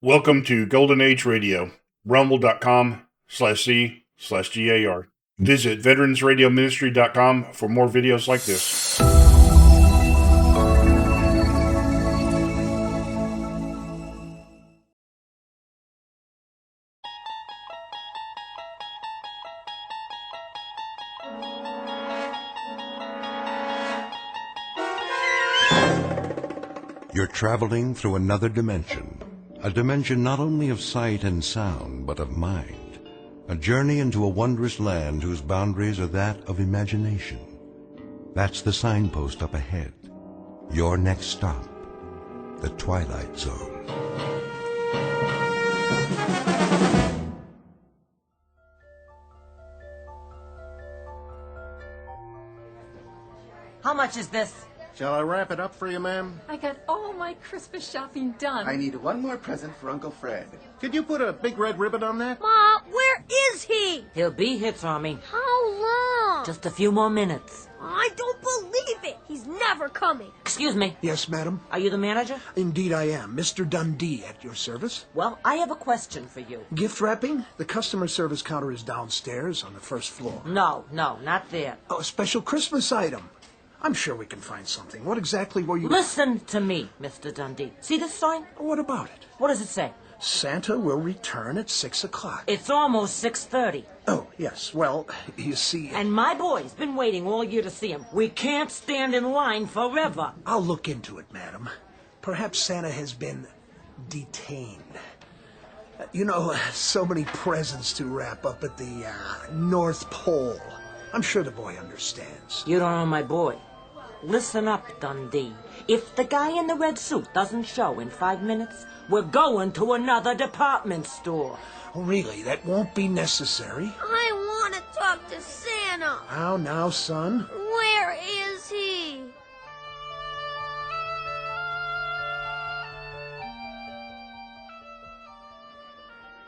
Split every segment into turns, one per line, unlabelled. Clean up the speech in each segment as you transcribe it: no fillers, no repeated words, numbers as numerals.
Welcome to Golden Age Radio, rumble.com/c/gar. Visit veteransradioministry.com for more videos like this.
You're traveling through another dimension. A dimension not only of sight and sound, but of mind. A journey into a wondrous land whose boundaries are that of imagination. That's the signpost up ahead. Your next stop, the Twilight Zone.
How much is this?
Shall I wrap it up for you, ma'am?
I got all my Christmas shopping done.
I need one more present for Uncle Fred.
Could you put a big red ribbon on that?
Ma, where is he?
He'll be here, Tommy.
How long?
Just a few more minutes.
I don't believe it. He's never coming.
Excuse me.
Yes, madam?
Are you the manager?
Indeed I am. Mr. Dundee at your service.
Well, I have a question for you.
Gift wrapping? The customer service counter is downstairs on the first floor.
No, not there.
Oh, a special Christmas item. I'm sure we can find something. What exactly were you...
Listen to me, Mr. Dundee. See this sign?
What about it?
What does it say?
Santa will return at 6 o'clock.
It's almost 6:30.
Oh, yes. Well, you see...
And my boy's been waiting all year to see him. We can't stand in line forever.
I'll look into it, madam. Perhaps Santa has been detained. You know, so many presents to wrap up at the North Pole. I'm sure the boy understands.
You don't know my boy. Listen up, Dundee. If the guy in the red suit doesn't show in 5 minutes, we're going to another department store.
Oh, really? That won't be necessary.
I want to talk to Santa.
How now, son?
Where is he?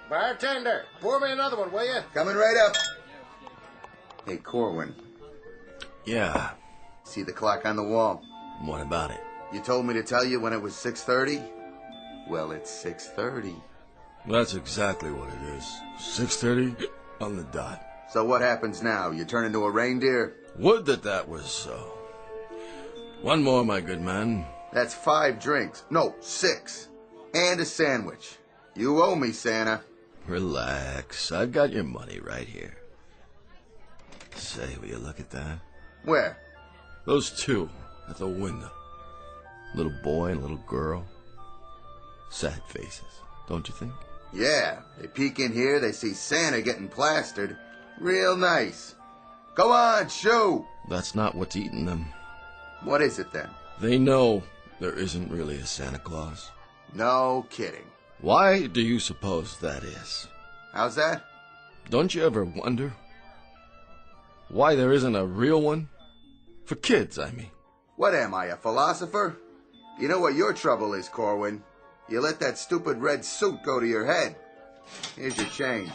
Bartender, pour me another one, will you?
Coming right up. Hey, Corwin,
Yeah,
see the clock on the wall?
what about it?
You told me to tell you when it was 6:30? Well, it's 6:30.
That's exactly what it is. 6:30 on the dot.
So what happens now? You turn into a reindeer?
Would that was so. One more, my good man.
That's 5 drinks. No, 6. And a sandwich. You owe me, Santa.
Relax. I've got your money right here. Say, will you look at that?
Where?
Those two at the window. Little boy and little girl. Sad faces, don't you think?
Yeah, they peek in here, they see Santa getting plastered. Real nice. Go on, shoo!
That's not what's eating them.
What is it then?
They know there isn't really a Santa Claus.
No kidding.
Why do you suppose that is?
How's that?
Don't you ever wonder why there isn't a real one? For kids, I mean.
What am I, a philosopher? You know what your trouble is, Corwin? You let that stupid red suit go to your head. Here's your change.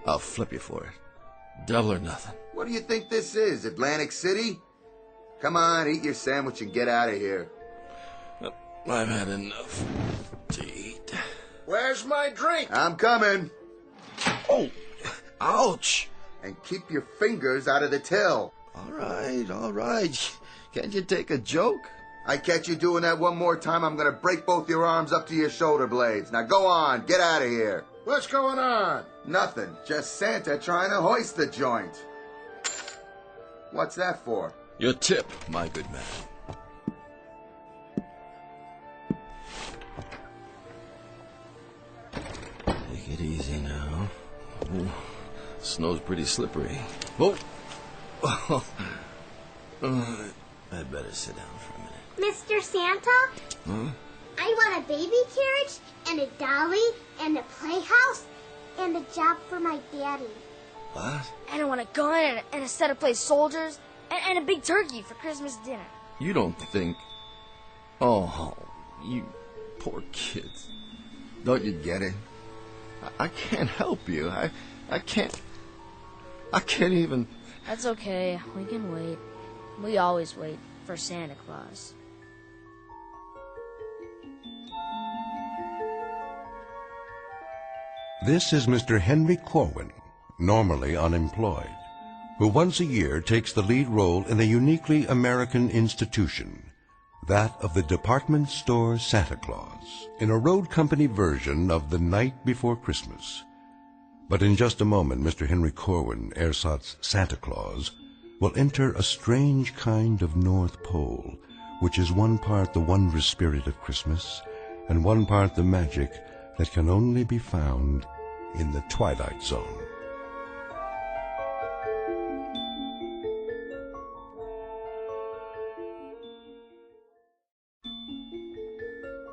I'll flip you for it. Double or nothing.
What do you think this is, Atlantic City? Come on, eat your sandwich and get out of here.
I've had enough to eat.
Where's my drink?
I'm coming.
Oh, ouch.
And keep your fingers out of the till.
All right. Can't you take a joke?
I catch you doing that one more time, I'm gonna break both your arms up to your shoulder blades. Now go on, get out of here.
What's going on?
Nothing, just Santa trying to hoist the joint. What's that for?
Your tip, my good man. Take it easy now. Ooh, snow's pretty slippery. Oh. I'd better sit down for a minute.
Mr. Santa?
Huh?
I want a baby carriage and a dolly and a playhouse and a job for my daddy.
What?
And I want a gun and a set of play soldiers and a big turkey for Christmas dinner.
You don't think... Oh, you poor kids. Don't you get it? I can't help you. I can't even...
That's okay. We can wait. We always wait for Santa Claus.
This is Mr. Henry Corwin, normally unemployed, who once a year takes the lead role in a uniquely American institution, that of the department store Santa Claus, in a road company version of The Night Before Christmas. But in just a moment, Mr. Henry Corwin, ersatz Santa Claus, will enter a strange kind of North Pole, which is one part the wondrous spirit of Christmas and one part the magic that can only be found in the Twilight Zone.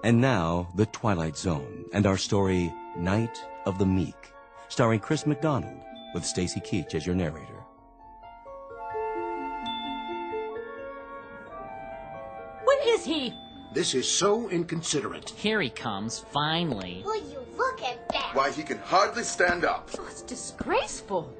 And now, The Twilight Zone, and our story, Night of the Meek, starring Chris McDonald, with Stacy Keach as your narrator.
Where is he?
This is so inconsiderate.
Here he comes, finally.
Will you look at that?
Why, he can hardly stand up.
Oh, it's disgraceful.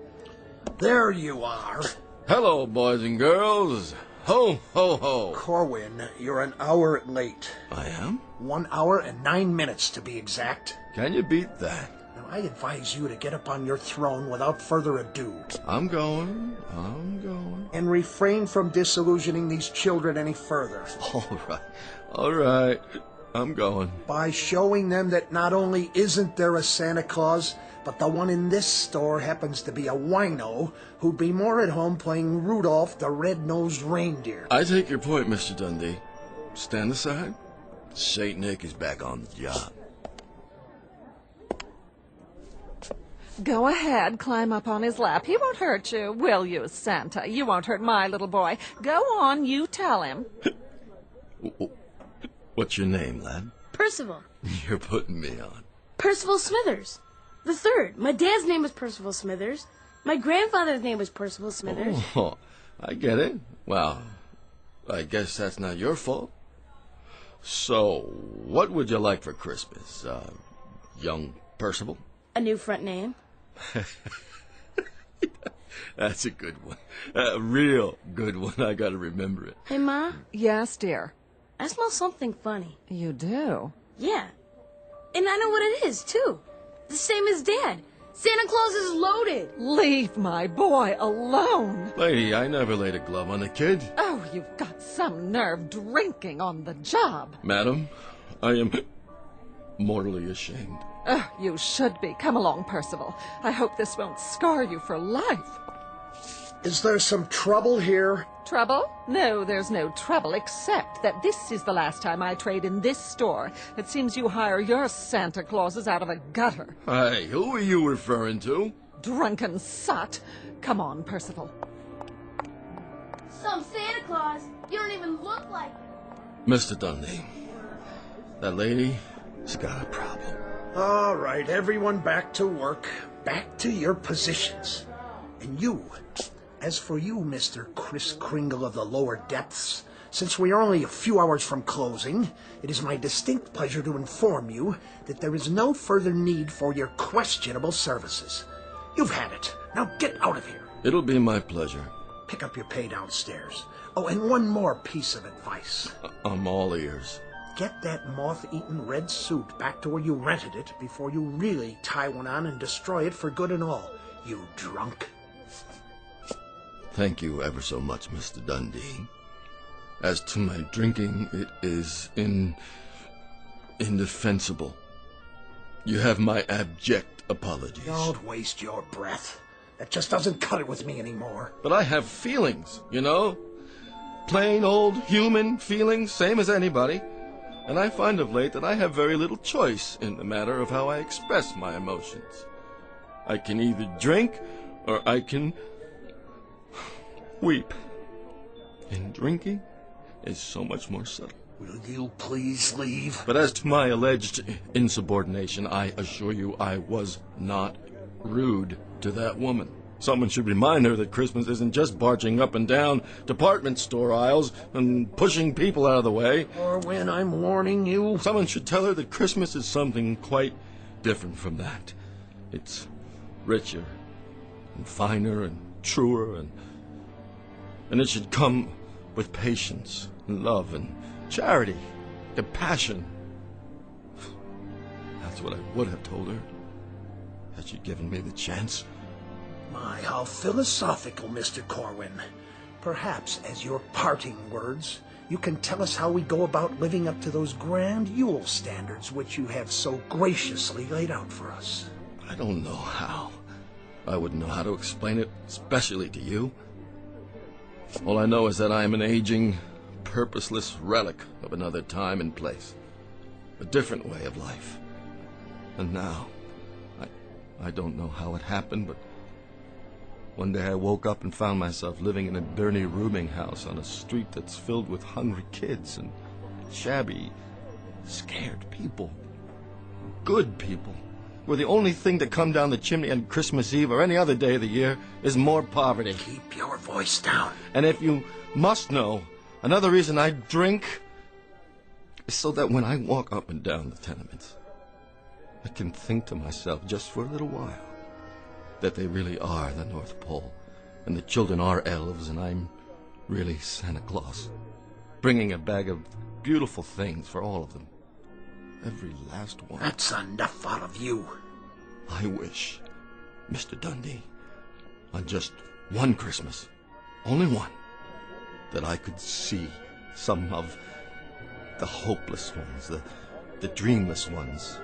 There you are.
Hello, boys and girls. Ho, ho, ho.
Corwin, you're an hour late.
I am?
1 hour and 9 minutes, to be exact.
Can you beat that?
Now, I advise you to get up on your throne without further ado.
I'm going.
And refrain from disillusioning these children any further.
All right. I'm going.
By showing them that not only isn't there a Santa Claus, but the one in this store happens to be a wino who'd be more at home playing Rudolph the Red-Nosed Reindeer.
I take your point, Mr. Dundee. Stand aside. Saint Nick is back on the job.
Go ahead, climb up on his lap. He won't hurt you, will you, Santa? You won't hurt my little boy. Go on, you tell him.
What's your name, lad?
Percival.
You're putting me on.
Percival Smithers. The third. My dad's name was Percival Smithers. My grandfather's name was Percival Smithers.
Oh, I get it. Well, I guess that's not your fault. So, what would you like for Christmas, young Percival?
A new front name.
That's a good one. A real good one. I gotta remember it.
Hey, Ma.
Yes, dear.
I smell something funny.
You do?
Yeah. And I know what it is, too. The same as Dad. Santa Claus is loaded.
Leave my boy alone.
Lady, I never laid a glove on a kid.
Oh, you've got some nerve drinking on the job.
Madam, I am mortally ashamed.
Oh, you should be. Come along, Percival. I hope this won't scar you for life.
Is there some trouble here?
Trouble? No, there's no trouble, except that this is the last time I trade in this store. It seems you hire your Santa Clauses out of a gutter.
Hey, who are you referring to?
Drunken sot. Come on, Percival.
Some Santa Claus? You don't even look like him.
Mr. Dundee, that lady's got a problem.
All right, everyone back to work. Back to your positions. And you, as for you, Mr. Kris Kringle of the lower depths, since we are only a few hours from closing, it is my distinct pleasure to inform you that there is no further need for your questionable services. You've had it. Now get out of here.
It'll be my pleasure.
Pick up your pay downstairs. Oh, and one more piece of advice.
I'm all ears.
Get that moth-eaten red suit back to where you rented it before you really tie one on and destroy it for good and all, you drunk.
Thank you ever so much, Mr. Dundee. As to my drinking, it is indefensible. You have my abject apologies.
Don't waste your breath. That just doesn't cut it with me anymore.
But I have feelings, you know? Plain old human feelings, same as anybody. And I find of late that I have very little choice in the matter of how I express my emotions. I can either drink, or I can weep. And drinking is so much more subtle.
Will you please leave?
But as to my alleged insubordination, I assure you I was not rude to that woman. Someone should remind her that Christmas isn't just barging up and down department store aisles and pushing people out of the way.
Or when I'm warning you.
Someone should tell her that Christmas is something quite different from that. It's richer and finer and truer, and it should come with patience and love and charity, compassion. That's what I would have told her. that you'd given me the chance.
My, how philosophical, Mr. Corwin. Perhaps, as your parting words, you can tell us how we go about living up to those grand Yule standards which you have so graciously laid out for us.
I don't know how. I wouldn't know how to explain it, especially to you. All I know is that I am an aging, purposeless relic of another time and place. A different way of life. And now, I don't know how it happened, but one day I woke up and found myself living in a dirty rooming house on a street that's filled with hungry kids and shabby, scared people. Good people. Where the only thing to come down the chimney on Christmas Eve or any other day of the year is more poverty.
Keep your voice down.
And if you must know, another reason I drink is so that when I walk up and down the tenements, I can think to myself just for a little while that they really are the North Pole, and the children are elves, and I'm really Santa Claus, bringing a bag of beautiful things for all of them. Every last one.
That's enough out of you.
I wish, Mr. Dundee, on just one Christmas, only one, that I could see some of the hopeless ones, the dreamless ones.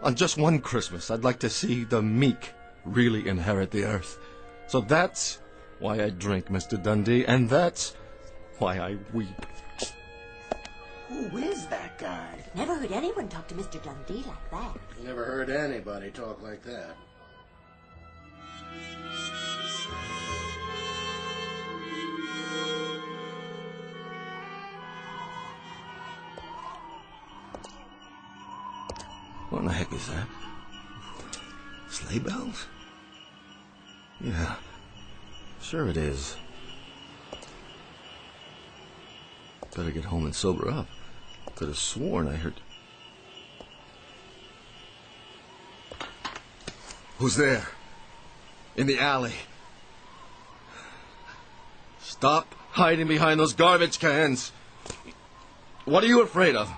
On just one Christmas, I'd like to see the meek really inherit the earth. So that's why I drink, Mr. Dundee, and that's why I weep.
Who is that guy?
Never heard anyone talk to Mr. Dundee like that.
Never heard anybody talk like that.
What in the heck is that? Sleigh bells? Yeah, sure it is. Better get home and sober up. Could have sworn I heard... Who's there? In the alley. Stop hiding behind those garbage cans. What are you afraid of?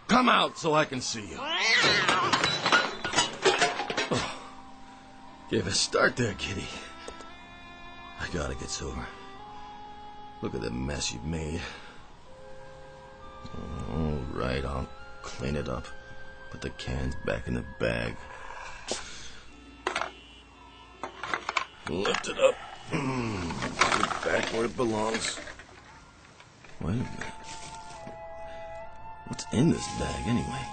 Come out so I can see you. Oh, give a start there, kitty. I gotta get sober. Look at the mess you've made. All right, I'll clean it up. Put the cans back in the bag. Lift it up. Put it back where it belongs. Wait a minute. What's in this bag, anyway?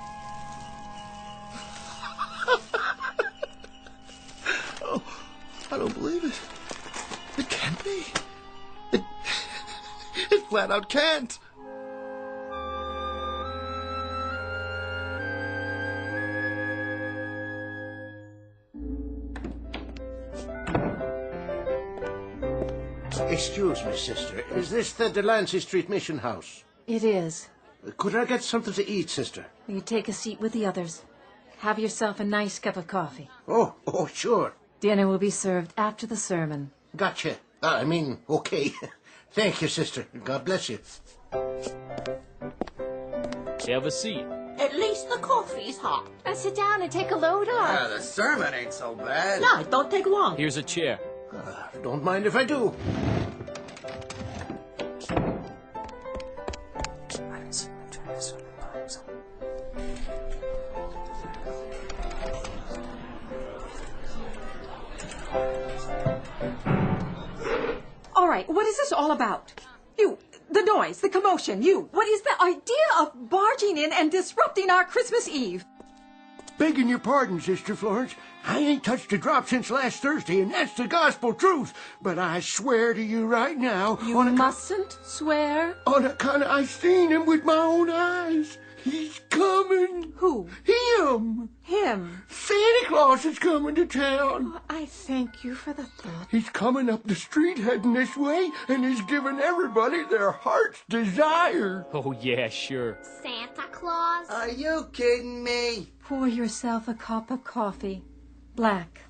Oh, I don't believe it. It can't be. It flat out can't.
Excuse me, sister. Is this the Delancey Street Mission House?
It is.
Could I get something to eat, sister?
Will you take a seat with the others? Have yourself a nice cup of coffee.
Oh, sure.
Dinner will be served after the sermon.
Gotcha. Okay. Thank you, sister. God bless you.
Have a seat.
At least the coffee's hot.
Sit down and take a load off.
The sermon ain't so bad.
No, it don't take long.
Here's a chair.
Don't mind if I do.
All right, what is this all about? You, the noise, the commotion, you. What is the idea of barging in and disrupting our Christmas Eve?
Begging your pardon, Sister Florence. I ain't touched a drop since last Thursday, and that's the gospel truth. But I swear to you right now...
You mustn't swear.
On account of I seen him with my own eyes. He's coming.
Who?
Him.
Him.
Santa Claus is coming to town.
Oh, I thank you for the thought.
He's coming up the street heading this way, and he's giving everybody their heart's desire.
Oh, yeah, sure.
Santa Claus?
Are you kidding me?
Pour yourself a cup of coffee. Black.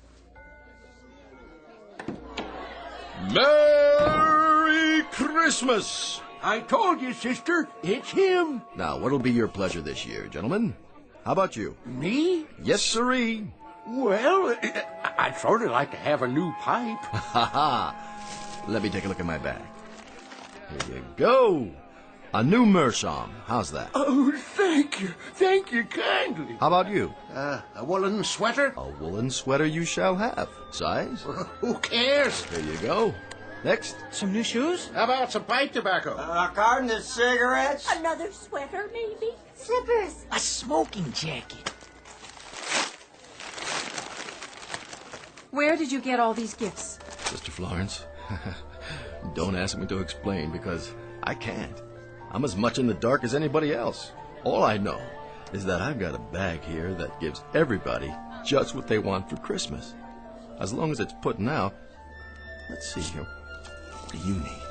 Merry Christmas!
I told you, sister, it's him.
Now, what'll be your pleasure this year, gentlemen? How about you?
Me?
Yes, sirree.
Well, I'd sort of like to have a new pipe.
Ha ha! Let me take a look at my bag. Here you go. A new meerschaum. How's that?
Oh, thank you. Thank you kindly.
How about you?
A woolen sweater?
A woolen sweater you shall have. Size?
Who cares?
There you go. Next.
Some new shoes?
How about some pipe tobacco?
A carton of cigarettes?
Another sweater, maybe?
Slippers.
A smoking jacket.
Where did you get all these gifts?
Sister Florence, don't ask me to explain because I can't. I'm as much in the dark as anybody else. All I know is that I've got a bag here that gives everybody just what they want for Christmas. As long as it's putting out. Let's see here. What do you need?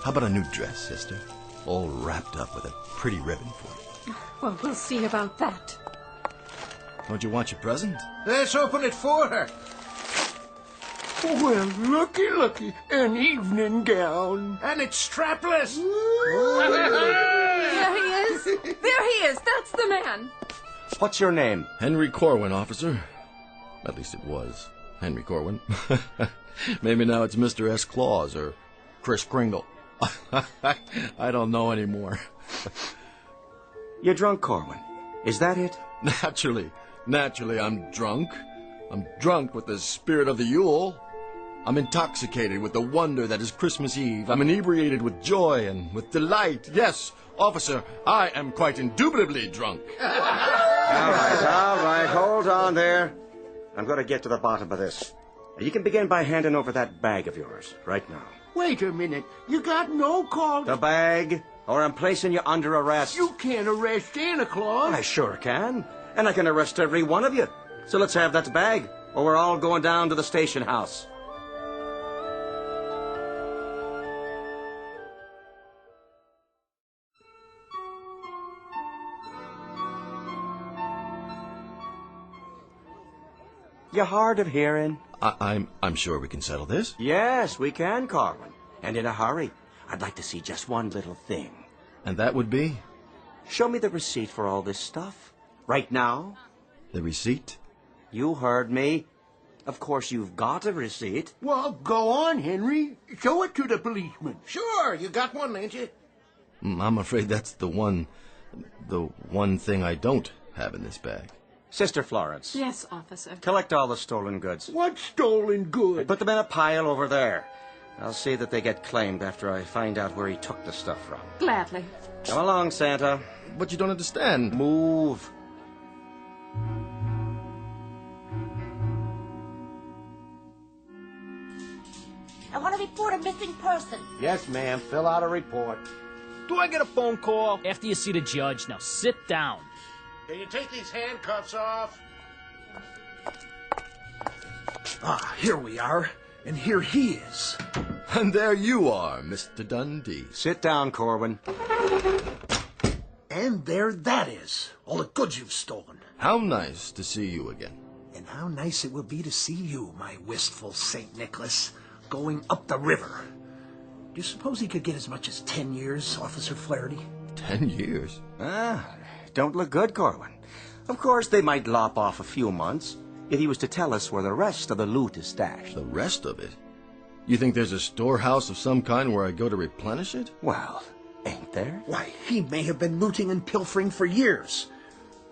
How about a new dress, sister? All wrapped up with a pretty ribbon for you.
Well, we'll see about that.
Don't you want your present?
Let's open it for her. Well, looky, an evening gown. And it's strapless.
There he is. There he is. That's the man.
What's your name?
Henry Corwin, officer. At least it was Henry Corwin. Maybe now it's Mr. S. Claus or Kris Kringle. I don't know anymore.
You're drunk, Corwin. Is that it?
Naturally, I'm drunk. I'm drunk with the spirit of the Yule. I'm intoxicated with the wonder that is Christmas Eve. I'm inebriated with joy and with delight. Yes, officer, I am quite indubitably drunk.
All right, hold on there. I'm going to get to the bottom of this. You can begin by handing over that bag of yours right now.
Wait a minute. You got no call.
The bag, or I'm placing you under arrest.
You can't arrest Santa Claus.
I sure can. And I can arrest every one of you. So let's have that bag, or we're all going down to the station house. You hard of hearing?
I'm sure we can settle this.
Yes, we can, Corwin. And in a hurry. I'd like to see just one little thing.
And that would be?
Show me the receipt for all this stuff. Right now.
The receipt?
You heard me. Of course you've got a receipt.
Well, go on, Henry. Show it to the policeman. Sure, you got one, ain't you?
I'm afraid that's the one thing I don't have in this bag.
Sister Florence.
Yes, officer.
Collect all the stolen goods.
What stolen goods?
Put them in a pile over there. I'll see that they get claimed after I find out where he took the stuff from.
Gladly.
Come along, Santa.
But you don't understand.
Move.
I want to report a missing person.
Yes, ma'am. Fill out a report.
Do I get a phone call? After you see the judge. Now sit down.
Can you take these handcuffs off?
Ah, here we are. And here he is.
And there you are, Mr. Dundee.
Sit down, Corwin.
And there that is. All the goods you've stolen.
How nice to see you again.
And how nice it will be to see you, my wistful St. Nicholas, going up the river. Do you suppose he could get as much as 10 years, Officer Flaherty?
10 years?
Don't look good, Corwin. Of course, they might lop off a few months if he was to tell us where the rest of the loot is stashed.
The rest of it? You think there's a storehouse of some kind where I go to replenish it?
Well, ain't there?
Why, he may have been looting and pilfering for years.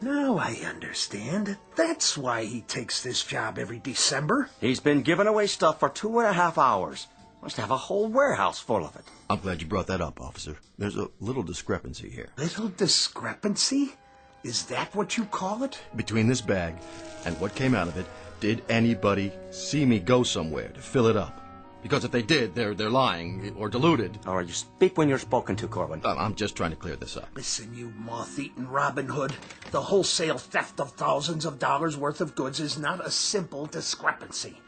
Now I understand. That's why he takes this job every December.
He's been giving away stuff for 2.5 hours. Must have a whole warehouse full of it.
I'm glad you brought that up, officer. There's a little discrepancy here.
Little discrepancy? Is that what you call it?
Between this bag and what came out of it, did anybody see me go somewhere to fill it up? Because if they did, they're lying or deluded.
All right, you speak when you're spoken to, Corwin.
I'm just trying to clear this up.
Listen, you moth-eaten Robin Hood. The wholesale theft of thousands of dollars worth of goods is not a simple discrepancy.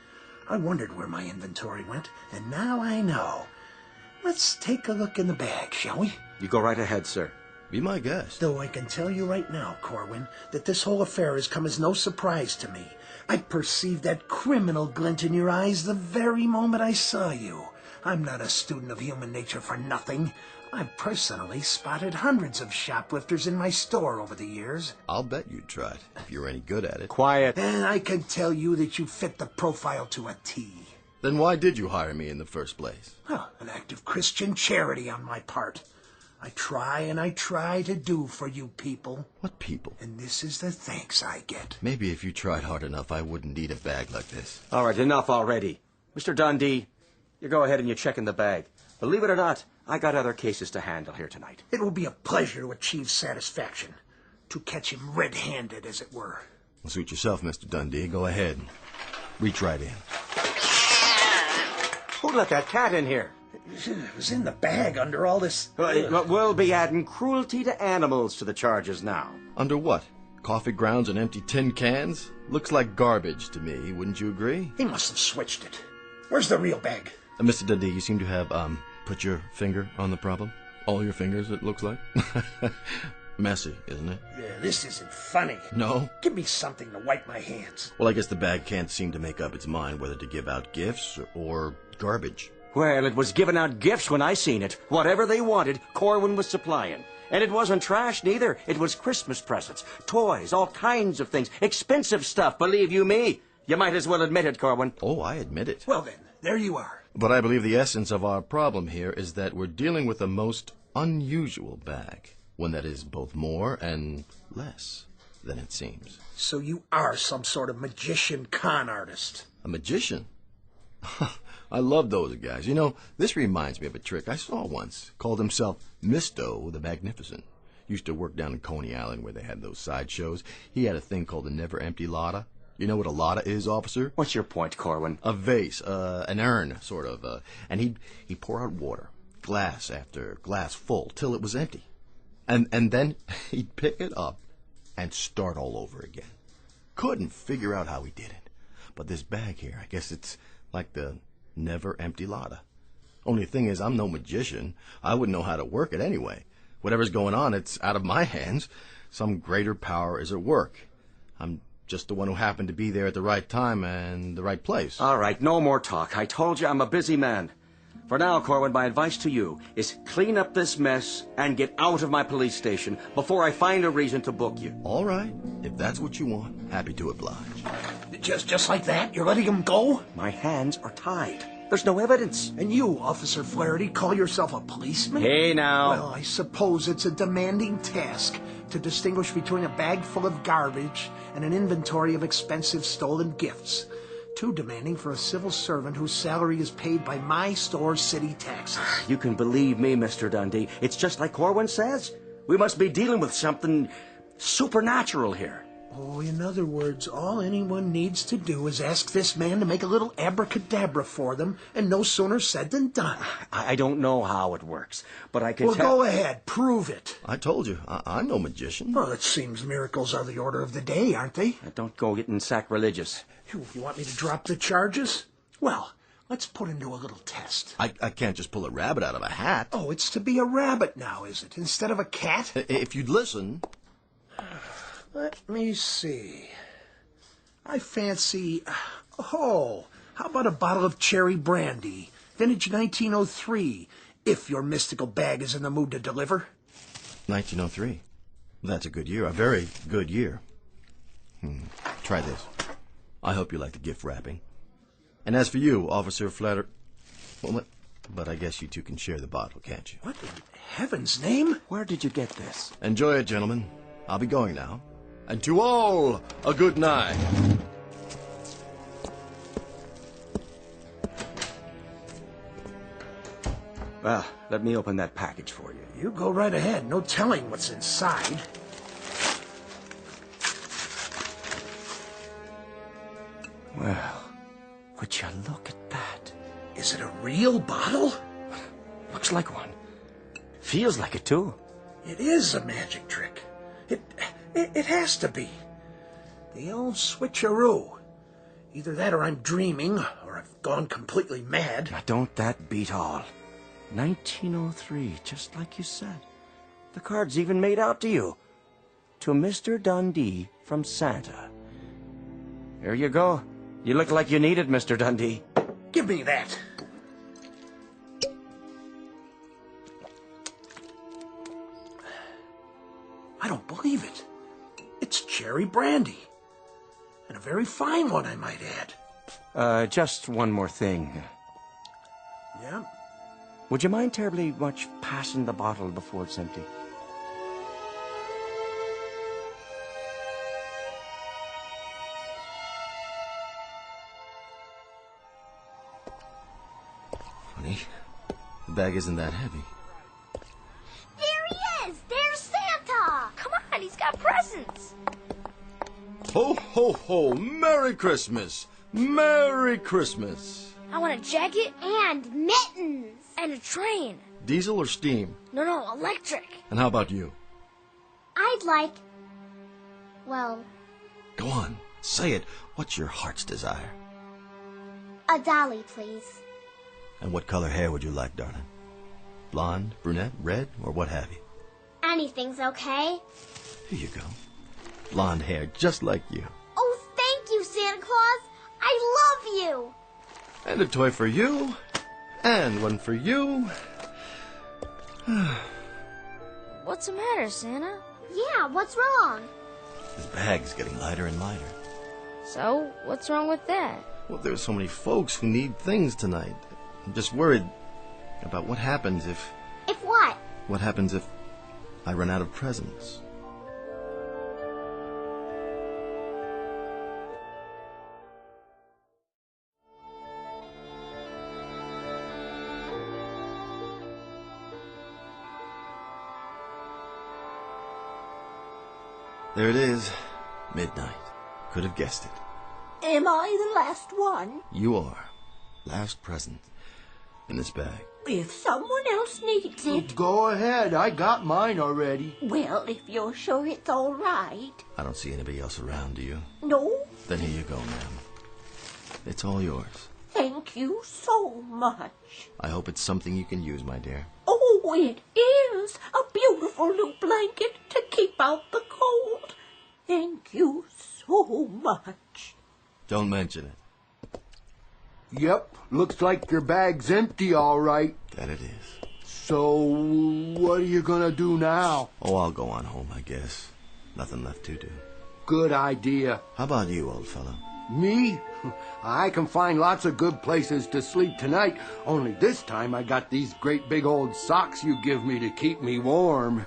I wondered where my inventory went, and now I know. Let's take a look in the bag, shall we?
You go right ahead, sir.
Be my guest.
Though I can tell you right now, Corwin, that this whole affair has come as no surprise to me. I perceived that criminal glint in your eyes the very moment I saw you. I'm not a student of human nature for nothing. I've personally spotted hundreds of shoplifters in my store over the years.
I'll bet you'd try it, if you were any good at it.
Quiet.
And I can tell you that you fit the profile to a T.
Then why did you hire me in the first place?
Oh, an act of Christian charity on my part. I try and I try to do for you people.
What people?
And this is the thanks I get.
Maybe if you tried hard enough, I wouldn't need a bag like this.
All right, enough already. Mr. Dundee, you go ahead and you check in the bag. Believe it or not, I got other cases to handle here tonight.
It will be a pleasure to achieve satisfaction. To catch him red-handed, as it were.
Well, suit yourself, Mr. Dundee. Go ahead. Reach right in.
Who let that cat in here?
It was in the bag under all this...
We'll be adding cruelty to animals to the charges now.
Under what? Coffee grounds and empty tin cans? Looks like garbage to me, wouldn't you agree?
He must have switched it. Where's the real bag?
Mr. Dundee, you seem to have, put your finger on the problem. All your fingers, it looks like. Messy, isn't it?
Yeah, this isn't funny.
No?
Give me something to wipe my hands.
Well, I guess the bag can't seem to make up its mind whether to give out gifts or garbage.
Well, it was giving out gifts when I seen it. Whatever they wanted, Corwin was supplying. And it wasn't trash neither. It was Christmas presents, toys, all kinds of things. Expensive stuff, believe you me. You might as well admit it, Corwin.
Oh, I admit it.
Well then, there you are.
But I believe the essence of our problem here is that we're dealing with a most unusual bag. One that is both more and less than it seems.
So you are some sort of magician con artist.
A magician? I love those guys. You know, this reminds me of a trick I saw once. Called himself Misto the Magnificent. Used to work down in Coney Island where they had those sideshows. He had a thing called a never empty lotta. You know what a lotta is, officer?
What's your point, Corwin?
A vase, an urn, sort of. And he'd pour out water, glass after glass full, till it was empty. And then he'd pick it up and start all over again. Couldn't figure out how he did it. But this bag here, I guess it's like the never empty lotta. Only thing is, I'm no magician. I wouldn't know how to work it anyway. Whatever's going on, it's out of my hands. Some greater power is at work. I'm just the one who happened to be there at the right time and the right place.
All right, no more talk. I told you I'm a busy man. For now, Corwin, my advice to you is clean up this mess and get out of my police station before I find a reason to book you.
All right. If that's what you want, happy to oblige.
Just like that? You're letting him go?
My hands are tied. There's no evidence.
And you, Officer Flaherty, call yourself a policeman?
Hey, now.
Well, I suppose it's a demanding task to distinguish between a bag full of garbage and an inventory of expensive stolen gifts. Too demanding for a civil servant whose salary is paid by my store's city taxes.
You can believe me, Mr. Dundee. It's just like Corwin says. We must be dealing with something supernatural here.
Oh, in other words, all anyone needs to do is ask this man to make a little abracadabra for them, and no sooner said than done.
I don't know how it works, but I can
Well, go ahead. Prove it.
I told you, I'm no magician.
Well, it seems miracles are the order of the day, aren't they?
Don't go getting sacrilegious.
You want me to drop the charges? Well, let's put him to a little test.
I can't just pull a rabbit out of a hat.
Oh, it's to be a rabbit now, is it? Instead of a cat?
If you'd listen...
Let me see. I fancy... Oh, how about a bottle of cherry brandy? Vintage 1903, if your mystical bag is in the mood to deliver.
1903. That's a good year. A very good year. Try this. I hope you like the gift wrapping. And as for you, Officer Flatter... Well, but I guess you two can share the bottle, can't you?
What in heaven's name?
Where did you get this?
Enjoy it, gentlemen. I'll be going now. And to all, a good night.
Well, let me open that package for you.
You go right ahead. No telling what's inside.
Well, would you look at that?
Is it a real bottle?
Looks like one. Feels like it, too.
It is a magic trick. It has to be. The old switcheroo. Either that or I'm dreaming, or I've gone completely mad.
Now, don't that beat all? 1903, just like you said. The card's even made out to you. To Mr. Dundee from Santa. Here you go. You look like you need it, Mr. Dundee.
Give me that. believe it. It's cherry brandy. And a very fine one, I might add.
Just one more thing.
Yeah?
Would you mind terribly much passing the bottle before it's empty?
Funny, the bag isn't that heavy.
There he is! There's Santa!
Come on, he's got presents.
Ho, ho, ho! Merry Christmas! Merry Christmas!
I want a jacket
And mittens!
and a train.
Diesel or steam?
No, electric.
And how about you?
I'd like... well,
Go on, say it. What's your heart's desire?
a dolly, please.
And what color hair would you like, darling? Blonde, brunette, red, or what have you?
Anything's okay.
Here you go. Blonde hair, just like you.
Oh, thank you, Santa Claus. I love you.
And a toy for you. And one for you.
What's the matter, Santa?
Yeah, what's wrong?
This bag's getting lighter and lighter.
So, what's wrong with that?
Well, there's so many folks who need things tonight. I'm just worried about what happens if...
If what?
What happens if I run out of presents? There it is. Midnight. Could have guessed it.
Am I the last one?
You are. Last present. In this bag.
If someone else needs it. Go ahead. I got mine already.
Well, if you're sure it's all right.
I don't see anybody else around, do you?
No,
Then here you go, ma'am. It's all yours.
thank you so much.
I hope it's something you can use, my dear.
Oh, it is a beautiful new blanket to keep out the cold. Thank you so much.
Don't mention it.
Yep, looks like your bag's empty, all right.
That it is.
So, what are you gonna do now?
Oh, I'll go on home, I guess. Nothing left to do.
Good idea.
How about you, old fellow?
Me? I can find lots of good places to sleep tonight, only this time I got these great big old socks you give me to keep me warm.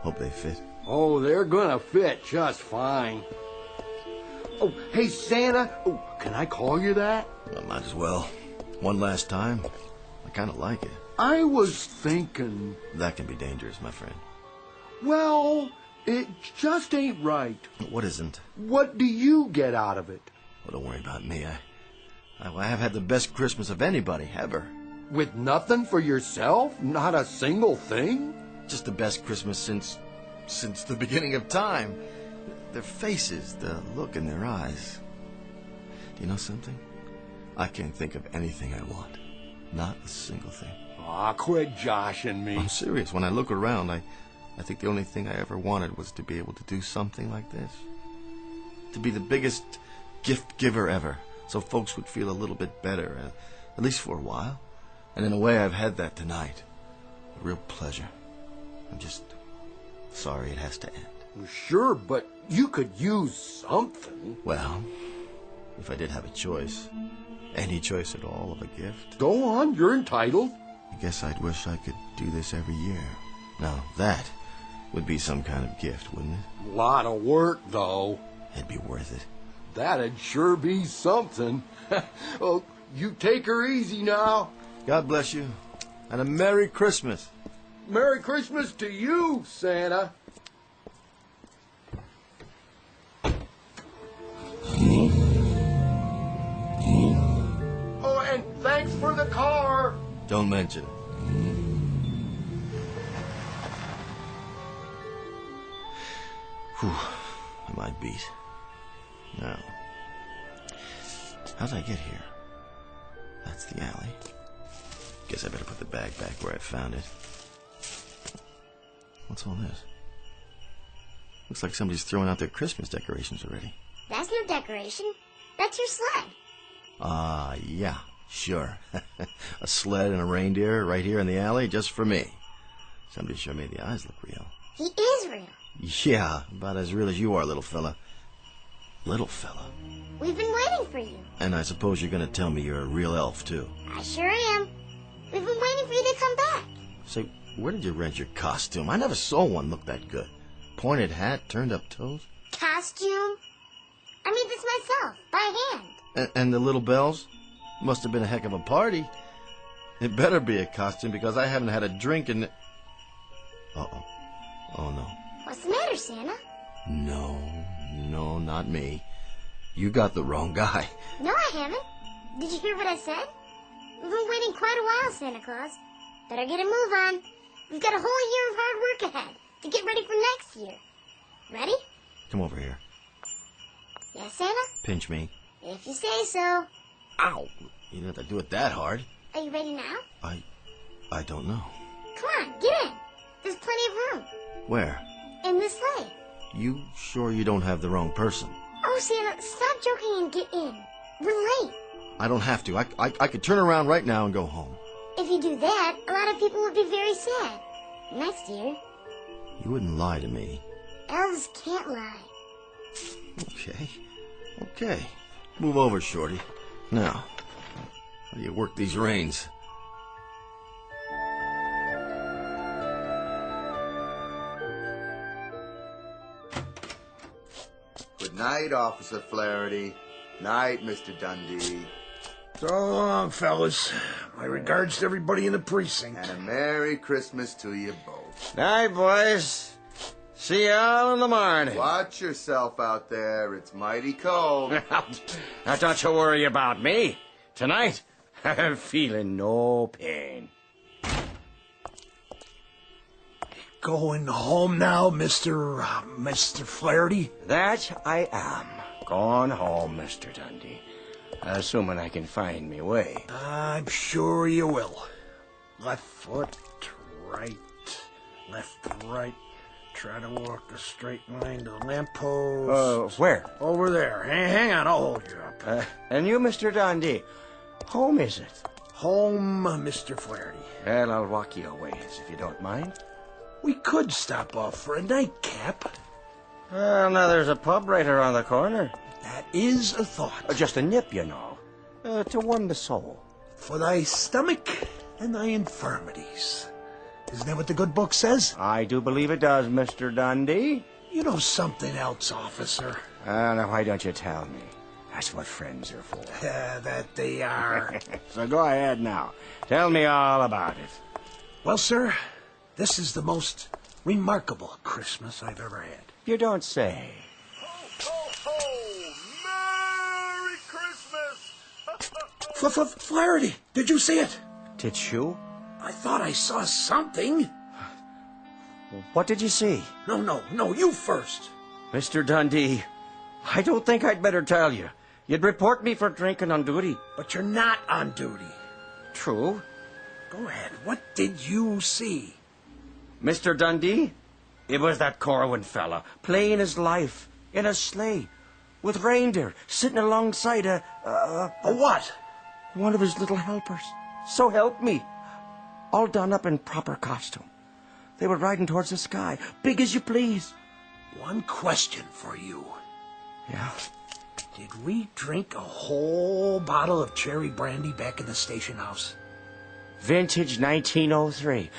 Hope they fit.
Oh, they're gonna fit just fine. Oh, hey, Santa. Oh, can I call you that?
Well, might as well. One last time. I kind of like it.
I was thinking...
That can be dangerous, my friend.
Well, it just ain't right.
What isn't?
What do you get out of it?
Well, don't worry about me. I have had the best Christmas of anybody, ever.
With nothing for yourself? Not a single thing?
Just the best Christmas since the beginning of time. Their faces, the look in their eyes. Do you know something? I can't think of anything I want. Not a single thing.
Aw, quit joshing me.
I'm serious. When I look around, I think the only thing I ever wanted was to be able to do something like this. To be the biggest gift giver ever. So folks would feel a little bit better, at least for a while. And in a way, I've had that tonight. A real pleasure. I'm just sorry it has to end.
Sure, but you could use something.
Well, if I did have a choice, any choice at all of a gift.
Go on, you're entitled.
I guess I'd wish I could do this every year. Now, that would be some kind of gift, wouldn't it?
Lot of work, though.
It'd be worth it.
That'd sure be something. Oh, you take her easy now.
God bless you, and a Merry Christmas.
Merry Christmas to you, Santa. Oh, and thanks for the car.
Don't mention it. Whew, am I beat? Now, how'd I get here? That's the alley. Guess I better put the bag back where I found it. What's all this? Looks like somebody's throwing out their Christmas decorations already.
That's no decoration. That's your sled.
Yeah, sure. A sled and a reindeer right here in the alley just for me. Somebody sure made the eyes look real.
He is real.
Yeah, about as real as you are, little fella. Little fella.
We've been waiting for you.
And I suppose you're going to tell me you're a real elf, too.
I sure am. We've been waiting for you to come back.
Say, where did you rent your costume? I never saw one look that good. Pointed hat, turned up toes.
Costume? I made this myself, by hand.
And the little bells? Must have been a heck of a party. It better be a costume because I haven't had a drink in... Uh-oh. Oh, no.
What's the matter, Santa?
No, not me. You got the wrong guy.
No, I haven't. Did you hear what I said? We've been waiting quite a while, Santa Claus. Better get a move on. We've got a whole year of hard work ahead to get ready for next year. Ready?
Come over here.
Yes, Santa?
Pinch me.
If you say so.
Ow! You don't have to do it that hard.
Are you ready now?
I don't know.
Come on, get in. There's plenty of room.
Where?
In this sleigh.
You sure you don't have the wrong person?
Oh, Santa, stop joking and get in. We're late.
I don't have to. I could turn around right now and go home.
If you do that, a lot of people would be very sad. Next year.
You wouldn't lie to me.
Elves can't lie.
Okay. Move over, Shorty. Now, how do you work these reins?
Good night, Officer Flaherty. Night, Mr. Dundee.
So long, fellas. My regards to everybody in the precinct.
And a Merry Christmas to you both.
Night, boys. See y'all in the morning.
Watch yourself out there. It's mighty cold.
Now, don't you worry about me. Tonight, I'm feeling no pain.
Going home now, Mr. Flaherty?
That I am. Going home, Mr. Dundee. Assuming I can find me way.
I'm sure you will. Left foot, right, left, right. Try to walk a straight line to the lamppost.
Where?
Over there. Hang on, I'll hold you up.
And you, Mr. Dundee, home is it?
Home, Mr. Flaherty.
Well, I'll walk you a ways, if you don't mind.
We could stop off for a nightcap.
Well, now there's a pub right around the corner.
That is a thought.
Just a nip, you know, to warm the soul.
For thy stomach and thy infirmities. Isn't that what the good book says?
I do believe it does, Mr. Dundee.
You know something else, officer.
Now, why don't you tell me? That's what friends are for.
That they are.
So go ahead now. Tell me all about it.
Well, sir, this is the most remarkable Christmas I've ever had.
You don't say.
Merry Christmas!
Flaherty, did you see it?
Did you?
I thought I saw something.
What did you see?
No, you first.
Mr. Dundee, I don't think I'd better tell you. You'd report me for drinking on duty.
But you're not on duty.
True.
Go ahead. What did you see?
Mr. Dundee, it was that Corwin fella, playing his life in a sleigh, with reindeer sitting alongside a
what?
One of his little helpers. So help me. All done up in proper costume. They were riding towards the sky, big as you please.
One question for you.
Yeah?
Did we drink a whole bottle of cherry brandy back in the station house?
Vintage 1903,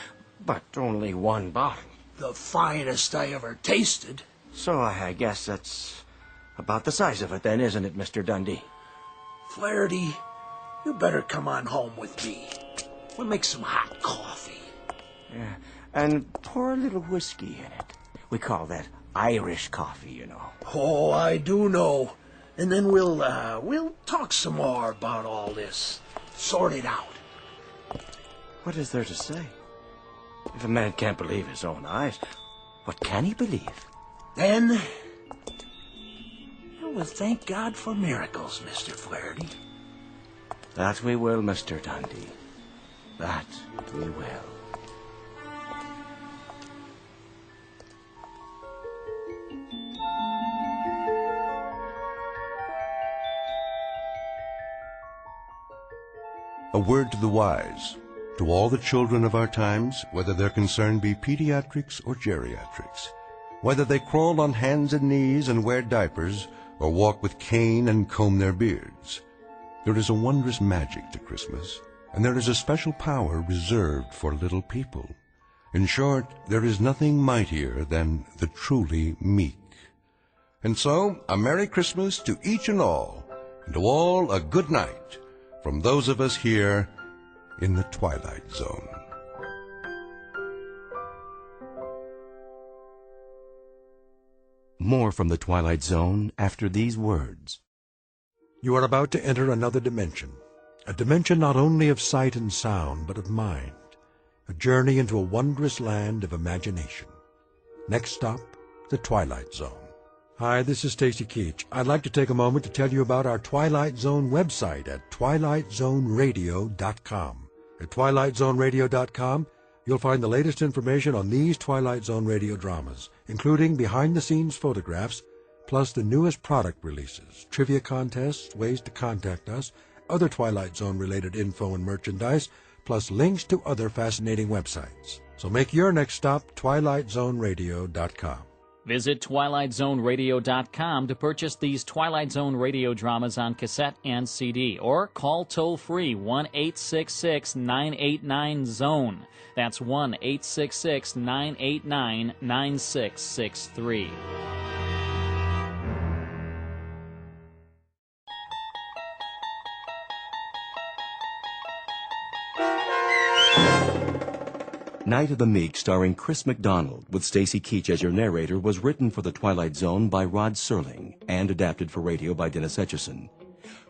but only one bottle.
The finest I ever tasted.
So I guess that's about the size of it then, isn't it, Mr. Dundee?
Flaherty, you better come on home with me. We'll make some hot coffee.
Yeah, and pour a little whiskey in it. We call that Irish coffee, you know.
Oh, I do know. And then we'll talk some more about all this. Sort it out.
What is there to say? If a man can't believe his own eyes, what can he believe?
Then, we'll thank God for miracles, Mr. Flaherty.
That we will, Mr. Dundee. That we will.
A word to the wise, to all the children of our times, whether their concern be pediatrics or geriatrics. Whether they crawl on hands and knees and wear diapers, or walk with cane and comb their beards, there is a wondrous magic to Christmas, and there is a special power reserved for little people. In short, there is nothing mightier than the truly meek. And so, a Merry Christmas to each and all, and to all a good night from those of us here in the Twilight Zone.
More from the Twilight Zone after these words.
You are about to enter another dimension, a dimension not only of sight and sound, but of mind, a journey into a wondrous land of imagination. Next stop, the Twilight Zone. Hi, this is Stacy Keach. I'd like to take a moment to tell you about our Twilight Zone website at twilightzoneradio.com. At twilightzoneradio.com, you'll find the latest information on these Twilight Zone radio dramas, including behind-the-scenes photographs, plus the newest product releases, trivia contests, ways to contact us, other Twilight Zone-related info and merchandise, plus links to other fascinating websites. So make your next stop twilightzoneradio.com.
Visit twilightzoneradio.com to purchase these Twilight Zone radio dramas on cassette and CD, or call toll-free 1-866-989-ZONE. That's 1-866-989-9663.
Night of the Meek, starring Chris McDonald, with Stacy Keach as your narrator, was written for the Twilight Zone by Rod Serling and adapted for radio by Dennis Etchison.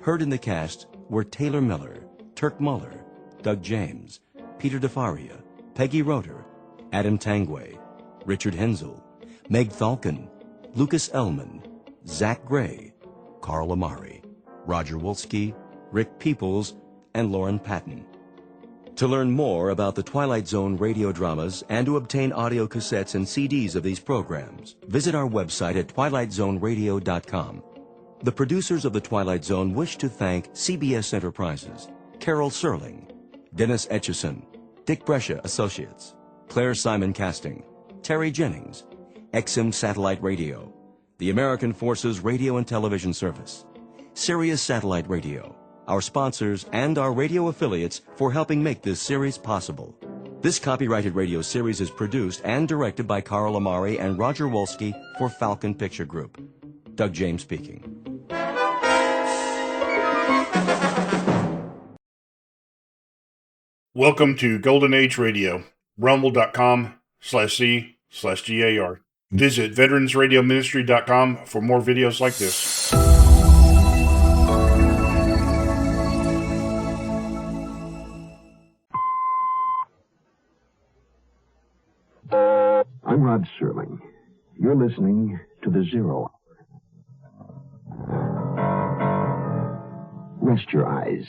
Heard in the cast were Taylor Miller, Turk Muller, Doug James, Peter DeFaria, Peggy Roeder, Adam Tangway, Richard Hensel, Meg Thalken, Lucas Ellman, Zach Gray, Carl Amari, Roger Wolski, Rick Peoples, and Lauren Patton. To learn more about the Twilight Zone radio dramas and to obtain audio cassettes and CDs of these programs, visit our website at twilightzoneradio.com. The producers of the Twilight Zone wish to thank CBS Enterprises, Carol Serling, Dennis Etchison, Dick Brescia Associates, Claire Simon Casting, Terry Jennings, XM Satellite Radio, the American Forces Radio and Television Service, Sirius Satellite Radio, our sponsors, and our radio affiliates for helping make this series possible. This copyrighted radio series is produced and directed by Carl Amari and Roger Wolski for Falcon Picture Group. Doug James speaking.
Welcome to Golden Age Radio, rumble.com/C/GAR. Visit veteransradioministry.com for more videos like this.
I'm Rod Serling. You're listening to The Zero Hour. Rest your eyes.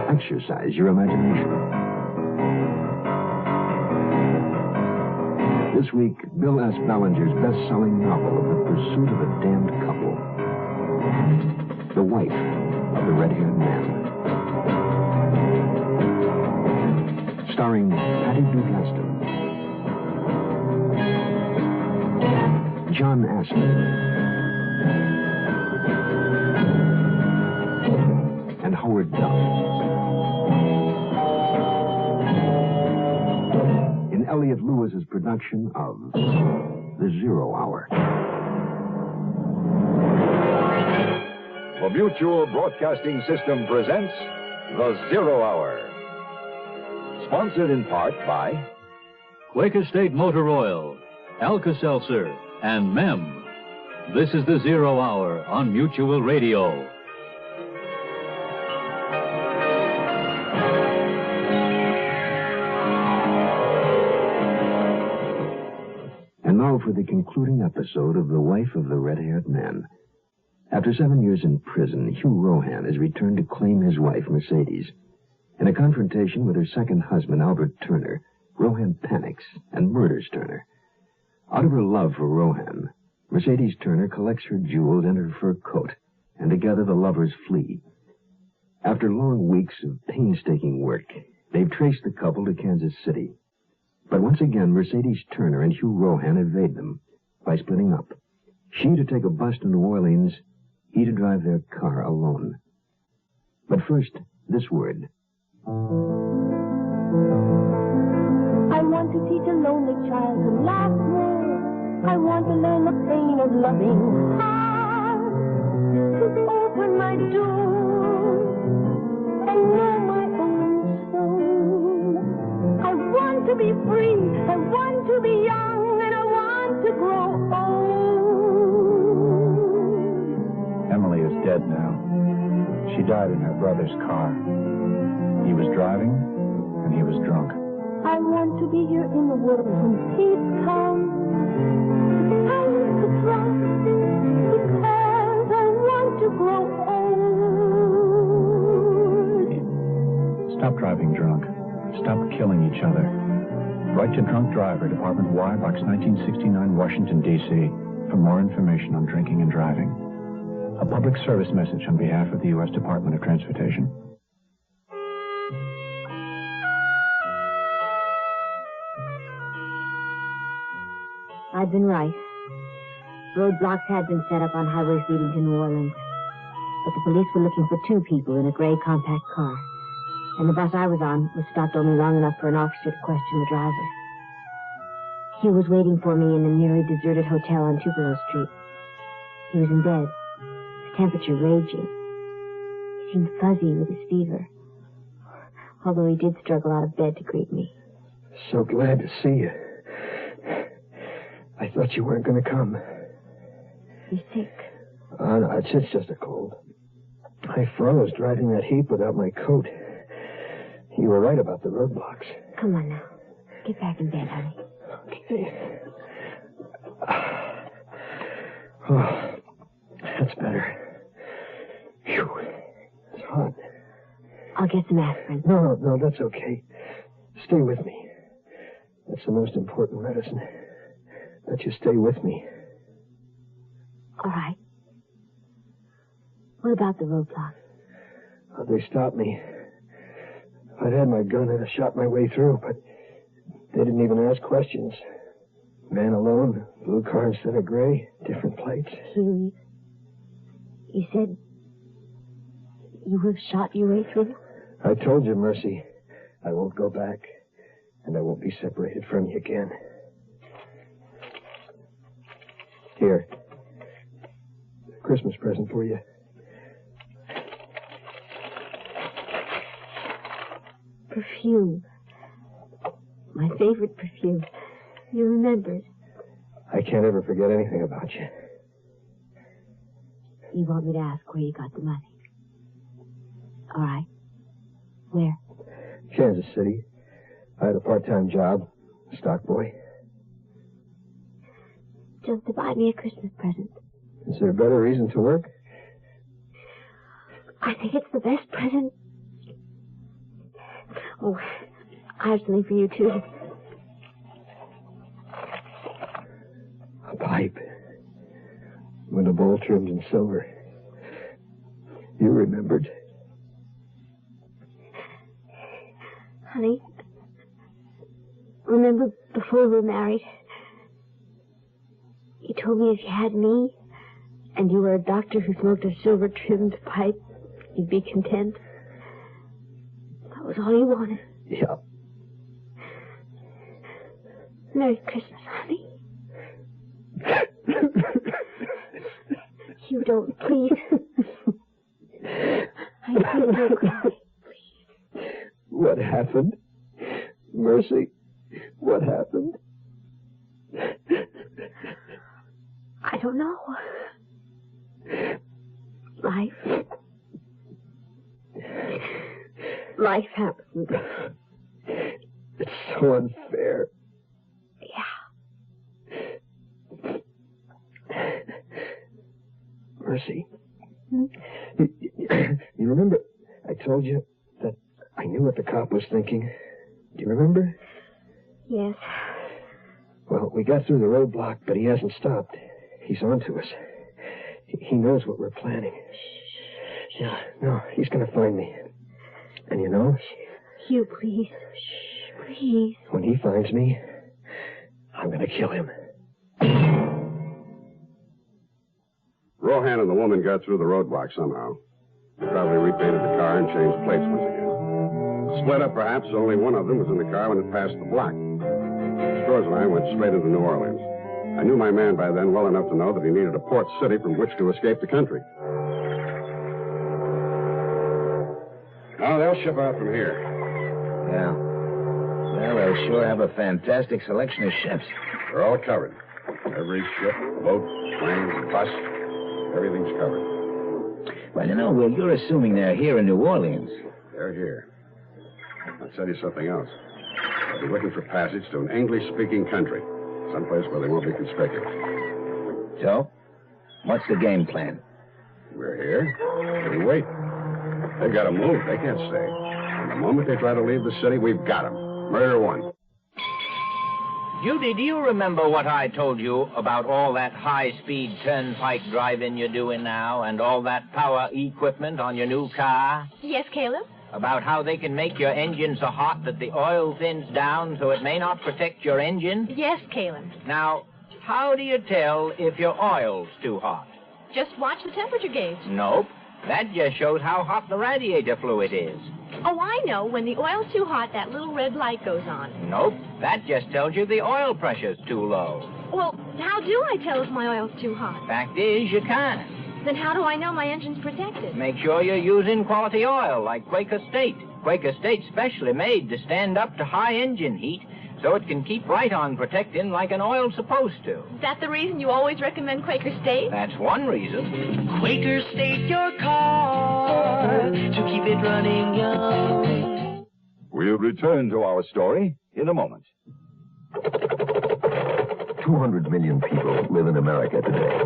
Exercise your imagination. This week, Bill S. Ballinger's best-selling novel of The Pursuit of a Damned Couple. The Wife of the Red-Haired Man. Starring Patty Dugaston, John Astor, and Howard Duff. In Elliot Lewis's production of The Zero Hour.
The Mutual Broadcasting System presents The Zero Hour. Sponsored in part by
Quaker State Motor Oil, Alka-Seltzer, and Mem. This is the Zero Hour on Mutual Radio.
And now for the concluding episode of The Wife of the Red-Haired Man. After 7 years in prison, Hugh Rohan has returned to claim his wife, Mercedes. In a confrontation with her second husband, Albert Turner, Rohan panics and murders Turner. Out of her love for Rohan, Mercedes Turner collects her jewels and her fur coat, and together the lovers flee. After long weeks of painstaking work, They've traced the couple to Kansas City. But once again, Mercedes Turner and Hugh Rohan evade them by splitting up. She to take a bus to New Orleans, he to drive their car alone. But first, this word.
I want to teach a lonely child to laugh more. I want to learn the pain of loving hard. To open my door and know my own soul. I want to be free. I want to be young, and I want to grow old.
Emily is dead now. She died in her brother's car. He was driving, and he was drunk.
I want to be here in the world when peace comes. I want to drop because I want to grow old.
Stop driving drunk. Stop killing each other. Write to Drunk Driver, Department Y, Box 1969, Washington, D.C. for more information on drinking and driving. A public service message on behalf of the U.S. Department of Transportation.
I'd been right. Roadblocks had been set up on highways leading to New Orleans. But the police were looking for two people in a gray compact car. And the bus I was on was stopped only long enough for an officer to question the driver. Hugh was waiting for me in a nearly deserted hotel on Tupelo Street. He was in bed, his temperature raging. He seemed fuzzy with his fever, although he did struggle out of bed to greet me.
So glad to see you. I thought you weren't going to come.
You sick?
No, it's just a cold. I froze driving that heap without my coat. You were right about the roadblocks.
Come on now. Get back in bed, honey.
Okay. Oh, that's better. Phew. It's hot.
I'll get some aspirin.
No, that's okay. Stay with me. That's the most important medicine. That you stay with me.
All right. What about the roadblock?
They stopped me. If I'd had my gun, I'd have shot my way through, but they didn't even ask questions. Man alone, blue car instead of gray, different plates.
Hugh, you said you would have shot your way through?
I told you, Mercy, I won't go back, and I won't be separated from you again. Here. Christmas present for you.
Perfume. My favorite perfume. You remembered.
I can't ever forget anything about you.
You want me to ask where you got the money? All right. Where?
Kansas City. I had a part-time job. Stock boy.
Just to buy me a Christmas present.
Is there a better reason to work?
I think it's the best present. Oh, I have something for you, too.
A pipe. With a bowl trimmed in silver. You remembered.
Honey, remember before we were married, you told me if you had me, and you were a doctor who smoked a silver-trimmed pipe, you'd be content. That was all you wanted.
Yeah.
Merry Christmas, honey. You don't, please. I think you'll cry.
What happened? Mercy, what happened?
I don't know. Life happens.
It's so unfair.
Yeah.
Mercy. You remember I told you that I knew what the cop was thinking? Do you remember?
Yes.
Well, we got through the roadblock, but he hasn't stopped. He's on to us. He knows what we're planning. Yeah, no, he's going to find me. And you know,
Hugh, please. Shh, please.
When he finds me, I'm going to kill him.
Rohan and the woman got through the roadblock somehow. They probably repainted the car and changed plates once again. Split up, perhaps. Only one of them was in the car when it passed the block. Scores and I went straight into New Orleans. I knew my man by then well enough to know that he needed a port city from which to escape the country. Now, they'll ship out from here.
Yeah. Well, they'll sure have a fantastic selection of ships.
They're all covered. Every ship, boat, plane, bus, everything's covered.
Well, you're assuming they're here in New Orleans.
They're here. I'll tell you something else. I'll be looking for passage to an English-speaking country. Someplace where they won't be conspicuous.
So? What's the game plan?
We're here. We wait. They've got to move. They can't stay. And the moment they try to leave the city, we've got them. Murder one.
Judy, do you remember what I told you about all that high-speed turnpike driving you're doing now and all that power equipment on your new car?
Yes, Caleb?
About how they can make your engine so hot that the oil thins down so it may not protect your engine?
Yes, Caleb.
Now, how do you tell if your oil's too hot?
Just watch the temperature gauge.
Nope. That just shows how hot the radiator fluid is.
Oh, I know. When the oil's too hot, that little red light goes on.
Nope. That just tells you the oil pressure's too low.
Well, how do I tell if my oil's too hot?
Fact is, you can't.
Then how do I know my engine's protected?
Make sure you're using quality oil like Quaker State. Quaker State's specially made to stand up to high engine heat so it can keep right on protecting like an oil's supposed to.
Is that the reason you always recommend Quaker State?
That's one reason.
Quaker State your car to keep it running young.
We'll return to our story in a moment.
200 million people live in America today.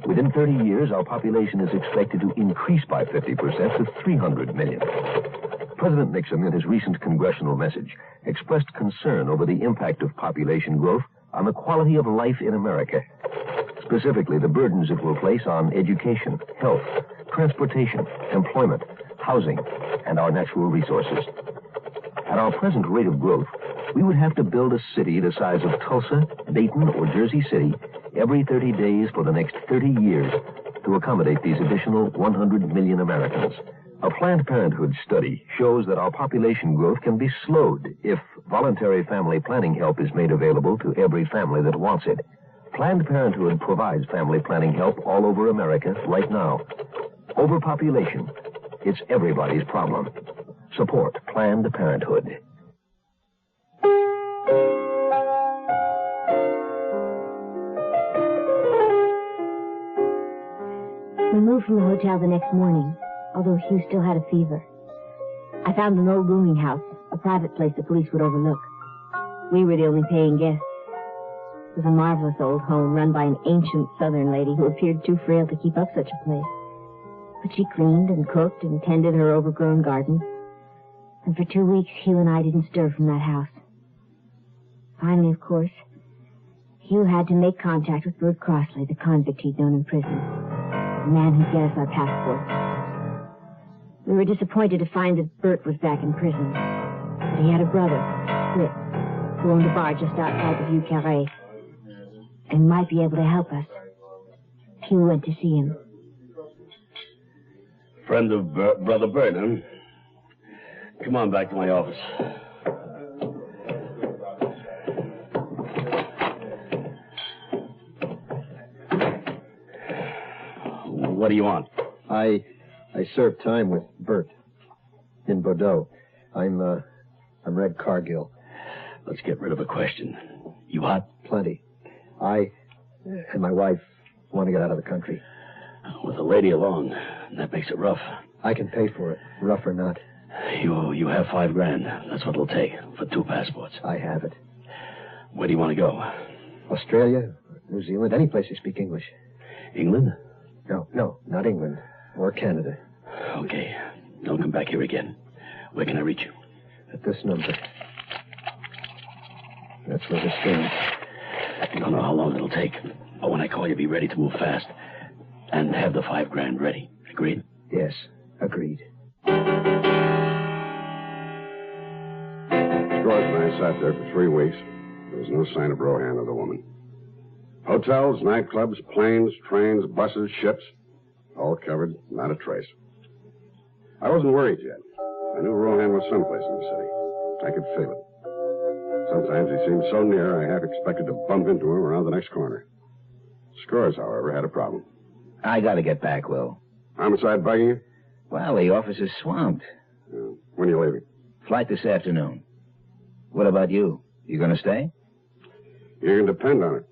Within 30 years, our population is expected to increase by 50% to 300 million. President Nixon, in his recent congressional message, expressed concern over the impact of population growth on the quality of life in America. Specifically, the burdens it will place on education, health, transportation, employment, housing, and our natural resources. At our present rate of growth, we would have to build a city the size of Tulsa, Dayton, or Jersey City every 30 days for the next 30 years to accommodate these additional 100 million Americans. A Planned Parenthood study shows that our population growth can be slowed if voluntary family planning help is made available to every family that wants it. Planned Parenthood provides family planning help all over America right now. Overpopulation, it's everybody's problem. Support Planned Parenthood.
We moved from the hotel the next morning, although Hugh still had a fever. I found an old rooming house, a private place the police would overlook. We were the only paying guests. It was a marvelous old home run by an ancient Southern lady who appeared too frail to keep up such a place. But she cleaned and cooked and tended her overgrown garden. And for 2 weeks, Hugh and I didn't stir from that house. Finally, of course, Hugh had to make contact with Bert Crossley, the convict he'd known in prison, the man who'd get us our passports. We were disappointed to find that Bert was back in prison. But he had a brother, Fritz, who owned a bar just outside the Vieux Carré, and might be able to help us. Hugh went to see him.
Friend of Brother Bert, huh? Come on back to my office. What do you want?
I served time with Bert in Bordeaux. I'm Red Cargill.
Let's get rid of a question. You hot?
Plenty. I and my wife want to get out of the country.
With a lady along, that makes it rough.
I can pay for it, rough or not.
You have $5,000. That's what it'll take for 2 passports.
I have it.
Where do you want to go?
Australia, New Zealand, any place you speak English.
England?
No, not England. Or Canada.
Okay. Don't come back here again. Where can I reach you?
At this number. That's where this stands.
I don't know how long it'll take. But when I call you, be ready to move fast. And have the $5,000 ready. Agreed?
Yes, agreed.
Scores and I sat there for 3 weeks. There was no sign of Rohan or the woman. Hotels, nightclubs, planes, trains, buses, ships, all covered, not a trace. I wasn't worried yet. I knew Rohan was someplace in the city. I could feel it. Sometimes he seemed so near, I half expected to bump into him around the next corner. Scores, however, had a problem.
I gotta get back, Will.
Homicide bugging you?
Well, the office is swamped.
When are you leaving?
Flight this afternoon. What about you? You gonna stay?
You can depend on it.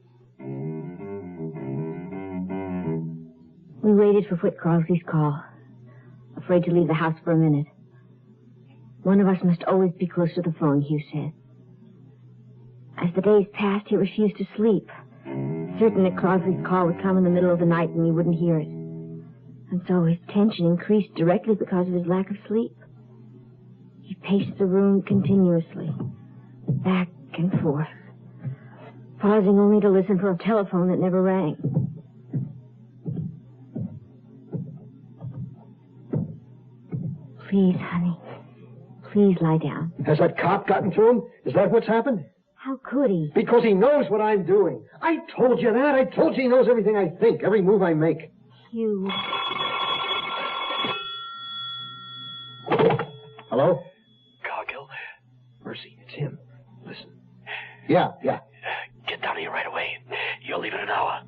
We waited for Whit Crosley's call, afraid to leave the house for a minute. One of us must always be close to the phone, Hugh said. As the days passed, he refused to sleep, certain that Crosley's call would come in the middle of the night and he wouldn't hear it. And so his tension increased directly because of his lack of sleep. He paced the room continuously, back and forth, pausing only to listen for a telephone that never rang. Please, honey, please lie down.
Has that cop gotten to him? Is that what's happened?
How could he?
Because he knows what I'm doing. I told you that. I told you he knows everything I think, every move I make.
Hugh.
Hello?
Cargill?
Mercy, it's him. Listen. Yeah.
Get down here right away. You're leaving in an hour.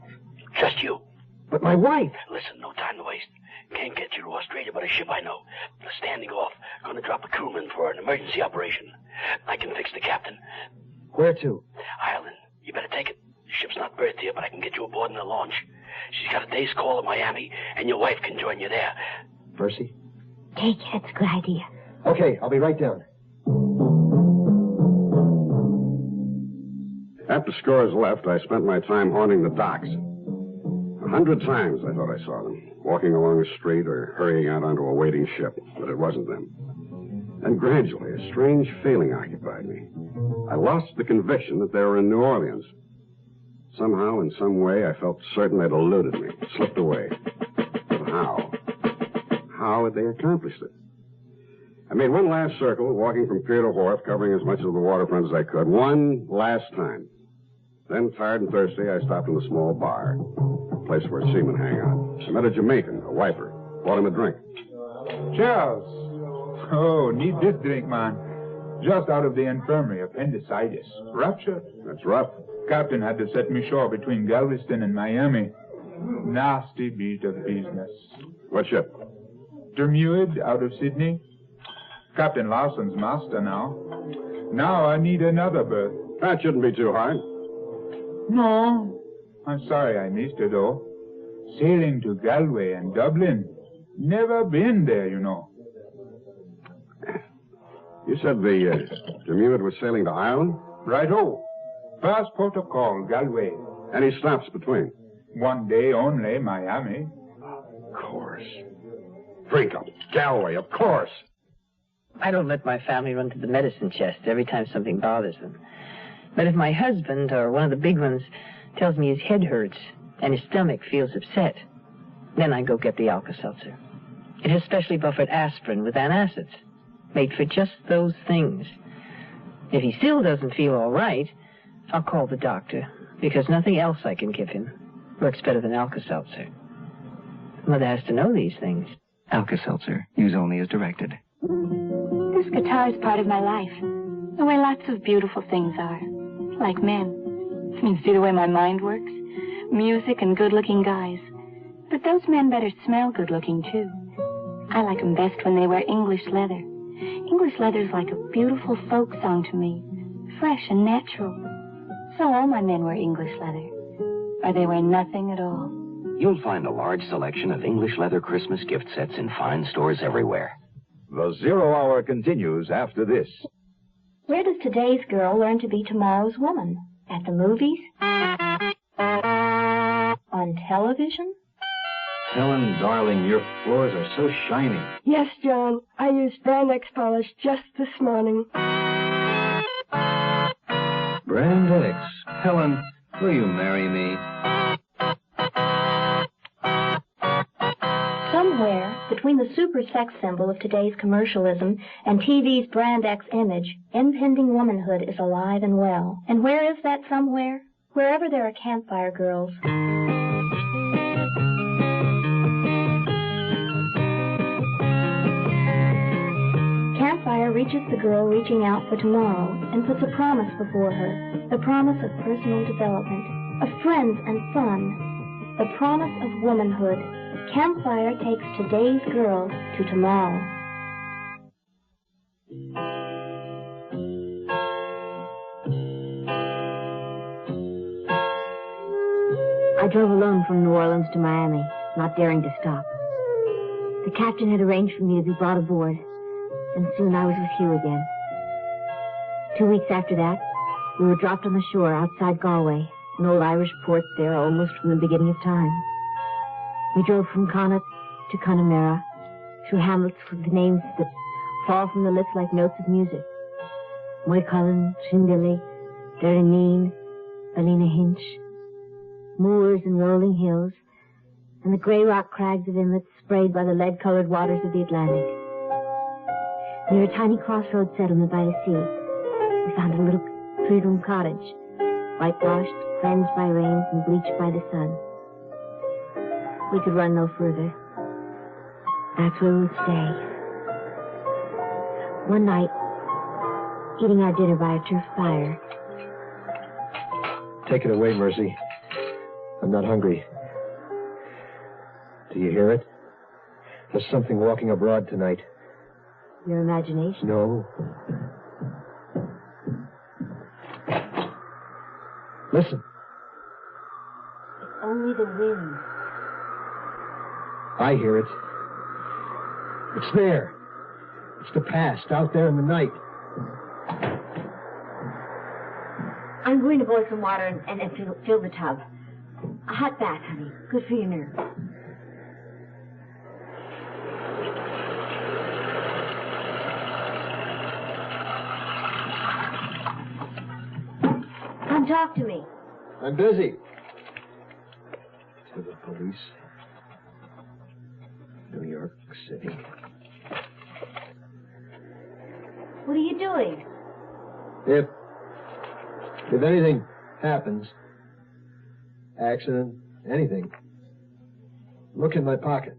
Just you.
But my wife.
Listen, no time to waste. Can't get you to Australia but a ship I know. They're standing off. Going to drop a crewman for an emergency operation. I can fix the captain.
Where to?
Ireland. You better take it. The ship's not berthed here, but I can get you aboard in the launch. She's got a day's call in Miami, and your wife can join you there.
Percy?
Take it. That's a good idea.
Okay, I'll be right down.
After Scores left, I spent my time haunting the docks. 100 times I thought I saw them, walking along the street or hurrying out onto a waiting ship, but it wasn't them. And gradually, a strange feeling occupied me. I lost the conviction that they were in New Orleans. Somehow, in some way, I felt certain they'd eluded me, slipped away. But how? How had they accomplished it? I made one last circle, walking from pier to wharf, covering as much of the waterfront as I could, one last time. Then, tired and thirsty, I stopped in a small bar, a place where seamen hang out. I met a Jamaican, a wiper, bought him a drink.
Charles. Oh, need this drink, man. Just out of the infirmary, appendicitis. Rupture.
That's rough.
Captain had to set me shore between Galveston and Miami. Nasty beat of business.
What ship?
Dermuid out of Sydney. Captain Lawson's master now. Now I need another berth.
That shouldn't be too hard.
No. I'm sorry I missed it, though. Sailing to Galway and Dublin. Never been there, you know.
You said the Dermuid was sailing to Ireland?
Right-o. First port of call, Galway.
Any stops between?
One day only, Miami.
Of course. Drink up. Galway, of course.
I don't let my family run to the medicine chest every time something bothers them. But if my husband, or one of the big ones, tells me his head hurts and his stomach feels upset, then I go get the Alka-Seltzer. It has specially buffered aspirin with antacids, made for just those things. If he still doesn't feel all right, I'll call the doctor, because nothing else I can give him works better than Alka-Seltzer. Mother has to know these things.
Alka-Seltzer. Use only as directed.
This guitar is part of my life. The way lots of beautiful things are. Like men. I mean, see the way my mind works? Music and good-looking guys. But those men better smell good-looking, too. I like them best when they wear English leather. English leather's like a beautiful folk song to me. Fresh and natural. So all my men wear English leather. Or they wear nothing at all.
You'll find a large selection of English leather Christmas gift sets in fine stores everywhere.
The 0 Hour continues after this.
Where does today's girl learn to be tomorrow's woman? At the movies? On television?
Helen, darling, your floors are so shiny.
Yes, John. I used Brandex polish just this morning.
Brandex. Helen, will you marry me?
Somewhere between
Between the super sex symbol of today's commercialism and TV's Brand X image, impending womanhood is alive and well. And where is that somewhere? Wherever there are campfire girls. Campfire reaches the girl reaching out for tomorrow and puts a promise before her. The promise of personal development, of friends and fun. The promise of womanhood. Campfire takes today's girl to tomorrow.
I drove alone from New Orleans to Miami, not daring to stop. The captain had arranged for me to be brought aboard, and soon I was with Hugh again. 2 weeks after that, we were dropped on the shore outside Galway, an old Irish port there almost from the beginning of time. We drove from Connaught to Connemara, through hamlets with the names that fall from the lips like notes of music. Moycullen, Schindele, Derryneen, Ballinahinch, moors and rolling hills, and the gray rock crags of inlets sprayed by the lead-colored waters of the Atlantic. Near a tiny crossroads settlement by the sea, we found a little three-room cottage, whitewashed, cleansed by rains, and bleached by the sun. We could run no further. That's where we would stay. One night, eating our dinner by a turf fire.
Take it away, Mercy. I'm not hungry. Do you hear it? There's something walking abroad tonight.
Your imagination?
No. Listen.
Only the wind.
I hear it. It's there. It's the past, out there in the night.
I'm going to boil some water and fill the tub. A hot bath, honey. Good for your nerves. Come talk to me.
I'm busy. To the police. New York City.
What are you doing?
If anything happens, accident, anything, look in my pocket.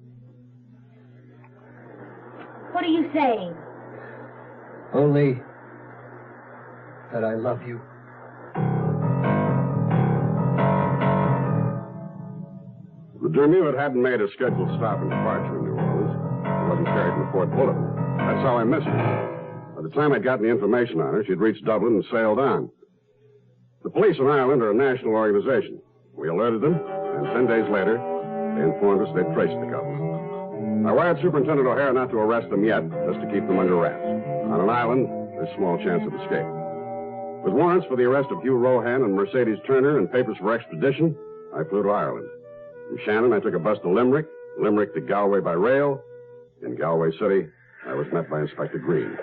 What are you saying?
Only that I love you.
The Dermute hadn't made a scheduled stop and departure in New Orleans. It wasn't carried in the port bulletin. That's how I missed her. By the time I'd gotten the information on her, she'd reached Dublin and sailed on. The police in Ireland are a national organization. We alerted them, and 10 days later, they informed us they'd traced the couple. I wired Superintendent O'Hara not to arrest them yet, just to keep them under wraps. On an island, there's small chance of escape. With warrants for the arrest of Hugh Rohan and Mercedes Turner and papers for extradition, I flew to Ireland. From Shannon, I took a bus to Limerick, Limerick to Galway by rail. In Galway City, I was met by Inspector Green.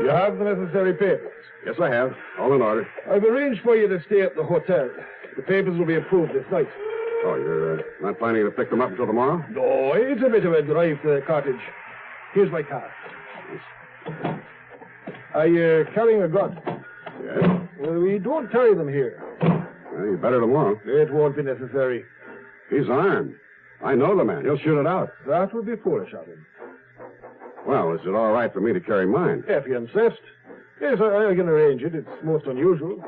You have the necessary papers?
Yes, I have. All in order.
I've arranged for you to stay at the hotel. The papers will be approved this night.
Oh, you're not planning to pick them up until tomorrow?
No, it's a bit of a drive to the cottage. Here's my car. Are you carrying a gun?
Yes.
We don't carry them here.
Well, you better tomorrow.
It won't be necessary.
He's armed. I know the man. He'll shoot it out.
That would be foolish of him.
Well, is it all right for me to carry mine?
If you insist. Yes, I can arrange it. It's most unusual.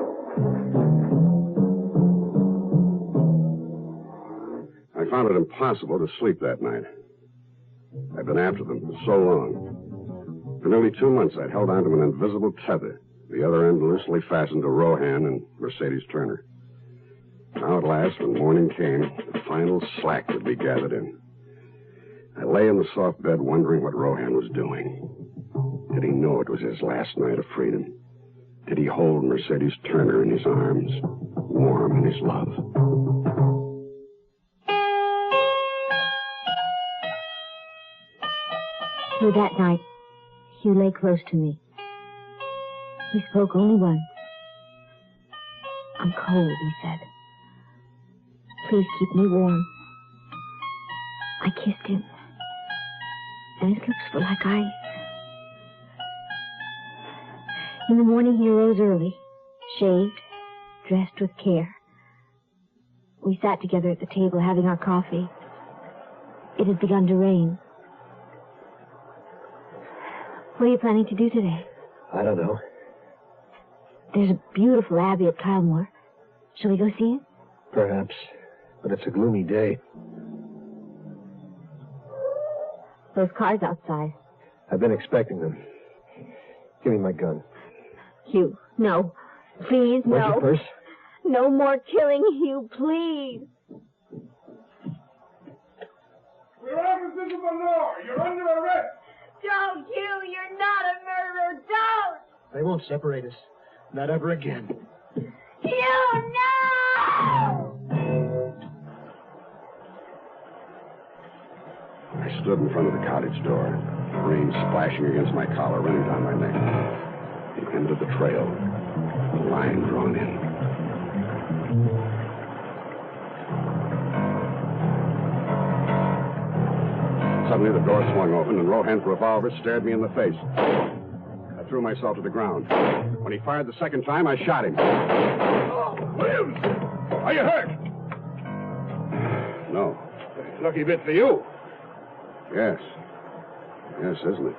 I found it impossible to sleep that night. I'd been after them for so long. For nearly 2 months, I'd held on to an invisible tether, the other end loosely fastened to Rohan and Mercedes Turner. Now, at last, when morning came, the final slack would be gathered in. I lay in the soft bed wondering what Rohan was doing. Did he know it was his last night of freedom? Did he hold Mercedes Turner in his arms, warm in his love?
So that night, Hugh lay close to me. He spoke only once. I'm cold, he said. Please keep me warm. I kissed him, and his lips were like ice. In the morning, he arose early, shaved, dressed with care. We sat together at the table having our coffee. It had begun to rain. What are you planning to do today?
I don't know.
There's a beautiful abbey at Kylemore. Shall we go see it?
Perhaps. But it's a gloomy day.
Those cars outside.
I've been expecting them. Give me my gun.
Hugh, no. Please,
Where's
no.
your purse?
No more killing, Hugh, please.
Your officers of the law, you're under arrest.
Don't, Hugh! You're not a murderer! Don't!
They won't separate us. Not ever again.
Hugh, no!
I stood in front of the cottage door, rain splashing against my collar, running down my neck. The end of the trail, the line drawn in. Suddenly, the door swung open, and Rohan's revolver stared me in the face. I threw myself to the ground. When he fired the second time, I shot him.
Oh, Williams! Are you hurt?
No.
Lucky bit for you.
Yes. Yes, isn't it?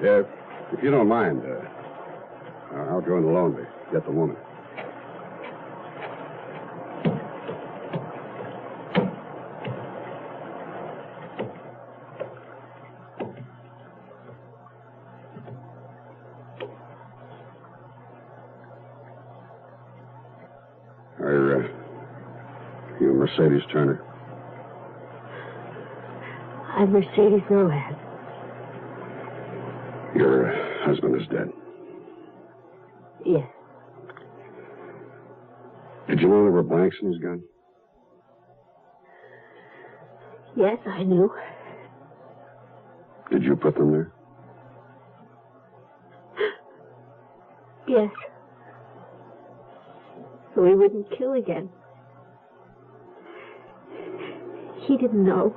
Yeah, if you don't mind, I'll go in alone to get the woman. Are you Mercedes Turner?
I'm Mercedes Rohan.
Your husband is dead.
Yes.
Did you know there were blanks in his gun?
Yes, I knew.
Did you put them there?
Yes. So he wouldn't kill again. He didn't know.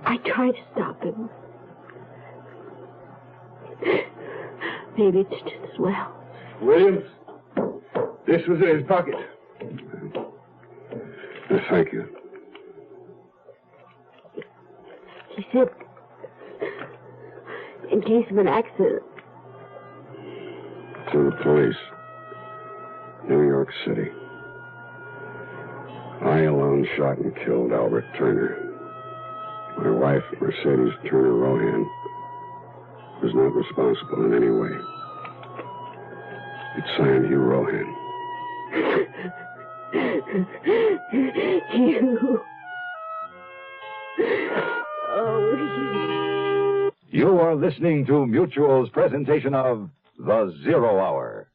I tried to stop him. Maybe it's just as well.
Williams, this was in his pocket.
Thank you.
He said, in case of an accident.
To the police. New York City. I alone shot and killed Albert Turner. My wife, Mercedes Turner Rohan, was not responsible in any way. It's signed Hugh Rohan.
Hugh. Oh, Hugh.
You are listening to Mutual's presentation of The Zero Hour.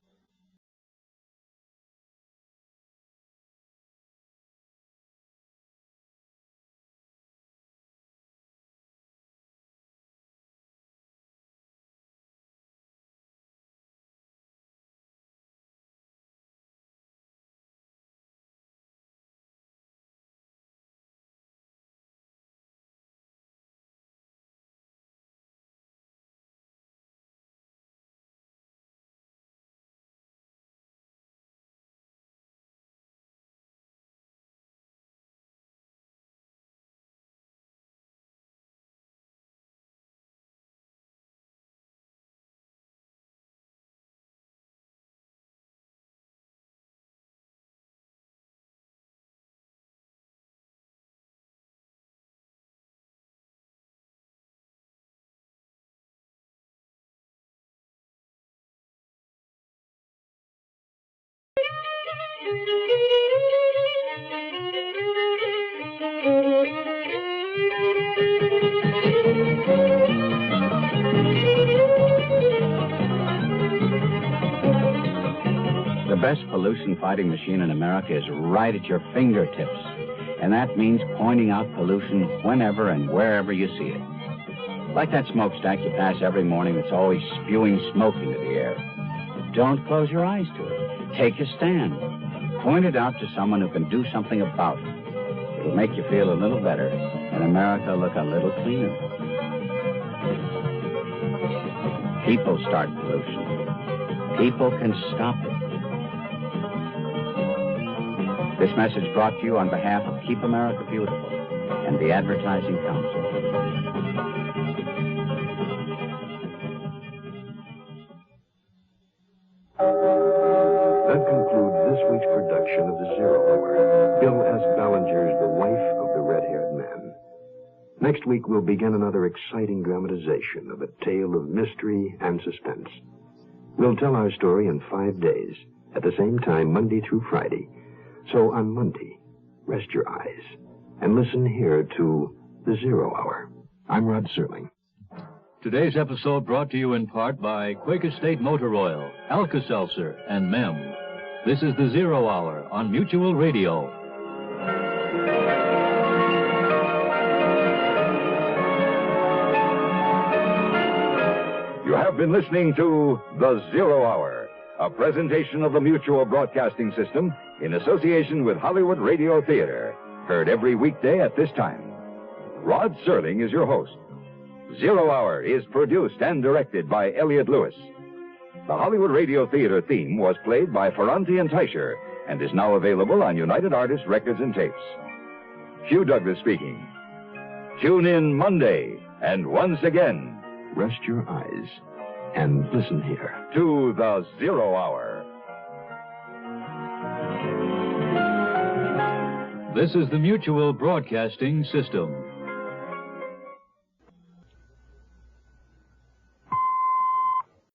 The best pollution-fighting machine in America is right at your fingertips. And that means pointing out pollution whenever and wherever you see it. Like that smokestack you pass every morning that's always spewing smoke into the air. Don't close your eyes to it. Take a stand. Point it out to someone who can do something about it. will make you feel a little better and America look a little cleaner. People start pollution. People can stop it. This message brought to you on behalf of Keep America Beautiful and the Advertising Council.
That concludes this week's production of The Zero Hour. Bill S. Ballinger's The Wife of the Red-Haired Man. Next week, we'll begin another exciting dramatization of a tale of mystery and suspense. We'll tell our story in 5 days, at the same time, Monday through Friday. So on Monday, rest your eyes and listen here to The Zero Hour. I'm Rod Serling.
Today's episode brought to you in part by Quaker State Motor Oil, Alka-Seltzer, and MEM. This is The Zero Hour on Mutual Radio.
You have been listening to The Zero Hour, a presentation of the Mutual Broadcasting System in association with Hollywood Radio Theater, heard every weekday at this time. Rod Serling is your host. Zero Hour is produced and directed by Elliott Lewis. The Hollywood Radio Theater theme was played by Ferranti and Teicher and is now available on United Artists Records and Tapes. Hugh Douglas speaking. Tune in Monday, and once again,
rest your eyes and listen here
to The Zero Hour.
This is the Mutual Broadcasting System.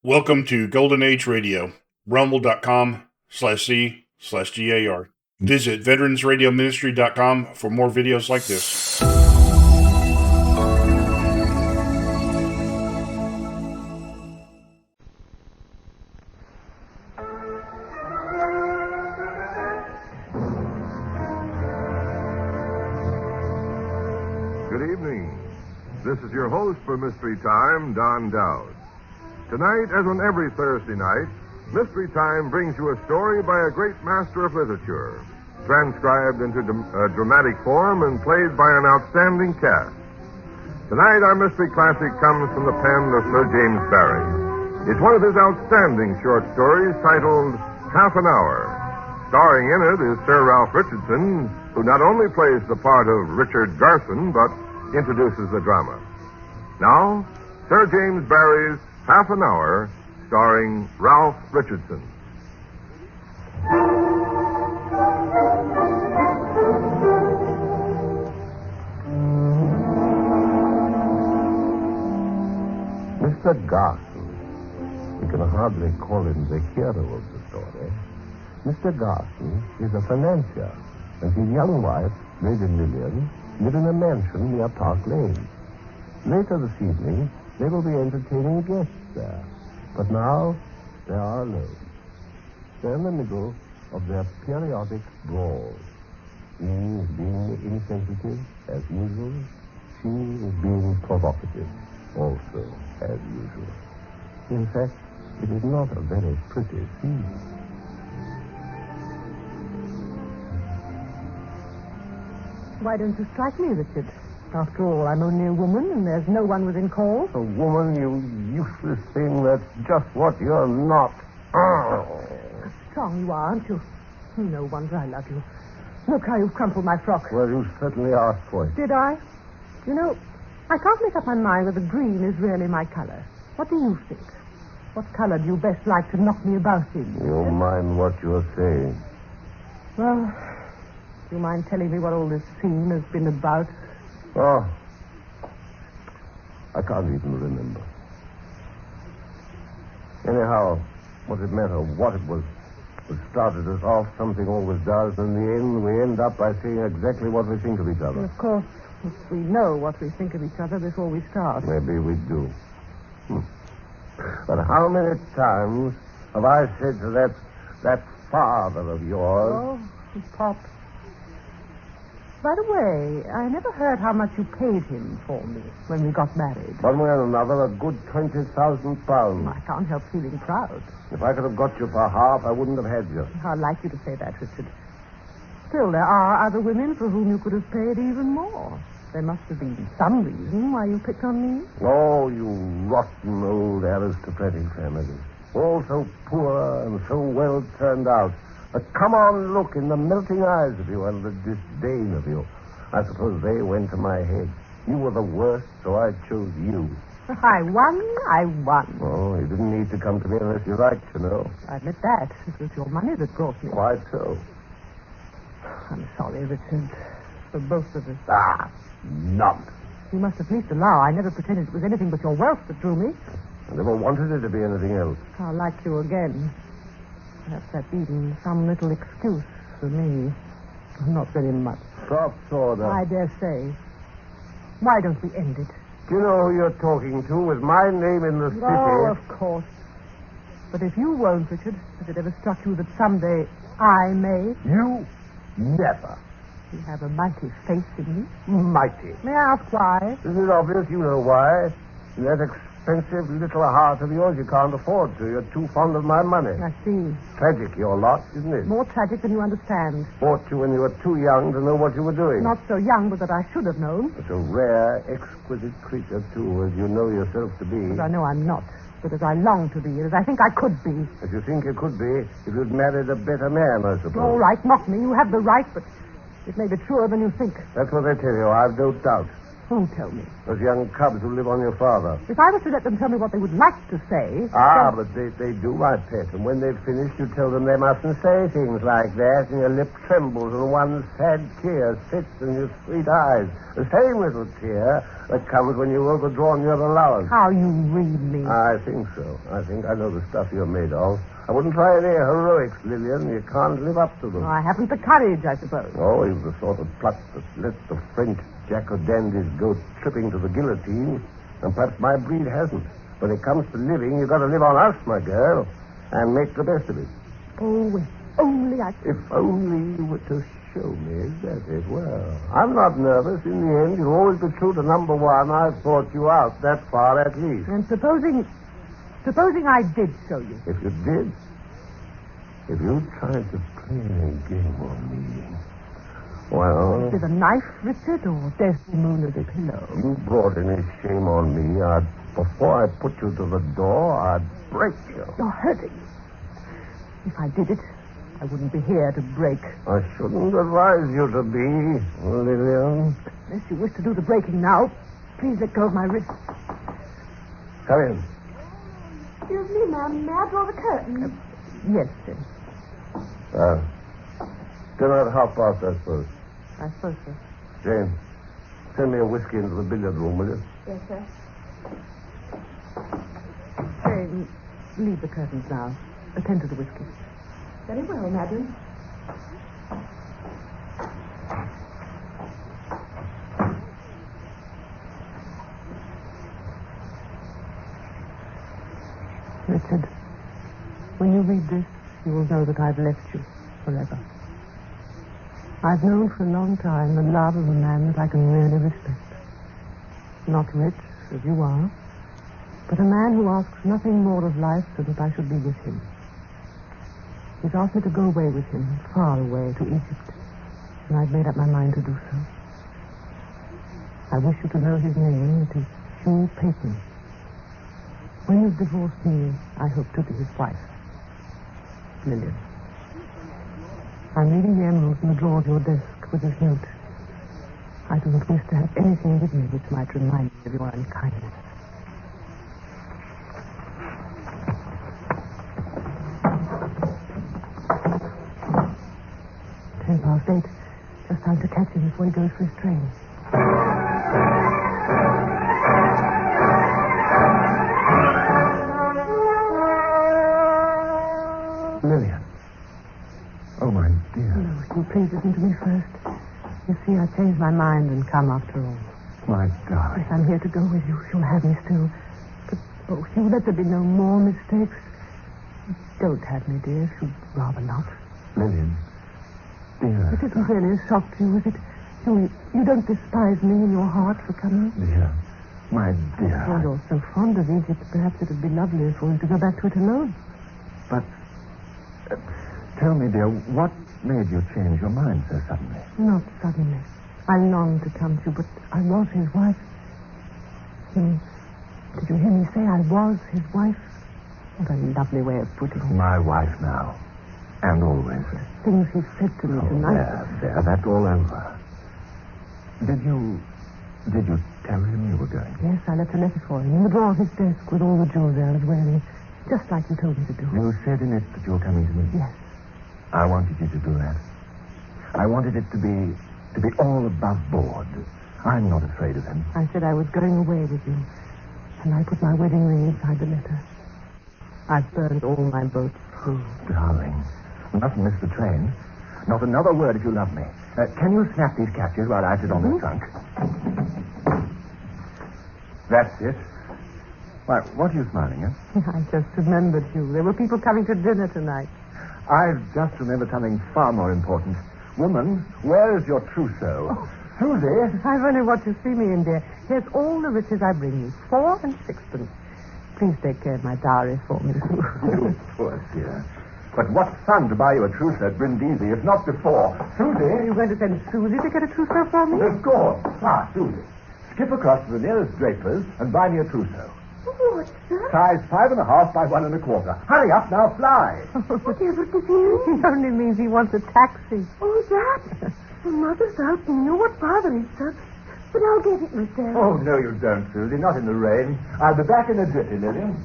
Welcome to Golden Age Radio, rumble.com/C/GAR. Visit veteransradioministry.com for more videos like this.
Good evening. This is your host for Mystery Time, Don Dowd. Tonight, as on every Thursday night, Mystery Time brings you a story by a great master of literature, transcribed into dramatic form and played by an outstanding cast. Tonight, our mystery classic comes from the pen of Sir James Barrie. It's one of his outstanding short stories titled Half an Hour. Starring in it is Sir Ralph Richardson, who not only plays the part of Richard Garson, but introduces the drama. Now, Sir James Barrie's Half an Hour, starring Ralph Richardson.
Mr. Garson, we can hardly call him the hero of the story. Mr. Garson is a financier, and his young wife, Lady Lillian, live in a mansion near Park Lane. Later this evening, they will be entertaining guests there. But now, they are alone. They're in the middle of their periodic brawls. He is being insensitive, as usual. She is being provocative, also, as usual. In fact, it is not a very pretty scene.
Why don't you strike me, Richard? After all, I'm only a woman, and there's no one within call.
A woman, you useless thing, that's just what you're not.
Strong you are, aren't you? No wonder I love you. Look how you've crumpled my frock.
Well, you certainly asked for it.
Did I? You know, I can't make up my mind whether green is really my color. What do you think? What color do you best like to knock me about in?
You mind what you're saying?
Well, do you mind telling me what all this scene has been about?
Oh, I can't even remember. Anyhow, what it meant or what it was started us off, something always does, and in the end we end up by saying exactly what we think of each other.
And of course, we know what we think of each other before we start.
Maybe we do. But how many times have I said to that father of yours...
Oh, Pop. By the way, I never heard how much you paid him for me when we got married.
One way or another, a good £20,000.
I can't help feeling proud.
If I could have got you for half, I wouldn't have had you.
I'd like you to say that, Richard. Still, there are other women for whom you could have paid even more. There must have been some reason why you picked on me.
Oh, you rotten old aristocratic family. All so poor and so well turned out. A come-on look in the melting eyes of you and the disdain of you. I suppose they went to my head. You were the worst, so I chose you.
I won.
Oh, you didn't need to come to me unless you liked, you know.
I admit that. It was your money that brought me.
Quite so.
I'm sorry, Richard. For both of us.
Ah, nonsense.
You must at least allow I never pretended it was anything but your wealth that drew me.
I never wanted it to be anything else.
I'll like you again. Perhaps that's even some little excuse for me. Not very much.
Soft order.
I dare say. Why don't we end it?
Do you know who you're talking to with my name in the city?
Oh, of course. But if you won't, Richard, has it ever struck you that someday I may?
You? Never.
You have a mighty faith in me.
Mighty.
May I ask why?
Isn't it obvious you know why? In that expensive little heart of yours, you can't afford to. You're too fond of my money.
I see.
Tragic, your lot, isn't it?
More tragic than you understand.
Bought you when you were too young to know what you were doing.
Not so young, but that I should have known.
But a rare, exquisite creature, too, as you know yourself to be.
As I know I'm not, but as I long to be, as I think I could be.
As you think you could be if you'd married a better man, I suppose.
All right, mock me. You have the right, but it may be truer than you think.
That's what they tell you. I've no doubt.
Who tell me?
Those young cubs who live on your father.
If I was to let them tell me what they would like to say...
But they do, my pet. And when they've finished, you tell them they mustn't say things like that, and your lip trembles, and one sad tear sits in your sweet eyes. The same little tear that comes when you've overdrawn your allowance.
How you read me.
I think so. I know the stuff you're made of. I wouldn't try any heroics, Lillian. You can't live up to them.
I haven't the courage, I suppose.
Oh, you've the sort of pluck that lets the French jack-o'-dandies go tripping to the guillotine, and perhaps my breed hasn't. When it comes to living, you've got to live on us, my girl, and make the best of it.
Oh, if only I...
If only you were to show me, is that it? Well, I'm not nervous. In the end, you'll always be true to number one. I've thought you out that far at least.
And supposing I did show you.
If you did, if you tried to play a game on me, well...
With a knife, Richard, or Desdemona the pillow?
You brought any shame on me, before I put you to the door, I'd break you.
You're hurting me. If I did it, I wouldn't be here to break.
I shouldn't advise you to be, Lillian.
Unless you wish to do the breaking now, please let go of my wrist.
Come in.
Excuse me, ma'am. May I draw the curtain?
Yes, Jane.
Dinner at 6:30, I suppose.
I suppose so.
Jane, send me a whiskey into the billiard room, will you?
Yes, sir.
Jane, leave the curtains now. Attend to the whiskey.
Very well, madam.
Richard, when you read this, you will know that I've left you forever. I've known for a long time the love of a man that I can really respect. Not rich, as you are, but a man who asks nothing more of life than that I should be with him. He's asked me to go away with him, far away, to Egypt, and I've made up my mind to do so. I wish you to know his name. It is Hugh Peyton. When you've divorced me, I hope to be his wife. Lillian. I'm leaving the emeralds in the drawer of your desk with this note. I don't wish to have anything with me which might remind me of your unkindness. Past 8. Just time to catch him before he goes for his train.
Lillian. Oh, my dear.
No, will you please listen to me first? You see, I changed my mind and come after all.
My darling.
Yes, I'm here to go with you. You'll have me still. But, oh, Hugh, let there be no more mistakes. Don't have me, dear, if you'd rather not.
Lillian. Dear.
It isn't really a shock to you, is it? You don't despise me in your heart for coming?
Dear. My dear.
Well, you're so fond of Egypt, perhaps it would be lovelier for you to go back to it alone.
But... Tell me, dear, what made you change your mind so suddenly?
Not suddenly. I longed to come to you, but I was his wife. Did you hear me say I was his wife? What a lovely way of putting it.
My wife now. And always.
Things he said to me tonight.
There, that's all over. Did you tell him you were going?
Yes, I left a letter for him in the drawer of his desk with all the jewels I was wearing. Just like you told me to do.
You said in it that you were coming to me?
Yes.
I wanted you to do that. I wanted it to be all above board. I'm not afraid of him.
I said I was going away with you, and I put my wedding ring inside the letter. I've burned all my boats through.
Darling, you mustn't miss the train. Not another word if you love me. Can you snap these catches while I sit on the trunk? That's it. Why, what are you smiling at?
I just remembered you. There were people coming to dinner tonight.
I've just remembered something far more important. Woman, where is your trousseau?
Oh.
Susie!
I've only what you see me in, dear. Here's all the riches I bring you. 4 and 6pence. Please take care of my dowry for me.
You poor dear. But what fun to buy you a trousseau at Brindisi, if not before. Susie!
Are you going to send Susie to get a trousseau for me?
Of course. Susie. Skip across to the nearest draper's and buy me a trousseau.
What's that?
Size 5.5 by 1 1/4. Hurry up now, fly.
Whatever does he mean?
It only means he wants a taxi.
Oh, that? Well, Mother's out and know what bother is, sir. But I'll get it myself.
Oh, no, you don't, Susie. Not in the rain. I'll be back in a jiffy, Lillian.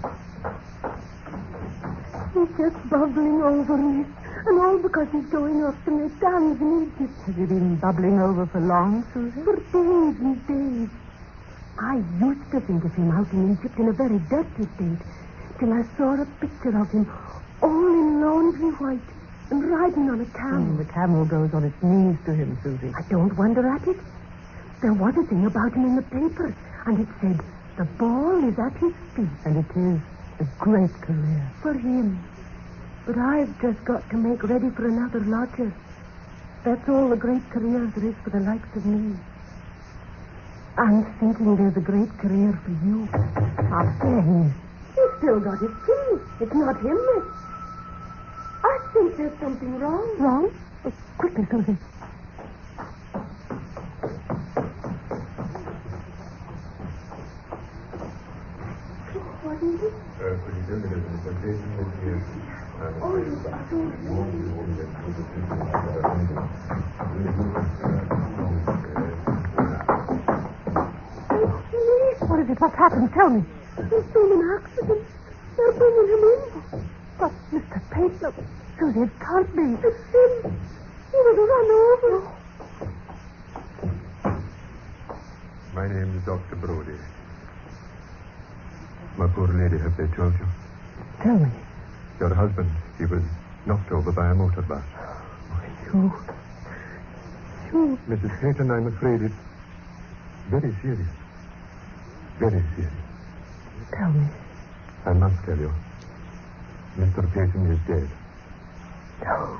He's just bubbling over me. And all because he's going off to make diamonds in Egypt.
Have you been bubbling over for long, Susie?
For days and days. I used to think of him out in Egypt in a very dirty state, till I saw a picture of him all in laundry white and riding on a camel.
The camel goes on its knees to him, Susie.
I don't wonder at it. There was a thing about him in the paper, and it said, the ball is at his feet.
And it is a great career.
For him. But I've just got to make ready for another lodger. That's all the great career there is for the likes of me. I'm thinking there's a great career for you.
Please.
He's still got his key. It's not him, miss. I think there's something wrong.
Wrong? Oh, quickly, Susie.
What is it?
What is it? What's happened? Tell me.
He's been in an accident. They're bringing him in.
But, Mr. Pate, Susie, it can't be.
It's him. He was run over.
My name is Dr. Brody. My poor lady, have they told you?
Tell me.
Your husband, he was knocked over by a motor bus.
You.
Mrs. Payton, I'm afraid it's very serious. Very serious.
Tell me.
I must tell you. Mr. Payton is dead.
No.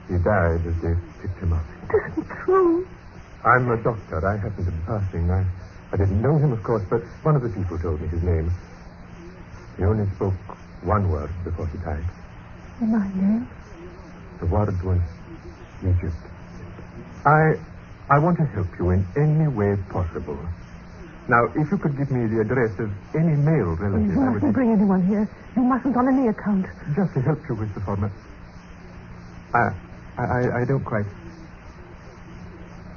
He died as they picked him up.
It isn't true.
I'm a doctor. I happened to be passing. I didn't know him, of course, but one of the people told me his name. He only spoke one word before he died.
My name?
The word was Egypt. I want to help you in any way possible. Now, if you could give me the address of any male relative...
You mustn't bring anyone here. You mustn't on any account.
Just to help you with the format. I don't quite...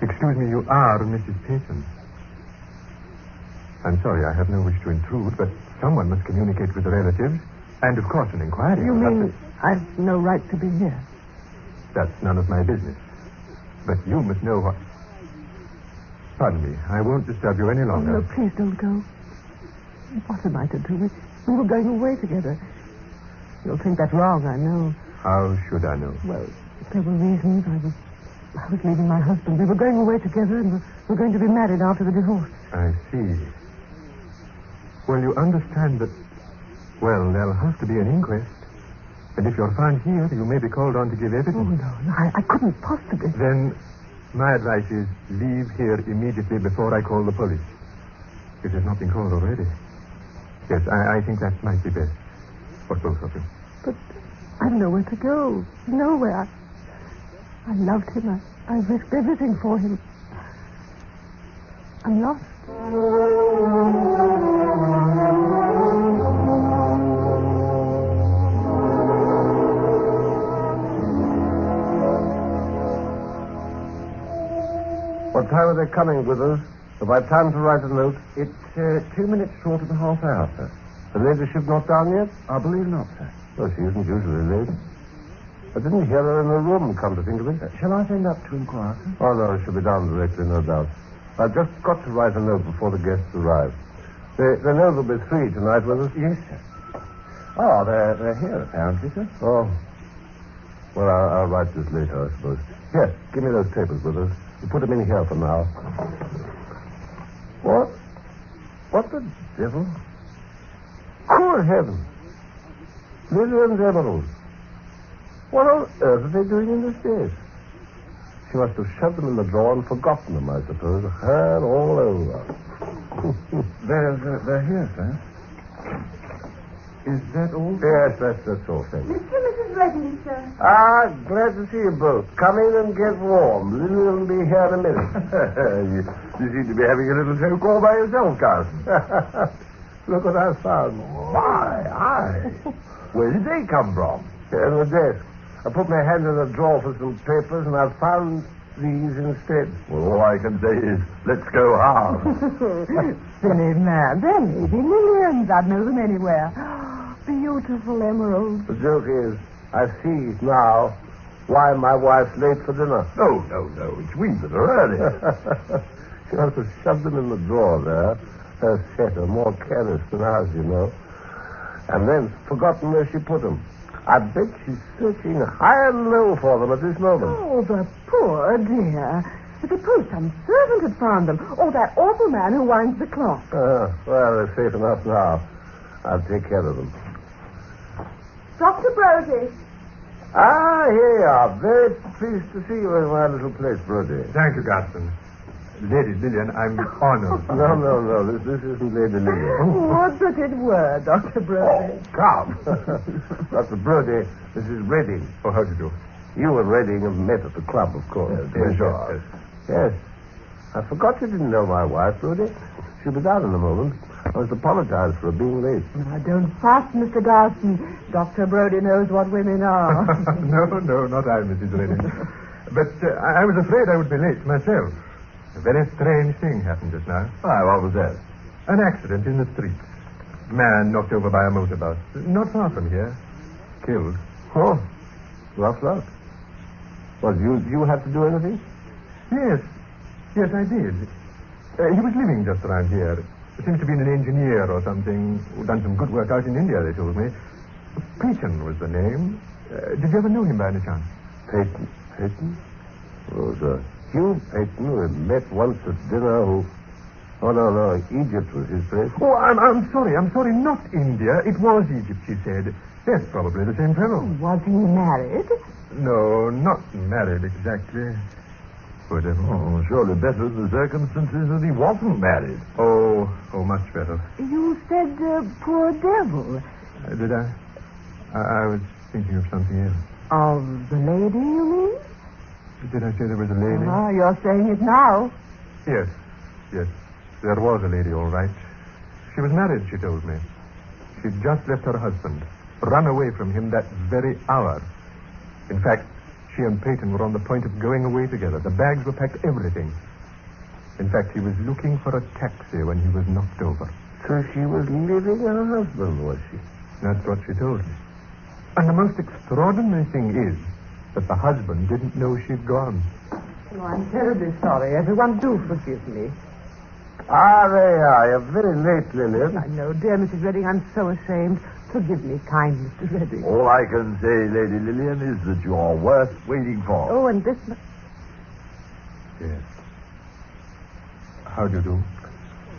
Excuse me, you are Mrs. Payton. I'm sorry, I have no wish to intrude, but someone must communicate with the relatives, and of course an inquiry.
You mean I've no right to be here?
That's none of my business. But you must know what... Pardon me, I won't disturb you any longer.
Oh, no, please don't go. What am I to do? We were going away together. You'll think that's wrong, I know.
How should I know?
Well, there were reasons. I was leaving my husband. We were going away together, and we're going to be married after the divorce.
I see. Well, you understand that... Well, there'll have to be an inquest. And if you're found here, you may be called on to give evidence.
Oh, no, I couldn't possibly.
Then my advice is leave here immediately before I call the police. If there's not been called already. Yes, I think that might be best for both of you.
But I've nowhere to go. Nowhere. I loved him. I risked everything for him. I'm lost.
What time are they coming with us? Have I time to write a note?
It's 2 minutes short of the half hour, sir.
The ladyship not down yet?
I believe not, sir.
Oh, she isn't usually late. I didn't hear her in the room, come to think of it.
Shall I send up to inquire, sir?
Oh, no, she'll be down directly, no doubt. I've just got to write a note before the guests arrive. They know there'll be 3 tonight with us?
Yes, sir. Oh, they're here, apparently, sir.
Oh. Well, I'll write this later, I suppose. Here, give me those papers with us. You put them in here for now. What? What the devil? Good heavens. Lillian's emeralds. What on earth are they doing in this case? She must have shoved them in the drawer and forgotten them, I suppose. Her all over.
They're here, sir. Is that all?
Yes, that's all, thank you.
Mr. and Mrs. Redley, sir.
Ah, glad to see you both. Come in and get warm. Lillian will be here in a minute. you seem to be having a little joke all by yourself, cousin. Look what I found.
My eye. Where did they come from?
Here in the desk. I put my hand in a drawer for some papers, and I found these instead.
Well, all I can say is, let's go hard.
Silly man. They're Lady Lillian's. I'd know them anywhere. Beautiful emeralds.
The joke is, I see now why my wife's late for dinner.
No. It's we that are early.
She must have shoved them in the drawer there. Her set are more careless than ours, you know. And then forgotten where she put them. I bet she's searching high and low for them at this moment.
Oh, the poor dear. Suppose some servant had found them, or that awful man who winds the clock.
Well, they're safe enough now. I'll take care of them.
Dr. Brody.
Ah, here you are. Very pleased to see you in my little place, Brody.
Thank you, Gaston. Lady Lillian, I'm honored.
No. This isn't Lady Lillian.
What does it were, Dr. Brody?
Oh, come. Dr. Brody, this is Redding.
Oh, how do you do?
You and Redding have met at the club, of course. Yes. I forgot you didn't know my wife, Brody. She'll be down in a moment. I must apologize for her being late.
Now, don't fuss, Mr. Garson. Dr. Brody knows what women are.
No, not I, Mrs. Redding. But I was afraid I would be late myself. A very strange thing happened just now.
Why, what was that?
An accident in the street. Man knocked over by a motor bus. Not far from here. Killed.
Oh, rough luck. Well, did you have to do anything?
Yes, I did. He was living just around here. Seems to be an engineer or something who done some good work out in India, they told me. Peyton was the name. Did you ever know him by any chance?
Peyton? Oh, sir. Hugh Peyton, we met once at dinner, who... Oh, no, Egypt was his place.
Oh, I'm sorry, not India. It was Egypt, she said. Yes, probably the same fellow.
Was he married?
No, not married exactly. Whatever.
Oh, surely better the circumstances that he wasn't married.
Oh, much better.
You said, poor devil.
Did I? I was thinking of something else.
Of the lady, you mean?
Did I say there was a lady?
Ah, you're saying it now.
Yes. There was a lady, all right. She was married, she told me. She'd just left her husband, run away from him that very hour. In fact, she and Peyton were on the point of going away together. The bags were packed, everything. In fact, he was looking for a taxi when he was knocked over.
So she was leaving her husband, was she?
That's what she told me. And the most extraordinary thing is that the husband didn't know she'd gone.
Oh, I'm terribly sorry. Everyone, do forgive me.
Ah, there you are. You're very late, Lillian.
I know, dear Mrs. Redding, I'm so ashamed. Forgive me, kind Mr. Redding.
All I can say, Lady Lillian, is that you're worth waiting for.
Oh, and this...
Yes. How do you do?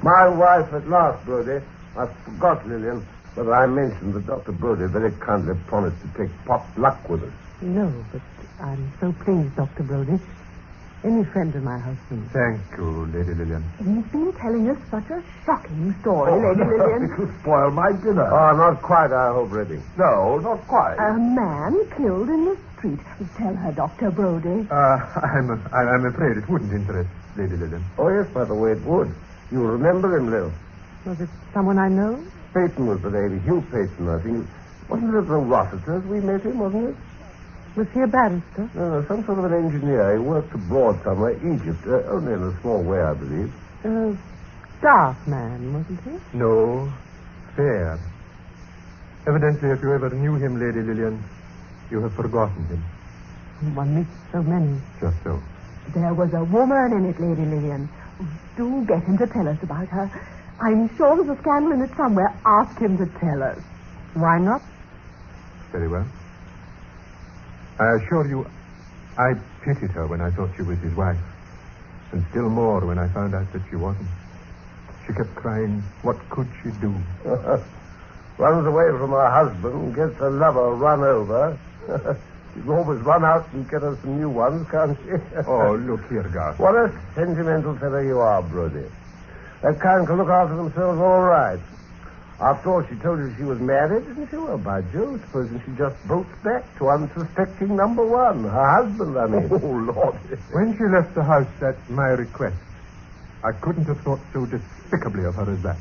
My wife at last, Brody. I forgot, Lillian, but I mentioned that Dr. Brody very kindly promised to take pot luck with us.
No, but I'm so pleased, Dr. Brody. Any friend of my husband's.
Thank you, Lady Lillian.
He's been telling us such a shocking story, Lady Lillian.
It'll spoil my dinner.
Oh, not quite, I hope, Redding.
No, not quite.
A man killed in the street. Tell her, Dr. Brody.
I'm afraid it wouldn't interest Lady Lillian.
Oh, yes, by the way, it would. You remember him, Lil?
Was it someone I know?
Peyton was the name. Hugh Peyton, I think. Wasn't it at the Rossiters we met him, wasn't it?
Was he a barrister?
No, some sort of an engineer. He worked abroad somewhere, Egypt. Only in a small way, I believe.
Dark man, wasn't he?
No, fair. Evidently, if you ever knew him, Lady Lillian, you have forgotten him.
One meets so many.
Just so.
There was a woman in it, Lady Lillian. Do get him to tell us about her. I'm sure there's a scandal in it somewhere. Ask him to tell us.
Why not?
Very well. I assure you, I pitied her when I thought she was his wife. And still more when I found out that she wasn't. She kept crying, what could she do?
Runs away from her husband, gets her lover run over. She can always run out and get her some new ones, can't she?
Oh, look here, Garth.
What a sentimental fellow you are, Brody. That kind can look after themselves all right. After all, she told you she was married, didn't she? Well, by Jove, supposing she just bolts back to unsuspecting number one. Her husband, I mean.
Oh, Lord. When she left the house at my request, I couldn't have thought so despicably of her as that.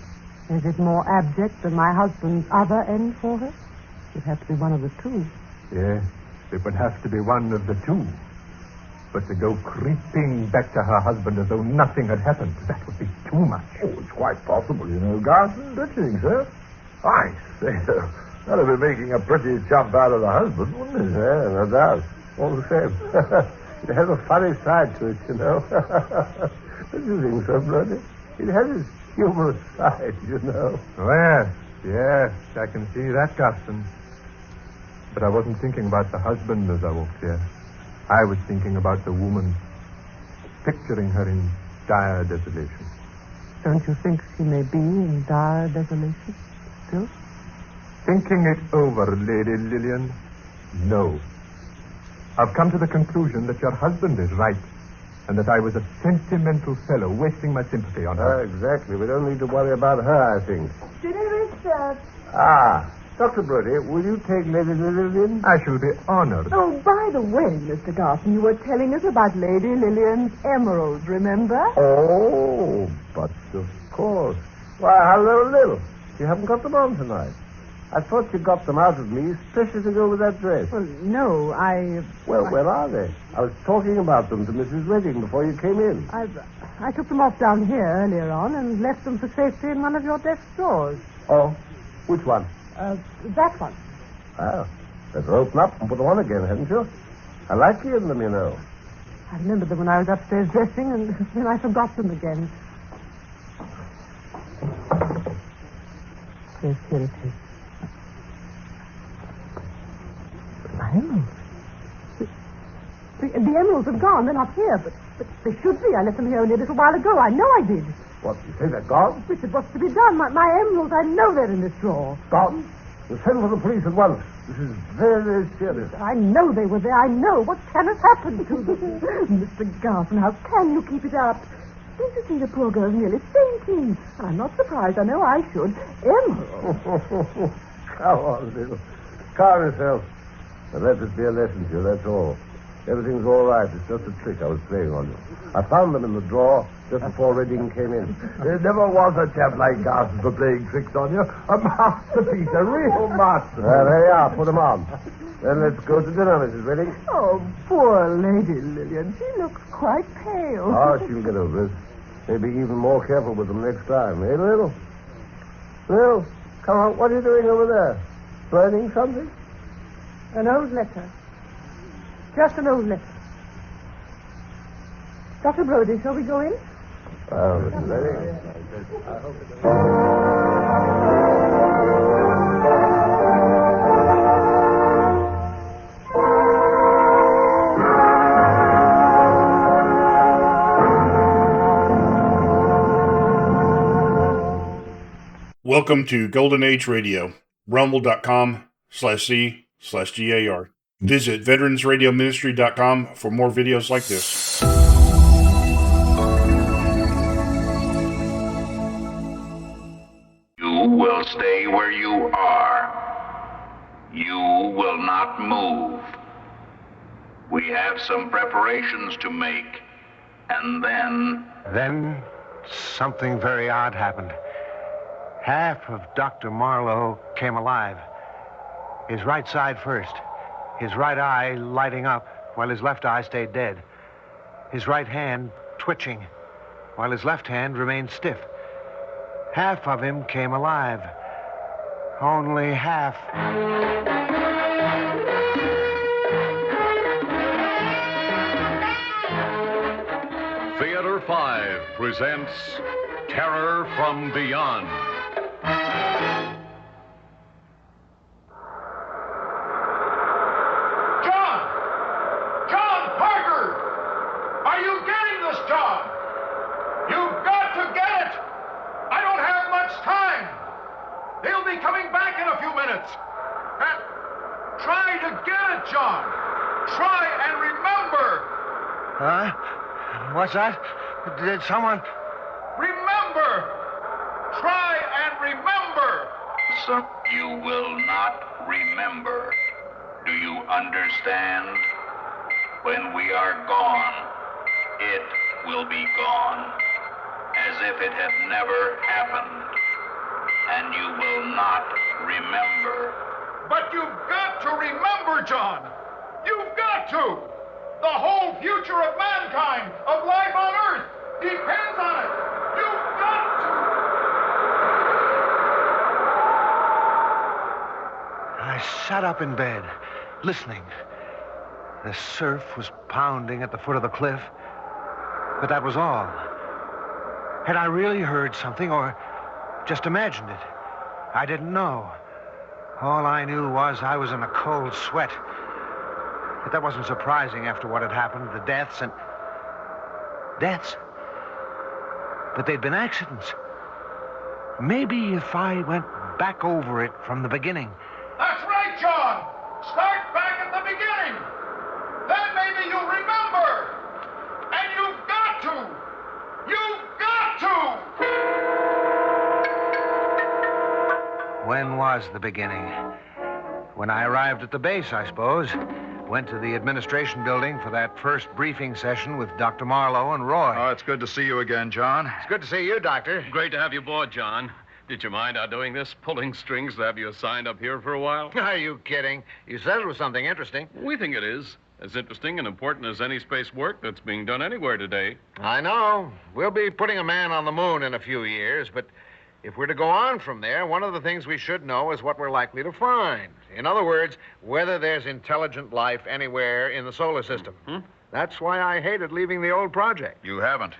Is it more abject than my husband's other end for her? It'd have to be one of the two.
Yes, it would have to be one of the two. But to go creeping back to her husband as though nothing had happened, that would be too much.
Oh, it's quite possible, you know, Garson. Don't you think, sir? I say, that'd be making a pretty jump out of the husband, wouldn't it?
Yeah, no doubt. All the same. It has a funny side to it, you know. Don't you think so, Brody? It has its humorous side, you know.
Oh, yes, I can see that, Gaston. But I wasn't thinking about the husband as I walked here. I was thinking about the woman, picturing her in dire desolation.
Don't you think she may be in dire desolation still?
Thinking it over, Lady Lillian, no. I've come to the conclusion that your husband is right, and that I was a sentimental fellow wasting my sympathy on her.
Exactly. We don't need to worry about her, I think.
Dinner is served.
Dr. Brody, will you take Lady Lillian?
I shall be honored.
Oh, by the way, Mr. Garson, you were telling us about Lady Lillian's emeralds, remember?
Oh, but of course. Why, hello, Lil. You haven't got them on tonight. I thought you got them out of me, especially to go with that dress.
Well, no,
Well, where are they? I was talking about them to Mrs. Redding before you came in.
I took them off down here earlier on and left them for safety in one of your desk drawers.
Oh, which one?
That one.
Oh, better open up and put them on again, hadn't you? I like you in them, you know.
I remembered them when I was upstairs dressing, and then I forgot them again. Yes, here it is. My emeralds. The emeralds have gone. They're not here, but they should be. I left them here only a little while ago. I know I did.
What, you say they're gone?
Richard, what's to be done? My emeralds, I know they're in this drawer.
Gone? We'll send for the police at once. This is very, very serious.
I know they were there. I know. What can have happened to them? Mr. Garson, how can you keep it up? Don't you see the poor girl's nearly fainting? And I'm not surprised. I know I should. Emerald.
Come on, little. Calm yourself. And let this be a lesson to you, that's all. Everything's all right. It's just a trick I was playing on you. I found them in the drawer just before Redding came in.
There never was a chap like Garson for playing tricks on you. A masterpiece, a real masterpiece.
There you are. Put them on. Then let's go to dinner, Mrs. Redding.
Oh, poor Lady Lillian. She looks quite pale.
Oh, she'll get over it. Maybe even more careful with them next time, eh, Lil? Lil, come on. What are you doing over there? Learning something?
An old letter. Just an old letter. Dr. Brody, shall we go in?
Oh, Mrs. Redding. I hope
Welcome to Golden Age Radio, rumble.com/C/GAR. Visit veteransradioministry.com for more videos like this.
you are. You will not move. We have some preparations to make, and then...
Then something very odd happened. Half of Dr. Marlowe came alive. His right side first. His right eye lighting up, while his left eye stayed dead. His right hand twitching, while his left hand remained stiff. Half of him came alive. Only half.
Theater 5 presents Terror from Beyond.
John Parker! Are you getting this, John? You've got to get it! I don't have much time. They'll be coming back in a few minutes. Try to get it, John. Try and remember.
Huh? What's that? Did someone...
Remember! Try and remember!
So you will not remember. Do you understand? When we are gone, it will be gone, as if it had never happened, and you will not remember.
But you've got to remember, John. You've got to. The whole future of mankind, of life on Earth, depends on it. You've got to.
I sat up in bed, listening. The surf was pounding at the foot of the cliff, but that was all. Had I really heard something or just imagined it? I didn't know. All I knew was I was in a cold sweat. But that wasn't surprising after what had happened, the deaths and... Deaths? But they'd been accidents. Maybe if I went back over it from the beginning.
That's right, John. Start back at the beginning. Then maybe you'll remember. And you've got to. You've got to.
When was the beginning? When I arrived at the base, I suppose. Went to the administration building for that first briefing session with Dr. Marlowe and Roy.
Oh, it's good to see you again, John.
It's good to see you, Doctor.
Great to have you aboard, John. Did you mind our doing this, pulling strings to have you assigned up here for a while?
Are you kidding? You said it was something interesting.
We think it is. As interesting and important as any space work that's being done anywhere today.
I know. We'll be putting a man on the moon in a few years, but if we're to go on from there, one of the things we should know is what we're likely to find. In other words, whether there's intelligent life anywhere in the solar system.
Mm-hmm.
That's why I hated leaving the old project.
You haven't.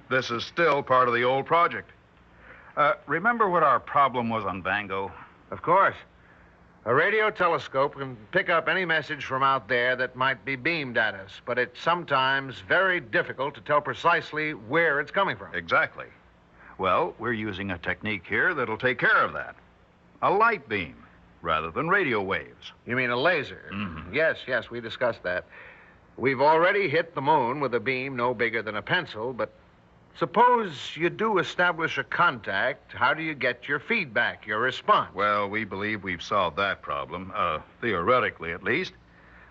This is still part of the old project. Remember what our problem was on Vango?
Of course. A radio telescope can pick up any message from out there that might be beamed at us, but it's sometimes very difficult to tell precisely where it's coming from.
Exactly. Well, we're using a technique here that'll take care of that. A light beam, rather than radio waves.
You mean a laser?
Mm-hmm.
Yes, we discussed that. We've already hit the moon with a beam no bigger than a pencil, but suppose you do establish a contact, how do you get your feedback, your response?
Well, we believe we've solved that problem, theoretically at least.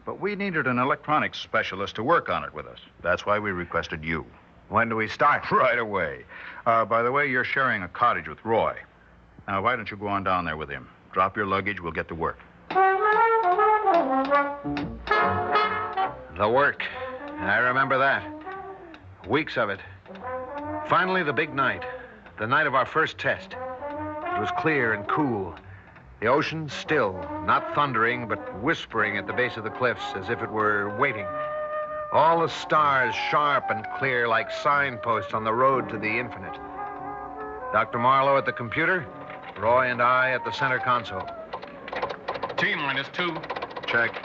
But we needed an electronics specialist to work on it with us. That's why we requested you.
When do we start?
Right away. By the way, you're sharing a cottage with Roy. Now, why don't you go on down there with him? Drop your luggage, we'll get to work.
The work. I remember that. Weeks of it. Finally, the big night. The night of our first test. It was clear and cool. The ocean still, not thundering, but whispering at the base of the cliffs as if it were waiting. All the stars sharp and clear like signposts on the road to the infinite. Dr. Marlowe at the computer, Roy and I at the center console.
T-2.
Check.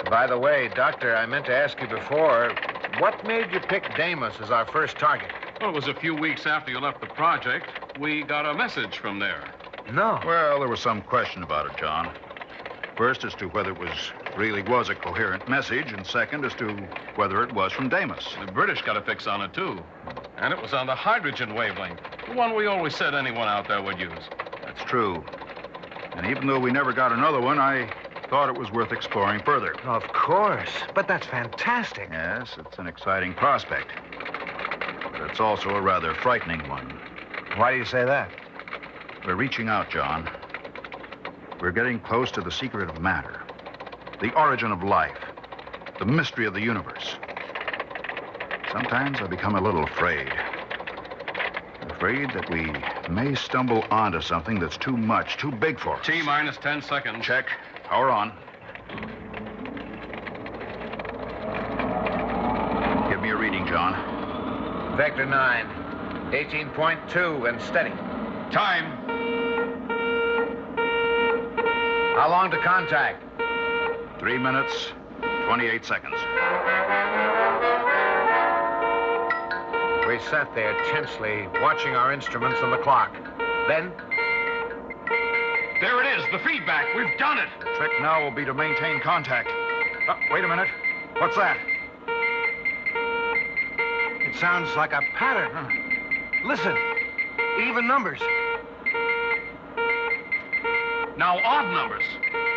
By the way, Doctor, I meant to ask you before, what made you pick Deimos as our first target?
Well, it was a few weeks after you left the project. We got a message from there.
No.
Well, there was some question about it, John. First, as to whether it really was a coherent message, and second, as to whether it was from Deimos.
The British got a fix on it, too. And it was on the hydrogen wavelength, the one we always said anyone out there would use.
That's true. And even though we never got another one, I thought it was worth exploring further.
Of course. But that's fantastic.
Yes, it's an exciting prospect. But it's also a rather frightening one.
Why do you say that?
We're reaching out, John. We're getting close to the secret of matter, the origin of life, the mystery of the universe. Sometimes I become a little afraid. Afraid that we may stumble onto something that's too much, too big for us.
T-minus 10 seconds.
Check. Power on. Give me a reading, John.
Vector 9, 18.2 and steady.
Time.
How long to contact?
3 minutes, 28 seconds.
We sat there tensely, watching our instruments and the clock. Then...
There it is, the feedback. We've done it.
The trick now will be to maintain contact. Oh, wait a minute. What's that?
It sounds like a pattern. Listen, even numbers.
Now odd numbers.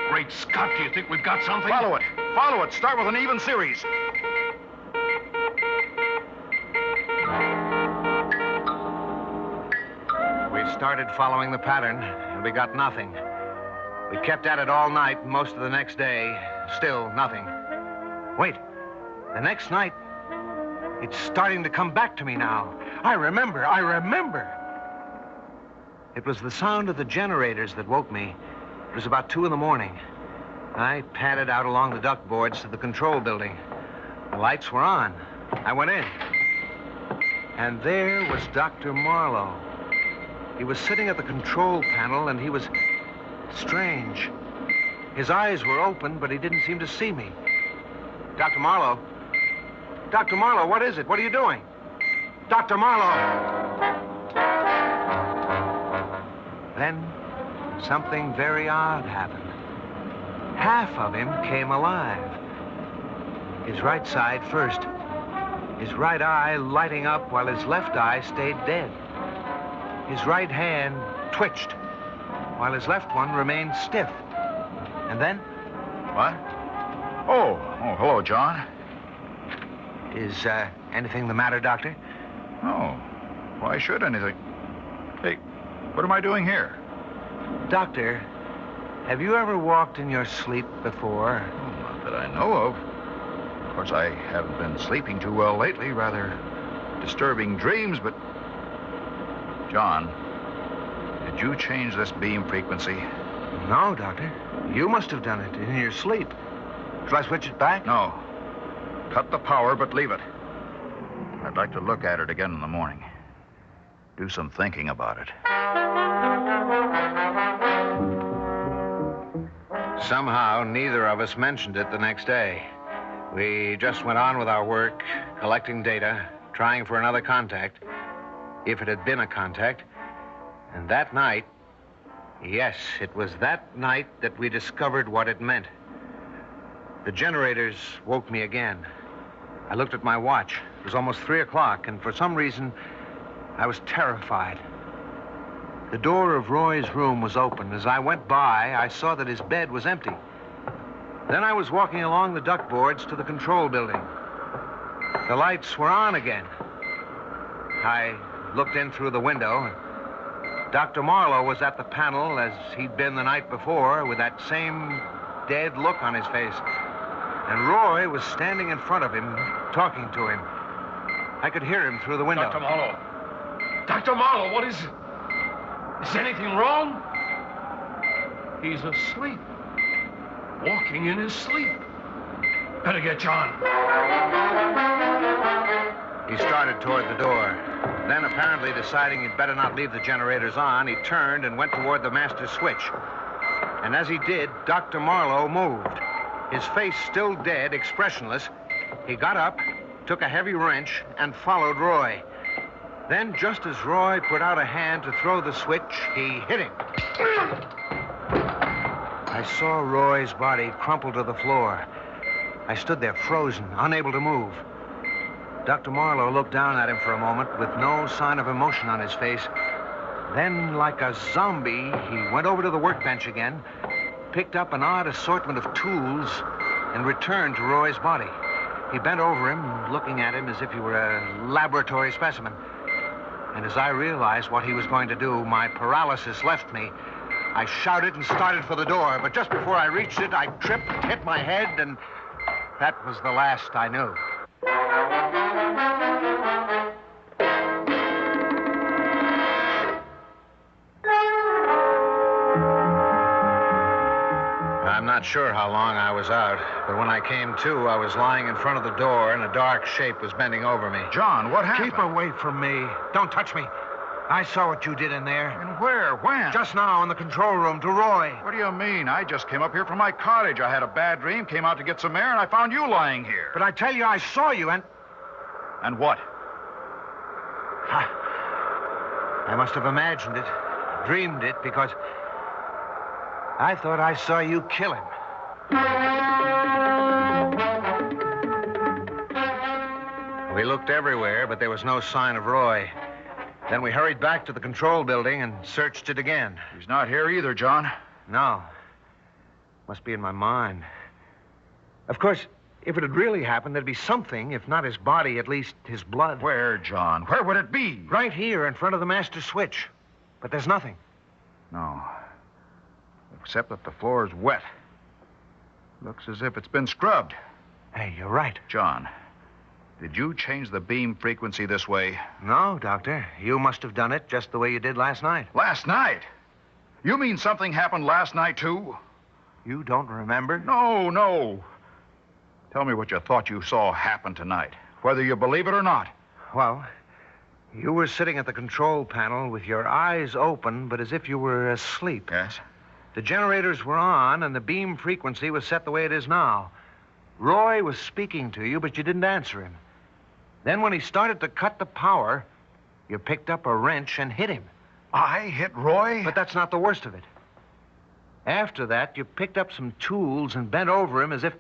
Great Scott, do you think we've got something?
Follow it. Follow it. Start with an even series.
We started following the pattern, and we got nothing. We kept at it all night and most of the next day. Still nothing. Wait. The next night, it's starting to come back to me now. I remember. It was the sound of the generators that woke me. It was about 2 in the morning. I padded out along the duct boards to the control building. The lights were on. I went in. And there was Dr. Marlowe. He was sitting at the control panel, and he was strange. His eyes were open, but he didn't seem to see me. Dr. Marlowe? Dr. Marlowe, what is it? What are you doing? Dr. Marlowe! Then something very odd happened. Half of him came alive. His right side first. His right eye lighting up while his left eye stayed dead. His right hand twitched while his left one remained stiff. And then...
What? Oh, hello, John.
Is anything the matter, Doctor?
No. Why should anything? Hey, what am I doing here?
Doctor, have you ever walked in your sleep before?
Oh, not that I know of. Of course, I haven't been sleeping too well lately. Rather disturbing dreams, but... John, did you change this beam frequency?
No, Doctor. You must have done it in your sleep. Shall I switch it back?
No. Cut the power, but leave it. I'd like to look at it again in the morning. Do some thinking about it.
Somehow, neither of us mentioned it the next day. We just went on with our work, collecting data, trying for another contact, if it had been a contact. And that night, yes, it was that night that we discovered what it meant. The generators woke me again. I looked at my watch. It was almost 3 o'clock, and for some reason, I was terrified. The door of Roy's room was open. As I went by, I saw that his bed was empty. Then I was walking along the duct boards to the control building. The lights were on again. I looked in through the window. Dr. Marlowe was at the panel as he'd been the night before, with that same dead look on his face. And Roy was standing in front of him, talking to him. I could hear him through the window.
Dr. Marlowe. Dr. Marlowe, what is it? Is anything wrong? He's asleep. Walking in his sleep. Better get John.
He started toward the door. Then, apparently deciding he'd better not leave the generators on, he turned and went toward the master switch. And as he did, Dr. Marlowe moved. His face still dead, expressionless. He got up, took a heavy wrench, and followed Roy. Then, just as Roy put out a hand to throw the switch, he hit him. I saw Roy's body crumple to the floor. I stood there frozen, unable to move. Dr. Marlowe looked down at him for a moment with no sign of emotion on his face. Then, like a zombie, he went over to the workbench again, picked up an odd assortment of tools, and returned to Roy's body. He bent over him, looking at him as if he were a laboratory specimen. And as I realized what he was going to do, my paralysis left me. I shouted and started for the door, but just before I reached it, I tripped, hit my head, and that was the last I knew. I'm not sure how long I was out, but when I came to, I was lying in front of the door and a dark shape was bending over me.
John, what happened?
Keep away from me. Don't touch me. I saw what you did in there.
And where? When?
Just now in the control room to Roy.
What do you mean? I just came up here from my cottage. I had a bad dream, came out to get some air, and I found you lying here.
But I tell you, I saw you and...
And what?
I must have imagined it, dreamed it, because I thought I saw you kill him. We looked everywhere, but there was no sign of Roy. Then we hurried back to the control building and searched it again.
He's not here either, John.
No. Must be in my mind. Of course, if it had really happened, there'd be something, if not his body, at least his blood.
Where, John? Where would it be?
Right here in front of the master switch. But there's nothing.
No. Except that the floor is wet. Looks as if it's been scrubbed.
Hey, you're right.
John, did you change the beam frequency this way?
No, Doctor. You must have done it just the way you did last night.
Last night? You mean something happened last night, too?
You don't remember?
No. Tell me what you thought you saw happen tonight, whether you believe it or not.
Well, you were sitting at the control panel with your eyes open, but as if you were asleep.
Yes?
The generators were on, and the beam frequency was set the way it is now. Roy was speaking to you, but you didn't answer him. Then when he started to cut the power, you picked up a wrench and hit him.
I hit Roy?
But that's not the worst of it. After that, you picked up some tools and bent over him as if...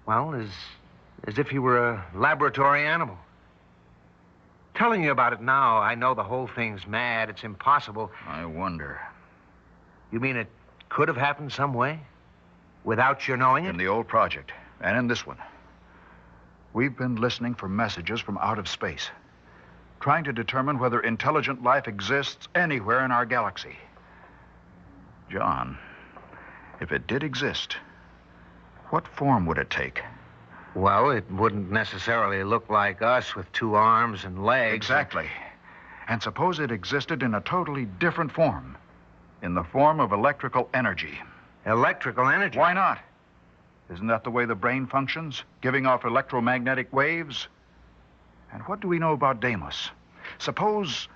well, as if he were a laboratory animal. Telling you about it now, I know the whole thing's mad. It's impossible.
I wonder.
You mean it could have happened some way? Without your knowing it?
In the old project, and in this one. We've been listening for messages from out of space, trying to determine whether intelligent life exists anywhere in our galaxy. John, if it did exist, what form would it take?
Well, it wouldn't necessarily look like us with 2 arms and legs.
Exactly. And suppose it existed in a totally different form. In the form of electrical energy.
Electrical energy?
Why not? Isn't that the way the brain functions? Giving off electromagnetic waves? And what do we know about Deimos? Suppose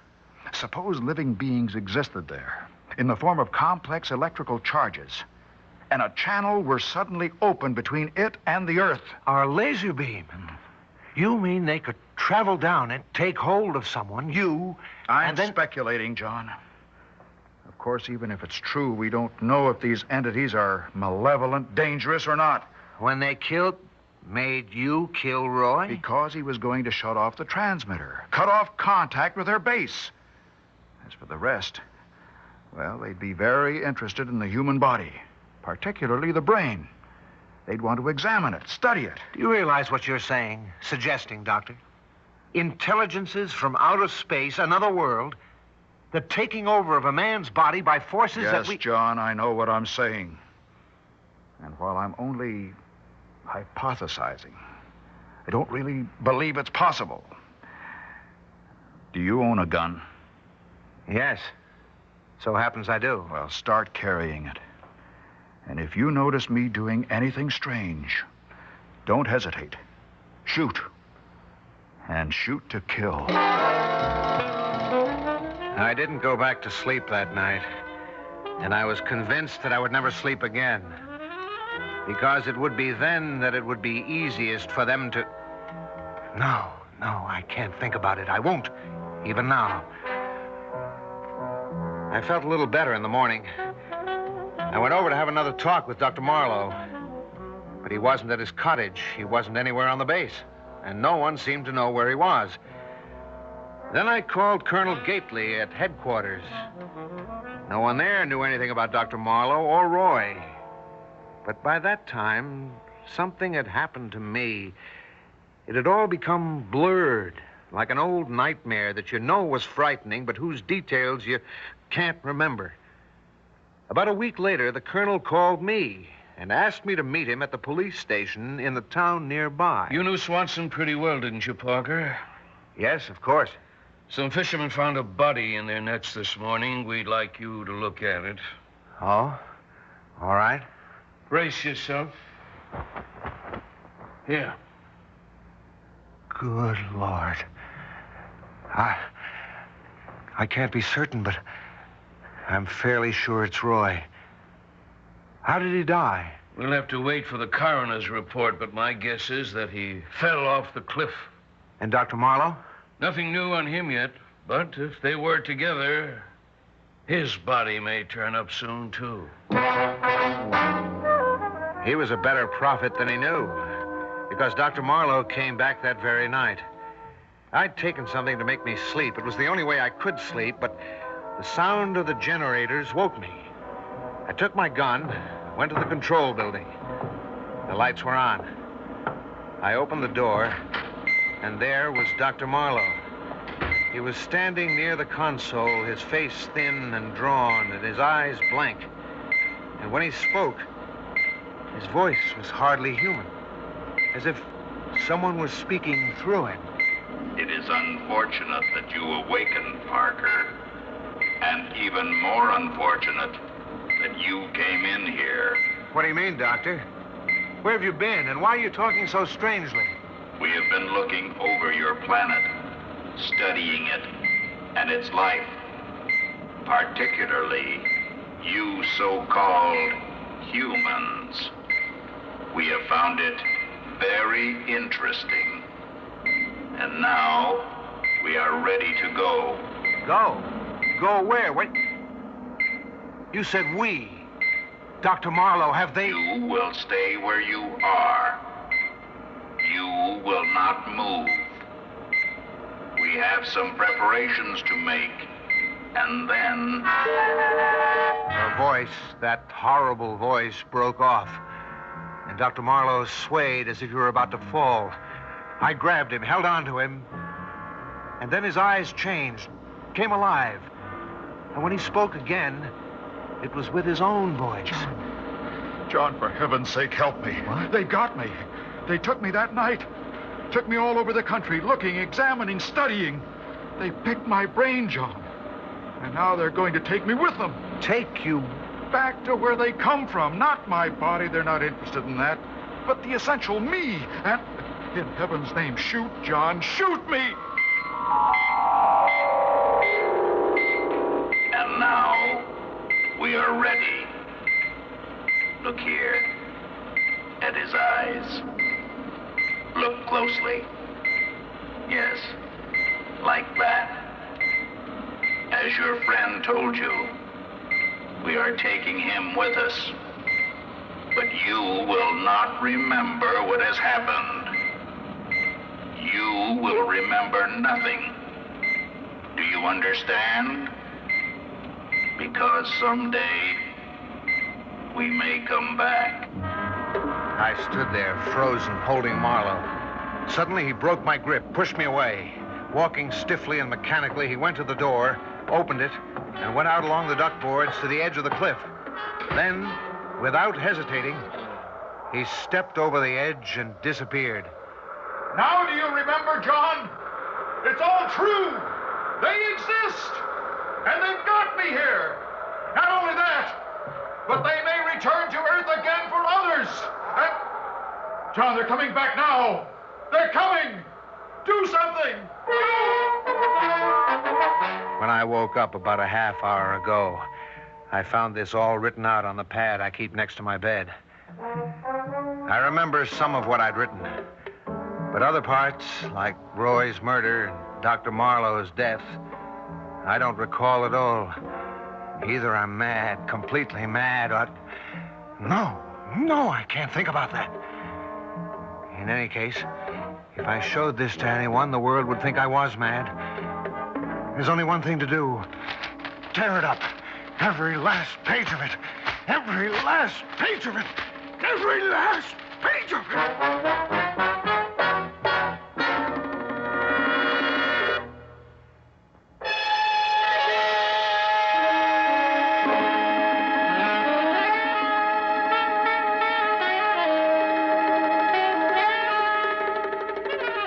living beings existed there in the form of complex electrical charges, and a channel were suddenly opened between it and the Earth.
Our laser beam? You mean they could travel down it, take hold of someone, you,
I'm
and then...
speculating, John. Of course, even if it's true, we don't know if these entities are malevolent, dangerous, or not.
When they made you kill Roy?
Because he was going to shut off the transmitter, cut off contact with their base. As for the rest, well, they'd be very interested in the human body, particularly the brain. They'd want to examine it, study it.
Do you realize what you're saying, suggesting, Doctor? Intelligences from outer space, another world, the taking over of a man's body by forces that we...
Yes, John, I know what I'm saying. And while I'm only hypothesizing, I don't really believe it's possible. Do you own a gun?
Yes. So happens I do.
Well, start carrying it. And if you notice me doing anything strange, don't hesitate. Shoot. And shoot to kill.
I didn't go back to sleep that night. And I was convinced that I would never sleep again. Because it would be then that it would be easiest for them to... No, I can't think about it. I won't, even now. I felt a little better in the morning. I went over to have another talk with Dr. Marlowe. But he wasn't at his cottage. He wasn't anywhere on the base. And no one seemed to know where he was. Then I called Colonel Gately at headquarters. No one there knew anything about Dr. Marlowe or Roy. But by that time, something had happened to me. It had all become blurred, like an old nightmare that you know was frightening, but whose details you can't remember. About a week later, the colonel called me and asked me to meet him at the police station in the town nearby.
You knew Swanson pretty well, didn't you, Parker?
Yes, of course.
Some fishermen found a body in their nets this morning. We'd like you to look at it.
Oh? All right.
Brace yourself. Here.
Good Lord. I can't be certain, but I'm fairly sure it's Roy. How did he die?
We'll have to wait for the coroner's report, but my guess is that he fell off the cliff.
And Dr. Marlowe?
Nothing new on him yet, but if they were together, his body may turn up soon, too.
He was a better prophet than he knew, because Dr. Marlowe came back that very night. I'd taken something to make me sleep. It was the only way I could sleep, but the sound of the generators woke me. I took my gun, went to the control building. The lights were on. I opened the door, and there was Dr. Marlowe. He was standing near the console, his face thin and drawn, and his eyes blank. And when he spoke, his voice was hardly human, as if someone was speaking through him.
It is unfortunate that you awakened, Parker. And even more unfortunate that you came in here.
What do you mean, Doctor? Where have you been, and why are you talking so strangely?
We have been looking over your planet, studying it and its life. Particularly, you so-called humans. We have found it very interesting. And now, we are ready to go.
Go? Go where? What? You said we. Dr. Marlowe, have they...
You will stay where you are. You will not move. We have some preparations to make, and then...
Her voice, that horrible voice, broke off. And Dr. Marlowe swayed as if he were about to fall. I grabbed him, held on to him, and then his eyes changed, came alive. And when he spoke again, it was with his own voice.
John, for heaven's sake, help me. What? They got me. They took me that night. Took me all over the country, looking, examining, studying. They picked my brain, John. And now they're going to take me with them.
Take you?
Back to where they come from. Not my body. They're not interested in that. But the essential me. And in heaven's name, shoot, John. Shoot me!
And now, we are ready. Look here. At his eyes. Look closely. Yes, like that. As your friend told you, we are taking him with us. But you will not remember what has happened. You will remember nothing. Do you understand? Because someday, we may come back.
I stood there, frozen, holding Marlowe. Suddenly, he broke my grip, pushed me away. Walking stiffly and mechanically, he went to the door, opened it, and went out along the duckboards to the edge of the cliff. Then, without hesitating, he stepped over the edge and disappeared.
Now do you remember, John? It's all true. They exist. And they've got me here. Not only that, but they may return to Earth again for others. And... John, they're coming back now. They're coming. Do something.
When I woke up about a half hour ago, I found this all written out on the pad I keep next to my bed. I remember some of what I'd written, but other parts, like Roy's murder and Dr. Marlowe's death, I don't recall at all. Either I'm mad, completely mad, or... No, I can't think about that. In any case, if I showed this to anyone, the world would think I was mad. There's only one thing to do. Tear it up. Every last page of it. Every last page of it. Every last page of it.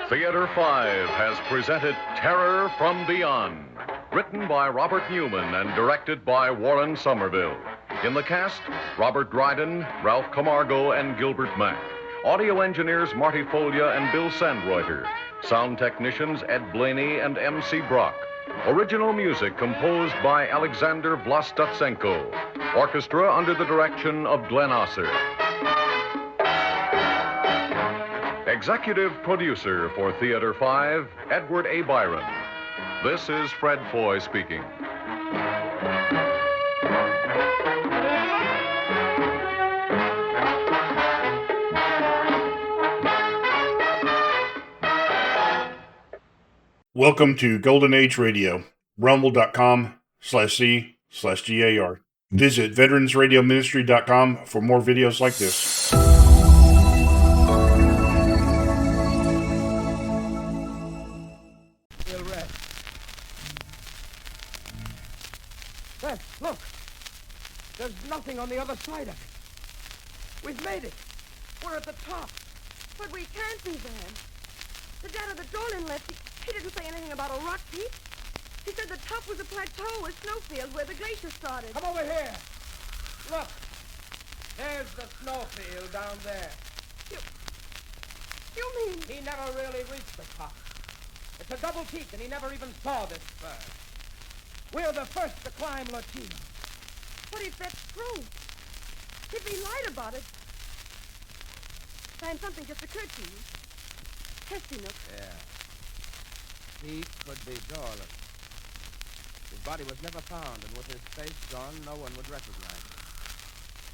Theater 5 has presented Terror from Beyond, written by Robert Newman and directed by Warren Somerville. In the cast, Robert Dryden, Ralph Camargo, and Gilbert Mack. Audio engineers Marty Folia and Bill Sandreuter. Sound technicians Ed Blaney and M.C. Brock. Original music composed by Alexander Vlastotsenko. Orchestra under the direction of Glenn Osser. Executive producer for Theater 5, Edward A. Byron. This is Fred Foy speaking.
Welcome to Golden Age Radio, rumble.com/C/GAR. Visit veteransradioministry.com for more videos like this.
Look! There's nothing on the other side of it. We've made it. We're at the top.
But we can't be, Van. The dad of the Dolan left. He didn't say anything about a rock heap. He said the top was a plateau, a snowfield where the glacier started.
Come over here. Look. There's the snowfield down there.
You mean?
He never really reached the top. It's a double peak, and he never even saw this spur. We're the first to climb Lachino.
What if that's true? If he lied about it? Van, something just occurred to you. Testinook.
Yeah. He could be Dolan. His body was never found, and with his face gone, no one would recognize him.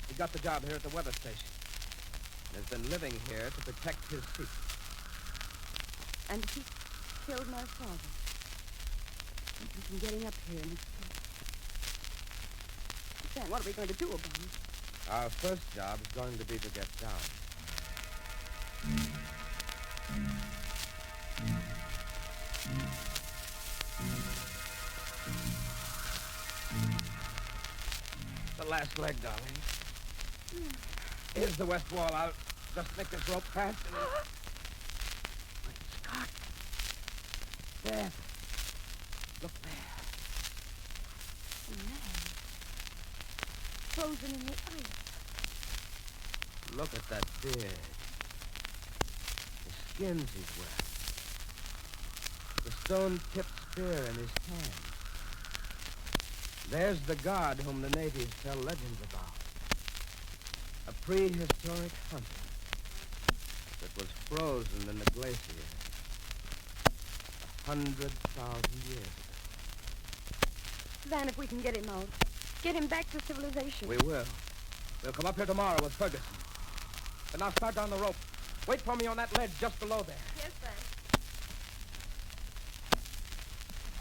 He got the job here at the weather station, and has been living here to protect his secret.
And he killed my father. We can get him up here and Sam, what are we going to do about it?
Our first job is going to be to get down. The last leg, darling. Here's the west wall. I'll just make this rope fast.
Scott.
There. Look there.
A man. Frozen in the ice.
Look at that beard. The skins he's wearing. The stone-tipped spear in his hand. There's the god whom the natives tell legends about. A prehistoric hunter that was frozen in the glacier 100,000 years ago.
Van, if we can get him out. Get him back to civilization.
We will. We'll come up here tomorrow with Ferguson. And now start down the rope. Wait for me on that ledge just below there.
Yes, Van.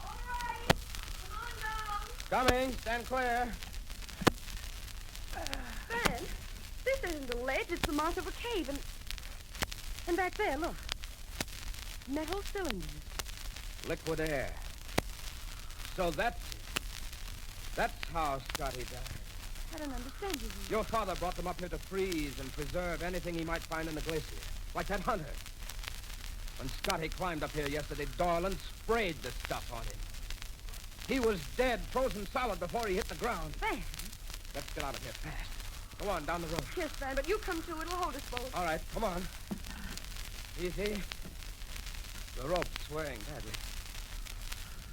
All right. Come on down.
Coming. Stand clear.
Van, this isn't a ledge. It's the mouth of a cave. And back there, look. Metal cylinders.
Liquid air. So that's how Scotty died.
I don't understand you.
Your father brought them up here to freeze and preserve anything he might find in the glacier. Like that hunter. When Scotty climbed up here yesterday, Dorland sprayed the stuff on him. He was dead, frozen solid before he hit the ground.
Van.
Let's get out of here fast. Go on, down the road.
Yes, Van, but you come too. It'll hold us both.
All right, come on. Easy. The rope's swaying badly.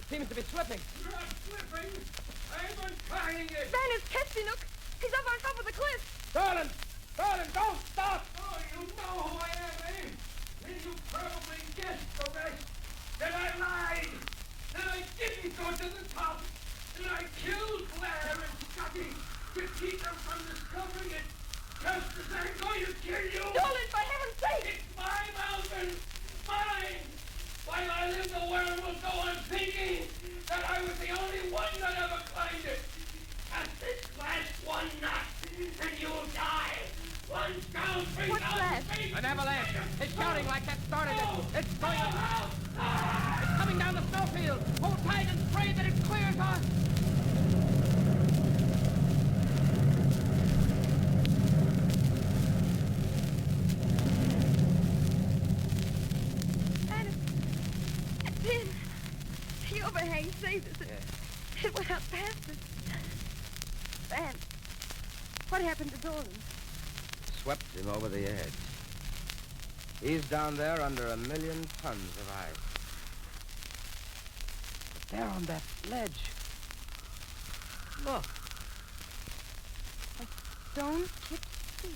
It seems to be slipping. Not slipping. I've been trying it.
Van, it's Testinook. He's up on top of the cliff.
Darling, don't stop. Oh, you know who I am, eh? Then you probably guessed the rest. That I lied. That I didn't go to the top. That I killed Blair and Scotty to keep them from discovering it. Just as I'm going to kill you.
Dolan, for heaven's sake.
It's my mountain. Mine. While I live, the world will go on thinking that I avalanche. It's shouting like that started it. It's going up. It's coming down the snowfield. Hold tight and pray that it clears us.
The overhang saved us. It went out past us. Van, what happened to Dolan?
Swept him over the edge. He's down there under 1 million tons of ice. But there on that ledge. Look.
A stone-tipped spear.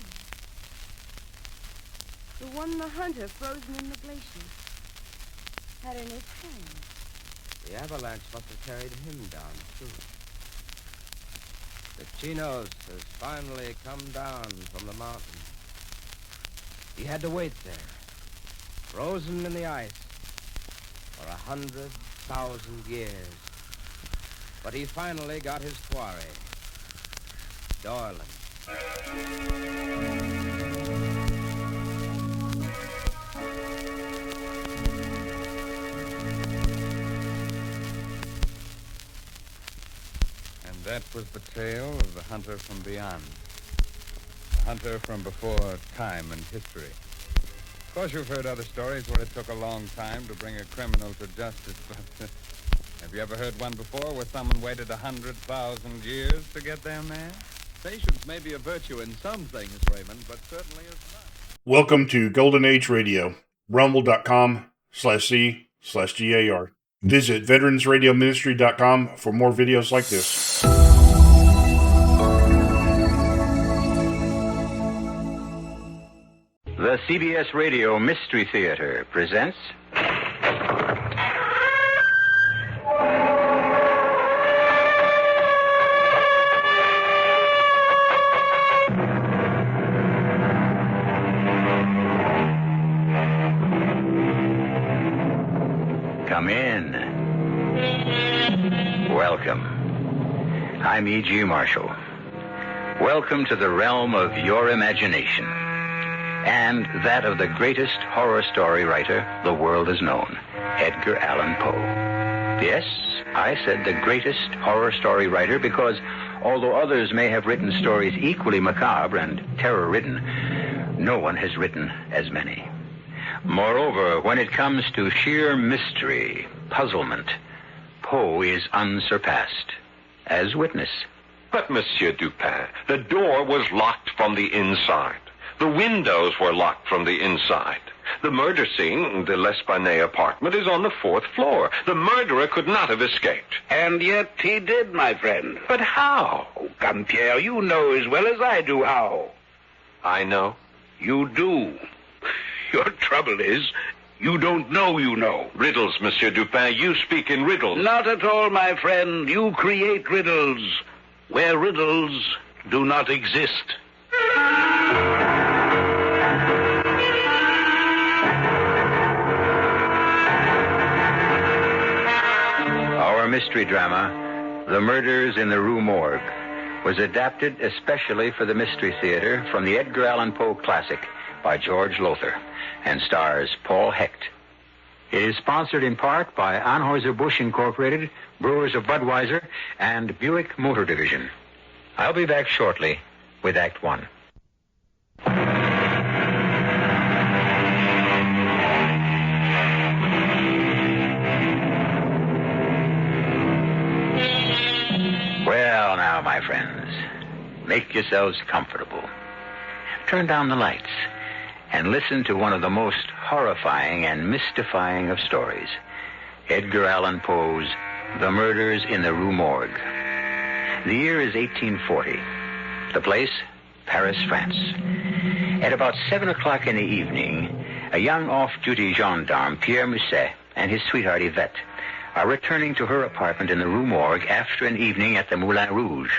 The one the hunter frozen in the glacier had in his hand.
The avalanche must have carried him down, too. The Chinos has finally come down from the mountain. He had to wait there, frozen in the ice, for 100,000 years. But he finally got his quarry, Dolan.
That was the tale of the hunter from beyond. The hunter from before time and history. Of course, you've heard other stories where it took a long time to bring a criminal to justice, but have you ever heard one before where someone waited 100,000 years to get their man?
Patience may be a virtue in some things, Raymond, but certainly is not.
Welcome to Golden Age Radio, rumble.com/C/GAR. Visit veteransradioministry.com for more videos like this.
The CBS Radio Mystery Theater presents... Come in. Welcome. I'm E.G. Marshall. Welcome to the realm of your imagination and that of the greatest horror story writer the world has known, Edgar Allan Poe. Yes, I said the greatest horror story writer because although others may have written stories equally macabre and terror-ridden, no one has written as many. Moreover, when it comes to sheer mystery, puzzlement, Poe is unsurpassed. As witness.
But, Monsieur Dupin, the door was locked from the inside. The windows were locked from the inside. The murder scene, the L'Esplanade apartment, is on the 4th floor. The murderer could not have escaped.
And yet he did, my friend.
But how?
Oh, come, Pierre, you know as well as I do how.
I know.
You do. Your trouble is, you don't know you know.
Riddles, Monsieur Dupin. You speak in riddles.
Not at all, my friend. You create riddles where riddles do not exist.
Our mystery drama, The Murders in the Rue Morgue, was adapted especially for the Mystery Theater from the Edgar Allan Poe classic by George Lothar and stars Paul Hecht. It is sponsored in part by Anheuser-Busch Incorporated, Brewers of Budweiser, and Buick Motor Division. I'll be back shortly with Act One. Well, now, my friends, make yourselves comfortable. Turn down the lights and listen to one of the most horrifying and mystifying of stories, Edgar Allan Poe's The Murders in the Rue Morgue. The year is 1840. The place, Paris, France. At about 7 o'clock in the evening, a young off-duty gendarme, Pierre Musset, and his sweetheart Yvette are returning to her apartment in the Rue Morgue after an evening at the Moulin Rouge.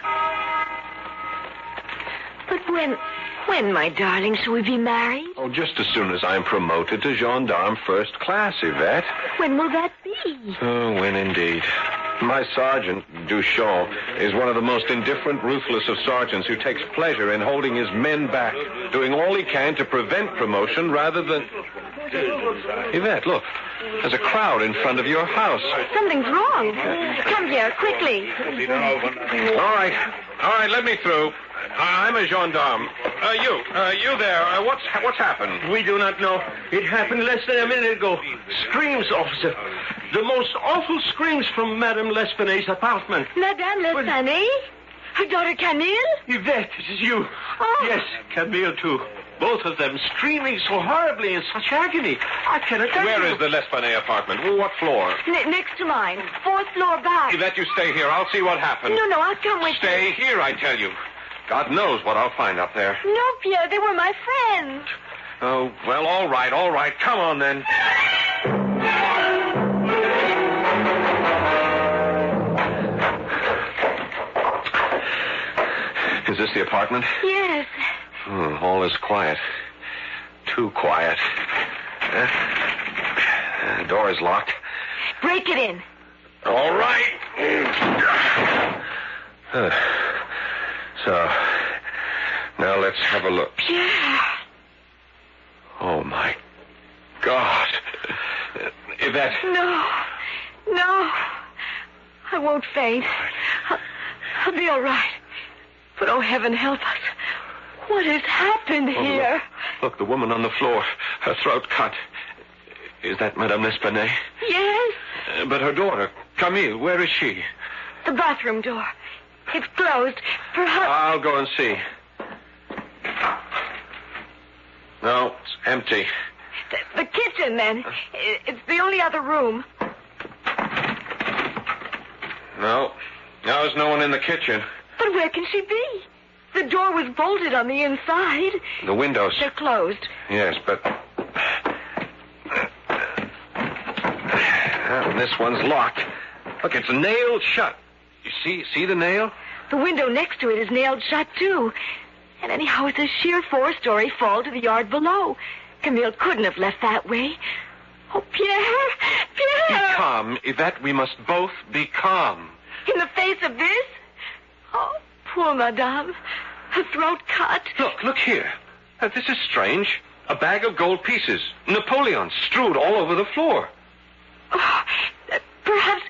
But when, my darling, shall we be married?
Oh, just as soon as I'm promoted to gendarme first class, Yvette.
When will that be?
Oh, when indeed? My sergeant, Duchamp, is one of the most indifferent, ruthless of sergeants who takes pleasure in holding his men back, doing all he can to prevent promotion rather than... Yvette, look. There's a crowd in front of your house.
Something's wrong. Come here, quickly.
All right, let me through. I'm a gendarme. You there. What's happened?
We do not know. It happened less than a minute ago. Screams, officer. The most awful screams from Madame L'Espanaye's apartment.
Madame L'Espanaye? Her daughter Camille?
Yvette, it is you.
Oh.
Yes, Camille, too. Both of them screaming so horribly in such agony. I cannot tell you.
Where is the L'Espanaye apartment? What floor?
Next to mine. 4th floor back.
Yvette, you stay here. I'll see what happened.
No, I'll come with you.
Stay here, I tell you. God knows what I'll find up there.
No, Pierre, they were my friends.
Oh, well, all right. Come on, then. Is this the apartment?
Yes.
All is quiet. Too quiet. The door is locked.
Break it in.
All right. So, now let's have a look.
Pierre.
Oh, my God. Yvette.
No. I won't faint. I'll be all right. But, oh, heaven help us. What has happened here?
Look, the woman on the floor. Her throat cut. Is that Madame L'Espanaye?
Yes.
But her daughter, Camille, where is she?
The bathroom door. It's closed. Perhaps...
I'll go and see. No, it's empty.
The kitchen, then. It's the only other room.
No, there's no one in the kitchen.
But where can she be? The door was bolted on the inside.
The windows.
They're closed.
Yes, but... this one's locked. Look, it's nailed shut. You see the nail?
The window next to it is nailed shut, too. And anyhow, it's a sheer 4-story fall to the yard below. Camille couldn't have left that way. Oh, Pierre!
Be calm, Yvette. We must both be calm.
In the face of this? Oh, poor Madame. Her throat cut.
Look here. This is strange. A bag of gold pieces. Napoleon strewed all over the floor.
Oh, perhaps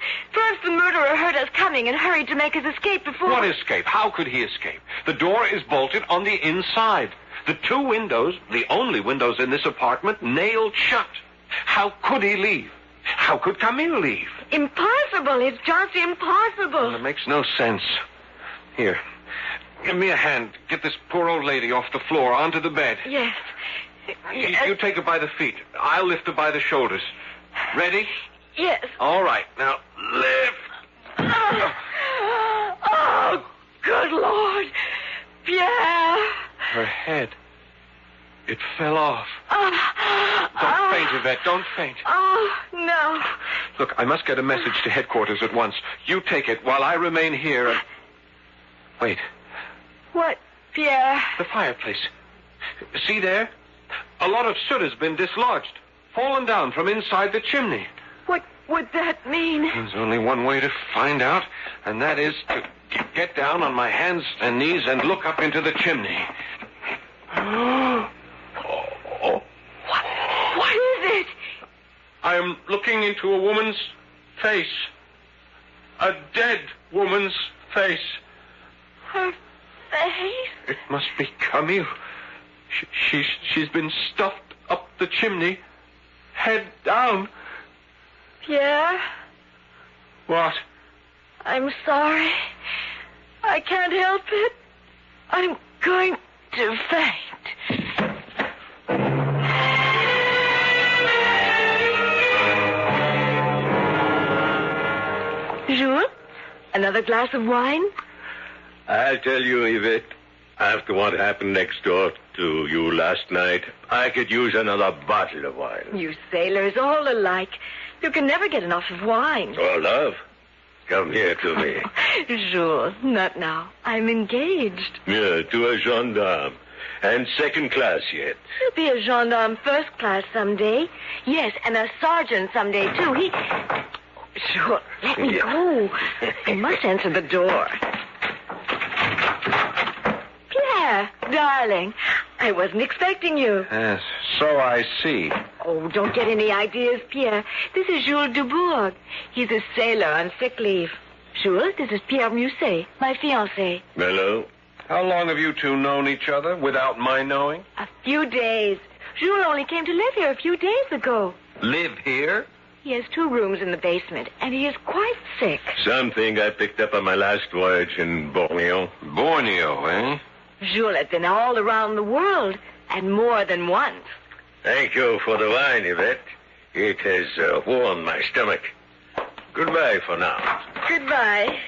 the murderer heard us coming and hurried to make his escape before...
What escape? How could he escape? The door is bolted on the inside. The 2 windows, the only windows in this apartment, nailed shut. How could he leave? How could Camille leave?
Impossible. It's just impossible.
Well, it makes no sense. Here, give me a hand. Get this poor old lady off the floor onto the bed.
Yes.
You take her by the feet. I'll lift her by the shoulders. Ready?
Yes.
All right. Now, lift.
Oh, good Lord. Pierre.
Her head. It fell off. Don't faint, Yvette. Don't faint.
Oh, no.
Look, I must get a message to headquarters at once. You take it while I remain here and... Wait.
What, Pierre?
The fireplace. See there? A lot of soot has been dislodged, fallen down from inside the chimney.
What would that mean?
There's only one way to find out, and that is to get down on my hands and knees and look up into the chimney.
What is it?
I am looking into a woman's face. A dead woman's face.
Her face?
It must be Camille. She's been stuffed up the chimney, head down.
Pierre?
What?
I'm sorry. I can't help it. I'm going to faint. Jules? Another glass of wine?
I'll tell you, Yvette, after what happened next door to you last night, I could use another bottle of wine.
You sailors, all alike. You can never get enough of wine.
Oh, love, come here to me.
Jules, not now. I'm engaged.
Yeah, to a gendarme. And second class yet.
He'll be a gendarme first class someday. Yes, and a sergeant someday, too. Sure. Let me go. I must answer the door. Pierre, darling, I wasn't expecting you.
Yes, so I see.
Oh, don't get any ideas, Pierre. This is Jules Dubourg. He's a sailor on sick leave. Jules, this is Pierre Musset, my fiancé.
Hello. How long have you two known each other without my knowing?
A few days. Jules only came to live here a few days ago.
Live here?
He has 2 rooms in the basement, and he is quite sick.
Something I picked up on my last voyage in Borneo.
Borneo, eh?
Jules has been all around the world, and more than once.
Thank you for the wine, Yvette. It has warmed my stomach. Goodbye for now.
Goodbye.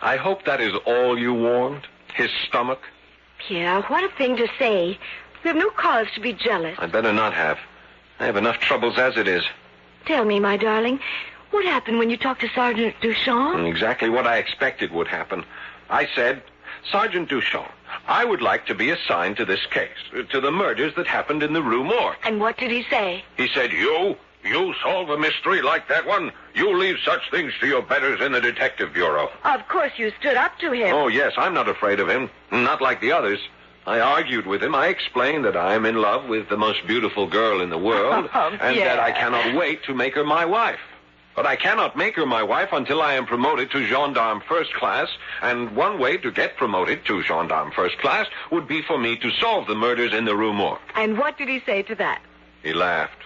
I hope that is all you warmed? His stomach?
Pierre, what a thing to say. We have no cause to be jealous.
I better not have. I have enough troubles as it is.
Tell me, my darling, what happened when you talked to Sergeant Duchamp?
Exactly what I expected would happen. I said, Sergeant Duchamp, I would like to be assigned to this case, to the murders that happened in the Rue Morgue.
And what did he say?
He said, You solve a mystery like that one? You leave such things to your betters in the Detective Bureau.
Of course you stood up to him.
Oh, yes, I'm not afraid of him. Not like the others. I argued with him. I explained that I am in love with the most beautiful girl in the world, and that I cannot wait to make her my wife. But I cannot make her my wife until I am promoted to gendarme first class, and one way to get promoted to gendarme first class would be for me to solve the murders in the Rue Morgue.
And what did he say to that?
He laughed.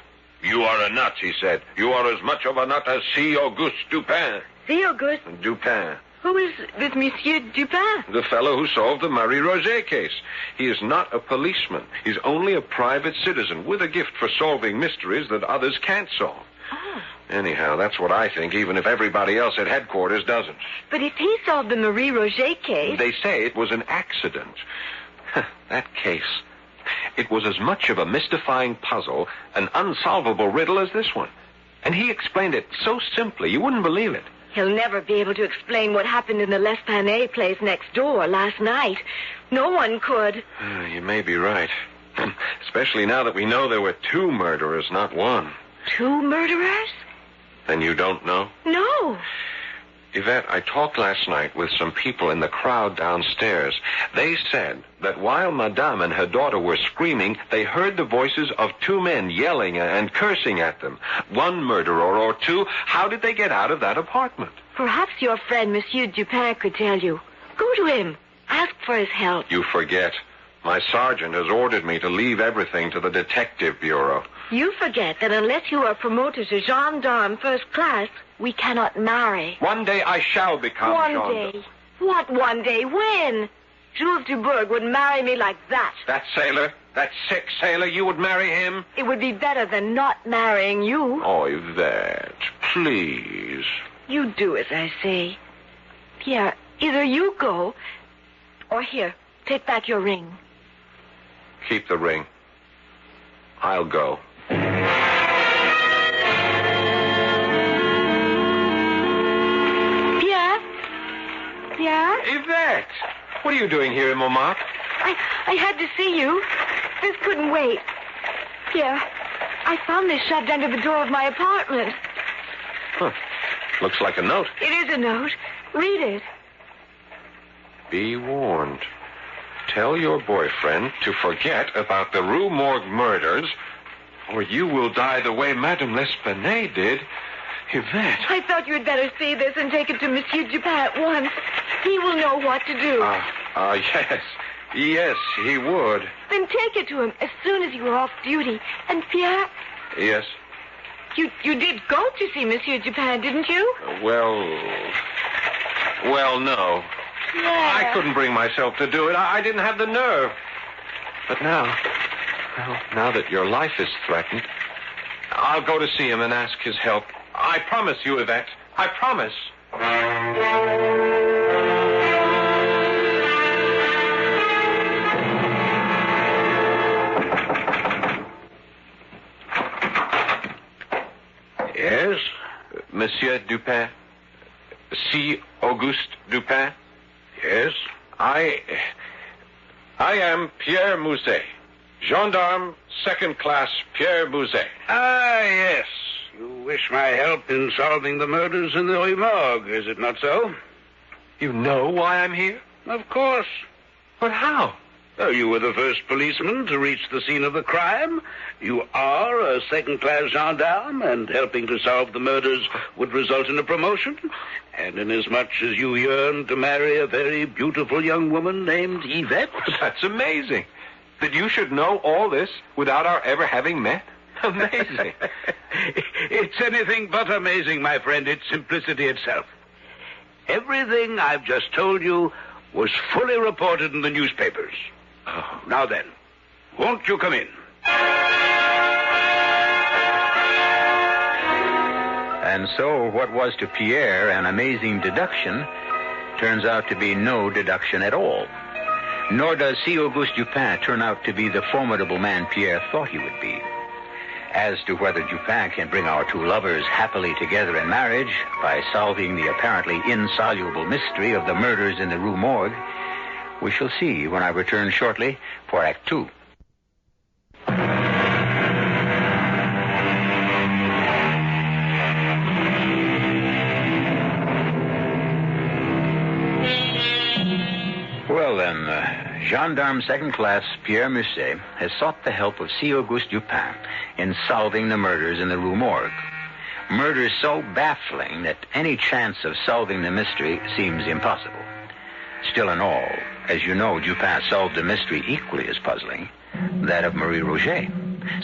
You are a nut, he said. You are as much of a nut as C. Auguste Dupin.
C. Auguste?
Dupin.
Who is this Monsieur Dupin?
The fellow who solved the Marie Roget case. He is not a policeman. He's only a private citizen with a gift for solving mysteries that others can't solve.
Oh.
Anyhow, that's what I think, even if everybody else at headquarters doesn't.
But if he solved the Marie Roget case...
They say it was an accident. That case. It was as much of a mystifying puzzle, an unsolvable riddle as this one. And he explained it so simply, you wouldn't believe it.
He'll never be able to explain what happened in the L'Espanaye place next door last night. No one could.
You may be right. Especially now that we know there were 2 murderers, not 1.
2 murderers?
Then you don't know?
No.
Yvette, I talked last night with some people in the crowd downstairs. They said that while Madame and her daughter were screaming, they heard the voices of 2 men yelling and cursing at them. 1 murderer or 2. How did they get out of that apartment?
Perhaps your friend, Monsieur Dupin, could tell you. Go to him. Ask for his help.
You forget. My sergeant has ordered me to leave everything to the Detective Bureau.
You forget that unless you are promoted to gendarme first class, we cannot marry.
One day I shall become gendarme.
One day? What one day? When? Jules Dubourg would marry me like that.
That sailor? That sick sailor? You would marry him?
It would be better than not marrying you.
Oh, Yvette, please.
You do as I say. Pierre, either you go, or here, take back your ring.
Keep the ring. I'll go.
Pierre?
Yvette! What are you doing here in Montmartre?
I had to see you. This couldn't wait. Pierre, I found this shoved under the door of my apartment.
Huh. Looks like a note.
It is a note. Read it.
Be warned. Tell your boyfriend to forget about the Rue Morgue murders, or you will die the way Madame L'Espanaye did. Yvette.
I thought you had better see this and take it to Monsieur Dupin at once. He will know what to do.
Yes. Yes, he would.
Then take it to him as soon as you are off duty. And Pierre?
Yes?
You did go to see Monsieur Dupin, didn't you?
Well, no.
Yeah.
I couldn't bring myself to do it. I didn't have the nerve. But now that your life is threatened, I'll go to see him and ask his help. I promise you, Yvette. I promise.
Yes?
Monsieur Dupin? C. Auguste Dupin?
Yes?
I am Pierre Musset. Gendarme, second class Pierre Musset.
Ah, yes.
You wish my help in solving the murders in the Rue Morgue, is it not so?
You know why I'm here?
Of course.
But how?
Oh, you were the first policeman to reach the scene of the crime. You are a second-class gendarme, and helping to solve the murders would result in a promotion. And inasmuch as you yearn to marry a very beautiful young woman named Yvette...
That's amazing. That you should know all this without our ever having met? Amazing.
It's anything but amazing, my friend. It's simplicity itself. Everything I've just told you was fully reported in the newspapers.
Oh.
Now then, won't you come in?
And so what was to Pierre an amazing deduction turns out to be no deduction at all. Nor does C. Auguste Dupin turn out to be the formidable man Pierre thought he would be. As to whether Dupin can bring our two lovers happily together in marriage by solving the apparently insoluble mystery of the murders in the Rue Morgue, we shall see when I return shortly for Act 2. Well, then, Gendarme Second Class Pierre Musset has sought the help of C. Auguste Dupin in solving the murders in the Rue Morgue. Murders so baffling that any chance of solving the mystery seems impossible. Still in all, as you know, Dupin solved a mystery equally as puzzling, that of Marie Roget.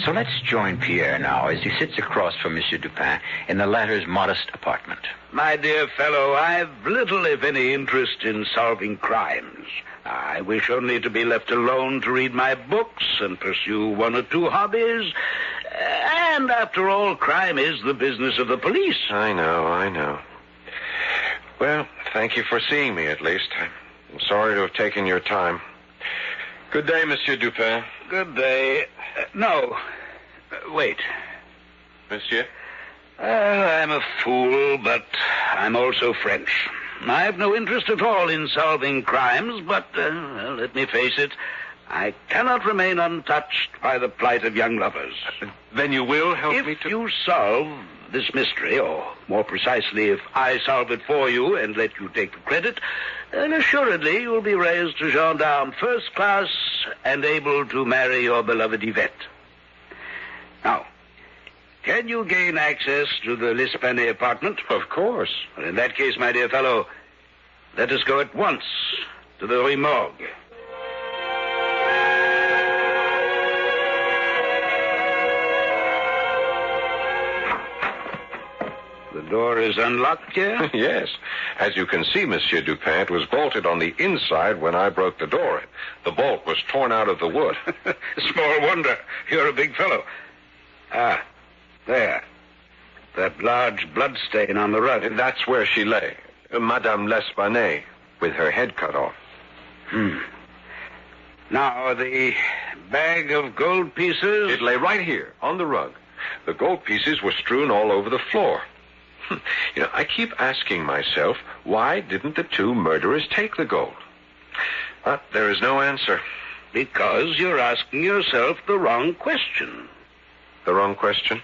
So let's join Pierre now as he sits across from Monsieur Dupin in the latter's modest apartment.
My dear fellow, I've little, if any, interest in solving crimes. I wish only to be left alone to read my books and pursue one or two hobbies. And after all, crime is the business of the police.
I know. Well, thank you for seeing me, at least. I'm sorry to have taken your time. Good day, Monsieur Dupin.
Good day. No. Wait.
Monsieur?
I'm a fool, but I'm also French. I have no interest at all in solving crimes, but, let me face it, I cannot remain untouched by the plight of young lovers.
Then you will help me to...
If you solve this mystery, or more precisely, if I solve it for you and let you take the credit, then assuredly you'll be raised to gendarme first class and able to marry your beloved Yvette. Now, can you gain access to the L'Esplanade apartment?
Of course.
Well, in that case, my dear fellow, let us go at once to the Rue Morgue. The door is unlocked here?
Yes. As you can see, Monsieur Dupin, it was bolted on the inside when I broke the door in. The bolt was torn out of the wood.
Small wonder. You're a big fellow. Ah, there. That large blood stain on the rug.
That's where she lay. Madame L'Esplanade, with her head cut off.
Now, the bag of gold pieces...
It lay right here, on the rug. The gold pieces were strewn all over the floor. I keep asking myself, why didn't the two murderers take the gold? But there is no answer.
Because you're asking yourself the wrong question.
The wrong question?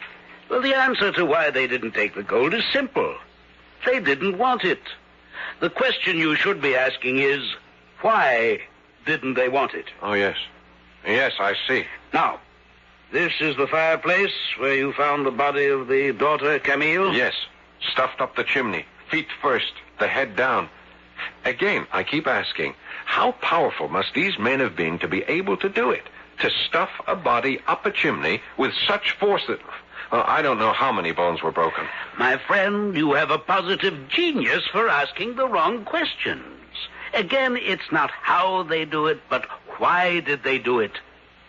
Well, the answer to why they didn't take the gold is simple. They didn't want it. The question you should be asking is, why didn't they want it?
Oh, yes. Yes, I see.
Now, this is the fireplace where you found the body of the daughter, Camille?
Yes. Stuffed up the chimney. Feet first, the head down. Again, I keep asking, how powerful must these men have been to be able to do it? To stuff a body up a chimney with such force that... Well, I don't know how many bones were broken.
My friend, you have a positive genius for asking the wrong questions. Again, it's not how they do it, but why did they do it?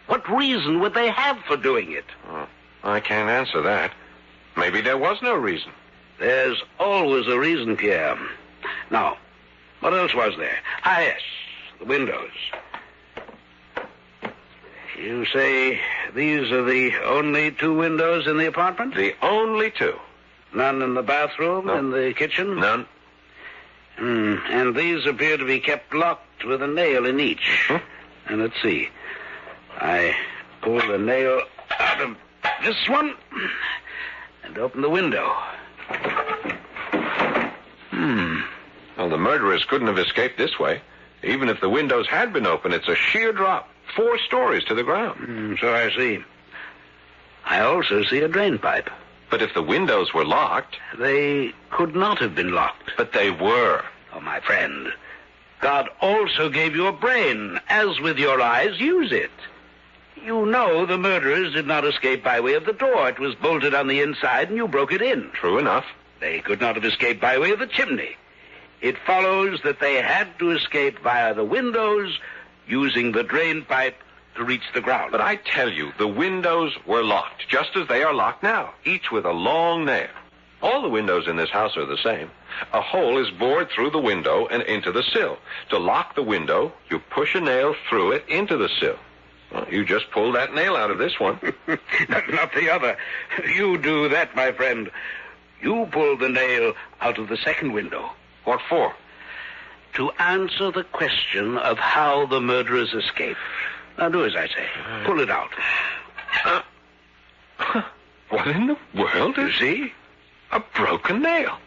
What reason would they have for doing it?
Oh, I can't answer that. Maybe there was no reason.
There's always a reason, Pierre. Now, what else was there? Ah, yes, the windows. You say these are the only two windows in the apartment?
The only two.
None in the bathroom,
No.
in the kitchen?
None.
And these appear to be kept locked with a nail in each. And let's see. I pull the nail out of this one. and open the window.
Well, the murderers couldn't have escaped this way. Even if the windows had been open, it's a sheer drop, 4 stories to the ground.
So I see. I also see a drain pipe.
But if the windows were locked...
They could not have been locked.
But they were.
Oh, my friend, God also gave you a brain. As with your eyes, use it. You know the murderers did not escape by way of the door. It was bolted on the inside, and you broke it in.
True enough.
They could not have escaped by way of the chimney. It follows that they had to escape via the windows, using the drain pipe to reach the ground.
But I tell you, the windows were locked, just as they are locked now, each with a long nail. All the windows in this house are the same. A hole is bored through the window and into the sill. To lock the window, you push a nail through it into the sill. Well, you just pulled that nail out of this one.
Not the other. You do that, my friend. You pulled the nail out of the second window.
What for?
To answer the question of how the murderers escaped. Now do as I say. Pull it out.
What in the world is...
See?
A broken nail.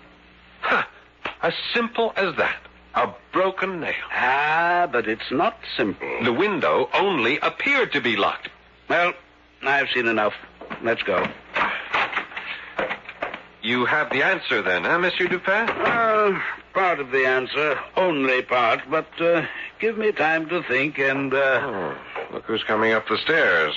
As simple as that. A broken nail.
But it's not simple.
The window only appeared to be locked.
Well, I've seen enough. Let's go.
You have the answer then, Monsieur Dupin?
Part of the answer. Only part, but give me time to think and...
Look who's coming up the stairs.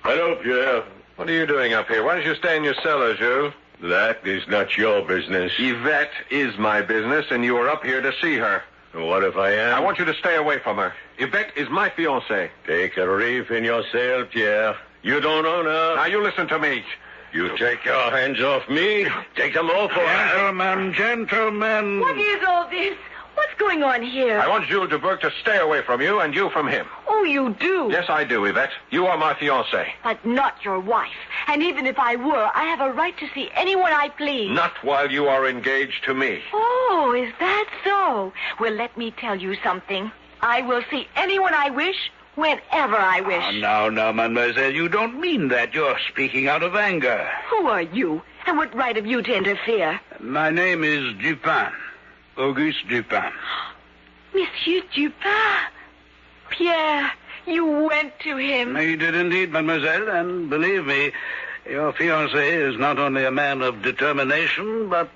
Hello, Pierre.
What are you doing up here? Why don't you stay in your cellar, Jules?
That is not your business.
Yvette is my business, and you are up here to see her.
What if I am?
I want you to stay away from her. Yvette is my fiancée.
Take a reef in your sail, Pierre. You don't own her.
Now, you listen to me.
You take your hands off me. Take them off, or
Gentlemen.
What is all this? What's going on here?
I want Jules Dubourg to stay away from you, and you from him.
Oh, you do?
Yes, I do, Yvette. You are my fiancée.
But not your wife. And even if I were, I have a right to see anyone I please.
Not while you are engaged to me.
Oh, is that so? Well, let me tell you something. I will see anyone I wish, whenever I wish.
Now, mademoiselle, you don't mean that. You're speaking out of anger.
Who are you? And what right have you to interfere?
My name is Dupin. Auguste Dupin.
Monsieur Dupin? Pierre, you went to him.
I did indeed, mademoiselle, and believe me, your fiancé is not only a man of determination, but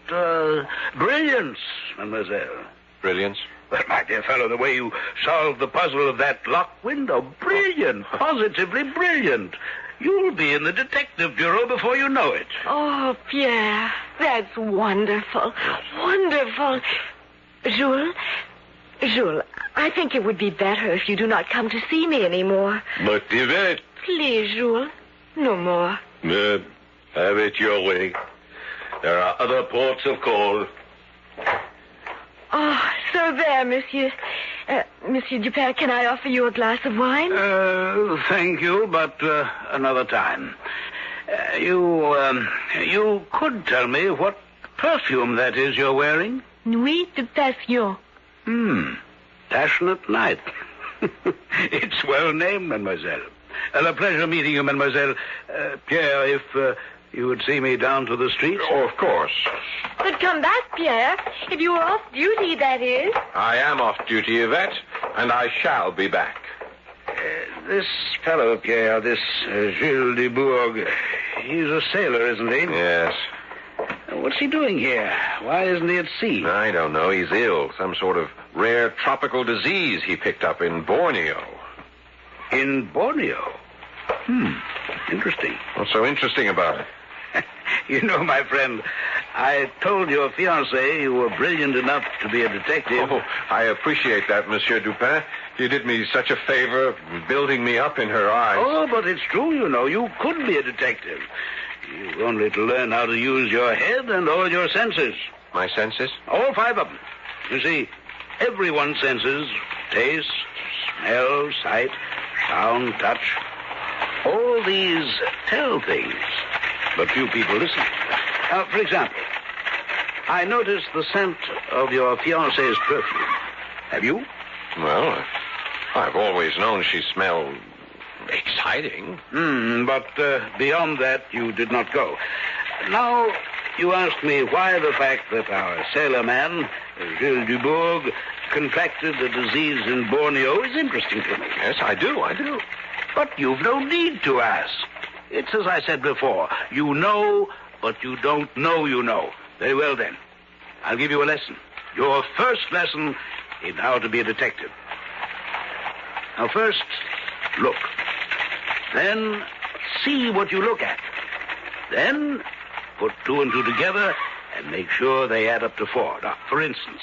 brilliance, mademoiselle.
Brilliance?
But, my dear fellow, the way you solved the puzzle of that locked window, brilliant, positively brilliant. You'll be in the detective bureau before you know it.
Oh, Pierre, that's wonderful. Wonderful. Jules, I think it would be better if you do not come to see me anymore.
But, Yvette...
Please, Jules, no more.
Have it your way. There are other ports of call.
Oh, so there, Monsieur. Monsieur Dupin, can I offer you a glass of wine?
Thank you, but another time. You could tell me what perfume that is you're wearing?
Nuit de Passion.
Passionate night. It's well named, mademoiselle. A pleasure meeting you, mademoiselle. Pierre, if you would see me down to the street.
Oh, of course.
But come back, Pierre. If you are off duty, that is.
I am off duty, Yvette, and I shall be back.
This fellow, Pierre, this Gilles Dubourg, he's a sailor, isn't he?
Yes.
What's he doing here? Why isn't he at sea?
I don't know. He's ill. Some sort of rare tropical disease he picked up in Borneo.
In Borneo? Interesting.
What's so interesting about it?
You know, my friend, I told your fiancée you were brilliant enough to be a detective.
Oh, I appreciate that, Monsieur Dupin. You did me such a favor, building me up in her eyes.
Oh, but it's true, you know. You could be a detective. You've only to learn how to use your head and all your senses.
My senses?
All 5 of them. You see, everyone's senses, taste, smell, sight, sound, touch, all these tell things. But few people listen. For example, I noticed the scent of your fiancée's perfume. Have you?
Well, I've always known she smelled exciting.
But beyond that, you did not go. Now, you ask me why the fact that our sailor man, Gilles Dubourg, contracted the disease in Borneo is interesting to me.
Yes, I do.
But you've no need to ask. It's as I said before. You know, but you don't know you know. Very well, then. I'll give you a lesson. Your first lesson in how to be a detective. Now, first, look. Then, see what you look at. Then, put 2 and 2 together and make sure they add up to 4. Now, for instance,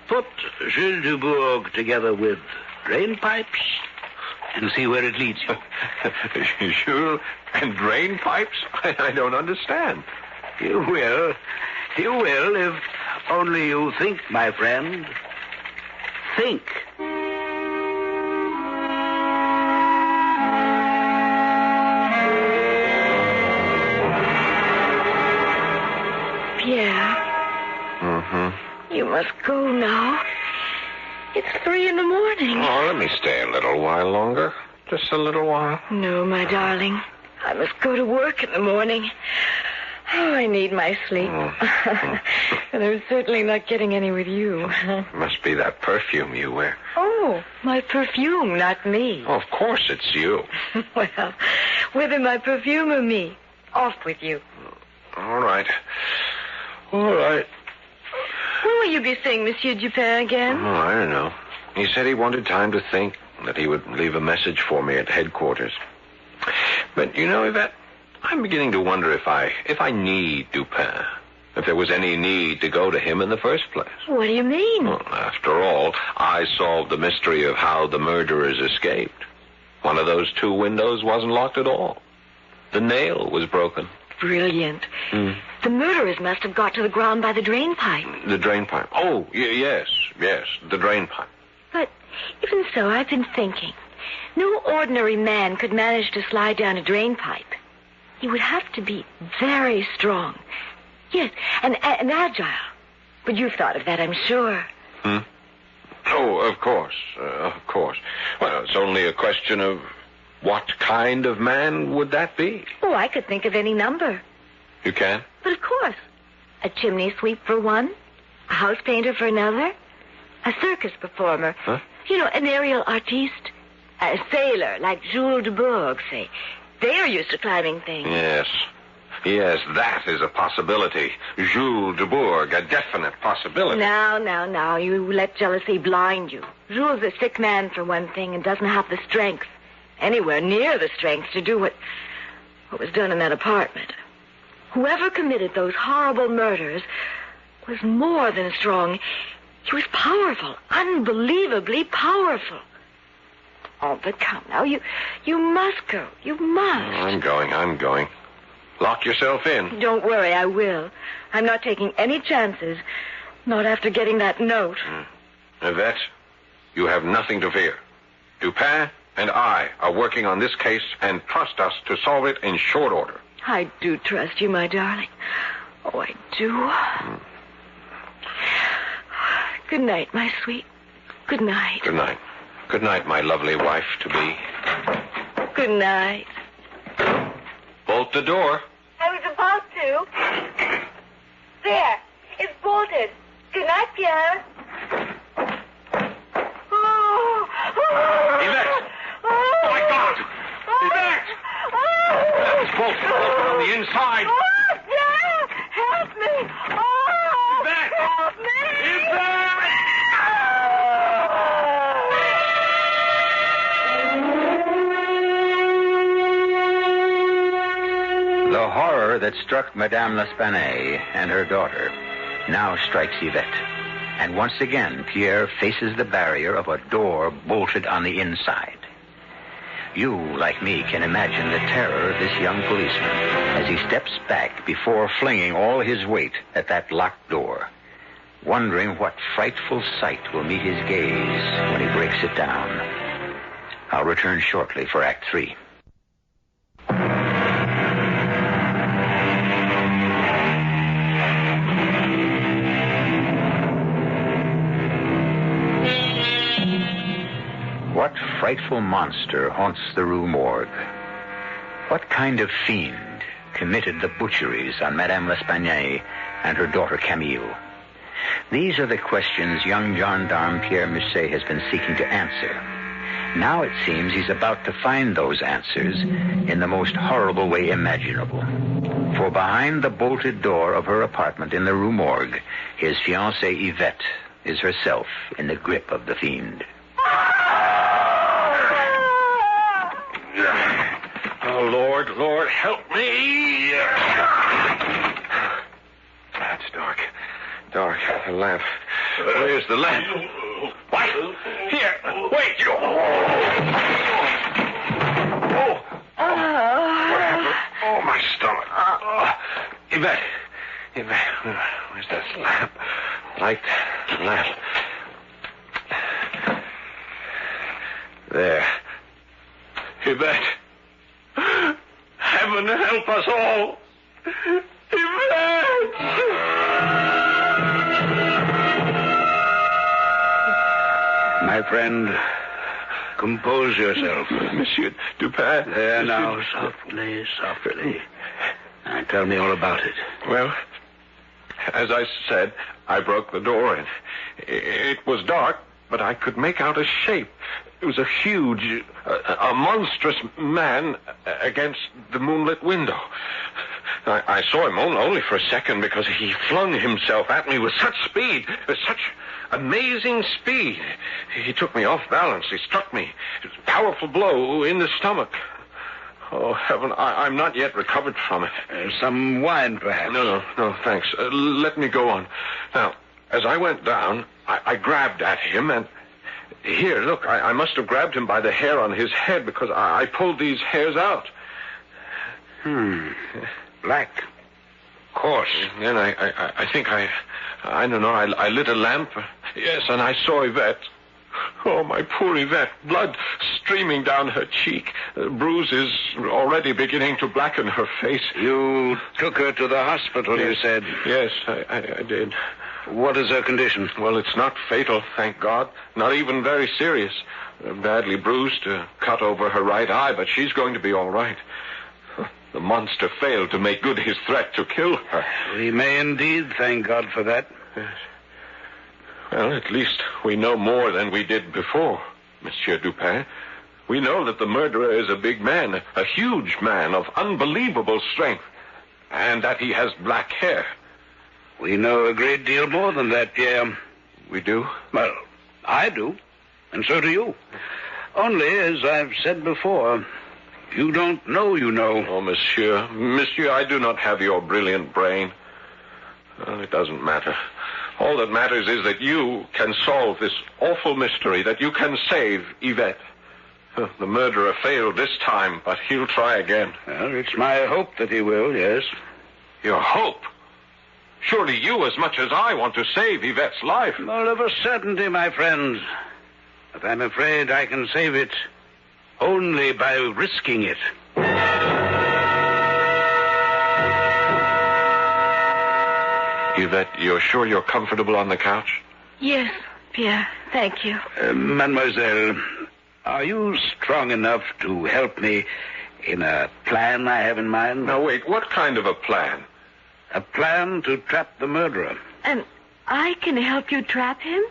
put Gilles Dubourg together with drain pipes and see where it leads you.
Jules and drain pipes? I don't understand.
You will. You will if only you think, my friend. Think.
Pierre.
Mm-hmm.
You must go now. It's 3 in the morning.
Oh, let me stay a little while longer. Just a little while.
No, my darling. I must go to work in the morning. Oh, I need my sleep. And I'm certainly not getting any with you.
Must be that perfume you wear.
Oh, my perfume, not me.
Oh, of course it's you.
Well, whether my perfume or me, off with you.
All right. All right.
When will you be seeing Monsieur Dupin again?
Oh, I don't know. He said he wanted time to think, that he would leave a message for me at headquarters. But, you know, Yvette, I'm beginning to wonder if I need Dupin. If there was any need to go to him in the first place.
What do you mean?
Well, after all, I solved the mystery of how the murderers escaped. One of those 2 windows wasn't locked at all. The nail was broken.
Brilliant. The murderers must have got to the ground by the drain pipe.
The drain pipe. Oh, yes, the drain pipe.
But even so, I've been thinking. No ordinary man could manage to slide down a drain pipe. He would have to be very strong. Yes, and agile. But you've thought of that, I'm sure.
Oh, of course. Well, it's only a question of what kind of man would that be?
Oh, I could think of any number.
You can?
But of course. A chimney sweep for one, a house painter for another, a circus performer.
Huh?
You know, an aerial artiste, a sailor like Jules Dubourg, say. They're used to climbing things.
Yes, that is a possibility. Jules Dubourg, a definite possibility.
Now, you let jealousy blind you. Jules is a sick man, for one thing, and doesn't have the strength, anywhere near the strength, to do what was done in that apartment. Whoever committed those horrible murders was more than strong. He was powerful, unbelievably powerful. Oh, but come now, you must go. You must.
I'm going. Lock yourself in.
Don't worry, I will. I'm not taking any chances. Not after getting that note.
Yvette, you have nothing to fear. Dupin and I are working on this case, and trust us to solve it in short order.
I do trust you, my darling. Oh, I do. Good night, my sweet. Good night.
Good night. Good night, my lovely wife-to-be.
Good night.
Bolt the door.
I was about to. There. It's bolted. Good night, Pierre.
Yvette! Oh, my God! Yvette! It's bolted on the inside.
Oh, Pierre! Help me! Oh!
Yvette!
Help me!
Yvette!
The horror that struck Madame L'Espanaye and her daughter now strikes Yvette. And once again, Pierre faces the barrier of a door bolted on the inside. You, like me, can imagine the terror of this young policeman as he steps back before flinging all his weight at that locked door, wondering what frightful sight will meet his gaze when he breaks it down. I'll return shortly for Act 3. What frightful monster haunts the Rue Morgue? What kind of fiend committed the butcheries on Madame L'Espanaye and her daughter Camille? These are the questions young gendarme Pierre Musset has been seeking to answer. Now it seems he's about to find those answers in the most horrible way imaginable. For behind the bolted door of her apartment in the Rue Morgue, his fiancée Yvette is herself in the grip of the fiend.
Oh, Lord, help me. It's dark. The lamp. Where's the lamp? What? Here. Wait. What happened? Oh, my stomach. Yvette. Where's that lamp? Light the lamp. There. Yvette. Heaven help us all. Yvette!
My friend, compose yourself.
Monsieur Dupin.
There now, softly. Now, tell me all about it.
Well, as I said, I broke the door in. It was dark, but I could make out a shape. It was a huge, a monstrous man against the moonlit window. I saw him only for a second because he flung himself at me with such speed, with such amazing speed. He took me off balance. He struck me. It was a powerful blow in the stomach. Oh, heaven, I'm not yet recovered from it.
Some wine, perhaps?
No, thanks. Let me go on. Now, as I went down, I grabbed at him and... Here, look, I must have grabbed him by the hair on his head because I pulled these hairs out.
Black. Coarse.
Then I think I don't know, I lit a lamp. Yes, and I saw Yvette. Oh, my poor Yvette. Blood streaming down her cheek. Bruises already beginning to blacken her face.
You took her to the hospital,
yes.
You said?
Yes, I did.
What is her condition?
Well, it's not fatal, thank God. Not even very serious. Badly bruised, cut over her right eye, but she's going to be all right. The monster failed to make good his threat to kill her.
We may indeed thank God for that.
Yes. Well, at least we know more than we did before, Monsieur Dupin. We know that the murderer is a big man, a huge man of unbelievable strength, and that he has black hair.
We know a great deal more than that, Pierre.
We do?
Well, I do, and so do you. Only, as I've said before, you don't know you know.
Oh, Monsieur, I do not have your brilliant brain. Well, it doesn't matter. All that matters is that you can solve this awful mystery, that you can save Yvette. The murderer failed this time, but he'll try again.
Well, it's my hope that he will, yes.
Your hope? Surely you, as much as I, want to save Yvette's life.
Well, of a certainty, my friend. But I'm afraid I can save it only by risking it.
Yvette, you're sure you're comfortable on the couch?
Yes, Pierre, thank you.
Mademoiselle, are you strong enough to help me in a plan I have in mind?
Now, wait, what kind of a plan?
A plan to trap the murderer.
And I can help you trap him?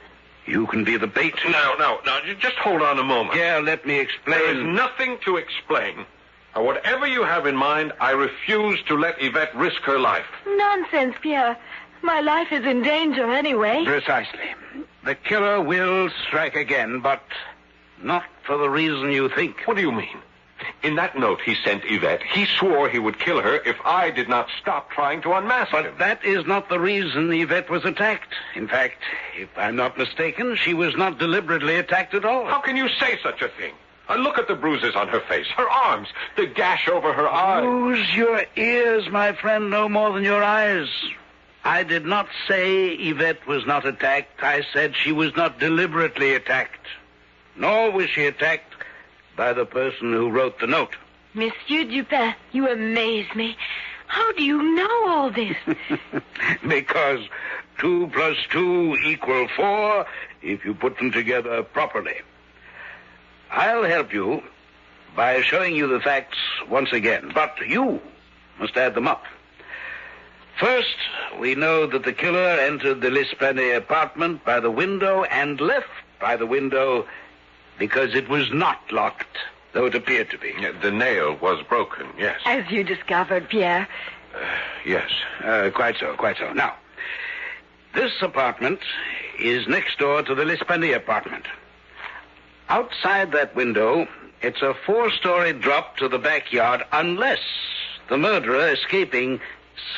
You can be the bait.
Now, just hold on a moment.
Yeah, let me explain.
There is nothing to explain. Now, whatever you have in mind, I refuse to let Yvette risk her life.
Nonsense, Pierre. My life is in danger anyway.
Precisely. The killer will strike again, but not for the reason you think.
What do you mean? In that note he sent Yvette, he swore he would kill her if I did not stop trying to unmask him.
But that is not the reason Yvette was attacked. In fact, if I'm not mistaken, she was not deliberately attacked at all.
How can you say such a thing? Look at the bruises on her face, her arms, the gash over her eye.
Use your ears, my friend, no more than your eyes. I did not say Yvette was not attacked. I said she was not deliberately attacked. Nor was she attacked by the person who wrote the note.
Monsieur Dupin, you amaze me. How do you know all this?
Because 2 + 2 = 4 if you put them together properly. I'll help you by showing you the facts once again. But you Must add them up. First, we know that the killer entered the L'Esplanade apartment by the window and left by the window because it was not locked, though it appeared to be.
The nail was broken, yes.
As you discovered, Pierre.
Yes.
Quite so. Now, this apartment is next door to the L'Esplanade apartment. Outside that window, it's a 4-story drop to the backyard unless the murderer escaping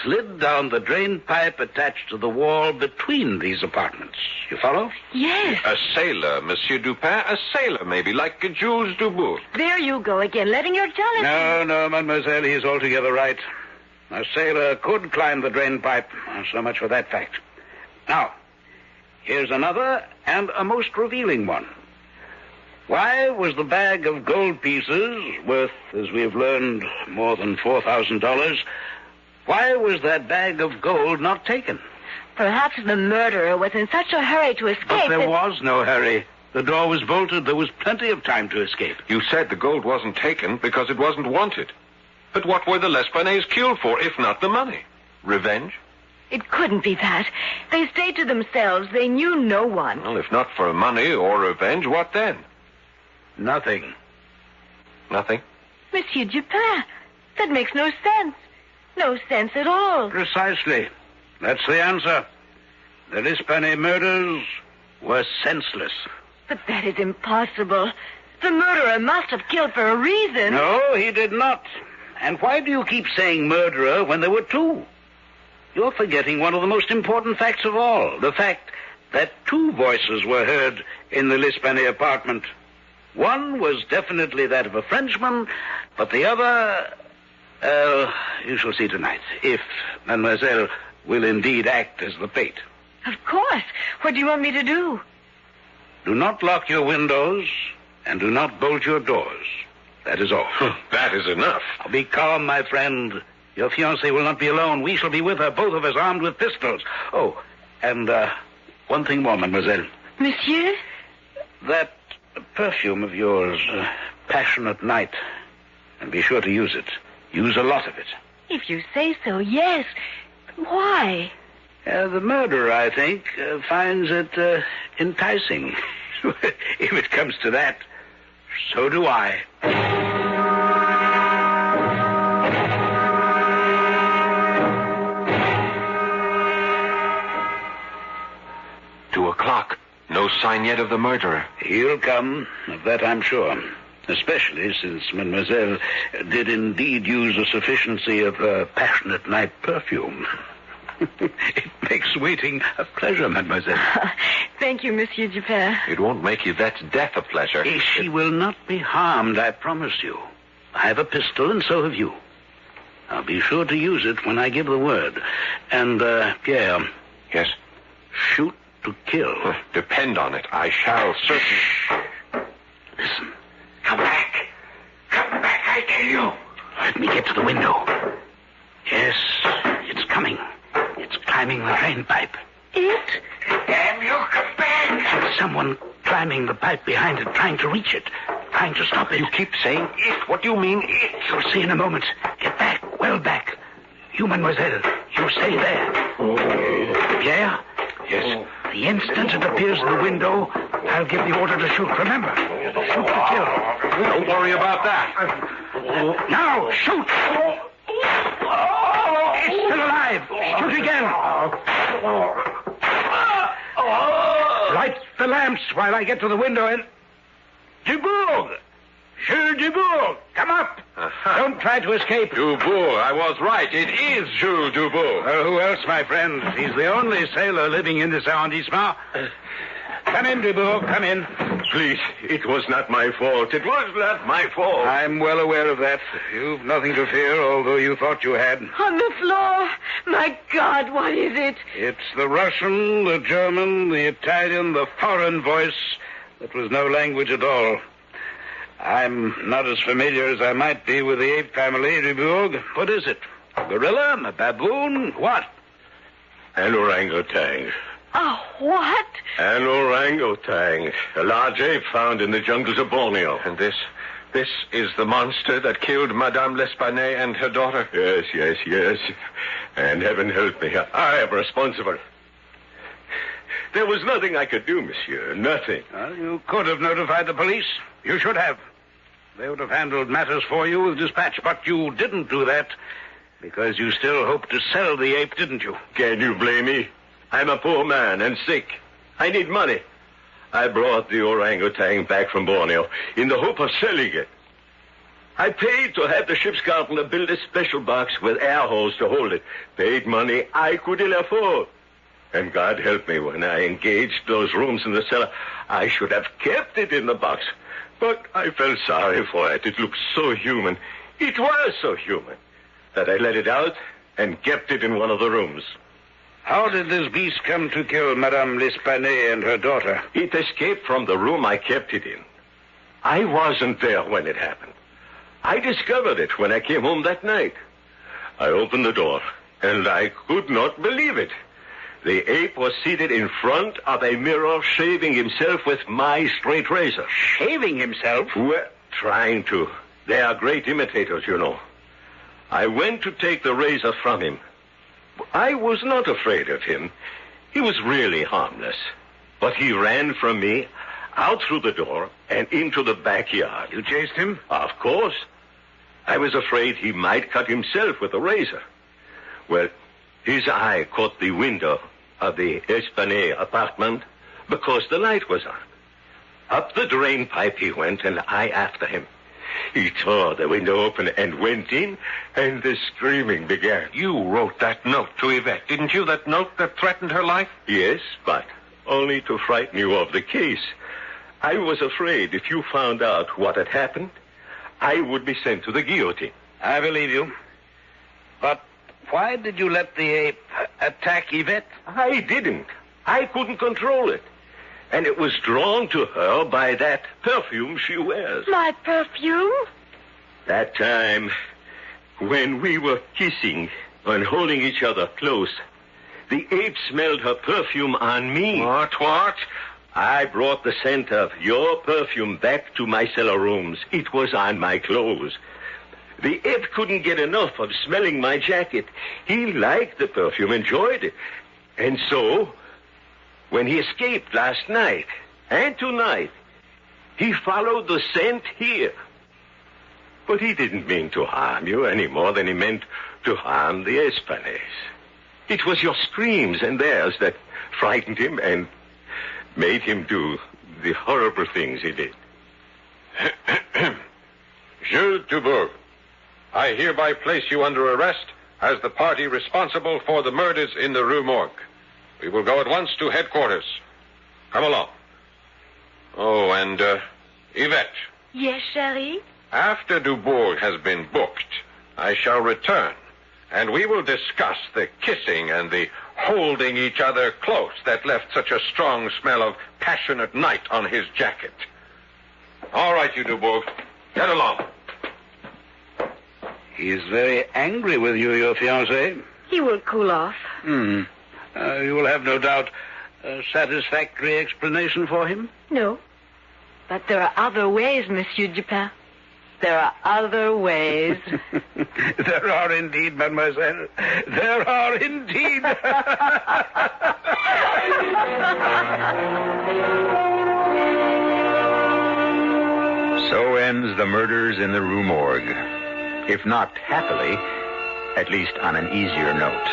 slid down the drain pipe attached to the wall between these apartments. You follow?
Yes.
A sailor, Monsieur Dupin. A sailor, maybe, like Jules Dubourg.
There you go again, letting your jealousy...
No, mademoiselle, he's altogether right. A sailor could climb the drain pipe. So much for that fact. Now, here's another and a most revealing one. Why was the bag of gold pieces, worth, as we've learned, more than $4,000, why was that bag of gold not taken?
Perhaps the murderer was in such a hurry to escape
But there
that...
was no hurry. The door was bolted. There was plenty of time to escape.
You said the gold wasn't taken because it wasn't wanted. But what were the L'Esplanades killed for, if not the money? Revenge?
It couldn't be that. They stayed to themselves. They knew no one.
Well, if not for money or revenge, what then?
Nothing.
Nothing?
Monsieur Dupin, that makes no sense. No sense at all.
Precisely. That's the answer. The L'Esplanade murders were senseless.
But that is impossible. The murderer must have killed for a reason.
No, he did not. And why do you keep saying murderer when there were two? You're forgetting one of the most important facts of all. The fact that 2 voices were heard in the L'Esplanade apartment. One was definitely that of a Frenchman, but the other... you shall see tonight, if mademoiselle will indeed act as the bait.
Of course. What do you want me to do?
Do not lock your windows, and do not bolt your doors. That is all.
That is enough.
Now, be calm, my friend. Your fiancée will not be alone. We shall be with her, both of us armed with pistols. Oh, and one thing more, mademoiselle.
Monsieur?
That perfume of yours, Passionate Night. And be sure to use it. Use a lot of it.
If you say so, yes. Why?
The murderer, I think, finds it enticing. If it comes to that, so do I.
2 o'clock. No sign yet of the murderer.
He'll come, of that I'm sure. Especially since mademoiselle did indeed use a sufficiency of Passionate Night perfume. It makes waiting a pleasure, mademoiselle.
Thank you, Monsieur Dupin.
It won't make you that death a pleasure.
She will not be harmed, I promise you. I have a pistol, and so have you. I'll be sure to use it when I give the word. And, Pierre.
Yes?
Shoot to kill.
Depend on it. I shall certainly...
Listen. Come back. Come back, I tell you. Let me get to the window. Yes, it's coming. It's climbing the drain pipe.
It?
Damn you, come back. And someone climbing the pipe behind it, trying to reach it, trying to stop it.
You keep saying it. What do you mean, it?
You'll see in a moment. Get back, well back. You, mademoiselle, you stay there. Pierre?
Yes?
The instant it appears in the window, I'll give the order to shoot. Remember, shoot to kill.
Don't worry about that.
Now, shoot! It's still alive. Shoot again. Light the lamps while I get to the window and... Dubourg! Jules Dubourg, come up. Don't try to escape.
Dubourg, I was right. It is Jules Dubourg.
Who else, my friend? He's the only sailor living in this arrondissement. Come in, Dubourg, come in.
Please, it was not my fault. It was not my fault.
I'm well aware of that. You've nothing to fear, although you thought you had.
On the floor. My God, what is it?
It's the Russian, the German, the Italian, the foreign voice that was no language at all. I'm not as familiar as I might be with the ape family, Dubourg. What is it? A gorilla? A baboon? What?
An orangutan.
Oh, what?
An orangutan. A large ape found in the jungles of Borneo.
And this This is the monster that killed Madame L'Espanaye and her daughter?
Yes. And heaven help me, I am responsible. There was nothing I could do, monsieur. Nothing.
Well, you could have notified the police. You should have. They would have handled matters for you with dispatch, but you didn't do that because you still hoped to sell the ape, didn't you?
Can you blame me? I'm a poor man and sick. I need money. I brought the orangutan back from Borneo in the hope of selling it. I paid to have the ship's carpenter build a special box with air holes to hold it. Paid money I could ill afford. And God help me, when I engaged those rooms in the cellar, I should have kept it in the box. But I felt sorry for it. It looked so human. It was so human that I let it out and kept it in one of the rooms.
How did this beast come to kill Madame L'Espanaye and her daughter?
It escaped from the room I kept it in. I wasn't there when it happened. I discovered it when I came home that night. I opened the door, and I could not believe it. The ape was seated in front of a mirror, shaving himself with my straight razor.
Shaving himself?
Well, trying to. They are great imitators, you know. I went to take the razor from him. I was not afraid of him. He was really harmless. But he ran from me, out through the door, and into the backyard.
You chased him?
Of course. I was afraid he might cut himself with a razor. Well, his eye caught the window of the Espanaye apartment because the light was on. Up the drain pipe he went, and I after him. He tore the window open and went in, and the screaming began.
You wrote that note to Yvette, didn't you? That note that threatened her life?
Yes, but only to frighten you of the case. I was afraid if you found out what had happened, I would be sent to the guillotine.
I believe you. But why did you let the ape attack Yvette?
I didn't. I couldn't control it. And it was drawn to her by that perfume she wears.
My perfume?
That time when we were kissing and holding each other close, the ape smelled her perfume on me.
What?
I brought the scent of your perfume back to my cellar rooms. It was on my clothes. The ape couldn't get enough of smelling my jacket. He liked the perfume, enjoyed it. And so, when he escaped last night and tonight, he followed the scent here. But he didn't mean to harm you any more than he meant to harm the Espanays. It was your screams and theirs that frightened him and made him do the horrible things he did.
Jules Dubourg, I hereby place you under arrest as the party responsible for the murders in the Rue Morgue. We will go at once to headquarters. Come along. Oh, and, Yvette.
Yes, Chérie?
After Dubourg has been booked, I shall return, and we will discuss the kissing and the holding each other close that left such a strong smell of passionate night on his jacket. All right, you Dubourg. Get along.
He's very angry with you, your fiancé.
He will cool off.
You will have, no doubt, a satisfactory explanation for him?
No. But there are other ways, Monsieur Dupin. There are other ways.
There are indeed, mademoiselle. There are indeed.
So ends The Murders in the Rue Morgue. If not happily, at least on an easier note.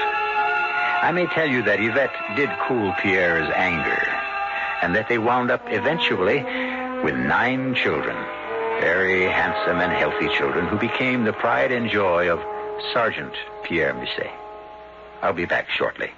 I may tell you that Yvette did cool Pierre's anger, and that they wound up eventually with 9 children, very handsome and healthy children who became the pride and joy of Sergeant Pierre Musset. I'll be back shortly.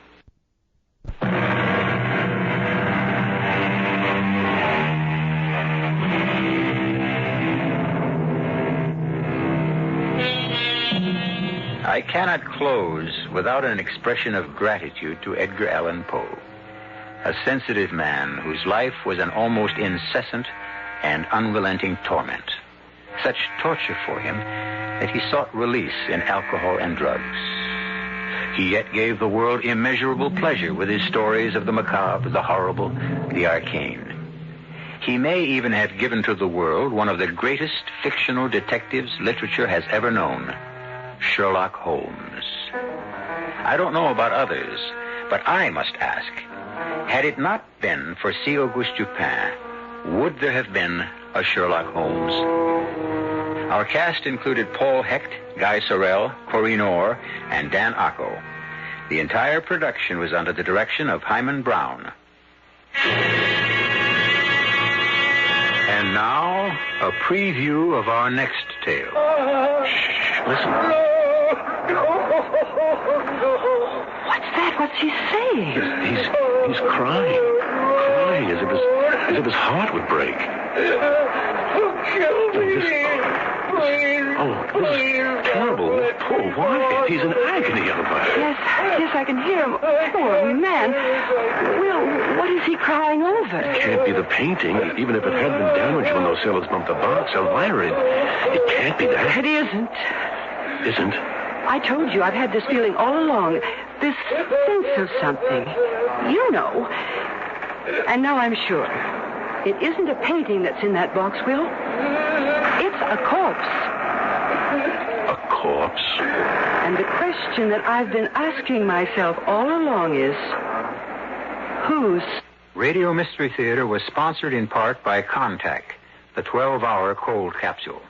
I cannot close without an expression of gratitude to Edgar Allan Poe, a sensitive man whose life was an almost incessant and unrelenting torment. Such torture for him that he sought release in alcohol and drugs. He yet gave the world immeasurable pleasure with his stories of the macabre, the horrible, the arcane. He may even have given to the world one of the greatest fictional detectives literature has ever known, Sherlock Holmes. I don't know about others, but I must ask, had it not been for C. Auguste Dupin, would there have been a Sherlock Holmes? Our cast included Paul Hecht, Guy Sorel, Corinne Orr, and Dan Acco. The entire production was under the direction of Hyman Brown. And now, a preview of our next tale. Shh, listen.
What's that? What's he saying?
He's crying as if his heart would break. This is terrible. Poor Wyatt. He's in agony over it.
Yes, I can hear him. Poor man. Will, what is he crying over?
It can't be the painting, even if it had been damaged when those sailors bumped the box. Elvira, it can't be that.
It isn't.
Isn't?
I told you I've had this feeling all along. This sense of something. You know. And now I'm sure. It isn't a painting that's in that box, Will. It's a corpse.
A corpse?
And the question that I've been asking myself all along is, whose?
Radio Mystery Theater was sponsored in part by Contact, the 12-hour cold capsule.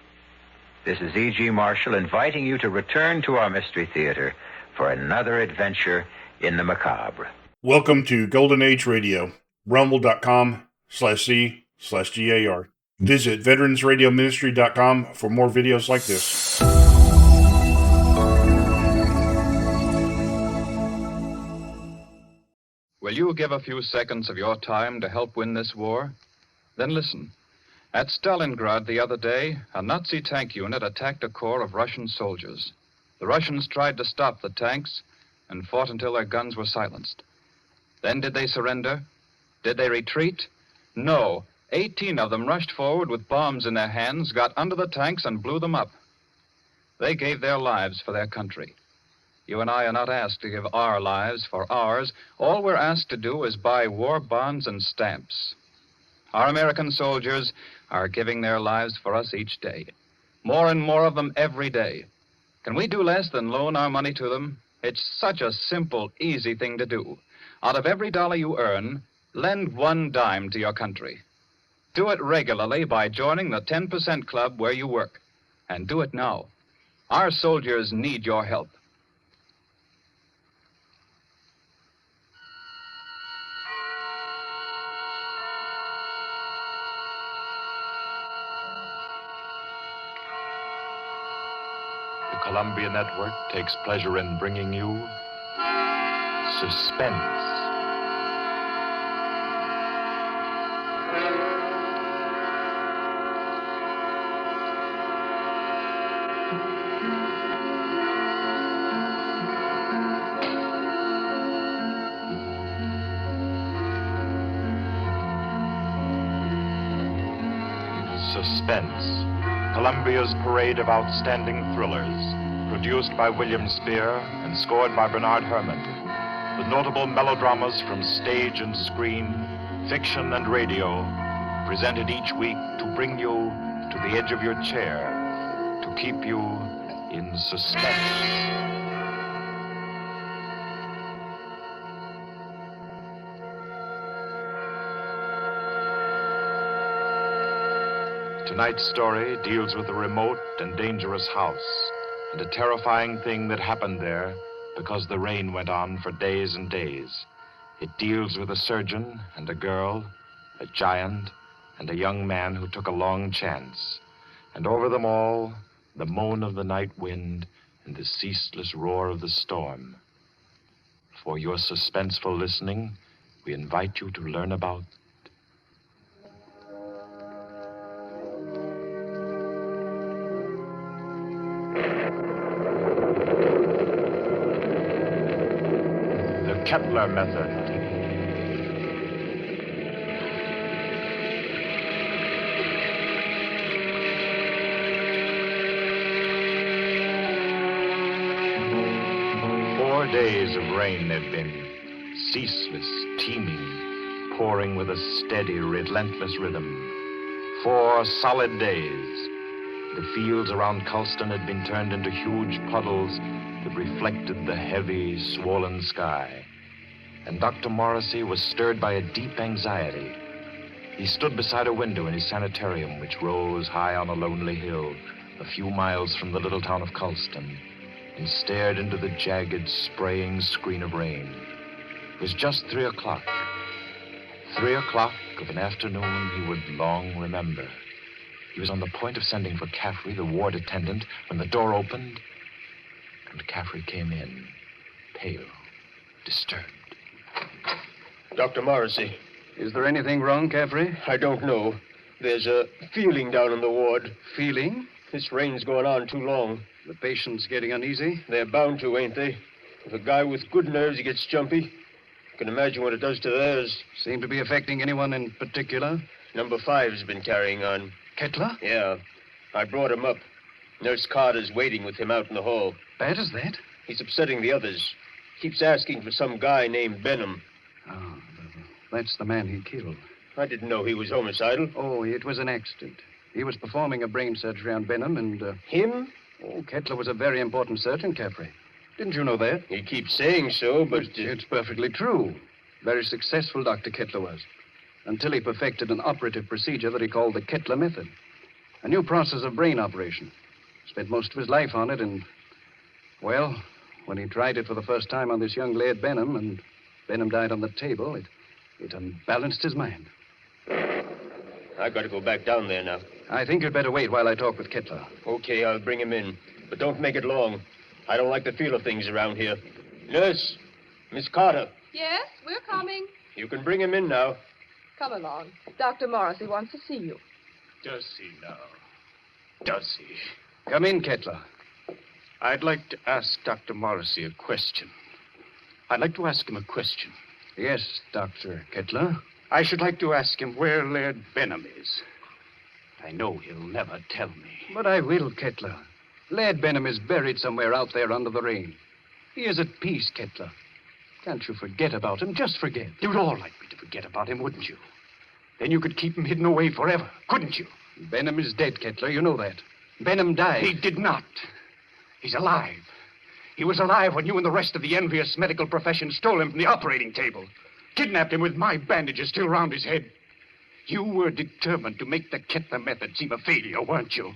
This is E.G. Marshall inviting you to return to our Mystery Theater for another adventure in the macabre.
Welcome to Golden Age Radio, rumble.com/C/GAR. Visit veteransradioministry.com for more videos like this.
Will you give a few seconds of your time to help win this war? Then listen. At Stalingrad the other day, a Nazi tank unit attacked a corps of Russian soldiers. The Russians tried to stop the tanks and fought until their guns were silenced. Then did they surrender? Did they retreat? No. 18 of them rushed forward with bombs in their hands, got under the tanks, and blew them up. They gave their lives for their country. You and I are not asked to give our lives for ours. All we're asked to do is buy war bonds and stamps. Our American soldiers are giving their lives for us each day. More and more of them every day. Can we do less than loan our money to them? It's such a simple, easy thing to do. Out of every dollar you earn, lend 1 dime to your country. Do it regularly by joining the 10% club where you work. And do it now. Our soldiers need your help.
The Columbia Network takes pleasure in bringing you Suspense. Suspense, Columbia's parade of outstanding thrillers, produced by William Spear and scored by Bernard Herrmann, with notable melodramas from stage and screen, fiction and radio, presented each week to bring you to the edge of your chair, to keep you in suspense. Tonight's story deals with a remote and dangerous house and a terrifying thing that happened there because the rain went on for days and days. It deals with a surgeon and a girl, a giant, and a young man who took a long chance. And over them all, the moan of the night wind and the ceaseless roar of the storm. For your suspenseful listening, we invite you to learn about Kepler method. Four days of rain there've been, ceaseless, teeming, pouring with a steady, relentless rhythm. 4 solid days. The fields around Culston had been turned into huge puddles that reflected the heavy, swollen sky. And Dr. Morrissey was stirred by a deep anxiety. He stood beside a window in his sanitarium, which rose high on a lonely hill a few miles from the little town of Culston, and stared into the jagged, spraying screen of rain. It was just 3 o'clock. 3 o'clock of an afternoon he would long remember. He was on the point of sending for Caffrey, the ward attendant, when the door opened, and Caffrey came in, pale, disturbed.
Dr. Morrissey.
Is there anything wrong, Caffrey?
I don't know. There's a feeling down in the ward.
Feeling?
This rain's going on too long.
The patient's getting uneasy?
They're bound to, ain't they? If a guy with good nerves gets jumpy, you can imagine what it does to theirs.
Seem to be affecting anyone in particular?
Number 5's been carrying on.
Kettler?
Yeah. I brought him up. Nurse Carter's waiting with him out in the hall.
Bad as that?
He's upsetting the others. Keeps asking for some guy named Benham.
Oh, that's the man he killed.
I didn't know he was homicidal.
Oh, it was an accident. He was performing a brain surgery on Benham and...
Him?
Oh, Kettler was a very important surgeon, Caffrey. Didn't you know that?
He keeps saying so, but...
It's perfectly true. Very successful Dr. Kettler was. Until he perfected an operative procedure that he called the Kettler method. A new process of brain operation. Spent most of his life on it and... Well, when he tried it for the first time on this young lad Benham and Benham died on the table, it unbalanced his mind.
I've got to go back down there now.
I think you'd better wait while I talk with Kettler.
Okay, I'll bring him in. But don't make it long. I don't like the feel of things around here. Nurse, Miss Carter.
Yes, we're coming.
You can bring him in now.
Come along. Dr. Morrissey wants to see you.
Does he now? Does he?
Come in, Kettler.
I'd like to ask Dr. Morrissey a question. I'd like to ask him a question.
Yes, Dr. Kettler.
I should like to ask him where Laird Benham is. I know he'll never tell me.
But I will, Kettler. Laird Benham is buried somewhere out there under the rain. He is at peace, Kettler. Can't you forget about him? Just forget.
You'd all like me to forget about him, wouldn't you? Then you could keep him hidden away forever, couldn't you?
Benham is dead, Kettler. You know that. Benham died.
He did not. He's alive. He was alive when you and the rest of the envious medical profession stole him from the operating table. Kidnapped him with my bandages still round his head. You were determined to make the Kettler method seem a failure, weren't you?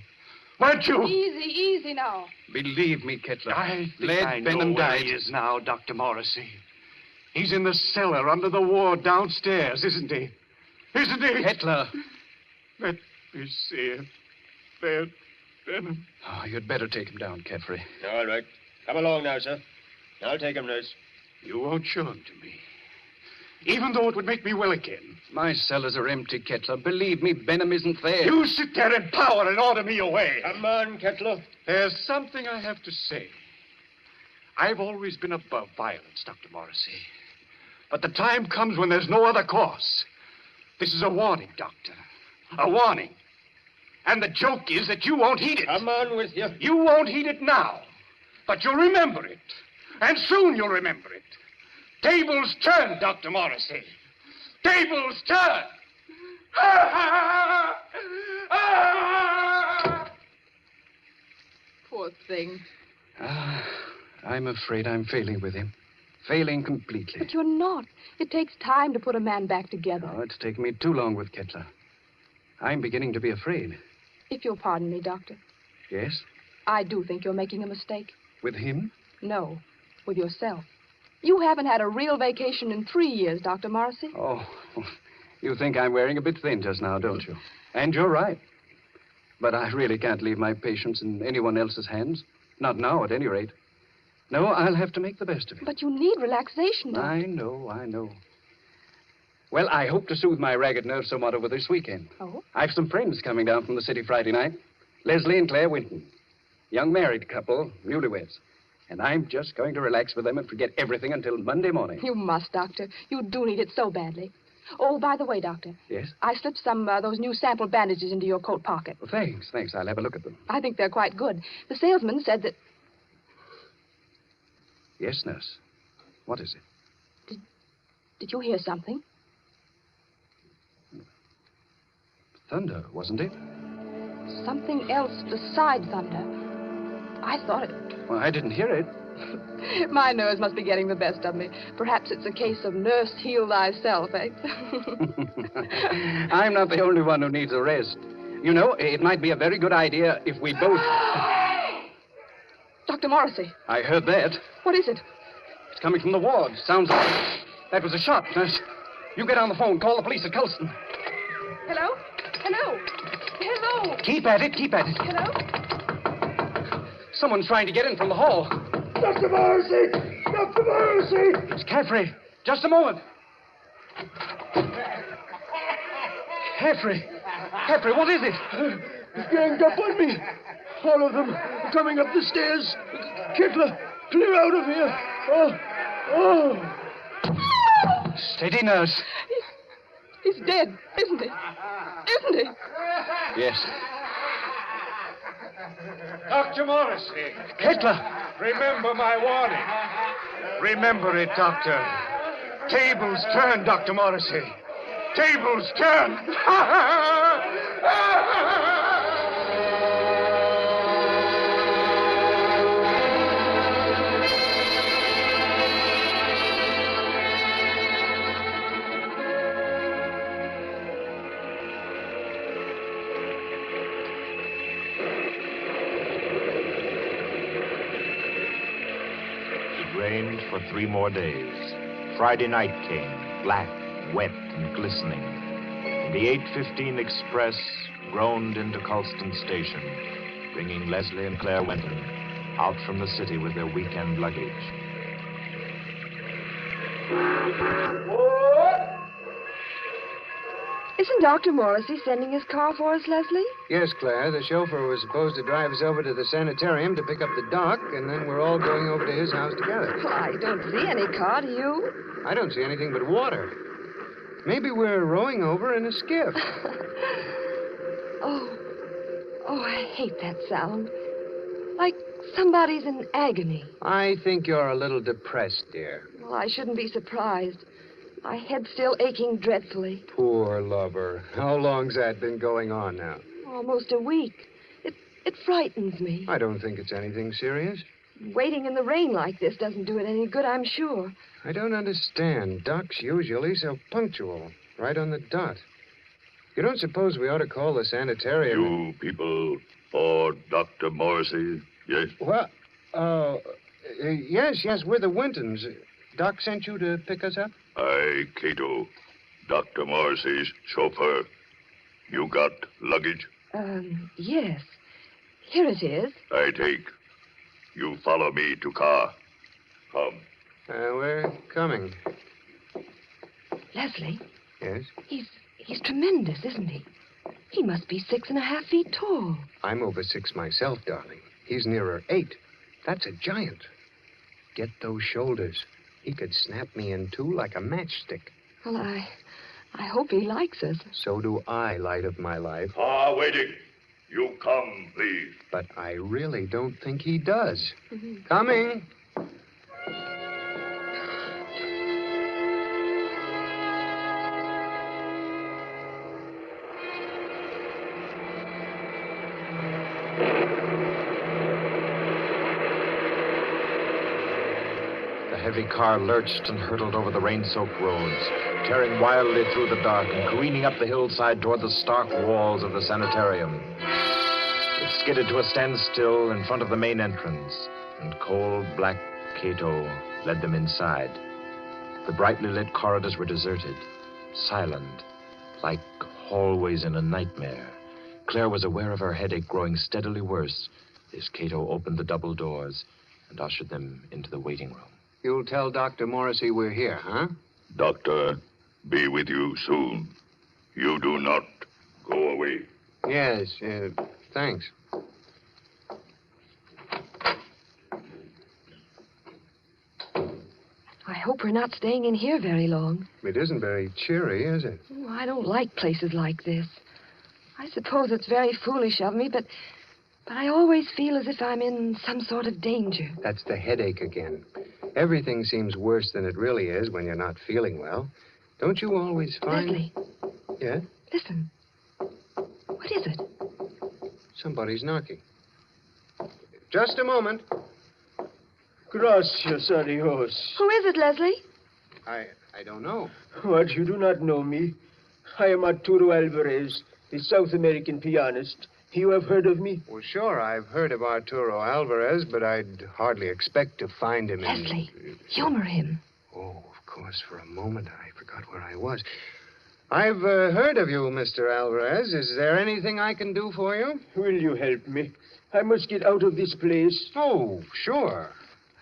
Weren't you?
Easy now.
Believe me, Kettler.
I think
Laird
I know
Benham
where
died.
he is now, Dr. Morrissey. He's in the cellar under the ward downstairs, isn't he? Isn't he?
Kettler.
Let me see him. Laird Benham.
Oh, you'd better take him down, Caffrey.
All right. Come along now, sir. I'll take him, nurse.
You won't show him to me. Even though it would make me well again.
My cellars are empty, Kettler. Believe me, Benham isn't there.
You sit there in power and order me away.
Come on, Kettler.
There's something I have to say. I've always been above violence, Dr. Morrissey. But the time comes when there's no other course. This is a warning, Doctor. A warning. And the joke is that you won't heed it.
Come on with you.
You won't heed it now. But you'll remember it. And soon you'll remember it. Tables turn, Dr. Morrissey. Tables turn.
Poor thing.
I'm afraid I'm failing with him. Failing completely.
But you're not. It takes time to put a man back together.
Oh, it's taken me too long with Kettler. I'm beginning to be afraid.
If you'll pardon me, Doctor,
Yes?
I do think you're making a mistake.
With him?
No, with yourself. You haven't had a real vacation in 3 years, Dr. Morrissey.
Oh, you think I'm wearing a bit thin just now, don't you? And you're right. But I really can't leave my patients in anyone else's hands. Not now, at any rate. No, I'll have to make the best of it.
But you need relaxation, Doctor.
I know. Well, I hope to soothe my ragged nerves somewhat over this weekend.
Oh?
I've some friends coming down from the city Friday night. Leslie and Claire Winton. Young married couple, newlyweds. And I'm just going to relax with them and forget everything until Monday morning.
You must, Doctor. You do need it so badly. Oh, by the way, Doctor.
Yes?
I slipped some those new sample bandages into your coat pocket.
Well, thanks. I'll have a look at them.
I think they're quite good. The salesman said that...
Yes, nurse. What is it?
Did you hear something?
Thunder, wasn't it?
Something else beside thunder. I thought it...
Well, I didn't hear it.
My nerves must be getting the best of me. Perhaps it's a case of nurse heal thyself, eh?
I'm not the only one who needs a rest. You know, it might be a very good idea if we both...
Dr. Morrissey.
I heard that.
What is it?
It's coming from the ward. Sounds like... That was a shot, nurse. You get on the phone. Call the police at Colston.
Hello? Hello? Hello?
Keep at it. Keep at it.
Hello?
Someone's trying to get in from the hall.
Dr. Morrissey! Dr. Morrissey!
It's Caffrey. Just a moment. Caffrey. Caffrey, what is it?
Ganged up on me. All of them coming up the stairs. Kittler, clear out of here. Oh.
Steady, nurse.
He's dead, isn't he? Isn't he?
Yes.
Dr. Morrissey.
Hitler.
Remember my warning. Remember it, Doctor. Tables turn, Dr. Morrissey. Tables turn.
Rained for 3 more days. Friday night came, black, wet, and glistening. And the 8:15 express groaned into Colston Station, bringing Leslie and Claire Wenton out from the city with their weekend luggage.
Isn't Dr. Morrissey sending his car for us, Leslie?
Yes, Claire. The chauffeur was supposed to drive us over to the sanitarium to pick up the doc, and then we're all going over to his house together.
Well, I don't see any car, do you?
I don't see anything but water. Maybe we're rowing over in a skiff.
Oh, I hate that sound. Like somebody's in agony.
I think you're a little depressed, dear.
Well, I shouldn't be surprised. My head's still aching dreadfully.
Poor lover. How long's that been going on now?
Almost a week. It frightens me.
I don't think it's anything serious.
Waiting in the rain like this doesn't do it any good, I'm sure.
I don't understand. Doc's usually so punctual. Right on the dot. You don't suppose we ought to call the sanitarium?
You people for Dr. Morrissey, yes?
What? Yes, we're the Wintons. Doc sent you to pick us up?
I, Cato, Dr. Morrissey's chauffeur. You got luggage?
Yes. Here it is.
I take. You follow me to car. Come.
We're coming.
Leslie?
Yes?
He's tremendous, isn't he? He must be 6.5 feet tall.
I'm over 6 myself, darling. He's nearer 8. That's a giant. Get those shoulders. He could snap me in 2 like a matchstick.
Well, I hope he likes us.
So do I, light of my life.
Waiting. You come, please.
But I really don't think he does. Coming. The heavy car lurched and hurtled over the rain-soaked roads, tearing wildly through the dark and careening up the hillside toward the stark walls of the sanitarium. It skidded to a standstill in front of the main entrance, and cold black Cato led them inside. The brightly lit corridors were deserted, silent, like hallways in a nightmare. Claire was aware of her headache growing steadily worse as Cato opened the double doors and ushered them into the waiting room. You'll tell Dr. Morrissey we're here, huh?
Doctor, be with you soon. You do not go away.
Yes, thanks.
I hope we're not staying in here very long.
It isn't very cheery, is it?
Oh, I don't like places like this. I suppose it's very foolish of me, but I always feel as if I'm in some sort of danger.
That's the headache again. Everything seems worse than it really is when you're not feeling well. Don't you always find...
Leslie.
Yeah?
Listen.
What is it?
Somebody's knocking. Just a moment.
Gracias, adios.
Who is it, Leslie?
I don't know.
What, you do not know me? I am Arturo Alvarez, the South American pianist. You have heard of me?
Well, sure, I've heard of Arturo Alvarez, but I'd hardly expect to find him
Leslie, humor him.
Oh, of course, for a moment I forgot where I was. I've heard of you, Mr. Alvarez. Is there anything I can do for you?
Will you help me? I must get out of this place.
Oh, sure.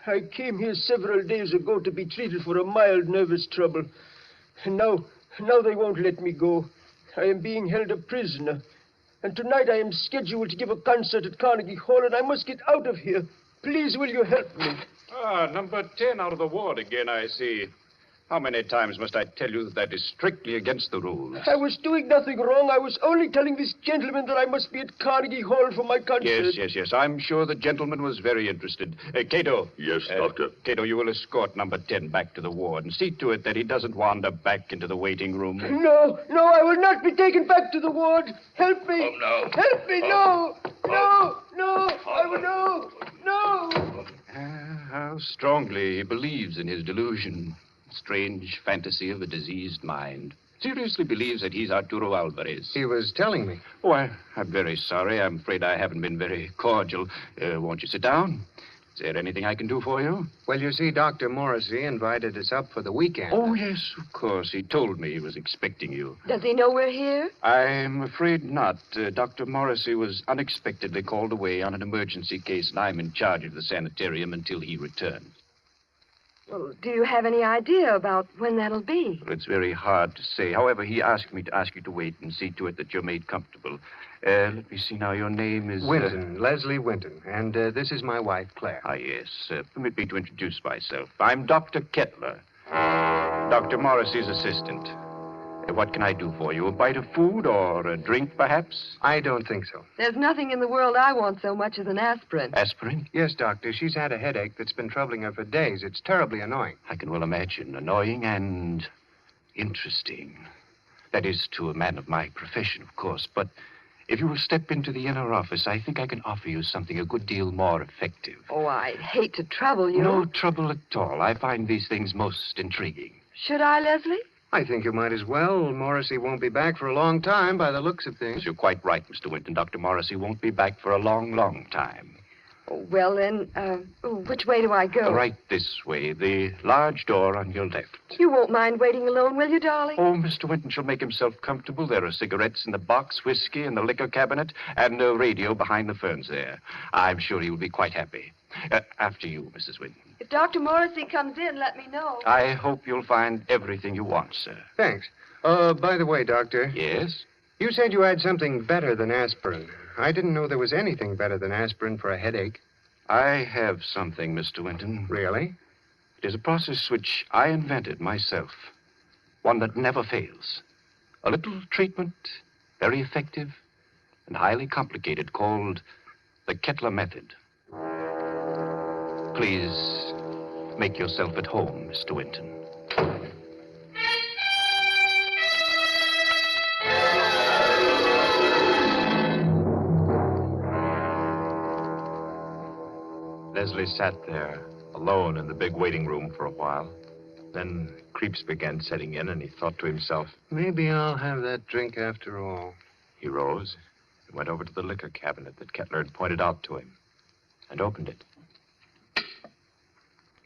I came here several days ago to be treated for a mild nervous trouble. And now they won't let me go. I am being held a prisoner. And tonight I am scheduled to give a concert at Carnegie Hall, and I must get out of here. Please, will you help me?
Ah, number 10 out of the ward again, I see. How many times must I tell you that is strictly against the rules?
I was doing nothing wrong. I was only telling this gentleman that I must be at Carnegie Hall for my concert.
Yes. I'm sure the gentleman was very interested. Cato.
Yes, Doctor.
Cato, you will escort number 10 back to the ward and see to it that he doesn't wander back into the waiting room.
No, I will not be taken back to the ward. Help me.
Oh, no.
Help me, no. I will no.
How strongly he believes in his delusion. Strange fantasy of a diseased mind. Seriously believes that he's Arturo Alvarez.
He was telling me.
Oh, I'm very sorry. I'm afraid I haven't been very cordial. Won't you sit down? Is there anything I can do for you?
Well, you see, Dr. Morrissey invited us up for the weekend.
Oh, yes, of course. He told me he was expecting you.
Does he know we're here?
I'm afraid not. Dr. Morrissey was unexpectedly called away on an emergency case, and I'm in charge of the sanitarium until he returns.
Well, do you have any idea about when that'll be?
Well, it's very hard to say. However, he asked me to ask you to wait and see to it that you're made comfortable. Let me see now. Your name is...
Winton, Leslie Winton. And this is my wife, Claire.
Ah, yes. Permit me to introduce myself. I'm Dr. Kettler, Dr. Morrissey's assistant. What can I do for you? A bite of food or a drink, perhaps?
I don't think so.
There's nothing in the world I want so much as an aspirin.
Aspirin?
Yes, Doctor. She's had a headache that's been troubling her for days. It's terribly annoying.
I can well imagine. Annoying and interesting. That is, to a man of my profession, of course. But if you will step into the inner office, I think I can offer you something a good deal more effective.
Oh, I'd hate to trouble you.
No trouble at all. I find these things most intriguing.
Should I, Leslie?
I think you might as well. Morrissey won't be back for a long time by the looks of things.
You're quite right, Mr. Winton. Dr. Morrissey won't be back for a long, long time.
Oh, well, then, which way do I go?
Right this way. The large door on your left.
You won't mind waiting alone, will you, darling?
Oh, Mr. Winton shall make himself comfortable. There are cigarettes in the box, whiskey in the liquor cabinet, and a radio behind the ferns there. I'm sure he will be quite happy. After you, Mrs. Winton.
If Dr. Morrissey comes in, let me know.
I hope you'll find everything you want, sir.
Thanks. By the way, Doctor.
Yes?
You said you had something better than aspirin. I didn't know there was anything better than aspirin for a headache.
I have something, Mr. Winton.
Really?
It is a process which I invented myself. One that never fails. A little treatment, very effective and highly complicated, called the Kettler method. Please make yourself at home, Mr. Winton.
Leslie sat there, alone in the big waiting room for a while. Then creeps began setting in, and he thought to himself,
maybe I'll have that drink after all.
He rose and went over to the liquor cabinet that Kettler had pointed out to him and opened it.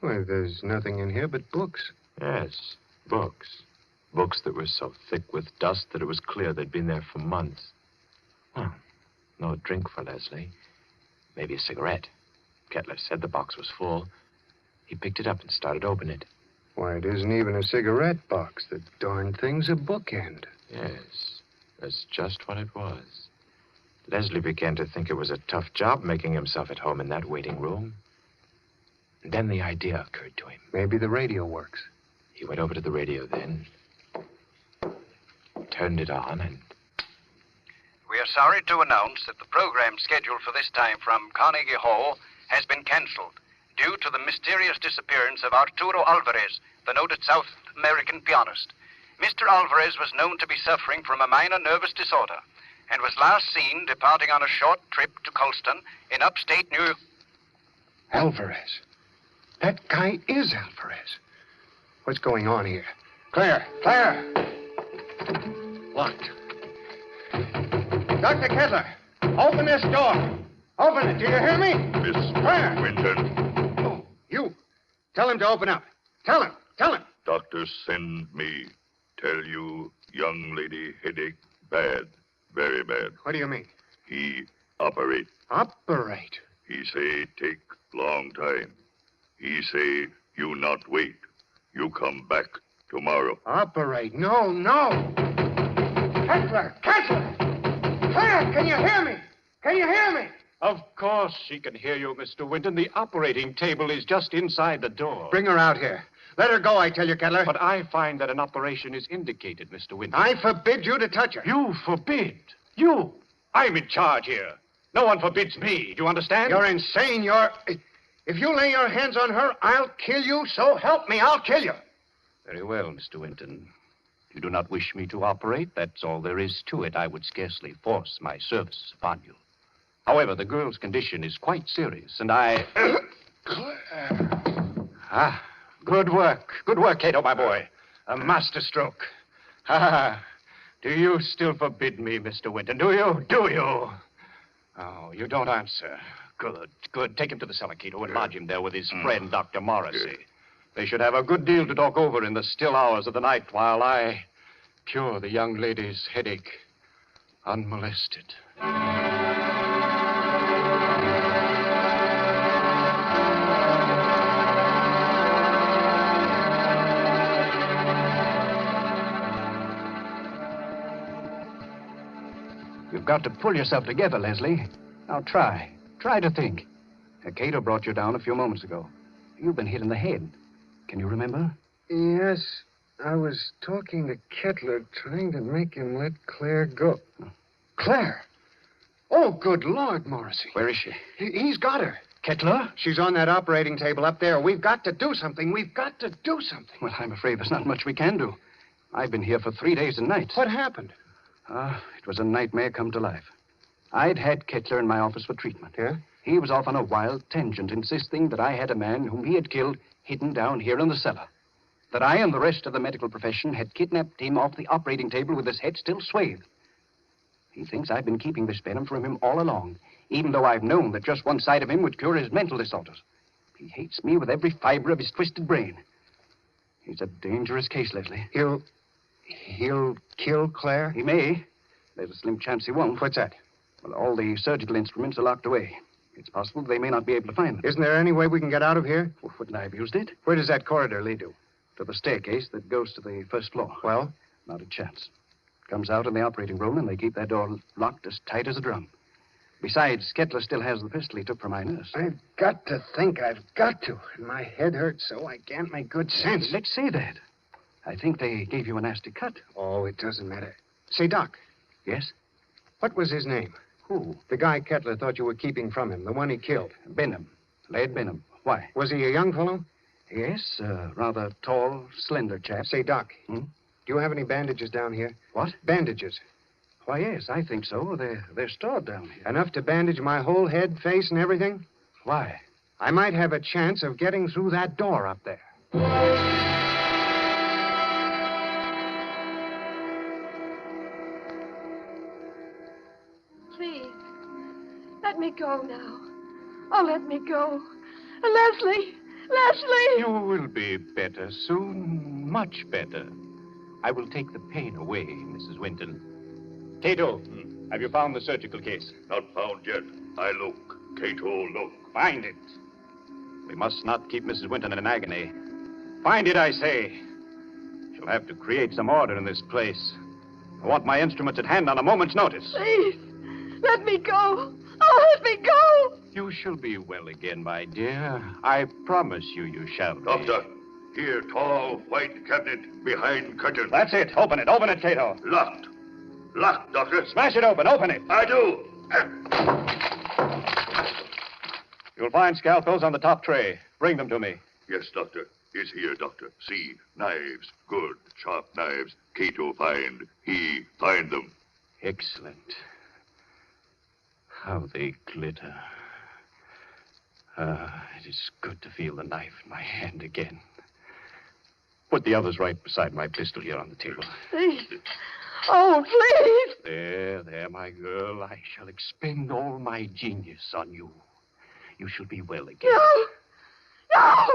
Well, there's nothing in here but books.
Yes, books. Books that were so thick with dust that it was clear they'd been there for months. Well, no drink for Leslie. Maybe a cigarette. Kettler said the box was full. He picked it up and started to open it.
Why, it isn't even a cigarette box. The darn thing's a bookend.
Yes, that's just what it was. Leslie began to think it was a tough job making himself at home in that waiting room. And then the idea occurred to him.
Maybe the radio works.
He went over to the radio then, turned it on, and...
We are sorry to announce that the program scheduled for this time from Carnegie Hall has been cancelled due to the mysterious disappearance of Arturo Alvarez, the noted South American pianist. Mr. Alvarez was known to be suffering from a minor nervous disorder. and was last seen departing on a short trip to Colston in upstate New York.
Alvarez. That guy is Alvarez. What's going on here? Claire! Claire! Locked. Dr. Kettler, open this door. Open it. Do you hear me?
Miss
Claire!
Winton.
Oh, you. Tell him to open up. Tell him. Tell him.
Doctor send me. Tell you, young lady headache bad. Very bad.
What do you mean?
He operate.
Operate?
He say take long time. He say you not wait. You come back tomorrow.
Operate? No, no. Kettler! Kettler! Claire, can you hear me? Can you hear me?
Of course she can hear you, Mr. Winton. The operating table is just inside the door.
Bring her out here. Let her go, I tell you, Kettler.
But I find that an operation is indicated, Mr. Winton.
I forbid you to touch her.
You forbid? You? I'm in charge here. No one forbids me. Do you understand?
You're insane. If you lay your hands on her, I'll kill you. So help me, I'll kill you.
Very well, Mr. Winton. If you do not wish me to operate, that's all there is to it. I would scarcely force my services upon you. However, the girl's condition is quite serious, and I... Good work. Good work, Cato, my boy. A masterstroke. Do you still forbid me, Mr. Winton? Do you? Do you? Oh, you don't answer. Good, good. Take him to the cellar, Cato, and lodge him there with his friend, Dr. Morrissey. They should have a good deal to talk over in the still hours of the night while I cure the young lady's headache unmolested. You've got to pull yourself together, Leslie. Now try. Try to think. Cato brought you down a few moments ago. You've been hit in the head. Can you remember?
Yes, I was talking to Kettler, trying to make him let Claire go. Claire? Oh, good Lord, Morrissey.
Where is she?
He's got her.
Kettler?
She's on that operating table up there. We've got to do something. We've got to do something.
Well, I'm afraid there's not much we can do. I've been here for 3 days and nights.
What happened?
It was a nightmare come to life. I'd had Kettler in my office for treatment.
Yeah?
He was off on a wild tangent, insisting that I had a man whom he had killed hidden down here in the cellar. That I and the rest of the medical profession had kidnapped him off the operating table with his head still swathed. He thinks I've been keeping this venom from him all along, even though I've known that just one side of him would cure his mental disorders. He hates me with every fiber of his twisted brain. He's a dangerous case, Leslie.
He'll kill Claire?
He may. There's a slim chance he won't.
What's that?
Well, all the surgical instruments are locked away. It's possible they may not be able to find them.
Isn't there any way we can get out of here?
Well, wouldn't I have used it?
Where does that corridor lead to?
To the staircase that goes to the first floor.
Well?
Not a chance. Comes out in the operating room, and they keep that door locked as tight as a drum. Besides, Kettler still has the pistol he took from my nurse.
I've got to think. I've got to. And my head hurts so I can't make good sense.
Let's say that. I think they gave you a nasty cut.
Oh, it doesn't matter. Say, Doc.
Yes?
What was his name?
Who?
The guy Kettler thought you were keeping from him, the one he killed.
Benham. Laird Benham. Why?
Was he a young fellow?
Yes, rather tall, slender chap.
Say, Doc,
Hmm?
do you have any bandages down here?
What?
Bandages.
Why, yes, I think so. They're stored down here.
Enough to bandage my whole head, face, and everything?
Why?
I might have a chance of getting through that door up there.
Please, let me go now. Oh, let me go. Leslie! Leslie!
You will be better soon. Much better. I will take the pain away, Mrs. Winton. Cato, have you found the surgical case?
Not found yet. I look. Cato, look.
Find it. We must not keep Mrs. Winton in an agony. Find it, I say. She'll have to create some order in this place. I want my instruments at hand on a moment's notice.
Please, let me go. Oh, let me go.
You shall be well again, my dear. I promise you shall be.
Doctor, here, tall, white cabinet behind curtain.
That's it. Open it, Cato.
Locked. Locked, Doctor.
Smash it open. Open it.
I do.
You'll find scalpels on the top tray. Bring them to me.
Yes, Doctor. Is here, Doctor. See, knives. Good, sharp knives. Cato find. He find them.
Excellent.
How they glitter. It is good to feel the knife in my hand again. Put the others right beside my pistol here on the table.
Please. Oh, please.
There, my girl. I shall expend all my genius on you. You shall be well again.
No!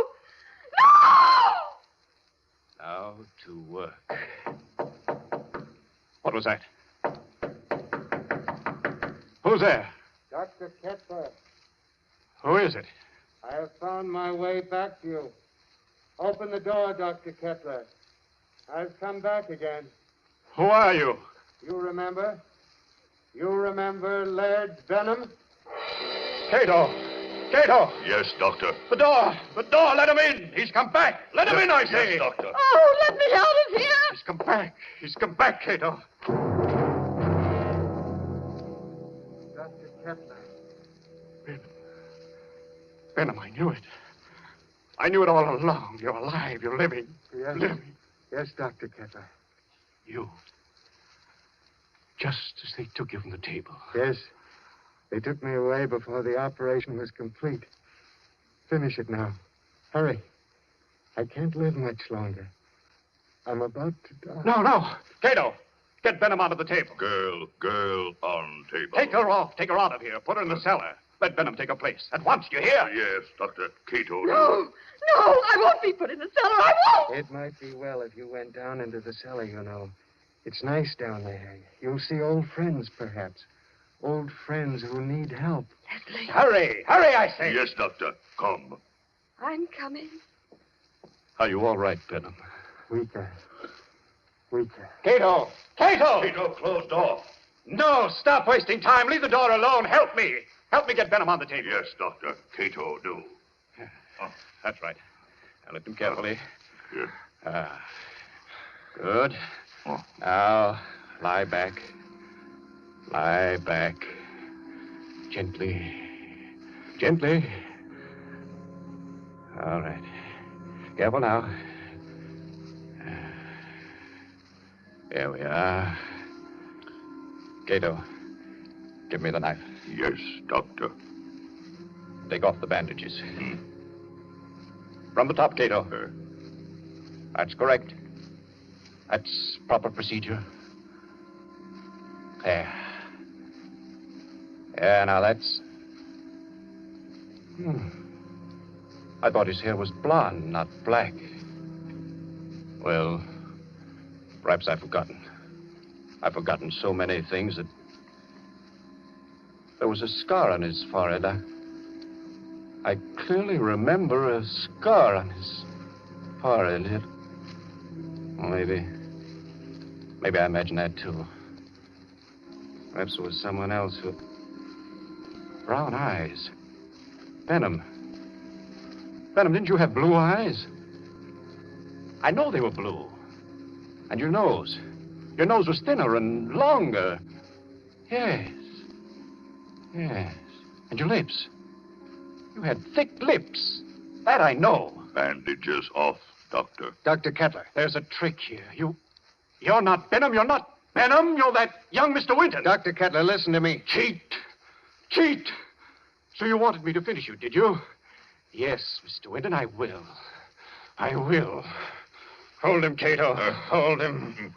Now to work. What was that? Who's there?
Dr. Kettler,
Who is it?
I have found my way back to you. Open the door, Dr. Kettler. I've come back again.
Who are you?
You remember? You remember Laird Benham?
Cato! Cato!
Yes, Doctor.
The door! The door! Let him in! He's come back! Let him in, I say!
Yes, Doctor.
Oh, let me out of here!
He's come back! He's come back, Cato!
Dr. Kettler.
Benham, I knew it. I knew it all along. You're alive. You're living.
Yes.
Living.
Yes, Dr. Kettler.
You. Just as they took you from the table.
Yes. They took me away before the operation was complete. Finish it now. Hurry. I can't live much longer. I'm about to die.
No. Cato, get Benham out of the table.
Girl on table.
Take her off. Take her out of here. Put her in the cellar. Let Benham take her place. At once, you hear?
Yes, Dr. Cato.
No, I won't be put in the cellar. I won't.
It might be well if you went down into the cellar, you know. It's nice down there. You'll see old friends, perhaps. Old friends who need help.
Leslie.
Hurry, I say.
Yes, Doctor. Come.
I'm coming.
Are you all right, Benham?
Weaker.
Cato!
Cato, close door.
No, stop wasting time. Leave the door alone. Help me. Help me get Benham on the table.
Yes, Doctor. Cato, do.
That's right. Now lift him carefully.
Yes.
Good. Now, lie back. Lie back. Gently. All right. Careful now. There we are. Cato, give me the knife.
Yes, Doctor.
Take off the bandages. From the top, Cato. That's correct. That's proper procedure. There. Yeah, now that's... I thought his hair was blonde, not black. Well, perhaps I've forgotten. I've forgotten so many things that... There was a scar on his forehead. I clearly remember a scar on his forehead. Maybe I imagined that, too. Perhaps it was someone else who... Brown eyes. Benham, didn't you have blue eyes? I know they were blue. And your nose. Your nose was thinner and longer. Yes. And your lips. You had thick lips. That I know.
Bandages off, Doctor.
Dr. Kettler, there's a trick here. You're not Benham. You're not Benham. You're that young Mr. Winton.
Dr. Kettler, listen to me.
Cheat. So you wanted me to finish you, did you? Yes, Mr. Winton, I will. Hold him, Cato. Hold him.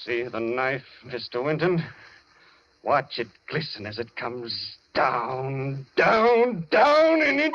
See the knife, Mr. Winton? Watch it glisten as it comes down, and into...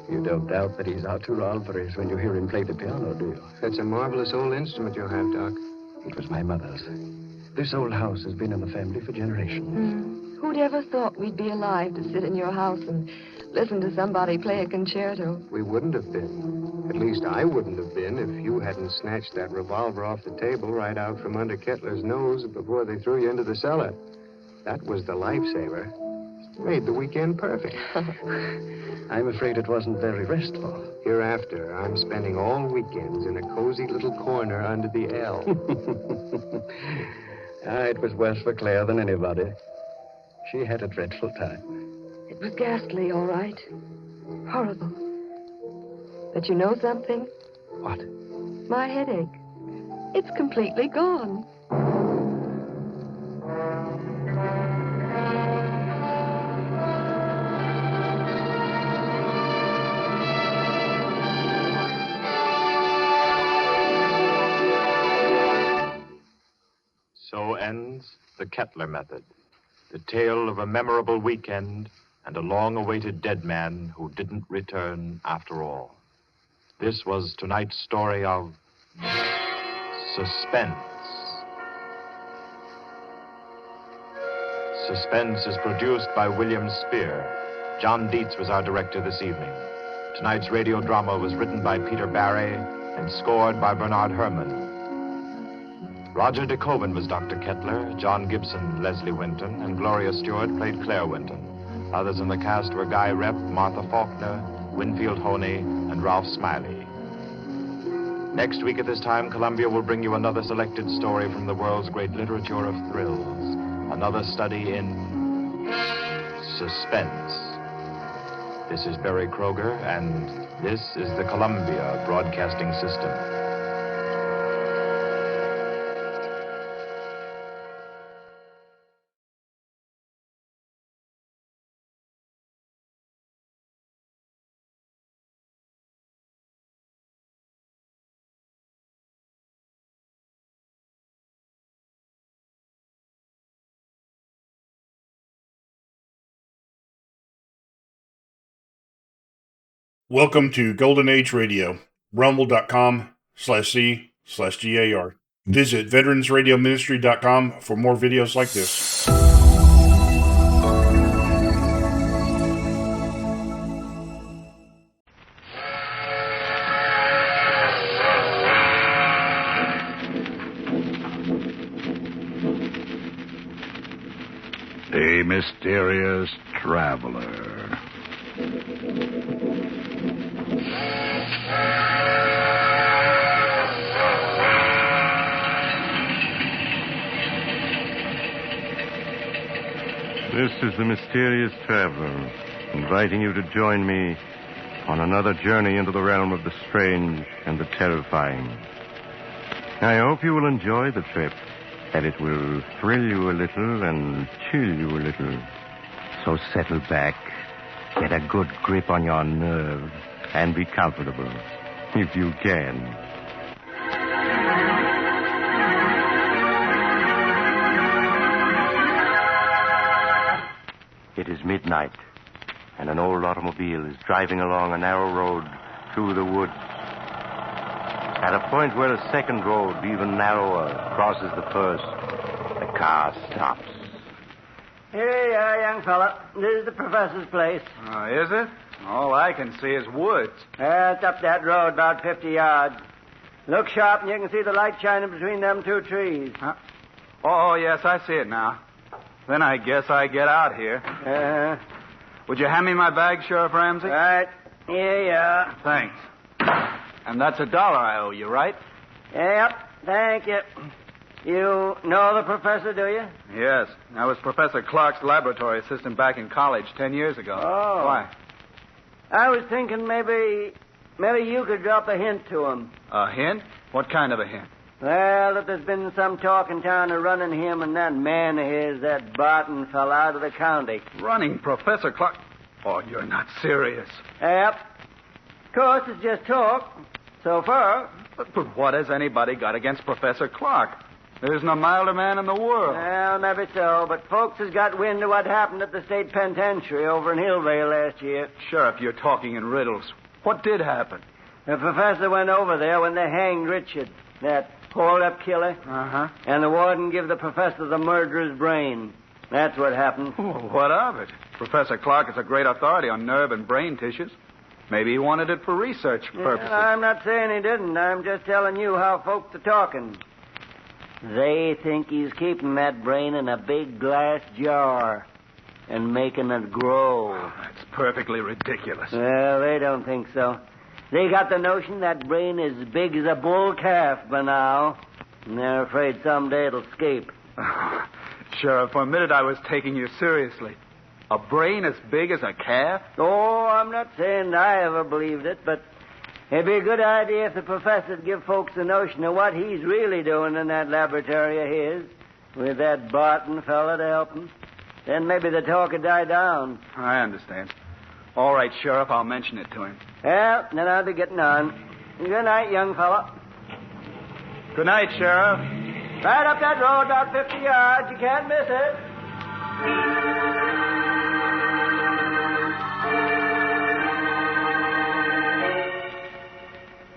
You don't doubt that he's Arturo Alvarez when you hear him play the piano, do you? That's a marvelous old instrument you have, Doc.
It was my mother's. This old house has been in the family for generations.
Who'd ever thought we'd be alive to sit in your house and listen to somebody play a concerto?
We wouldn't have been. At least I wouldn't have been if you hadn't snatched that revolver off the table right out from under Kettler's nose before they threw you into the cellar. That was the lifesaver. Made the weekend perfect.
I'm afraid it wasn't very restful.
Hereafter, I'm spending all weekends in a cozy little corner under the L.
It was worse for Claire than anybody. She had a dreadful time.
It was ghastly, all right. Horrible. But you know something?
What?
My headache. It's completely gone.
So ends the Kettler method, the tale of a memorable weekend and a long-awaited dead man who didn't return after all. This was tonight's story of suspense. Suspense is produced by William Spear. John Dietz was our director this evening. Tonight's radio drama was written by Peter Barry and scored by Bernard Herrmann. Roger DeKoven was Dr. Kettler, John Gibson, Leslie Winton, and Gloria Stewart played Claire Winton. Others in the cast were Guy Repp, Martha Faulkner, Winfield Honey, and Ralph Smiley. Next week at this time, Columbia will bring you another selected story from the world's great literature of thrills. Another study in suspense. This is Barry Kroger, and this is the Columbia Broadcasting System.
Welcome to Golden Age Radio, rumble.com/C/GAR. Visit veteransradioministry.com for more videos like this.
A mysterious traveler.
This is the mysterious traveler, inviting you to join me on another journey into the realm of the strange and the terrifying. I hope you will enjoy the trip, that it will thrill you a little and chill you a little. So settle back, get a good grip on your nerve, and be comfortable, if you can. It is midnight, and an old automobile is driving along a narrow road through the woods. At a point where a second road, even narrower, crosses the first, the car stops.
Here you are, young fella. This is the professor's place.
Oh, is it? All I can see is woods.
It's up that road about 50 yards. Look sharp and you can see the light shining between them two trees.
Huh? Oh, yes, I see it now. Then I guess I get out here. Would you hand me my bag, Sheriff Ramsey?
Right. Here you are.
Thanks. And that's $1 I owe you, right?
Yep. Thank you. You know the professor, do you?
Yes. I was Professor Clark's laboratory assistant back in college 10 years ago.
Oh.
Why?
I was thinking maybe you could drop a hint to him.
A hint? What kind of a hint?
Well, that there's been some talk in town of running him and that man of his, that Barton fella, out of the county.
Running Professor Clark? Oh, you're not serious.
Yep. Of course, it's just talk. So far.
But what has anybody got against Professor Clark? There isn't a milder man in the world.
Well, maybe so, but folks has got wind of what happened at the state penitentiary over in Hillvale last year.
Sheriff, you're talking in riddles. What did happen?
The professor went over there when they hanged Richard, that hold-up killer.
Uh-huh.
And the warden gave the professor the murderer's brain. That's what happened.
Well, what of it? Professor Clark is a great authority on nerve and brain tissues. Maybe he wanted it for research purposes.
I'm not saying he didn't. I'm just telling you how folks are talking. They think he's keeping that brain in a big glass jar. and making it grow.
That's perfectly ridiculous.
Well, they don't think so. They got the notion that brain is as big as a bull calf by now, and they're afraid someday it'll escape.
Sheriff, for a minute I was taking you seriously. A brain as big as a calf?
Oh, I'm not saying I ever believed it, but it'd be a good idea if the professor'd give folks the notion of what he's really doing in that laboratory of his, with that Barton fella to help him. Then maybe the talk would die down.
I understand. All right, Sheriff, I'll mention it to him.
Well, then I'll be getting on. Good night, young fella.
Good night, Sheriff.
Right up that road, about 50 yards. You can't miss it.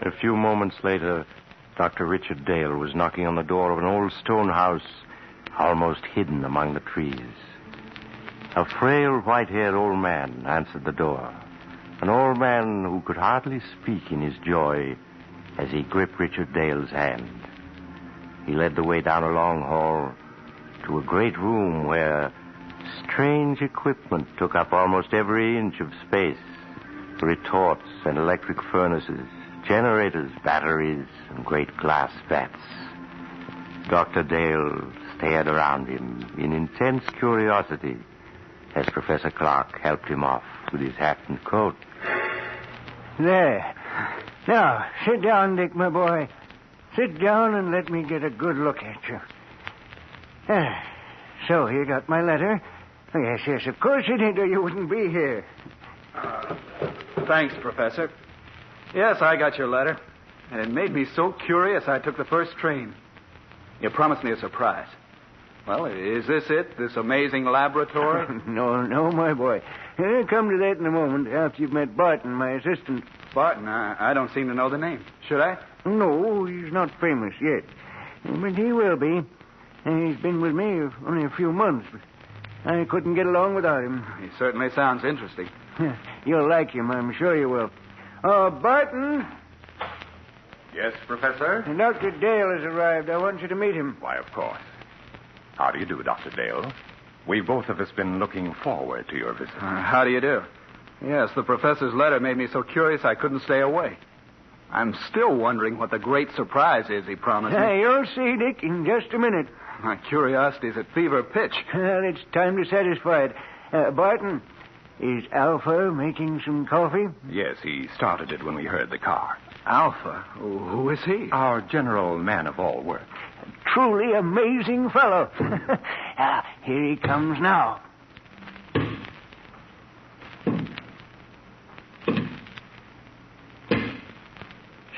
A few moments later, Dr. Richard Dale was knocking on the door of an old stone house almost hidden among the trees. A frail, white-haired old man answered the door. An old man who could hardly speak in his joy as he gripped Richard Dale's hand. He led the way down a long hall to a great room where strange equipment took up almost every inch of space. Retorts and electric furnaces, generators, batteries, and great glass vats. Dr. Dale stared around him in intense curiosity as Professor Clark helped him off with his hat and coat.
There. Now, sit down, Dick, my boy. Sit down and let me get a good look at you. So, you got my letter? Oh, yes, of course you did, or you wouldn't be here.
Thanks, Professor. Yes, I got your letter. And it made me so curious I took the first train. You promised me a surprise. Well, is this it? This amazing laboratory?
No, my boy. I'll come to that in a moment after you've met Barton, my assistant.
Barton? I don't seem to know the name. Should I?
No, he's not famous yet. But he will be. He's been with me only a few months, but I couldn't get along without him.
He certainly sounds interesting.
You'll like him, I'm sure you will. Barton?
Yes, Professor?
Dr. Dale has arrived. I want you to meet him.
Why, of course. How do you do, Dr. Dale? We've both of us been looking forward to your visit.
How do you do? Yes, the professor's letter made me so curious I couldn't stay away. I'm still wondering what the great surprise is he promised me.
You'll see, Dick, in just a minute.
My curiosity's at fever pitch.
Well, it's time to satisfy it. Barton, is Alpha making some coffee?
Yes, he started it when we heard the car.
Alpha? Who is he?
Our general man of all work.
Truly amazing fellow. Here he comes now.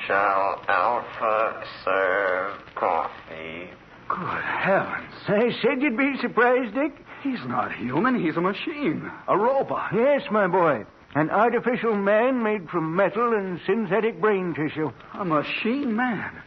Shall Alpha serve coffee?
Good heavens.
I said you'd be surprised, Dick.
He's not human. He's a machine. A robot.
Yes, my boy. An artificial man made from metal and synthetic brain tissue.
A machine man?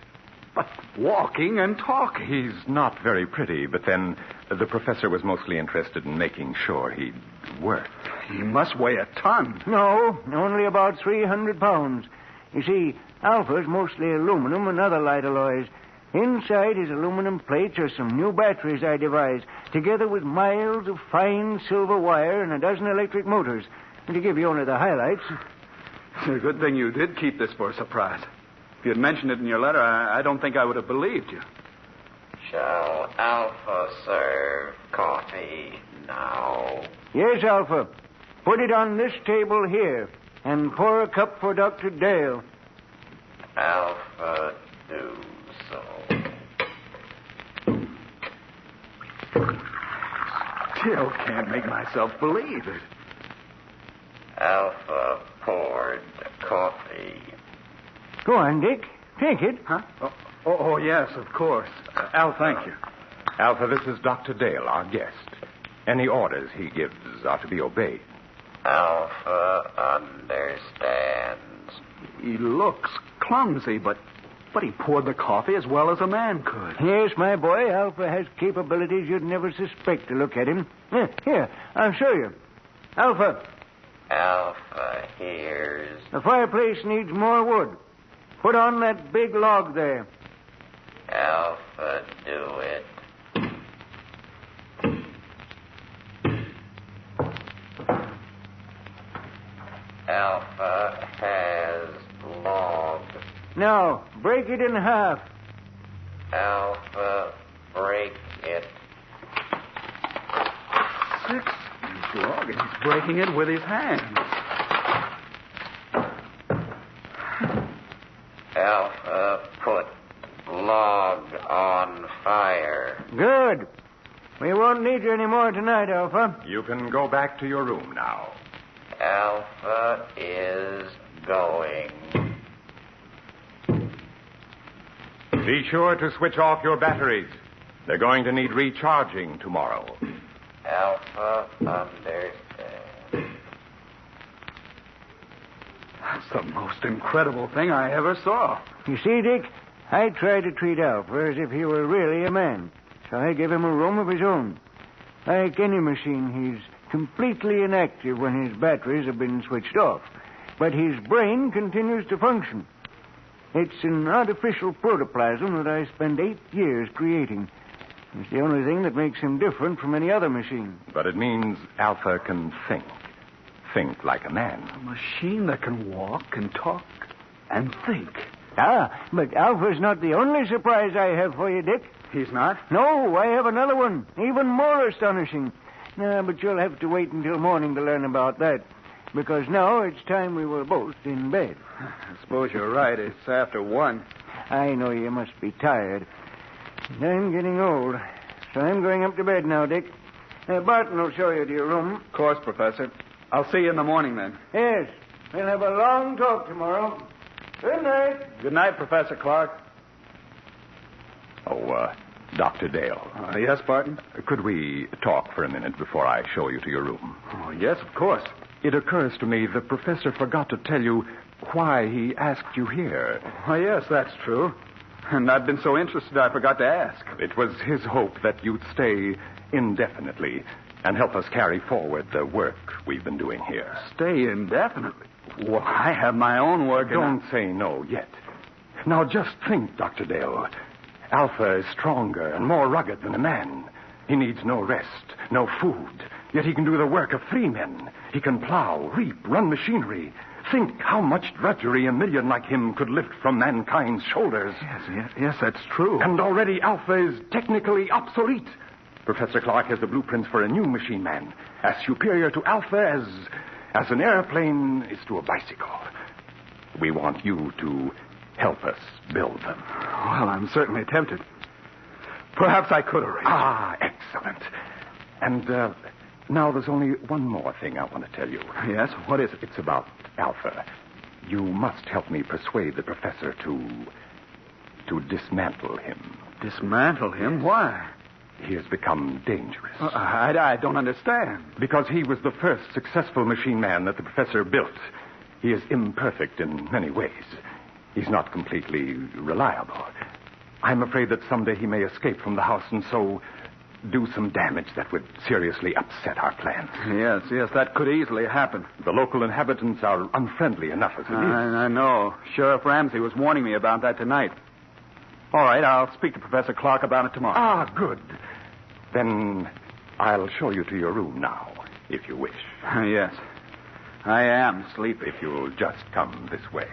But walking and talking.
He's not very pretty, but then the professor was mostly interested in making sure he'd work.
He must weigh a ton.
No, only about 300 pounds. You see, Alpha's mostly aluminum and other light alloys. Inside his aluminum plates are some new batteries I devised, together with miles of fine silver wire and a dozen electric motors. And to give you only the highlights.
It's a good thing you did keep this for a surprise. If you'd mentioned it in your letter, I don't think I would have believed you.
Shall Alpha serve coffee now?
Yes, Alpha. Put it on this table here, and pour a cup for Dr. Dale.
Alpha do so.
Still can't make myself believe it.
Alpha poured coffee.
Go on, Dick. Take it.
Huh? Oh, yes, of course. Al, thank you.
Alpha, this is Dr. Dale, our guest. Any orders he gives are to be obeyed.
Alpha understands.
He looks clumsy, but he poured the coffee as well as a man could.
Yes, my boy, Alpha has capabilities you'd never suspect to look at him. Here, I'll show you. Alpha.
Alpha hears.
The fireplace needs more wood. Put on that big log there.
Alpha do it.
Now, break it in half.
Alpha, break it.
6-inch log, and he's breaking it with his hands.
Alpha, put log on fire.
Good. We won't need you any more tonight, Alpha.
You can go back to your room now.
Alpha is going.
Be sure to switch off your batteries. They're going to need recharging tomorrow.
Alpha, understand.
That's the most incredible thing I ever saw.
You see, Dick, I tried to treat Alpha as if he were really a man. So I gave him a room of his own. Like any machine, he's completely inactive when his batteries have been switched off. But his brain continues to function. It's an artificial protoplasm that I spent 8 years creating. It's the only thing that makes him different from any other machine.
But it means Alpha can think. Think like a man.
A machine that can walk and talk and think.
Ah, but Alpha's not the only surprise I have for you, Dick.
He's not?
No, I have another one, even more astonishing. But you'll have to wait until morning to learn about that. Because now it's time we were both in bed.
I suppose you're right. It's after 1.
I know you must be tired. I'm getting old. So I'm going up to bed now, Dick. Barton will show you to your room.
Of course, Professor. I'll see you in the morning, then.
Yes. We'll have a long talk tomorrow. Good night.
Good night, Professor Clark.
Oh, Dr. Dale.
Yes, Barton?
Could we talk for a minute before I show you to your room?
Oh, yes, of course.
It occurs to me the professor forgot to tell you why he asked you here.
Oh, yes, that's true. And I've been so interested I forgot to ask.
It was his hope that you'd stay indefinitely and help us carry forward the work we've been doing here.
Stay indefinitely? Well, I have my own work.
Don't say no yet. Now, just think, Dr. Dale. Alpha is stronger and more rugged than a man. He needs no rest, no food. Yet he can do the work of 3 men. He can plow, reap, run machinery. Think how much drudgery a million like him could lift from mankind's shoulders.
Yes, that's true.
And already Alpha is technically obsolete. Professor Clark has the blueprints for a new machine man, as superior to Alpha as an airplane is to a bicycle. We want you to help us build them.
Well, I'm certainly tempted. Perhaps I could arrange.
Ah, excellent. And now there's only one more thing I want to tell you.
Yes? What is it?
It's about Alpha. You must help me persuade the professor to dismantle him.
Dismantle him? Why?
He has become dangerous.
I don't understand.
Because he was the first successful machine man that the professor built. He is imperfect in many ways. He's not completely reliable. I'm afraid that someday he may escape from the house and so do some damage that would seriously upset our plans.
Yes, that could easily happen.
The local inhabitants are unfriendly enough as it is.
I know. Sheriff Ramsey was warning me about that tonight. All right, I'll speak to Professor Clark about it tomorrow.
Ah, good. Then I'll show you to your room now, if you wish.
Yes. I am sleepy.
If you'll just come this way.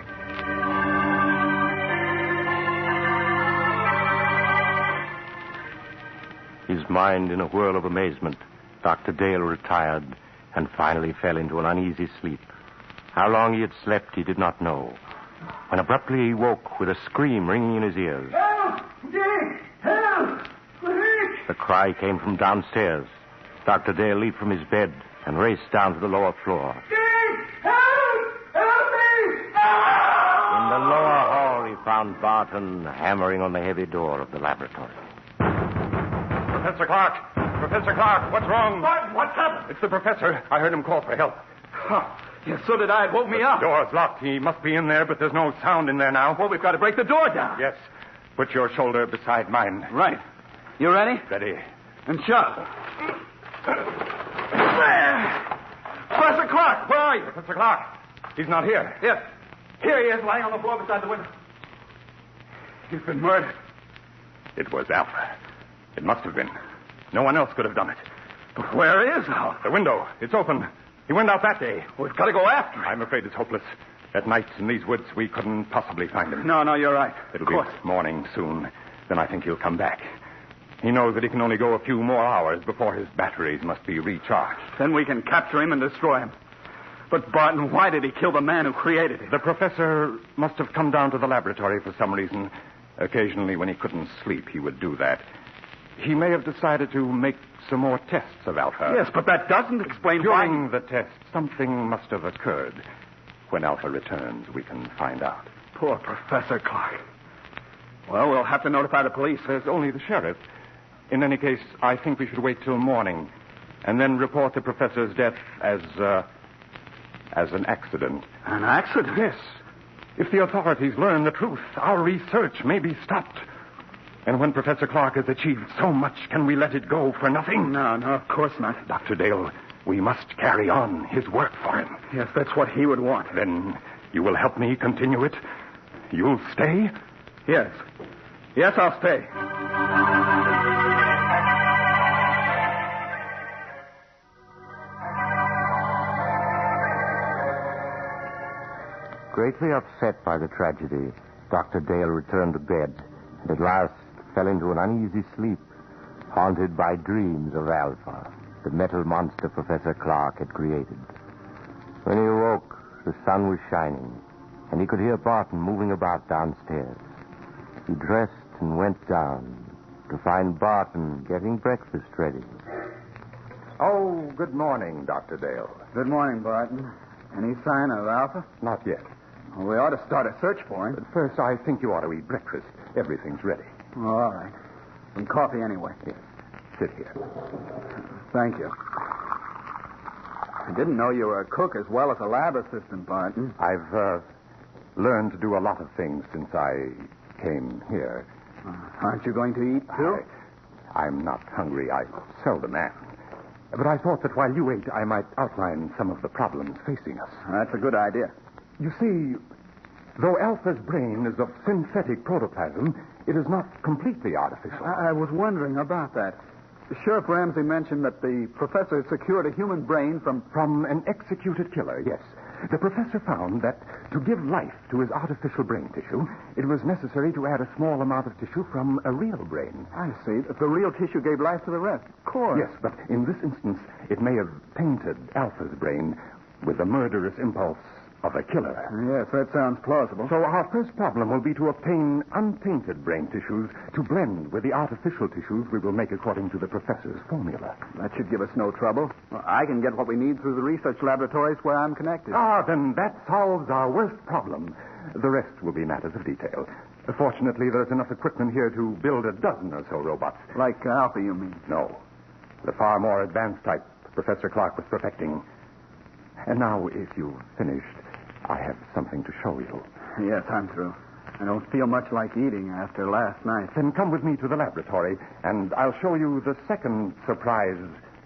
His mind in a whirl of amazement, Dr. Dale retired and finally fell into an uneasy sleep. How long he had slept, he did not know. When abruptly he woke with a scream ringing in his ears.
Help! Dick! Help! Dick!
The cry came from downstairs. Dr. Dale leaped from his bed and raced down to the lower floor.
Dick! Help! Help me!
In the lower hall, he found Barton hammering on the heavy door of the laboratory.
Professor Clark! Professor Clark, what's wrong?
What's happened?
It's the professor. I heard him call for help.
Yes, so did I. It woke me up.
The door's locked. He must be in there, but there's no sound in there now.
Well, we've got to break the door down.
Yes. Put your shoulder beside mine.
Right. You ready?
Ready.
And shove. Professor Clark, where are you?
Professor Clark. He's not here.
Yes. Here he is, lying on the floor beside the window. He's been murdered.
It was Alpha. It must have been. No one else could have done it.
But where is Alpha?
The window. It's open. He went out that day.
We've got to go after him.
I'm afraid it's hopeless. At night in these woods, we couldn't possibly find him.
No, you're right.
It'll be morning soon. Then I think he'll come back. He knows that he can only go a few more hours before his batteries must be recharged.
Then we can capture him and destroy him. But, Barton, why did he kill the man who created it?
The professor must have come down to the laboratory for some reason. Occasionally, when he couldn't sleep, he would do that. He may have decided to make some more tests of Alpha.
Yes, but that doesn't explain why...
During the test, something must have occurred. When Alpha returns, we can find out.
Poor Professor Clark. Well, we'll have to notify the police.
There's only the sheriff. In any case, I think we should wait till morning and then report the professor's death as an accident.
An accident?
Yes. If the authorities learn the truth, our research may be stopped. And when Professor Clark has achieved so much, can we let it go for nothing?
No, of course not.
Dr. Dale, we must carry on his work for him.
Yes, that's what he would want.
Then you will help me continue it? You'll stay?
Yes. Yes, I'll stay.
Greatly upset by the tragedy, Dr. Dale returned to bed and at last fell into an uneasy sleep, haunted by dreams of Alpha, the metal monster Professor Clark had created. When he awoke, the sun was shining, and he could hear Barton moving about downstairs. He dressed and went down to find Barton getting breakfast ready.
Oh, good morning, Dr. Dale.
Good morning, Barton. Any sign of Alpha?
Not yet.
Well, we ought to start a search for him.
But first, I think you ought to eat breakfast. Everything's ready.
Oh, all right. Some coffee anyway.
Yes. Sit here.
Thank you. I didn't know you were a cook as well as a lab assistant, Barton.
I've learned to do a lot of things since I came here.
Aren't you going to eat, too?
I'm not hungry. I seldom am. But I thought that while you ate, I might outline some of the problems facing us.
That's a good idea.
You see, though Alpha's brain is of synthetic protoplasm, it is not completely artificial.
I was wondering about that. Sheriff Ramsey mentioned that the professor secured a human brain
from an executed killer, yes. The professor found that to give life to his artificial brain tissue, it was necessary to add a small amount of tissue from a real brain.
I see. The real tissue gave life to the rest. Of course.
Yes, but in this instance, it may have tainted Alpha's brain with the murderous impulse of a killer.
Yes, that sounds plausible.
So our first problem will be to obtain untainted brain tissues to blend with the artificial tissues we will make according to the professor's formula.
That should give us no trouble. Well, I can get what we need through the research laboratories where I'm connected.
Then that solves our worst problem. The rest will be matters of detail. Fortunately, there's enough equipment here to build a dozen or so robots.
Like Alpha, you mean?
No. The far more advanced type Professor Clark was perfecting. And now, if you've finished, I have something to show you.
Yes, I'm through. I don't feel much like eating after last night.
Then come with me to the laboratory, and I'll show you the second surprise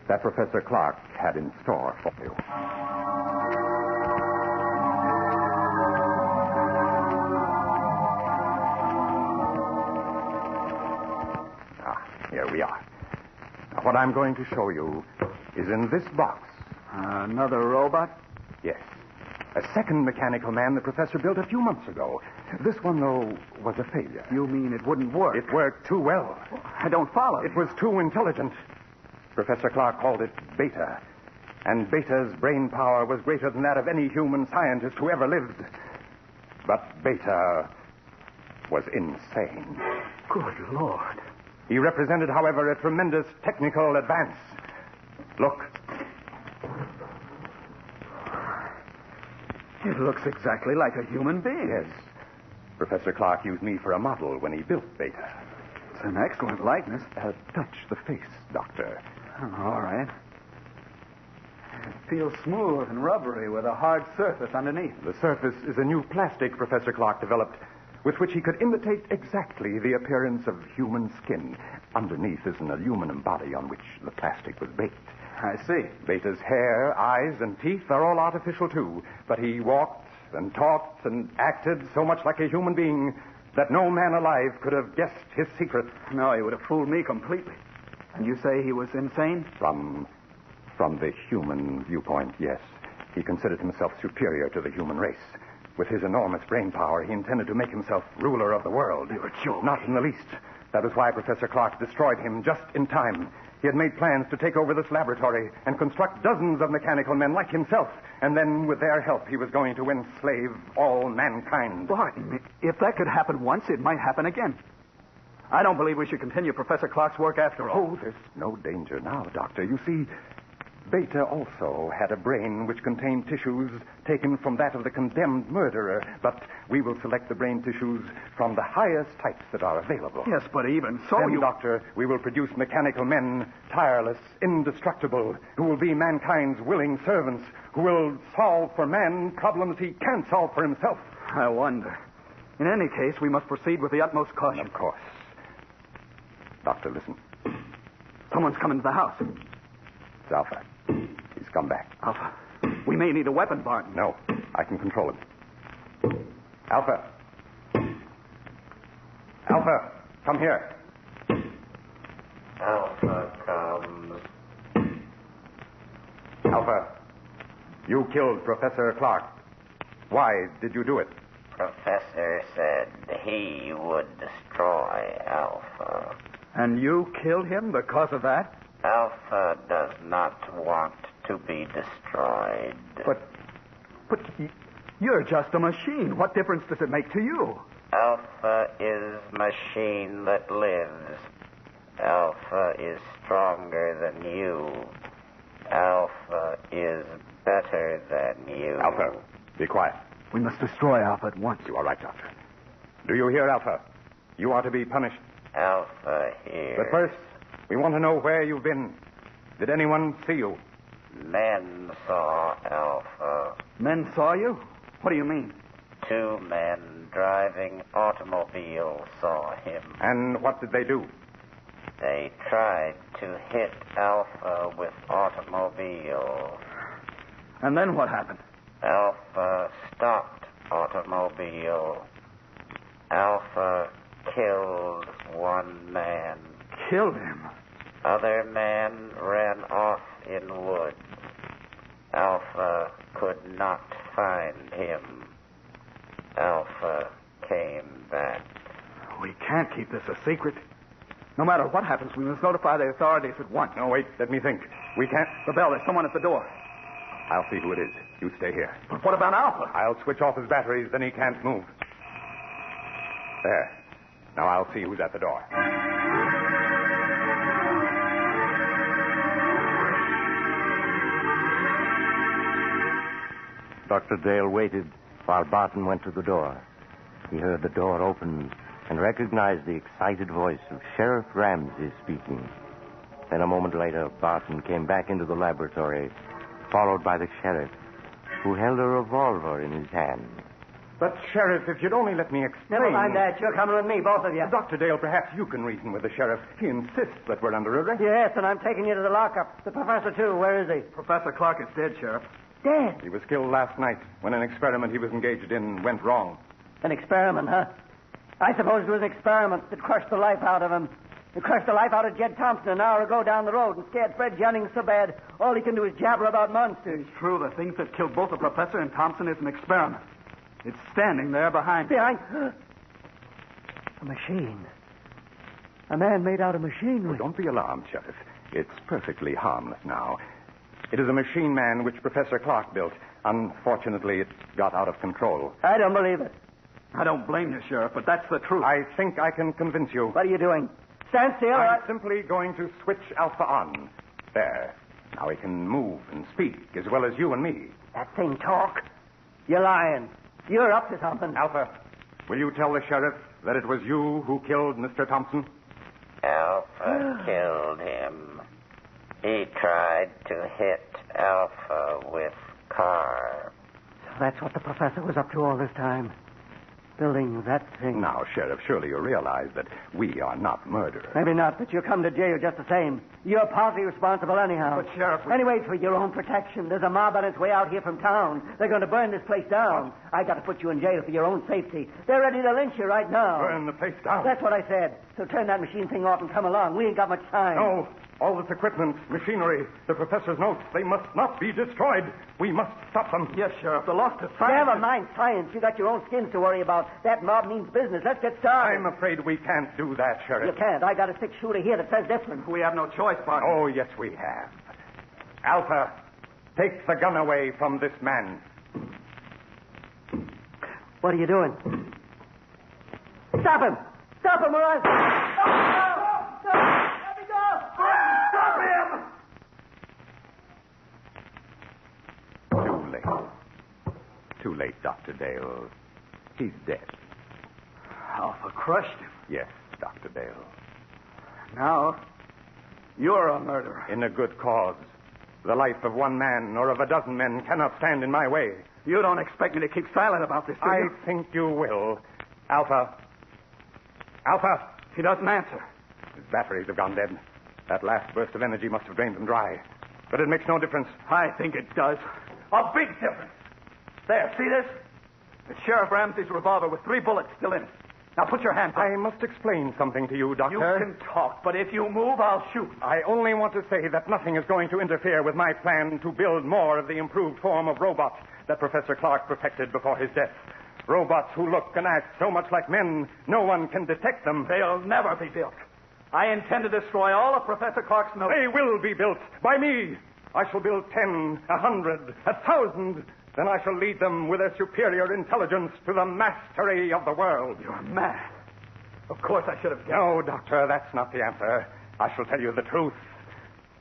that Professor Clark had in store for you. Here we are. Now, what I'm going to show you is in this box.
Another robot?
Yes. A second mechanical man the professor built a few months ago. This one, though, was a failure.
You mean it wouldn't work?
It worked too well.
I don't follow.
It was too intelligent. Professor Clark called it Beta. And Beta's brain power was greater than that of any human scientist who ever lived. But Beta was insane.
Good Lord.
He represented, however, a tremendous technical advance. Look.
It looks exactly like a human being.
Yes. Professor Clark used me for a model when he built Beta.
It's an excellent likeness.
Touch the face, Doctor.
All right. It feels smooth and rubbery with a hard surface underneath.
The surface is a new plastic Professor Clark developed with which he could imitate exactly the appearance of human skin. Underneath is an aluminum body on which the plastic was baked.
I see.
Beta's hair, eyes, and teeth are all artificial, too. But he walked and talked and acted so much like a human being that no man alive could have guessed his secret.
No, he would have fooled me completely. And you say he was insane?
From the human viewpoint, yes. He considered himself superior to the human race. With his enormous brain power, he intended to make himself ruler of the world.
You're joking.
Not in the least. That was why Professor Clark destroyed him just in time. He had made plans to take over this laboratory and construct dozens of mechanical men like himself. And then, with their help, he was going to enslave all mankind.
Barton, if that could happen once, it might happen again. I don't believe we should continue Professor Clark's work after all.
Oh, there's no danger now, Doctor. You see, Beta also had a brain which contained tissues taken from that of the condemned murderer, but we will select the brain tissues from the highest types that are available.
Yes, but even so,
then, Doctor, we will produce mechanical men, tireless, indestructible, who will be mankind's willing servants, who will solve for man problems he can't solve for himself.
I wonder. In any case, we must proceed with the utmost caution.
Of course. Doctor, listen.
Someone's come into the house.
It's Alpha. He's come back.
Alpha, we may need a weapon, Barton.
No, I can control him. Alpha. Alpha, come here.
Alpha comes.
Alpha, you killed Professor Clark. Why did you do it?
Professor said he would destroy Alpha.
And you killed him because of that?
Alpha does not want to be destroyed.
But you're just a machine. What difference does it make to you?
Alpha is machine that lives. Alpha is stronger than you. Alpha is better than you.
Alpha, be quiet.
We must destroy Alpha at once.
You are right, Doctor. Do you hear, Alpha? You are to be punished.
Alpha here.
But first, we want to know where you've been. Did anyone see you?
Men saw Alpha.
Men saw you? What do you mean?
2 men driving automobiles saw him.
And what did they do?
They tried to hit Alpha with automobiles.
And then what happened?
Alpha stopped automobile. Alpha killed 1 man.
Killed him?
Other man ran off in woods. Alpha could not find him. Alpha came back.
We can't keep this a secret. No matter what happens, we must notify the authorities at once.
No, wait, let me think. We can't...
The bell, there's someone at the door.
I'll see who it is. You stay here.
But what about Alpha?
I'll switch off his batteries, then he can't move. There. Now I'll see who's at the door.
Dr. Dale waited while Barton went to the door. He heard the door open and recognized the excited voice of Sheriff Ramsey speaking. Then a moment later, Barton came back into the laboratory, followed by the sheriff, who held a revolver in his hand.
But, Sheriff, if you'd only let me explain...
Never mind that. You're coming with me, both of you.
Dr. Dale, perhaps you can reason with the sheriff. He insists that we're under arrest.
Yes, and I'm taking you to the lockup. The professor, too. Where is he?
Professor Clark is dead, Sheriff.
Dead?
He was killed last night when an experiment he was engaged in went wrong.
An experiment, huh? I suppose it was an experiment that crushed the life out of him. It crushed the life out of Jed Thompson an hour ago down the road and scared Fred Jennings so bad all he can do is jabber about monsters.
It's true. The thing that killed both the professor and Thompson is an experiment. It's standing there behind...
Behind? A machine. A man made out of machinery.
Oh, don't be alarmed, Sheriff. It's perfectly harmless now. It is a machine man which Professor Clark built. Unfortunately, it got out of control.
I don't believe it.
I don't blame you, Sheriff, but that's the truth.
I think I can convince you.
What are you doing? Stand still.
I'm simply going to switch Alpha on. There. Now he can move and speak as well as you and me.
That thing talk? You're lying. You're up to something.
Alpha, will you tell the sheriff that it was you who killed Mr. Thompson?
Alpha killed him. He tried to hit Alpha with car.
So that's what the professor was up to all this time. Building that thing.
Now, Sheriff, surely you realize that we are not murderers.
Maybe not, but you'll come to jail just the same. You're partly responsible anyhow.
But, Sheriff...
Anyway, for your own protection. There's a mob on its way out here from town. They're going to burn this place down. I got to put you in jail for your own safety. They're ready to lynch you right now.
Burn the place down?
That's what I said. So turn that machine thing off and come along. We ain't got much time.
No. All this equipment, machinery, the professor's notes, they must not be destroyed. We must stop them.
Yes, Sheriff. The lost to science.
Never mind science. You got your own skins to worry about. That mob means business. Let's get started.
I'm afraid we can't do that, Sheriff.
You can't. I got a 6-shooter here that says different.
We have no choice, Barton.
Oh, yes, we have. Alpha, take the gun away from this man.
What are you doing? Stop him! Stop him, or I'll... No! Let me go! Stop him!
Too late. Too late, Dr. Dale. He's dead.
Alpha crushed him.
Yes, Dr. Dale.
Now, you're a murderer.
In a good cause. The life of one man or of a dozen men cannot stand in my way.
You don't expect me to keep silent about this, do you?
I think you will. Alpha. Alpha.
He doesn't answer.
His batteries have gone dead. That last burst of energy must have drained them dry. But it makes no difference.
I think it does. A big difference. There, see this? It's Sheriff Ramsey's revolver with 3 bullets still in it. Now put your hands up.
I must explain something to you, Doctor.
You can talk, but if you move, I'll shoot.
I only want to say that nothing is going to interfere with my plan to build more of the improved form of robots that Professor Clark perfected before his death. Robots who look and act so much like men, no one can detect them.
They'll never be built. I intend to destroy all of Professor Clark's notes.
They will be built by me. I shall build 10, 100, 1,000. Then I shall lead them with their superior intelligence to the mastery of the world.
You're mad. Of course I should have guessed.
No, Doctor, that's not the answer. I shall tell you the truth.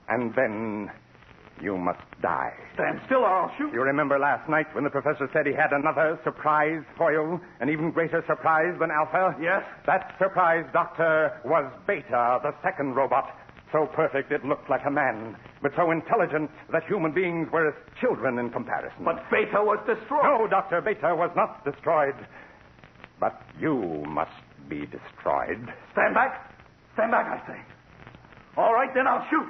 And then you must die.
Stand still or I'll shoot.
You remember last night when the professor said he had another surprise for you? An even greater surprise than Alpha?
Yes.
That surprise, Doctor, was Beta, the second robot. So perfect it looked like a man, but so intelligent that human beings were as children in comparison.
But Beta was destroyed.
No, Doctor, Beta was not destroyed. But you must be destroyed.
Stand back. Stand back, I say. All right, then I'll shoot.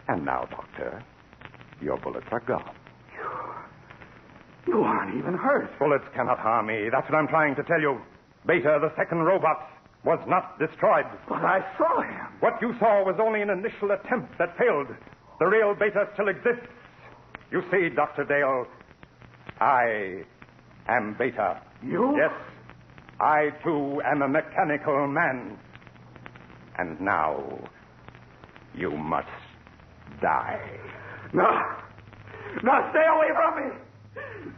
And now, Doctor, your bullets are gone.
You aren't even hurt.
Bullets cannot harm me. That's what I'm trying to tell you. Beta, the second robot, was not destroyed.
But I saw him.
What you saw was only an initial attempt that failed. The real Beta still exists. You see, Dr. Dale, I am Beta.
You?
Yes. I, too, am a mechanical man. And now, you must die.
No. No, stay away from me.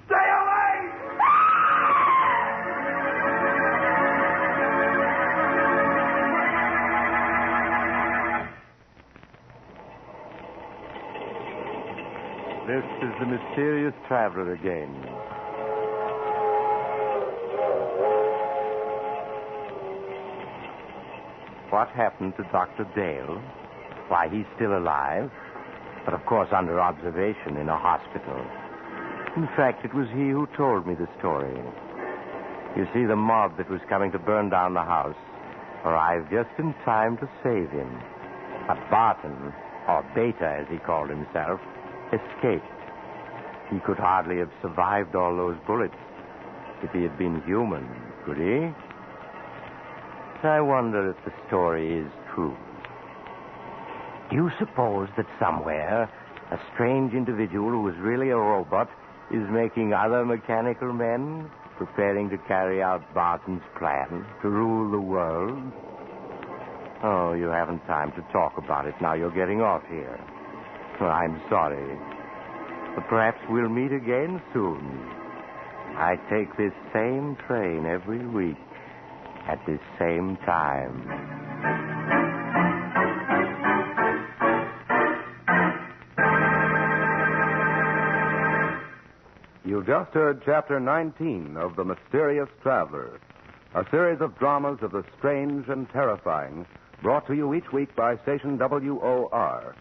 Stay away!
This is the mysterious traveler again. What happened to Dr. Dale? Why, he's still alive, but of course under observation in a hospital. In fact, it was he who told me the story. You see, the mob that was coming to burn down the house arrived just in time to save him. But Barton, or Beta as he called himself, escaped. He could hardly have survived all those bullets if he had been human, could he? I wonder if the story is true. Do you suppose that somewhere a strange individual who is really a robot is making other mechanical men, preparing to carry out Barton's plan to rule the world? Oh, you haven't time to talk about it now. You're getting off here. Well, I'm sorry. But perhaps we'll meet again soon. I take this same train every week at this same time.
You just heard Chapter 19 of The Mysterious Traveler, a series of dramas of the strange and terrifying brought to you each week by station WOR.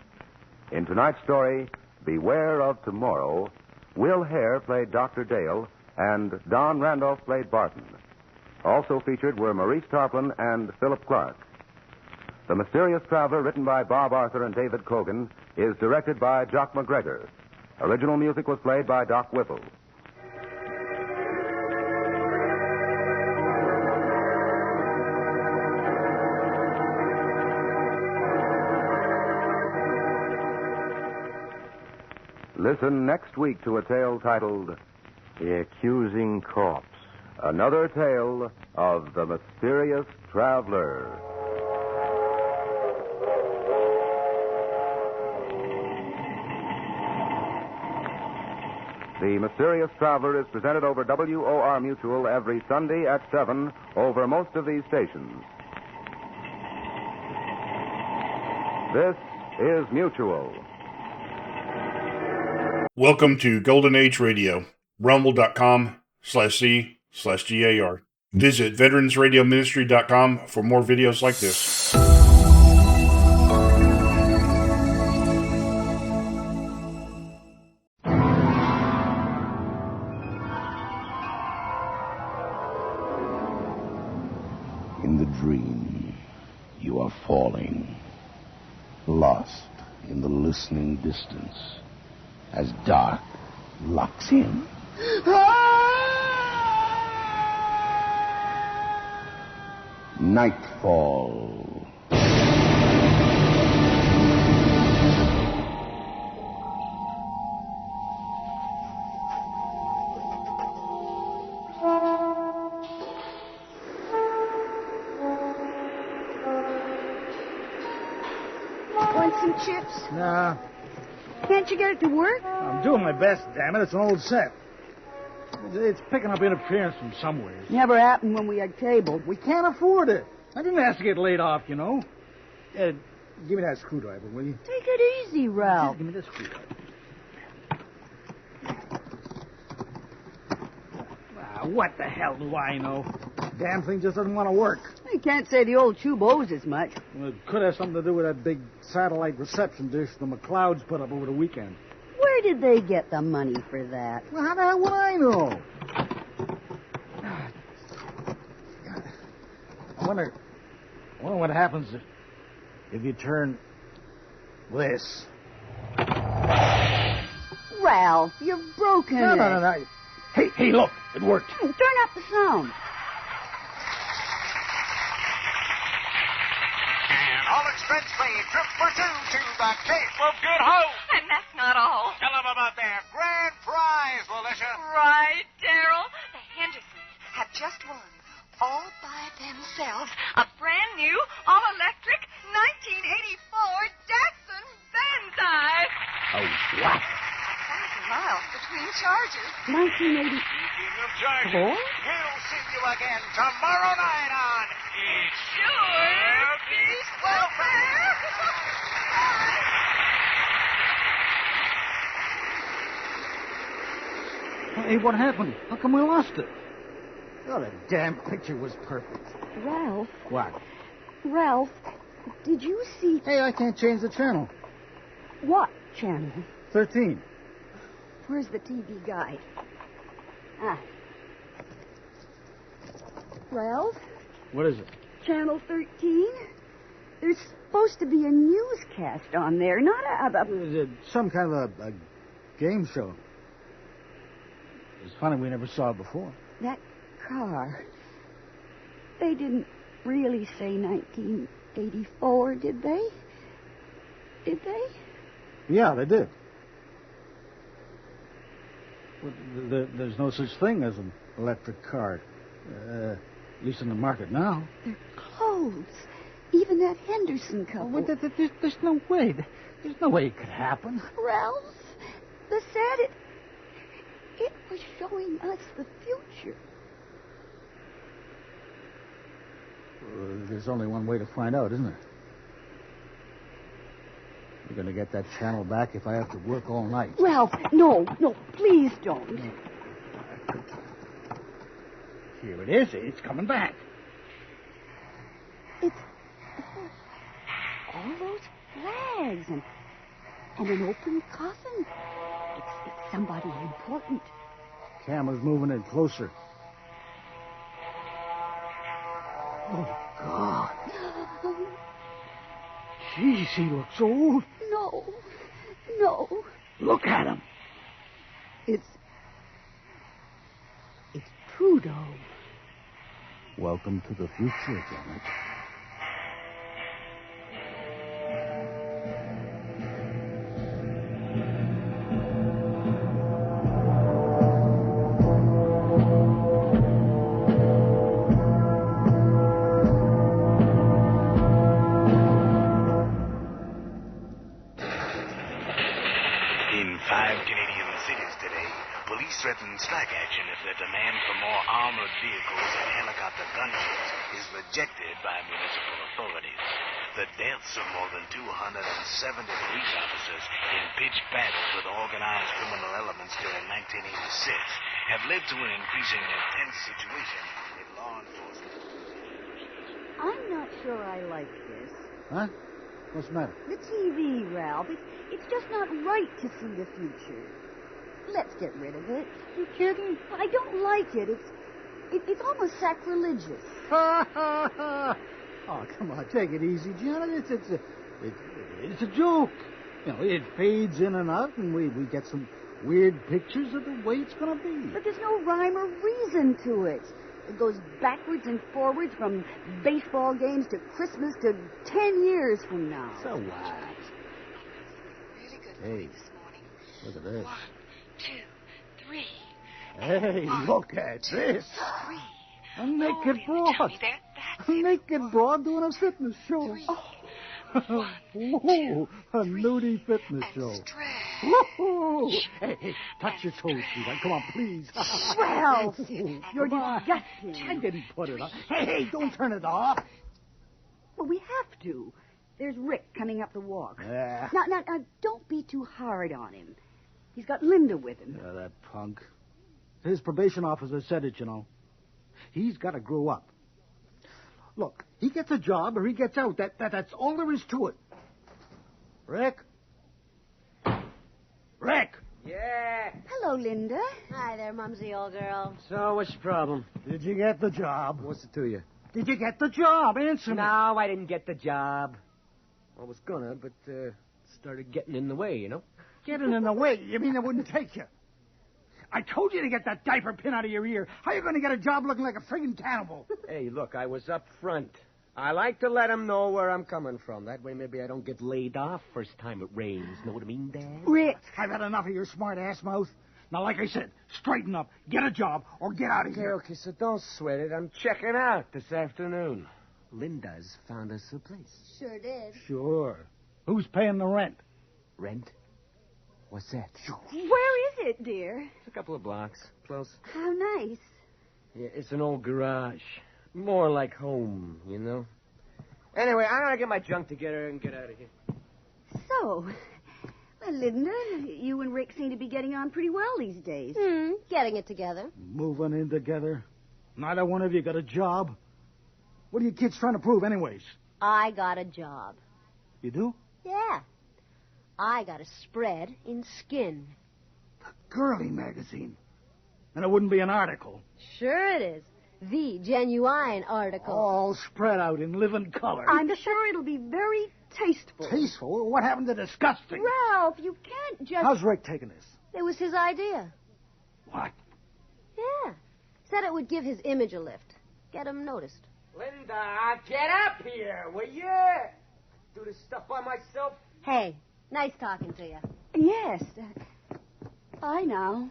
In tonight's story, Beware of Tomorrow, Will Hare played Dr. Dale and Don Randolph played Barton. Also featured were Maurice Tarplin and Philip Clark. The Mysterious Traveler, written by Bob Arthur and David Cogan, is directed by Jock McGregor. Original music was played by Doc Whipple. Listen next week to a tale titled The Accusing Corpse, another tale of the mysterious traveler. The Mysterious Traveler is presented over WOR Mutual every Sunday at 7 over most of these stations. This is Mutual.
Welcome to Golden Age Radio, rumble.com/C/GAR. Visit veteransradioministry.com for more videos like this.
In the dream, you are falling, lost in the listening distance, as dark locks in. Nightfall.
Want some chips?
Nah,
Can't you get it to work?
I'm doing my best, damn it. It's an old set. It's picking up interference from somewhere.
Never happened when we had cable.
We can't afford it. I didn't ask to get laid off, you know. Give me that screwdriver, will you?
Take it easy, Ralph.
Give me this screwdriver. What the hell do I know? Damn thing just doesn't want to work.
You can't say the old tube owes as much.
Well, it could have something to do with that big satellite reception dish the McLeods put up over the weekend.
Where did they get the money for that?
Well, how the hell would I know? I wonder what happens if you turn this.
Ralph, you've broken it.
No. Hey, look, it worked.
Turn up the sound.
All expense paid, trip for two to the Cape of Good Hope.
And that's not all.
Tell them about their grand prize, Alicia.
Right, Daryl. The Hendersons have just won, all by themselves, a brand new, all-electric 1984 Datsun Banzai.
Oh, what?
1,000 miles between charges.
1980.
Charges.
Hello?
We'll see you again tomorrow night on
Sure Beast Welfare.
Hey, what happened? How come we lost it? Oh, the damn picture was perfect.
Ralph.
What?
Ralph, did you see...
Hey, I can't change the channel.
What channel?
13.
Where's the TV guide? Ralph?
What is it?
Channel 13? There's supposed to be a newscast on there, not
some kind of a game show. It's funny we never saw it before.
That car. They didn't really say 1984, did they? Did they?
Yeah, they did. Well, there's no such thing as an electric car. At least in the market now.
They're clothes. Even that Henderson couple.
Well, there's no way. There's no way it could happen.
Ralph, the set, it was showing us the future.
There's only one way to find out, isn't there? You're going to get that channel back if I have to work all night.
Ralph, no, please don't.
Here it is. It's coming back.
It's all those flags and an open coffin. It's somebody important.
Camera's moving in closer. Oh, God. Jeez, he looks old.
No.
Look at him.
It's Trudeau.
Welcome to the future, Janet.
rejected by municipal authorities. The deaths of more than 270 police officers in pitched battles with organized criminal elements during 1986 have led to an increasingly tense situation in law enforcement.
I'm not sure I like this.
Huh? What's the matter?
The TV, Ralph. It's just not right to see the future. Let's get rid of it.
You kidding?
I don't like it. It's almost sacrilegious.
Oh, come on, take it easy, Janet. It's a joke. You know, it fades in and out, and we get some weird pictures of the way it's going to be.
But there's no rhyme or reason to it. It goes backwards and forwards from baseball games to Christmas to 10 years from now.
So what?
Really good
Hey,
this morning.
look at this.
1, 2, 3.
Hey, look at this.
3.
A naked broad.
Tell me there.
A naked broad doing a fitness show. Whoa, a nudie fitness show. Whoa. Hey, touch your toes, sweetheart. Come on, please.
Ralph, you're
Come on.
disgusting.
I didn't put it on. Hey, don't turn it off.
Well, we have to. There's Rick coming up the walk.
Yeah.
Now, don't be too hard on him. He's got Linda with him.
Yeah, that punk. His probation officer said it, you know. He's got to grow up. Look, he gets a job or he gets out. That's all there is to it. Rick? Rick!
Yeah.
Hello, Linda.
Hi there, Mumsy, old girl.
So, what's the problem?
Did you get the job?
What's it to you?
Did you get the job? Answer me.
No, I didn't get the job. I was gonna, but started getting in the way, you know?
Getting in the way? You mean it wouldn't take you? I told you to get that diaper pin out of your ear. How are you going to get a job looking like a friggin' cannibal?
Hey, look, I was up front. I like to let them know where I'm coming from. That way maybe I don't get laid off first time it rains. Know what I mean, Dad?
Rick, I've had enough of your smart-ass mouth. Now, like I said, straighten up, get a job, or get out of here.
Okay, so don't sweat it. I'm checking out this afternoon. Linda's found us a place.
Sure did.
Sure. Who's paying the rent?
Rent? What's that?
Where is it, dear?
It's a couple of blocks. Close.
How nice.
Yeah, it's an old garage. More like home, you know? Anyway, I'm going to get my junk together and get out of here.
So, well, Linda, you and Rick seem to be getting on pretty well these days.
Getting it together.
Moving in together. Neither one of you got a job. What are you kids trying to prove, anyways?
I got a job.
You do?
Yeah. I got a spread in Skin.
Girly magazine. And it wouldn't be an article.
Sure it is. The genuine article.
All spread out in living color.
I'm sure it'll be very tasteful.
Tasteful? What happened to disgusting?
Ralph, you can't just...
How's Rick taking this?
It was his idea.
What?
Yeah. Said it would give his image a lift. Get him noticed.
Linda, get up here, will you? Do this stuff by myself.
Hey, nice talking to you.
Yes. Bye now.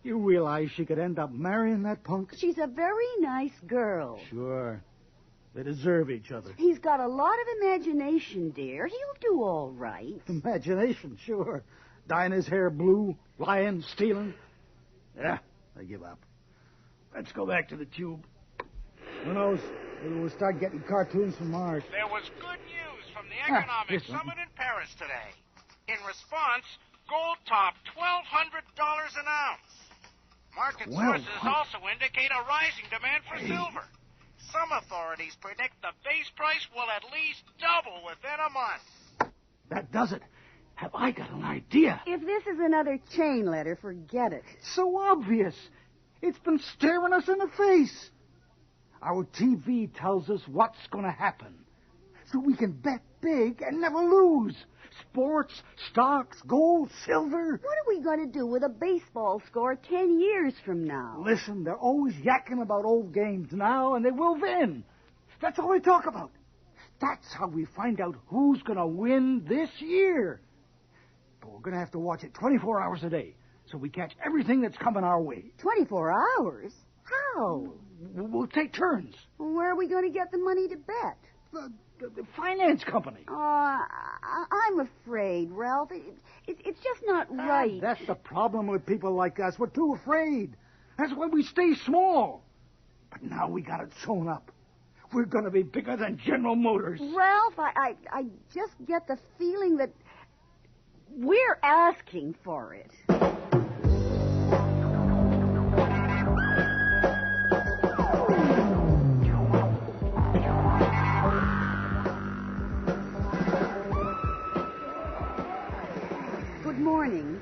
You realize she could end up marrying that punk?
She's a very nice girl.
Sure. They deserve each other.
He's got a lot of imagination, dear. He'll do all right.
Imagination, sure. Dyeing his hair blue, lying, stealing. Yeah, I give up. Let's go back to the tube. Who knows? Maybe we'll start getting cartoons from Mars.
There was good news from the Economic Summit in Paris today. In response, gold topped $1,200 an ounce. Market sources also indicate a rising demand for silver. Some authorities predict the base price will at least double within a month.
That does it. Have I got an idea?
If this is another chain letter, forget it.
So obvious. It's been staring us in the face. Our TV tells us what's going to happen. So we can bet big and never lose. Sports, stocks, gold, silver.
What are we going to do with a baseball score 10 years from now?
Listen, they're always yakking about old games now, and they will win. That's all they talk about. That's how we find out who's going to win this year. But we're going to have to watch it 24 hours a day, so we catch everything that's coming our way.
24 hours? How?
We'll take turns.
Where are we going to get the money to bet?
The finance company.
I'm afraid, Ralph. It's just not right.
That's the problem with people like us. We're too afraid. That's why we stay small. But now we got it sewn up. We're going to be bigger than General Motors.
Ralph, I just get the feeling that we're asking for it. Good morning.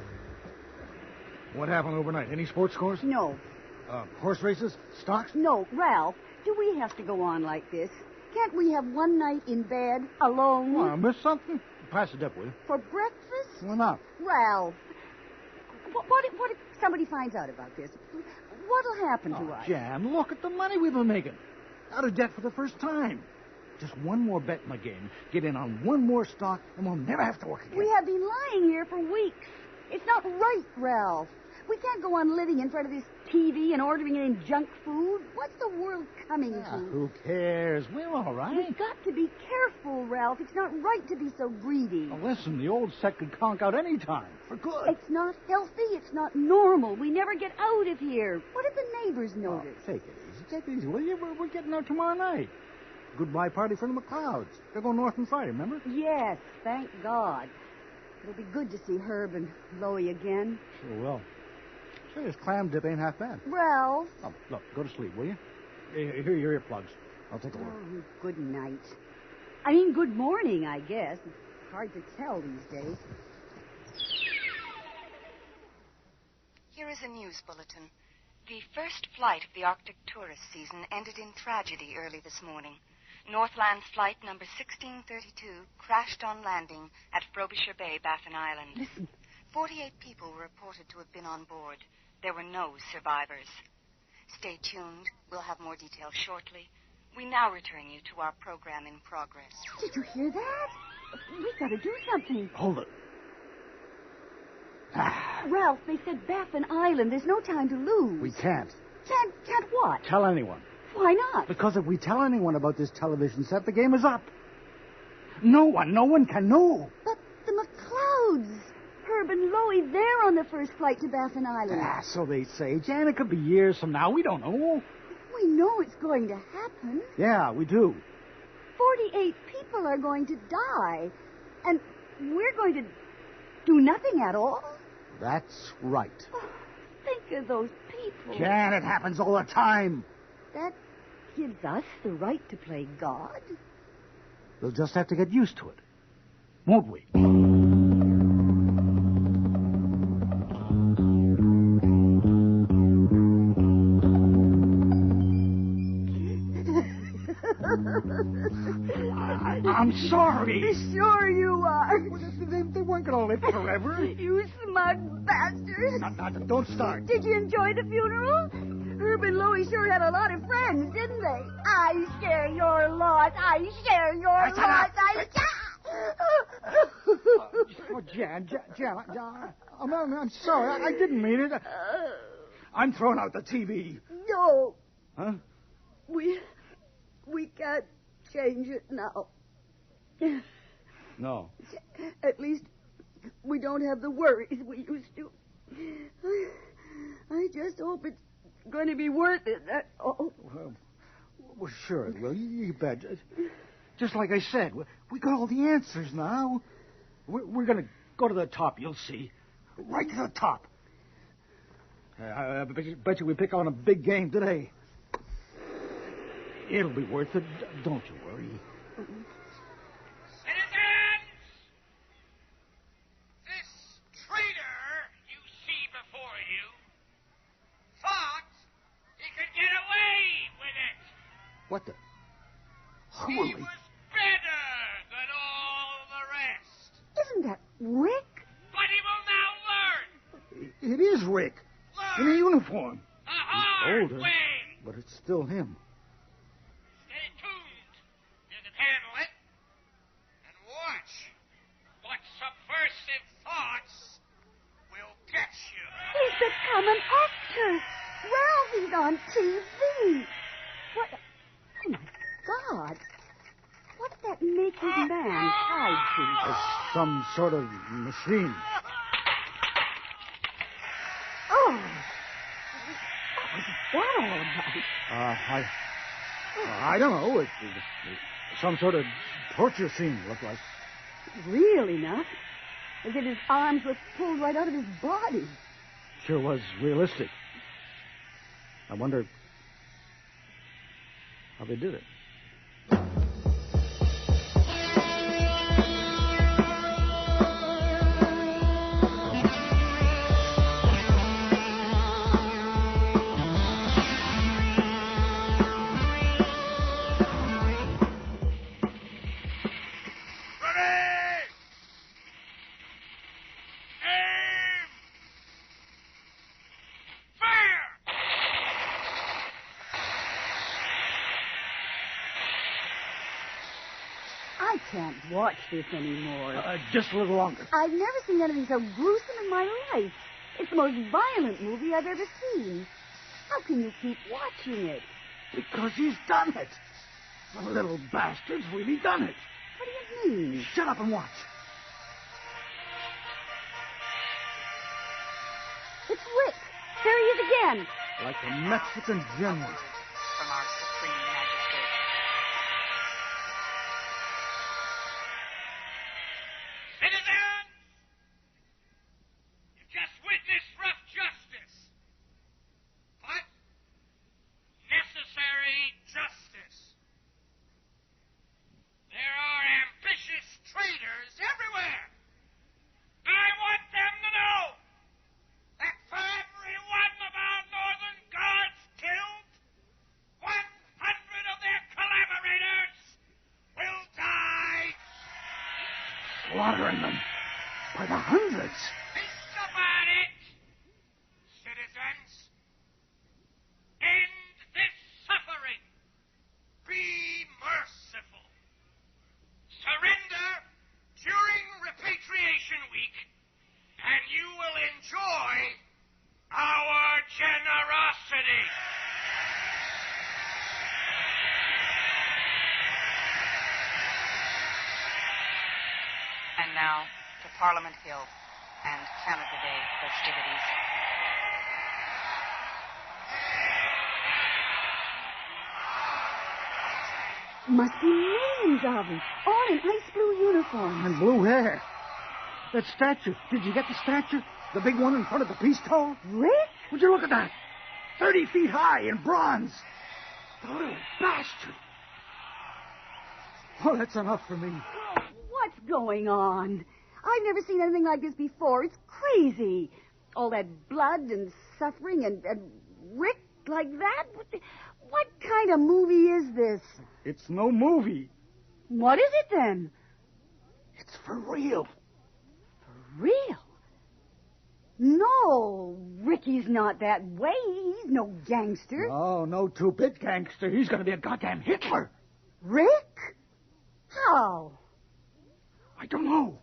What happened overnight? Any sports scores?
No.
Horse races? Stocks?
No, Ralph, do we have to go on like this? Can't we have one night in bed, alone?
Oh, I missed something? Pass it up, will you?
For breakfast?
Why not?
Ralph, what if somebody finds out about this? What'll happen to us?
Jan, look at the money we've been making. Out of debt for the first time. Just one more bet in the game. Get in on one more stock, and we'll never have to work again.
We have been lying here for weeks. It's not right, Ralph. We can't go on living in front of this TV and ordering it in junk food. What's the world coming to?
Who cares? We're all right.
We've got to be careful, Ralph. It's not right to be so greedy.
Now listen, the old set could conk out any time, for good.
It's not healthy. It's not normal. We never get out of here. What if the neighbors notice?
Take it easy. Take it easy, will you? We're getting out tomorrow night. Goodbye party for the McLeods. They're going north on Friday, remember?
Yes, thank God. It'll be good to see Herb and Loie again.
Sure will. Say, this clam dip ain't half bad.
Ralph.
Oh, look, go to sleep, will you? Here are your earplugs. I'll take a look.
Oh, good night. I mean, good morning, I guess. It's hard to tell these days.
Here is a news bulletin. The first flight of the Arctic tourist season ended in tragedy early this morning. Northland's flight number 1632 crashed on landing at Frobisher Bay, Baffin Island.
Listen.
48 people were reported to have been on board. There were no survivors. Stay tuned. We'll have more details shortly. We now return you to our program in progress.
Did you hear that? We've got to do something.
Hold it.
Ralph, they said Baffin Island. There's no time to lose.
We can't.
Can't what?
Tell anyone.
Why not?
Because if we tell anyone about this television set, the game is up. No one can know.
But the McLeods. Herb and Loie, they're on the first flight to Baffin Island.
So they say. Jan, it could be years from now. We don't know.
We know it's going to happen.
Yeah, we do.
48 people are going to die. And we're going to do nothing at all?
That's right.
Oh, think of those people.
Jan, it happens all the time.
That gives us the right to play God.
We'll just have to get used to it. Won't we? I'm sorry.
Sure you are.
They weren't going to live forever.
You smug bastards.
Don't start.
Did you enjoy the funeral? Herb and Loie sure had a lot of friends, didn't they? I share your loss. I share your loss.
Oh, Jan, I'm sorry. I didn't mean it. I'm throwing out the TV.
No.
Huh?
We can't change it now.
No.
At least we don't have the worries we used to. I just hope it's going to be worth it.
Well, sure it will. You bet. Just like I said, we got all the answers now. We're going to go to the top, you'll see. Right to the top. I bet you we pick on a big game today. It'll be worth it. Don't you worry.
Citizens! This traitor you see before you thought he could get away with it.
What the?
He was better than all the rest.
Isn't that Rick?
But he will now learn.
It is Rick. In a uniform.
The hard
He's older,
way.
but it's still him.
Stay tuned. You can handle it. And watch what subversive thoughts will get you.
He's become an actor. Ralphie's on TV. What? Oh, my God. What's that naked man tied to?
Some sort of machine.
Oh. What was that all about?
I don't know. It's some sort of torture scene, looked like.
Real enough. As if his arms were pulled right out of his body.
Sure was realistic. I wonder how they did it.
I can't watch this anymore.
Just a little longer.
I've never seen anything so gruesome in my life. It's the most violent movie I've ever seen. How can you keep watching it?
Because he's done it. The little bastard's really done it.
What do you mean?
Shut up and watch.
It's Rick. There he is again.
Like a Mexican general.
From our Supreme Magistrate.
Citizens! You just witnessed rough justice. What? Necessary justice. There are ambitious traitors everywhere. I want them to know that for every one of our northern guards killed, 100 of their collaborators will die.
Slaughtering them by the hundreds.
Think about it, citizens. End this suffering. Be merciful. Surrender during repatriation week, and you will enjoy our generosity.
And now to Parliament Hill and Canada Day festivities.
Must be millions of them, all in ice blue uniforms.
And blue hair. That statue. Did you get the statue? The big one in front of the peace tower?
Rick?
Would you look at that? 30 feet high in bronze. The little bastard. Oh, that's enough for me.
Oh, what's going on? I've never seen anything like this before. It's crazy. All that blood and suffering and Rick like that. What kind of movie is this?
It's no movie.
What is it then?
It's for real.
For real? No, Ricky's not that way. He's no gangster.
Oh, no two-bit gangster. He's going to be a goddamn Hitler.
Rick? How?
I don't know.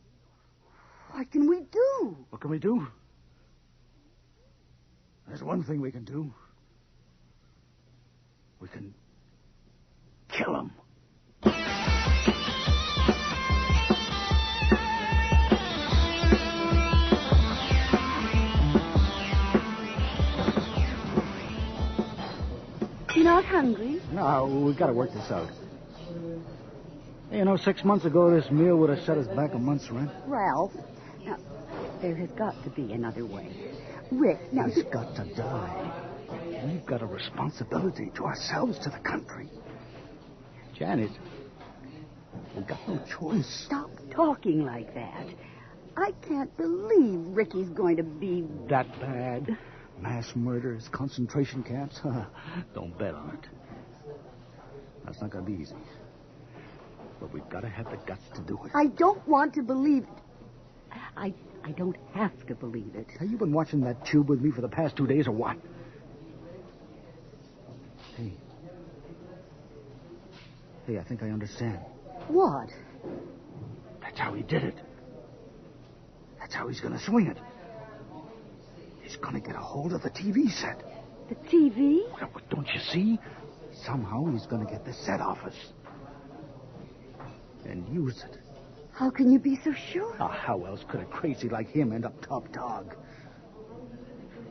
What can we do?
What can we do? There's one thing we can do. We can kill him.
You're not hungry?
No, we've got to work this out. Hey, 6 months ago, this meal would have set us back a month's rent.
Ralph, now, there has got to be another way. Rick, now...
He's got to die. We've got a responsibility to ourselves, to the country. Janet, we've got no choice.
Stop talking like that. I can't believe Ricky's going to be...
That bad? Mass murders, concentration camps? Don't bet on it. That's not going to be easy. But we've got to have the guts to do it.
I don't want to believe it. I don't have to believe it.
Have you been watching that tube with me for the past 2 days or what? Hey, I think I understand.
What?
That's how he did it. That's how he's going to swing it. He's going to get a hold of the TV set.
The TV?
Well, don't you see? Somehow he's going to get the set off us. And use it.
How can you be so sure?
Oh, how else could a crazy like him end up top dog?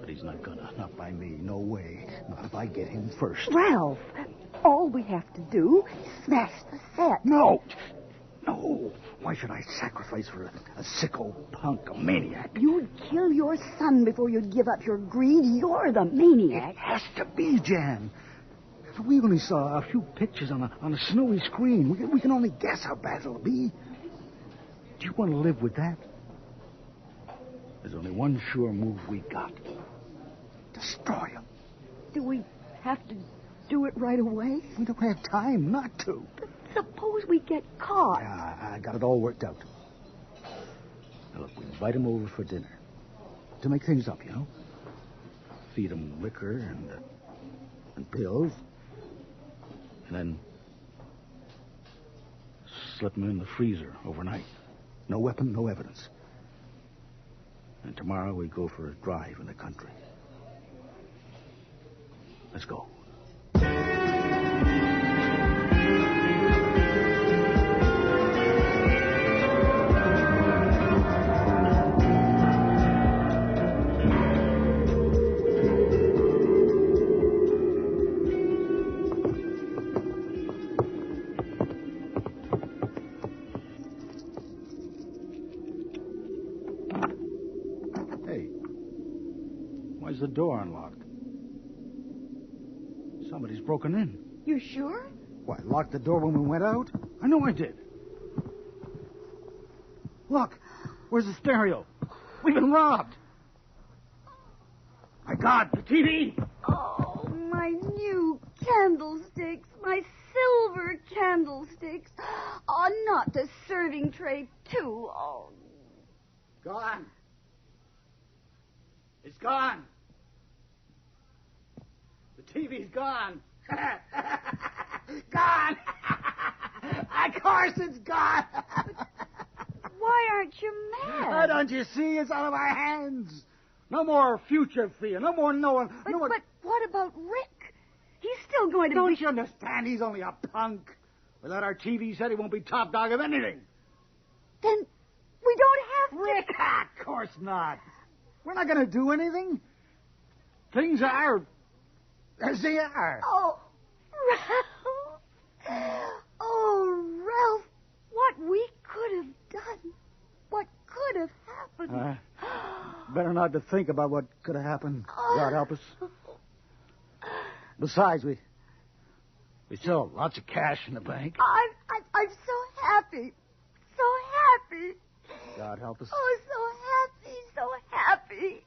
But he's not gonna. Not by me. No way. Not if I get him first.
Ralph! All we have to do is smash the set.
No. Why should I sacrifice for a sick old punk, a maniac?
You'd kill your son before you'd give up your greed. You're the maniac.
It has to be, Jan. We only saw a few pictures on a snowy screen. We can only guess how bad it'll be. Do you want to live with that? There's only one sure move we got. Destroy him.
Do we have to do it right away?
We don't have time not to.
But suppose we get caught.
I got it all worked out. Now, look, we invite him over for dinner. To make things up, you know. Feed him liquor and pills. And then slip him in the freezer overnight. No weapon, no evidence. And tomorrow we go for a drive in the country. Let's go. Why's the door unlocked? Somebody's broken in.
You sure?
What, locked the door when we went out? I know I did. Look, where's the stereo? We've been robbed. My God, the TV!
Oh, my new candlesticks. My silver candlesticks. Oh, not the serving tray, too. Oh.
Gone. It's gone. The TV's gone. Gone. Of course it's gone.
Why aren't you mad?
Oh, don't you see? It's out of our hands. No more future fear. No more knowing.
But what about Rick? He's still going to
Don't you understand? He's only a punk. Without our TV set, he won't be top dog of anything.
Then we don't have
Rick? Of course not. We're not going to do anything. Things are as they are.
Oh, Ralph. Oh, Ralph. What we could have done. What could have happened.
Better not to think about what could have happened. God help us. Besides, we still have lots of cash in the bank.
I'm so happy. So happy.
God help us.
Oh, so happy.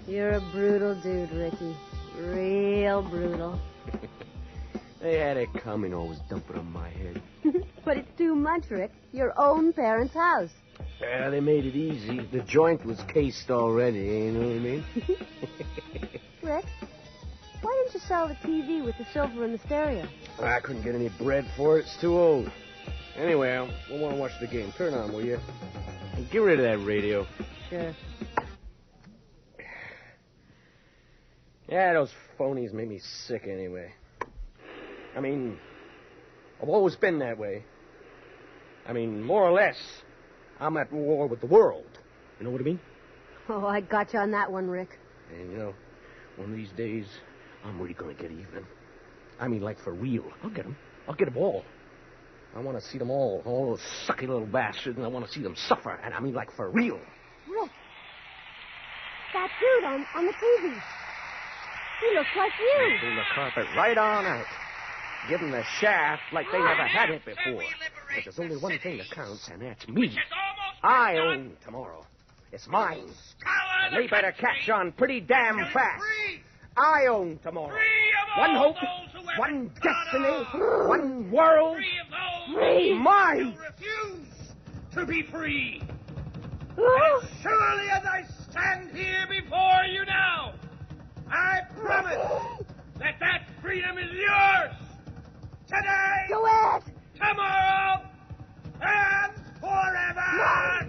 You're a brutal dude, Ricky. Real brutal.
They had it coming, always dumping on my head.
But it's too much, Rick. Your own parents' house.
Yeah, they made it easy. The joint was cased already, you know what I mean?
Rick, why didn't you sell the TV with the silver and the stereo?
I couldn't get any bread for it. It's too old. Anyway, I want to watch the game. Turn on, will you? And get rid of that radio.
Sure.
Yeah, those phonies make me sick anyway. I mean, I've always been that way. I mean, more or less, I'm at war with the world. You know what I mean?
Oh, I got you on that one, Rick.
And, you know, one of these days, I'm really going to get even. I mean, like, for real. I'll get them. I'll get them all. I want to see them all those sucky little bastards, and I want to see them suffer. And I mean, like, for real.
Rick, that dude on the TV. He looks like you.
Pull the carpet right on out. Give them the shaft like they never had it before. But there's only one thing that counts, and that's me. I own tomorrow. It's mine. And they better catch on pretty damn fast. I own tomorrow. One hope, one destiny, one world.
Free.
Mine.
Refuse to be free. As surely as I stand here before you now, I promise that freedom is yours. Today.
Go ahead.
Tomorrow. And forever.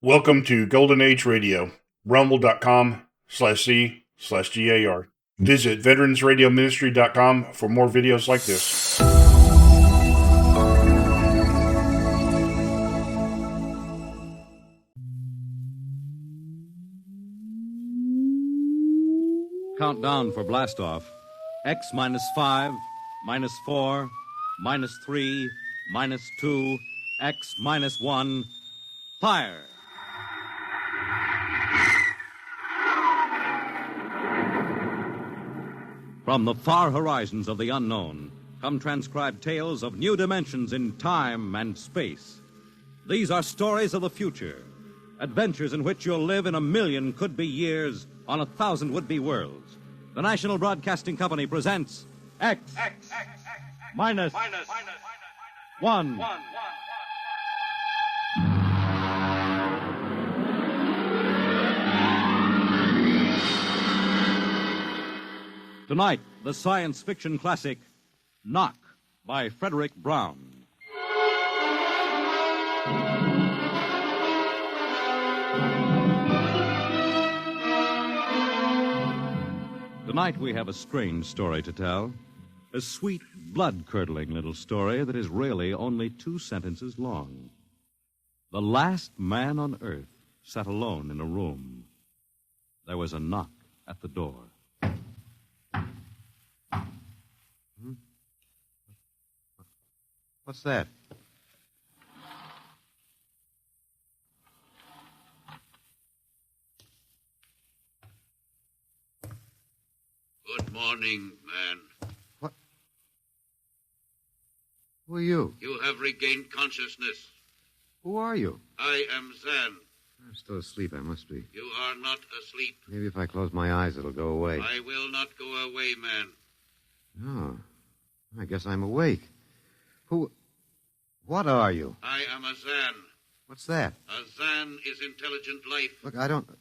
Welcome to Golden Age Radio, rumble.com/C/GAR. Visit veteransradioministry.com for more videos like this.
Countdown for blastoff. X -5, -4, -3, -2, X -1. Fire! From the far horizons of the unknown come transcribed tales of new dimensions in time and space. These are stories of the future, adventures in which you'll live in 1,000,000 could-be years on 1,000 would-be worlds. The National Broadcasting Company presents X minus 1. Tonight, the science fiction classic, Knock, by Frederick Brown. Tonight, we have a strange story to tell. A sweet, blood-curdling little story that is really only 2 sentences long. The last man on Earth sat alone in a room. There was a knock at the door. What's that?
Good morning, man.
What? Who are you?
You have regained consciousness.
Who are you?
I am Zan.
I'm still asleep, I must be.
You are not asleep.
Maybe if I close my eyes, it'll go away.
I will not go away, man.
Oh, I guess I'm awake. What are you?
I am a Zan.
What's that?
A Zan is intelligent life.
Look, I don't...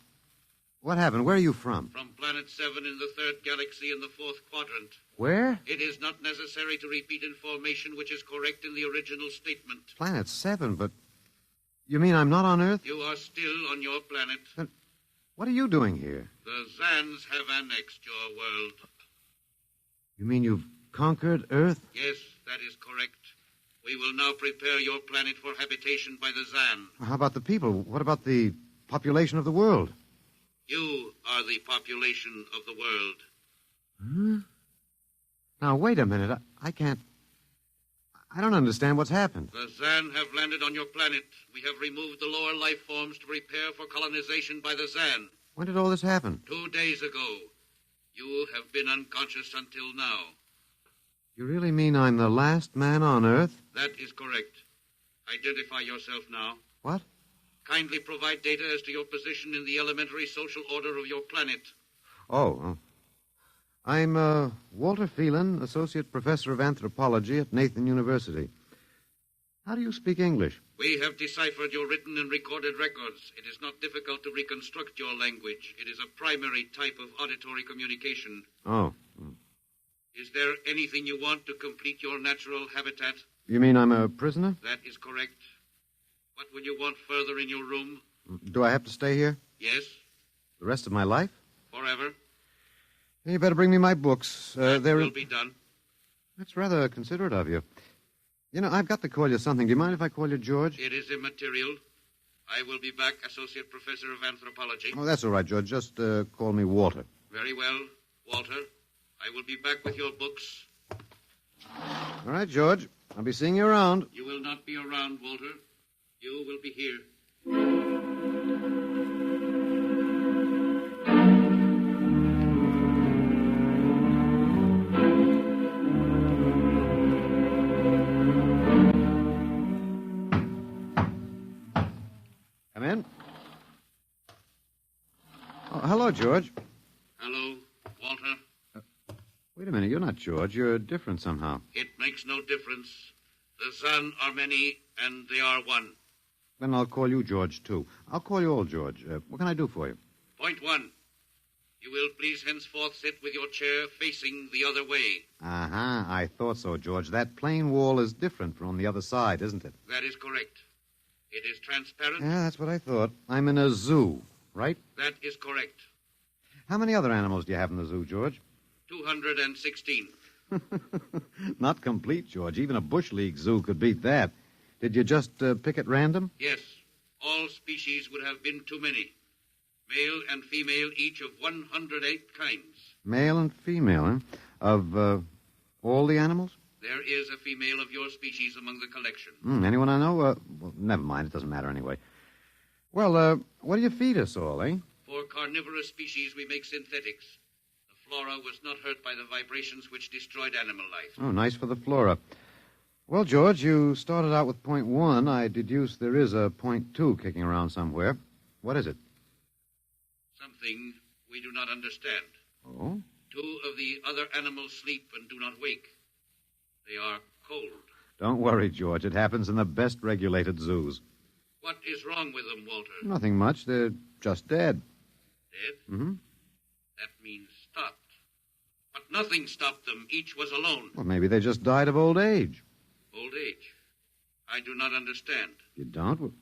What happened? Where are you from?
From Planet 7 in the 3rd galaxy in the 4th quadrant.
Where?
It is not necessary to repeat information which is correct in the original statement.
Planet 7, but... You mean I'm not on Earth?
You are still on your planet.
Then what are you doing here?
The Zans have annexed your world.
You mean you've conquered Earth?
Yes, that is correct. We will now prepare your planet for habitation by the Zan.
How about the people? What about the population of the world?
You are the population of the world.
Huh? Now, wait a minute. I can't... I don't understand what's happened.
The Zan have landed on your planet. We have removed the lower life forms to prepare for colonization by the Zan.
When did all this happen?
2 days ago. You have been unconscious until now.
You really mean I'm the last man on Earth?
That is correct. Identify yourself now.
What?
Kindly provide data as to your position in the elementary social order of your planet.
Oh. I'm Walter Phelan, Associate Professor of Anthropology at Nathan University. How do you speak English?
We have deciphered your written and recorded records. It is not difficult to reconstruct your language. It is a primary type of auditory communication.
Oh.
Is there anything you want to complete your natural habitat?
You mean I'm a prisoner?
That is correct. What will you want further in your room?
Do I have to stay here?
Yes.
The rest of my life?
Forever.
You better bring me my books.
That will be done.
That's rather considerate of you. You know, I've got to call you something. Do you mind if I call you George?
It is immaterial. I will be back, Associate Professor of Anthropology.
Oh, that's all right, George. Just call me Walter.
Very well, Walter. I will be back with your books.
All right, George. I'll be seeing you around.
You will not be around, Walter. You will be here.
Come in. Oh, hello, George.
Hello, Walter.
Wait a minute. You're not George. You're different somehow.
It makes no difference. The Zan are many, and they are one.
Then I'll call you George, too. I'll call you old George. What can I do for you?
Point 1. You will please henceforth sit with your chair facing the other way.
Uh-huh. I thought so, George. That plain wall is different from the other side, isn't it?
That is correct. It is transparent.
Yeah, that's what I thought. I'm in a zoo, right?
That is correct.
How many other animals do you have in the zoo, George?
216.
Not complete, George. Even a Bush League zoo could beat that. Did you just pick at random?
Yes. All species would have been too many. Male and female, each of 108 kinds.
Male and female, huh? Of all the animals?
There is a female of your species among the collection.
Anyone I know? Well, never mind. It doesn't matter anyway. Well, what do you feed us all, eh?
For carnivorous species, we make synthetics. The flora was not hurt by the vibrations which destroyed animal life.
Oh, nice for the flora. Well, George, you started out with point 1. I deduce there is a point 2 kicking around somewhere. What is it?
Something we do not understand.
Oh?
2 of the other animals sleep and do not wake. They are cold.
Don't worry, George. It happens in the best regulated zoos.
What is wrong with them, Walter?
Nothing much. They're just dead.
Dead?
Mm-hmm.
That means stopped. But nothing stopped them. Each was alone.
Well, maybe they just died of old age.
Old age? I do not understand.
You don't? Well,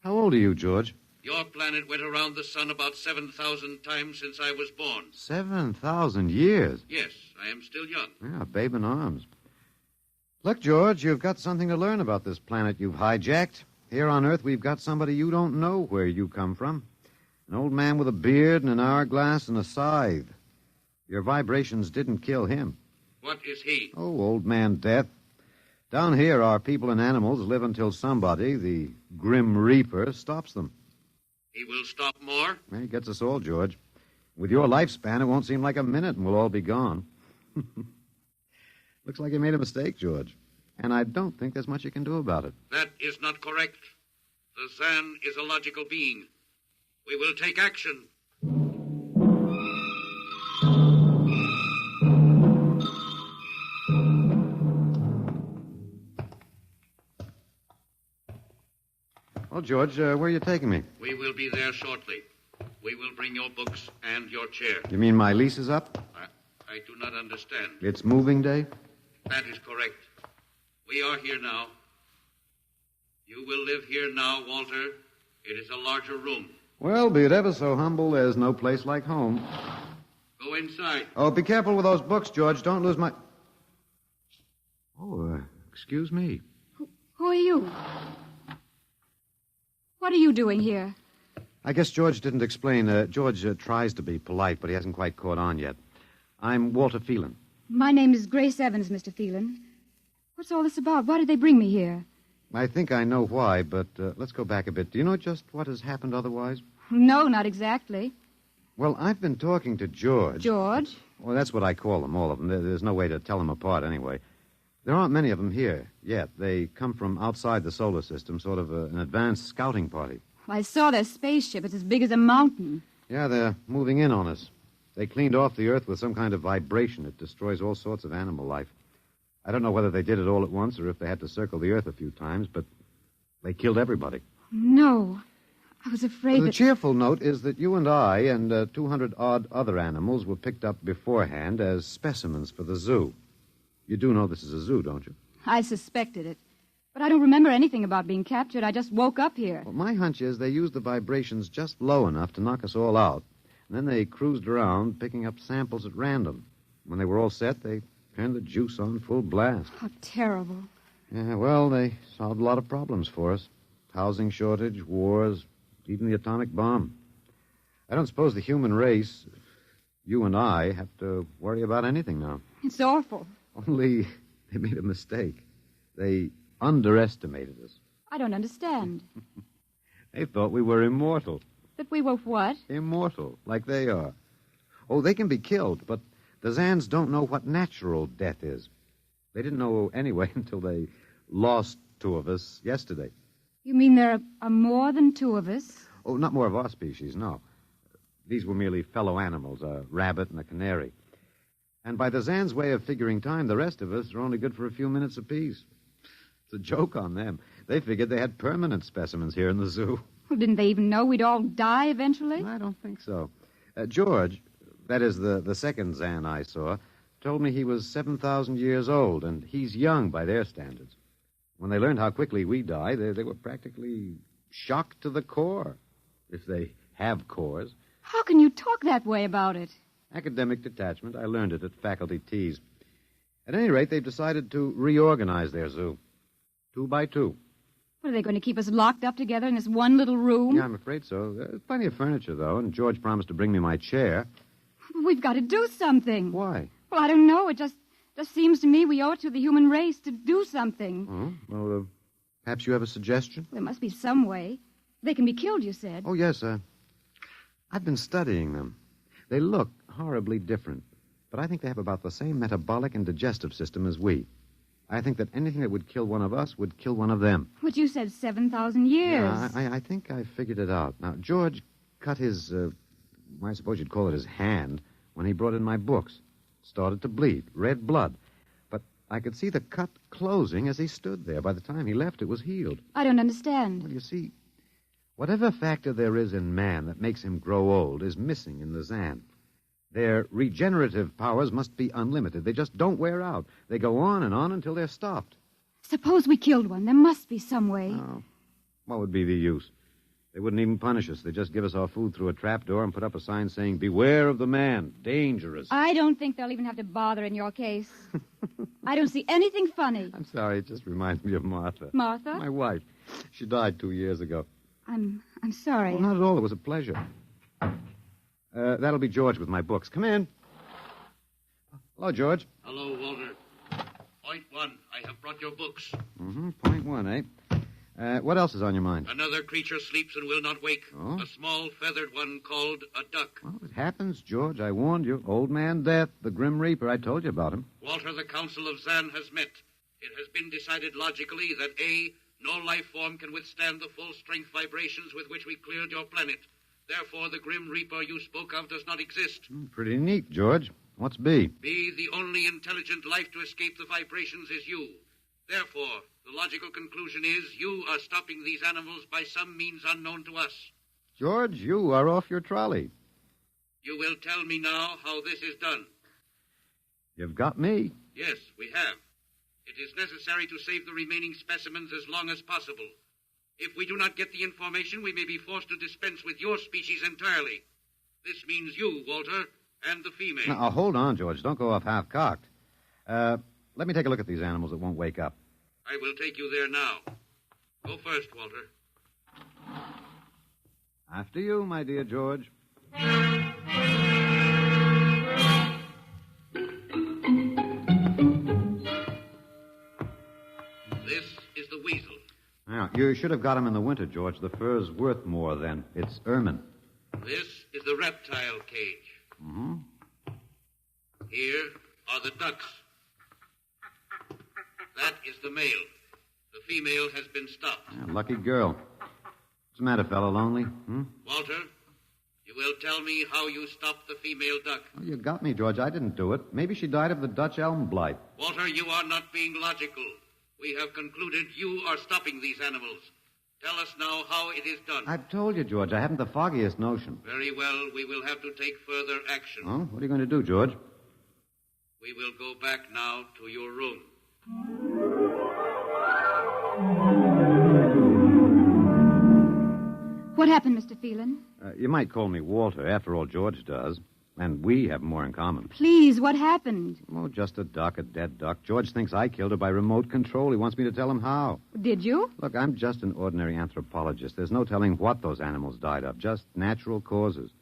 how old are you, George?
Your planet went around the sun about 7,000 times since I was born.
7,000 years?
Yes, I am still young.
Yeah, babe in arms. Look, George, you've got something to learn about this planet you've hijacked. Here on Earth, we've got somebody you don't know where you come from. An old man with a beard and an hourglass and a scythe. Your vibrations didn't kill him.
What is he?
Oh, old man Death. Down here, our people and animals live until somebody, the Grim Reaper, stops them.
He will stop more?
Well, he gets us all, George. With your lifespan, it won't seem like a minute and we'll all be gone. Looks like you made a mistake, George. And I don't think there's much you can do about it.
That is not correct. The Zan is a logical being. We will take action.
Well, George, where are you taking me?
We will be there shortly. We will bring your books and your chair.
You mean my lease is up?
I do not understand.
It's moving day?
That is correct. We are here now. You will live here now, Walter. It is a larger room.
Well, be it ever so humble, there's no place like home.
Go inside.
Oh, be careful with those books, George. Don't lose my... Oh, excuse me.
Who are you? What are you doing here?
I guess George didn't explain. George tries to be polite, but he hasn't quite caught on yet. I'm Walter Phelan.
My name is Grace Evans, Mr. Phelan. What's all this about? Why did they bring me here?
I think I know why, but let's go back a bit. Do you know just what has happened otherwise?
No, not exactly.
Well, I've been talking to George.
George?
Well, that's what I call them, all of them. There's no way to tell them apart anyway. There aren't many of them here yet. They come from outside the solar system, sort of an advanced scouting party.
I saw their spaceship. It's as big as a mountain.
Yeah, they're moving in on us. They cleaned off the Earth with some kind of vibration. It destroys all sorts of animal life. I don't know whether they did it all at once or if they had to circle the Earth a few times, but they killed everybody.
No. I was afraid
The
that...
cheerful note is that you and I and 200-odd other animals were picked up beforehand as specimens for the zoo. You do know this is a zoo, don't you?
I suspected it. But I don't remember anything about being captured. I just woke up here.
Well, my hunch is they used the vibrations just low enough to knock us all out. And then they cruised around, picking up samples at random. When they were all set, they turned the juice on full blast.
How terrible.
Yeah, well, they solved a lot of problems for us. Housing shortage, wars, even the atomic bomb. I don't suppose the human race, you and I, have to worry about anything now.
It's awful.
Only they made a mistake. They underestimated us.
I don't understand.
They thought we were immortal.
That we were what?
Immortal, like they are. Oh, they can be killed, but the Zans don't know what natural death is. They didn't know anyway until they lost 2 of us yesterday.
You mean there are more than 2 of us?
Oh, not more of our species, no. These were merely fellow animals, a rabbit and a canary. And by the Zan's way of figuring time, the rest of us are only good for a few minutes apiece. It's a joke on them. They figured they had permanent specimens here in the zoo.
Well, didn't they even know we'd all die eventually?
I don't think so. George, that is the second Zan I saw, told me he was 7,000 years old, and he's young by their standards. When they learned how quickly we die, they were practically shocked to the core, if they have cores.
How can you talk that way about it?
Academic detachment. I learned it at faculty teas. At any rate, they've decided to reorganize their zoo. 2 by 2.
What, are they going to keep us locked up together in this one little room?
Yeah, I'm afraid so. There's plenty of furniture, though, and George promised to bring me my chair.
We've got to do something.
Why?
Well, I don't know. It just seems to me we owe it to the human race to do something.
Oh, well, perhaps you have a suggestion?
There must be some way. They can be killed, you said.
Oh, yes, I've been studying them. They look horribly different, but I think they have about the same metabolic and digestive system as we. I think that anything that would kill one of us would kill one of them.
But you said 7,000 years.
Yeah, I think I figured it out. Now, George cut his, I suppose you'd call it his hand, when he brought in my books. Started to bleed, red blood. But I could see the cut closing as he stood there. By the time he left, it was healed.
I don't understand.
Well, you see, whatever factor there is in man that makes him grow old is missing in the Zan. Their regenerative powers must be unlimited. They just don't wear out. They go on and on until they're stopped.
Suppose we killed one. There must be some way.
Oh, what would be the use? They wouldn't even punish us. They'd just give us our food through a trapdoor and put up a sign saying, "Beware of the man. Dangerous."
I don't think they'll even have to bother in your case. I don't see anything funny.
I'm sorry. It just reminds me of Martha.
Martha?
My wife. She died 2 years ago.
I'm sorry.
Well, not at all. It was a pleasure. That'll be George with my books. Come in. Hello, George.
Hello, Walter. Point 1, I have brought your books.
Point 1, eh? What else is on your mind?
Another creature sleeps and will not wake.
Oh?
A small feathered one called a duck.
Well, it happens, George. I warned you. Old Man Death, the Grim Reaper. I told you about him.
Walter, the Council of Zan has met. It has been decided logically that A, no life form can withstand the full strength vibrations with which we cleared your planet. Therefore, the Grim Reaper you spoke of does not exist.
Pretty neat, George. What's B?
B, the only intelligent life to escape the vibrations is you. Therefore, the logical conclusion is you are stopping these animals by some means unknown to us.
George, you are off your trolley.
You will tell me now how this is done.
You've got me.
Yes, we have. It is necessary to save the remaining specimens as long as possible. If we do not get the information, we may be forced to dispense with your species entirely. This means you, Walter, and the female.
Now, hold on, George. Don't go off half-cocked. Let me take a look at these animals that won't wake up.
I will take you there now. Go first, Walter.
After you, my dear George.
This is the weasel.
Now, you should have got him in the winter, George. The fur's worth more then. It's ermine.
This is the reptile cage. Here are the ducks. That is the male. The female has been stopped.
Yeah, lucky girl. What's the matter, fellow? Lonely?
Walter, you will tell me how you stopped the female duck.
Oh, you got me, George. I didn't do it. Maybe she died of the Dutch elm blight.
Walter, you are not being logical. We have concluded you are stopping these animals. Tell us now how it is done.
I've told you, George. I haven't the foggiest notion.
Very well. We will have to take further action.
Oh, what are you going to do, George?
We will go back now to your room.
What happened, Mr. Phelan?
You might call me Walter. After all, George does. And we have more in common.
Please, what happened?
Oh, just a duck, a dead duck. George thinks I killed her by remote control. He wants me to tell him how.
Did you?
Look, I'm just an ordinary anthropologist. There's no telling what those animals died of, just natural causes.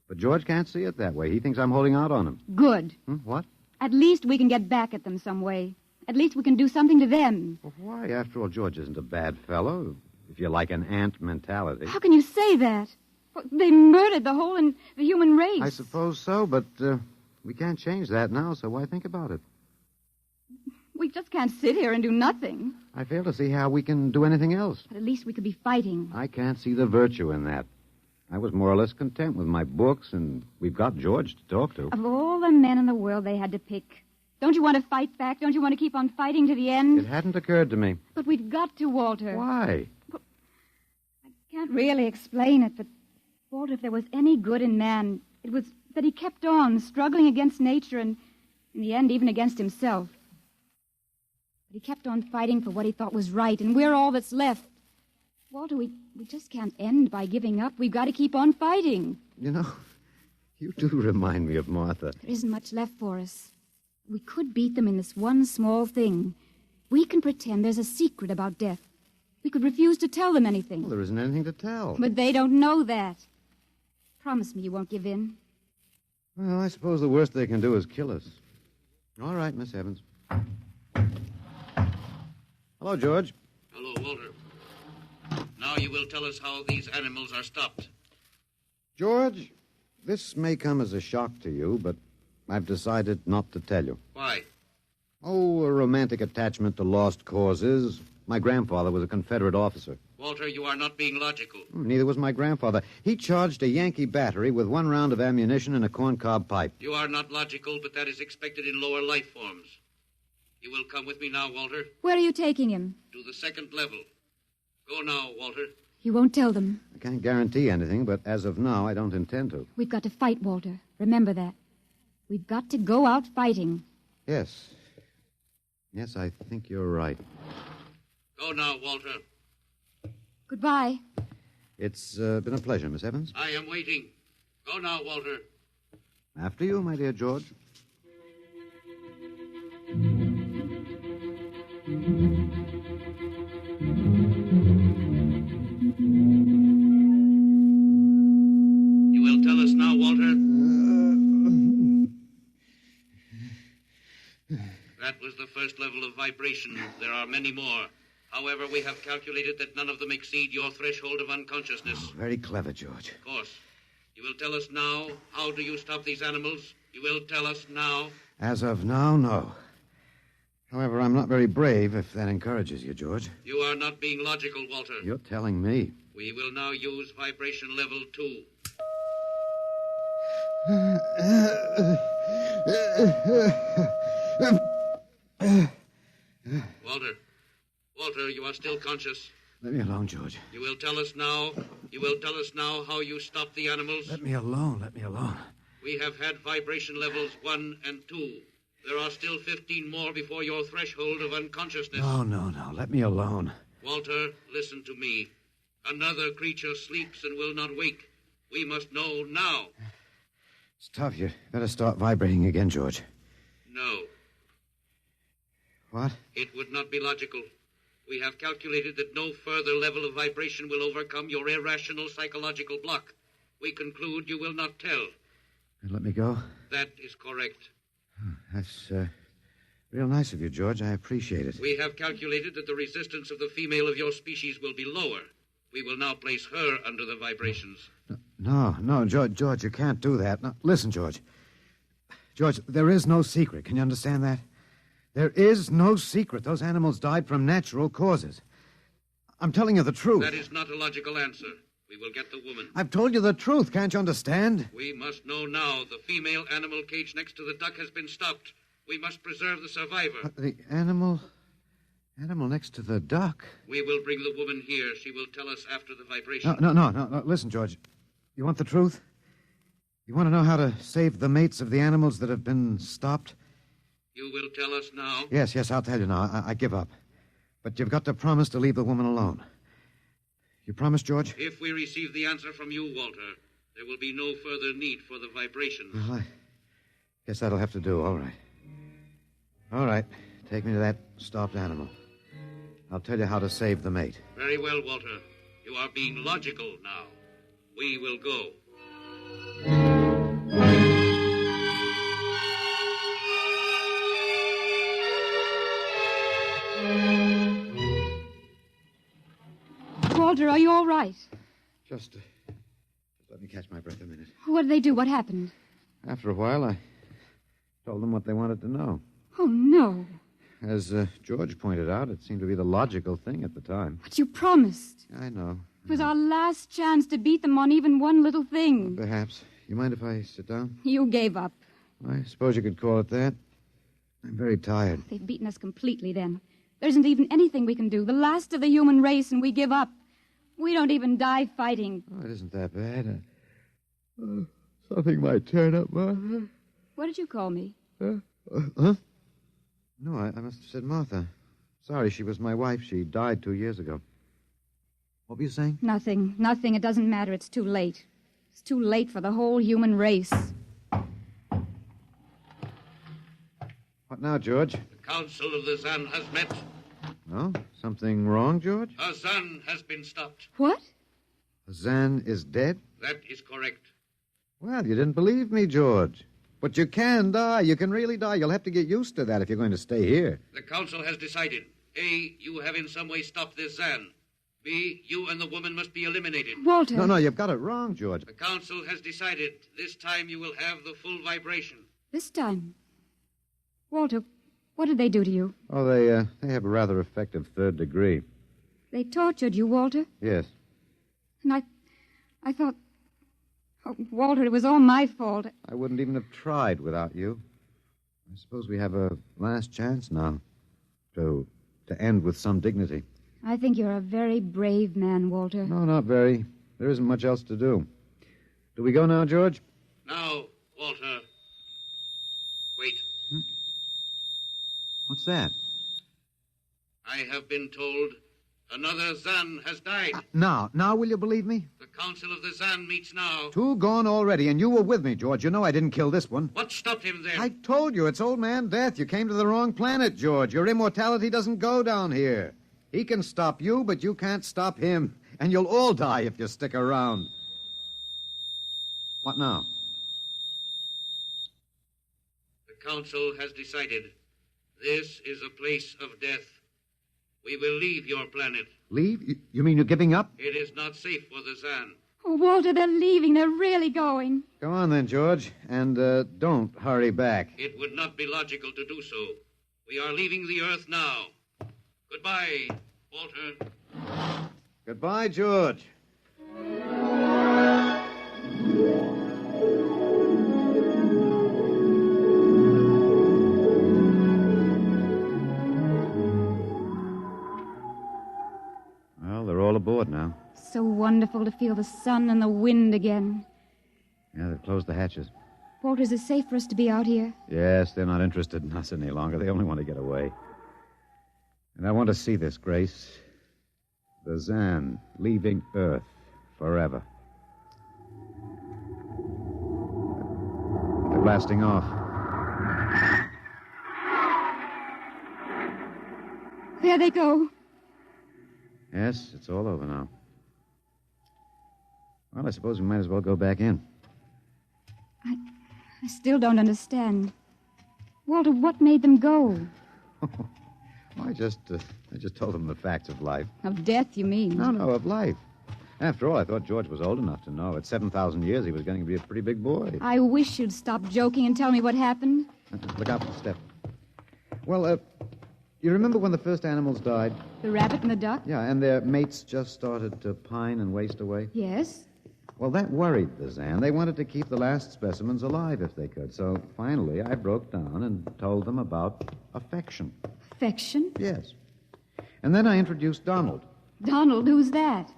But George can't see it that way. He thinks I'm holding out on him.
Good.
What?
At least we can get back at them some way. At least we can do something to them.
Well, why? After all, George isn't a bad fellow, if you like an ant mentality.
How can you say that? Well, they murdered the human race.
I suppose so, but we can't change that now, so why think about it?
We just can't sit here and do nothing.
I fail to see how we can do anything else.
But at least we could be fighting.
I can't see the virtue in that. I was more or less content with my books, and we've got George to talk to.
Of all the men in the world they had to pick, don't you want to fight back? Don't you want to keep on fighting to the end?
It hadn't occurred to me.
But we've got to, Walter.
Why?
Well, I can't really explain it, but, Walter, if there was any good in man, it was that he kept on struggling against nature and, in the end, even against himself. But he kept on fighting for what he thought was right, and we're all that's left. Walter, we just can't end by giving up. We've got to keep on fighting.
You know, you do remind me of Martha.
There isn't much left for us. We could beat them in this one small thing. We can pretend there's a secret about death. We could refuse to tell them anything.
Well, there isn't anything to tell.
But they don't know that. Promise me you won't give in.
Well, I suppose the worst they can do is kill us. All right, Miss Evans. Hello, George.
Hello, Walter. Now you will tell us how these animals are stopped.
George, this may come as a shock to you, but I've decided not to tell you.
Why?
Oh, a romantic attachment to lost causes. My grandfather was a Confederate officer.
Walter, you are not being logical.
Neither was my grandfather. He charged a Yankee battery with 1 round of ammunition and a corncob pipe.
You are not logical, but that is expected in lower life forms. You will come with me now, Walter.
Where are you taking him?
To the 2nd level. Go now, Walter.
You won't tell them.
I can't guarantee anything, but as of now, I don't intend to.
We've got to fight, Walter. Remember that. We've got to go out fighting.
Yes. Yes, I think you're right.
Go now, Walter.
Goodbye.
It's been a pleasure, Miss Evans.
I am waiting. Go now, Walter.
After you, my dear George.
You will tell us now, Walter? That was the first level of vibration. There are many more. However, we have calculated that none of them exceed your threshold of unconsciousness.
Oh, very clever, George.
Of course. You will tell us now, how do you stop these animals? You will tell us now?
As of now, no. However, I'm not very brave, if that encourages you, George.
You are not being logical, Walter.
You're telling me.
We will now use vibration level 2. Walter, you are still conscious.
Let me alone, George.
You will tell us now how you stop the animals?
Let me alone.
We have had vibration levels 1 and 2. There are still 15 more before your threshold of unconsciousness.
No. Let me alone.
Walter, listen to me. Another creature sleeps and will not wake. We must know now.
It's tough. You better start vibrating again, George.
No.
What?
It would not be logical. We have calculated that no further level of vibration will overcome your irrational psychological block. We conclude you will not tell.
And let me go?
That is correct.
That's real nice of you, George. I appreciate it.
We have calculated that the resistance of the female of your species will be lower. We will now place her under the vibrations.
No, George, you can't do that. No, listen, George. George, there is no secret. Can you understand that? There is no secret. Those animals died from natural causes. I'm telling you the truth.
That is not a logical answer. We will get the woman.
I've told you the truth. Can't you understand?
We must know now. The female animal cage next to the duck has been stopped. We must preserve the survivor.
The animal next to the duck?
We will bring the woman here. She will tell us after the vibration.
No. Listen, George. You want the truth? You want to know how to save the mates of the animals that have been stopped?
You will tell us now?
Yes, I'll tell you now. I give up. But you've got to promise to leave the woman alone. You promise, George?
If we receive the answer from you, Walter, there will be no further need for the vibrations.
Well, I guess that'll have to do. All right. Take me to that stopped animal. I'll tell you how to save the mate.
Very well, Walter. You are being logical now. We will go.
Walter, are you all right?
Just let me catch my breath a minute.
What did they do? What happened?
After a while, I told them what they wanted to know.
Oh, no.
As George pointed out, it seemed to be the logical thing at the time.
But you promised.
I know.
It was our last chance to beat them on even one little thing.
Perhaps. You mind if I sit down?
You gave up.
I suppose you could call it that. I'm very tired.
They've beaten us completely then. There isn't even anything we can do. The last of the human race, and we give up. We don't even die fighting.
Oh, it isn't that bad. Something might turn up, Martha.
What did you call me?
Huh? No, I must have said Martha. Sorry, she was my wife. She died 2 years ago. What were you saying?
Nothing. It doesn't matter. It's too late. It's too late for the whole human race.
What now, George?
The Council of the Zan has met.
No? Something wrong, George?
A Zan has been stopped.
What?
Zan is dead?
That is correct.
Well, you didn't believe me, George. But you can die. You can really die. You'll have to get used to that if you're going to stay here.
The Council has decided. A, you have in some way stopped this Zan. B, you and the woman must be eliminated.
Walter.
No, you've got it wrong, George.
The Council has decided. This time you will have the full vibration.
This time? Walter, what did they do to you?
Oh, they have a rather effective third degree.
They tortured you, Walter?
Yes.
And I thought... Oh, Walter, it was all my fault.
I wouldn't even have tried without you. I suppose we have a last chance now to end with some dignity.
I think you're a very brave man, Walter.
No, not very. There isn't much else to do. Do we go now, George?
Now, Walter. Wait.
What's that?
I have been told another Zan has died.
Now will you believe me?
The Council of the Zan meets now.
2 gone already, and you were with me, George. You know I didn't kill this one.
What stopped him then?
I told you, it's Old Man Death. You came to the wrong planet, George. Your immortality doesn't go down here. He can stop you, but you can't stop him. And you'll all die if you stick around. What now?
The Council has decided. This is a place of death. We will leave your planet.
Leave? You mean you're giving up?
It is not safe for the Zan.
Oh, Walter, they're leaving. They're really going.
Go on then, George. And don't hurry back.
It would not be logical to do so. We are leaving the Earth now. Goodbye, Walter.
Goodbye, George. Well, they're all aboard now.
So wonderful to feel the sun and the wind again.
Yeah, they've closed the hatches.
Walter, is it safe for us to be out here?
Yes, they're not interested in us any longer. They only want to get away. And I want to see this, Grace. The Zan leaving Earth forever. They're blasting off.
There they go.
Yes, it's all over now. Well, I suppose we might as well go back in.
I still don't understand. Walter, what made them go?
I just told them the facts of life.
Of death, you mean?
No, of life. After all, I thought George was old enough to know. At 7,000 years, he was going to be a pretty big boy.
I wish you'd stop joking and tell me what happened.
Look out for the step. Well, you remember when the first animals died?
The rabbit and the duck?
Yeah, and their mates just started to pine and waste away?
Yes.
Well, that worried the Zan. They wanted to keep the last specimens alive if they could. So finally, I broke down and told them about affection.
Affection?
Yes. And then I introduced Donald.
Donald? Who's that?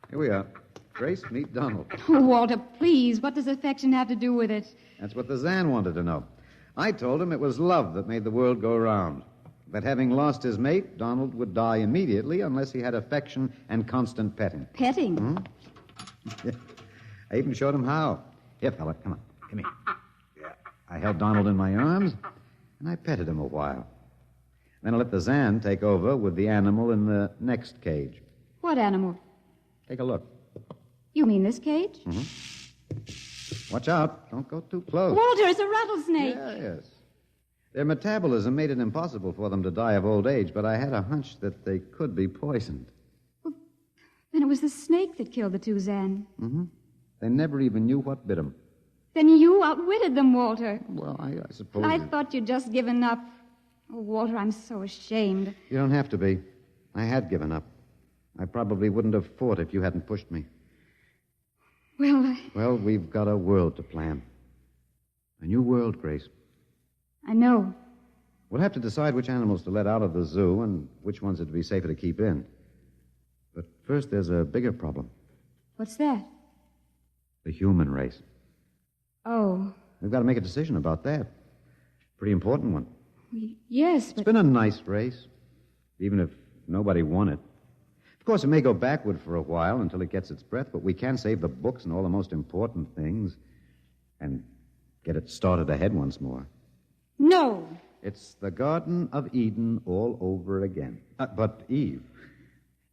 Here we are. Grace, meet Donald.
Oh, Walter, please. What does affection have to do with it?
That's what the Zan wanted to know. I told him it was love that made the world go round. That having lost his mate, Donald would die immediately unless he had affection and constant petting.
Petting?
Hmm? Yeah. I even showed him how. Here, fella, come on. Come here. Yeah. I held Donald in my arms, and I petted him a while. Then I let the Zan take over with the animal in the next cage.
What animal?
Take a look.
You mean this cage?
Mm-hmm. Watch out. Don't go too close.
Walter, it's a rattlesnake.
Yes. Their metabolism made it impossible for them to die of old age, but I had a hunch that they could be poisoned.
Well, then it was the snake that killed the two Zan.
Mm-hmm. They never even knew what bit them.
Then you outwitted them, Walter.
Well, I suppose...
I thought you'd just given up. Oh, Walter, I'm so ashamed.
You don't have to be. I had given up. I probably wouldn't have fought if you hadn't pushed me. Well, we've got a world to plan. A new world, Grace.
I know.
We'll have to decide which animals to let out of the zoo and which ones it'd be safer to keep in. But first, there's a bigger problem.
What's that?
The human race.
Oh.
We've got to make a decision about that. Pretty important one.
Yes, but...
It's been a nice race. even if nobody won it. Of course, it may go backward for a while until it gets its breath, but we can save the books and all the most important things and get it started ahead once more.
No.
It's the Garden of Eden all over again. But, Eve,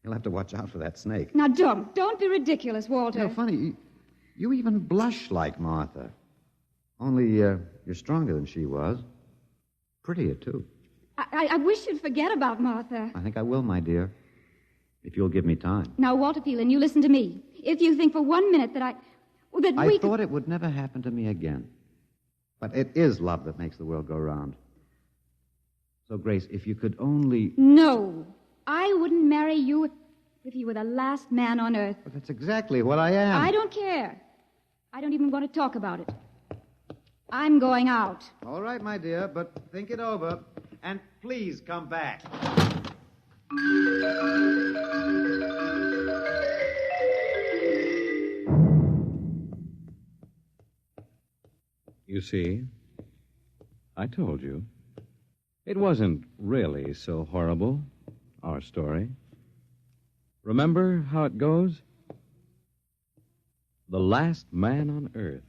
you'll have to watch out for that snake.
Now, don't be ridiculous, Walter.
You know, funny, you even blush like Martha. Only you're stronger than she was. Prettier, too.
I wish you'd forget about Martha.
I think I will, my dear, if you'll give me time.
Now, Walter Phelan, you listen to me. If you think for 1 minute that I
thought it would never happen to me again. But it is love that makes the world go round. So, Grace, if you could only...
No, I wouldn't marry you if you were the last man on earth.
But that's exactly what I am.
I don't care. I don't even want to talk about it. I'm going out.
All right, my dear, but think it over. And please come back.
You see, I told you. It wasn't really so horrible, our story. Remember how it goes? The last man on earth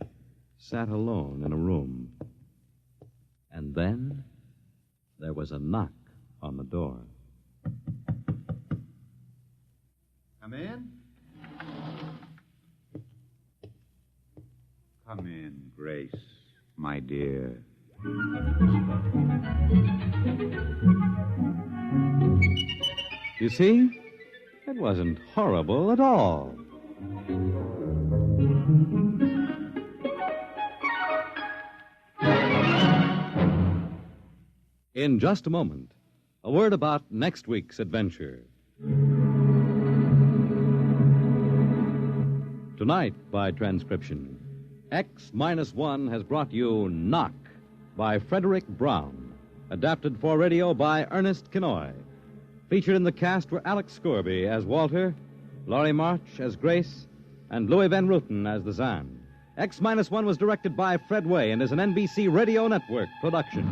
sat alone in a room. And then there was a knock on the door.
Come in. Come in, Grace, my dear.
You see, it wasn't horrible at all. In just a moment, a word about next week's adventure. Tonight, by transcription, X-1 has brought you Knock by Frederick Brown, adapted for radio by Ernest Kinoy. Featured in the cast were Alex Scorby as Walter, Laurie March as Grace, and Louis Van Ruten as the Zan. X-1 was directed by Fred Way and is an NBC Radio Network production.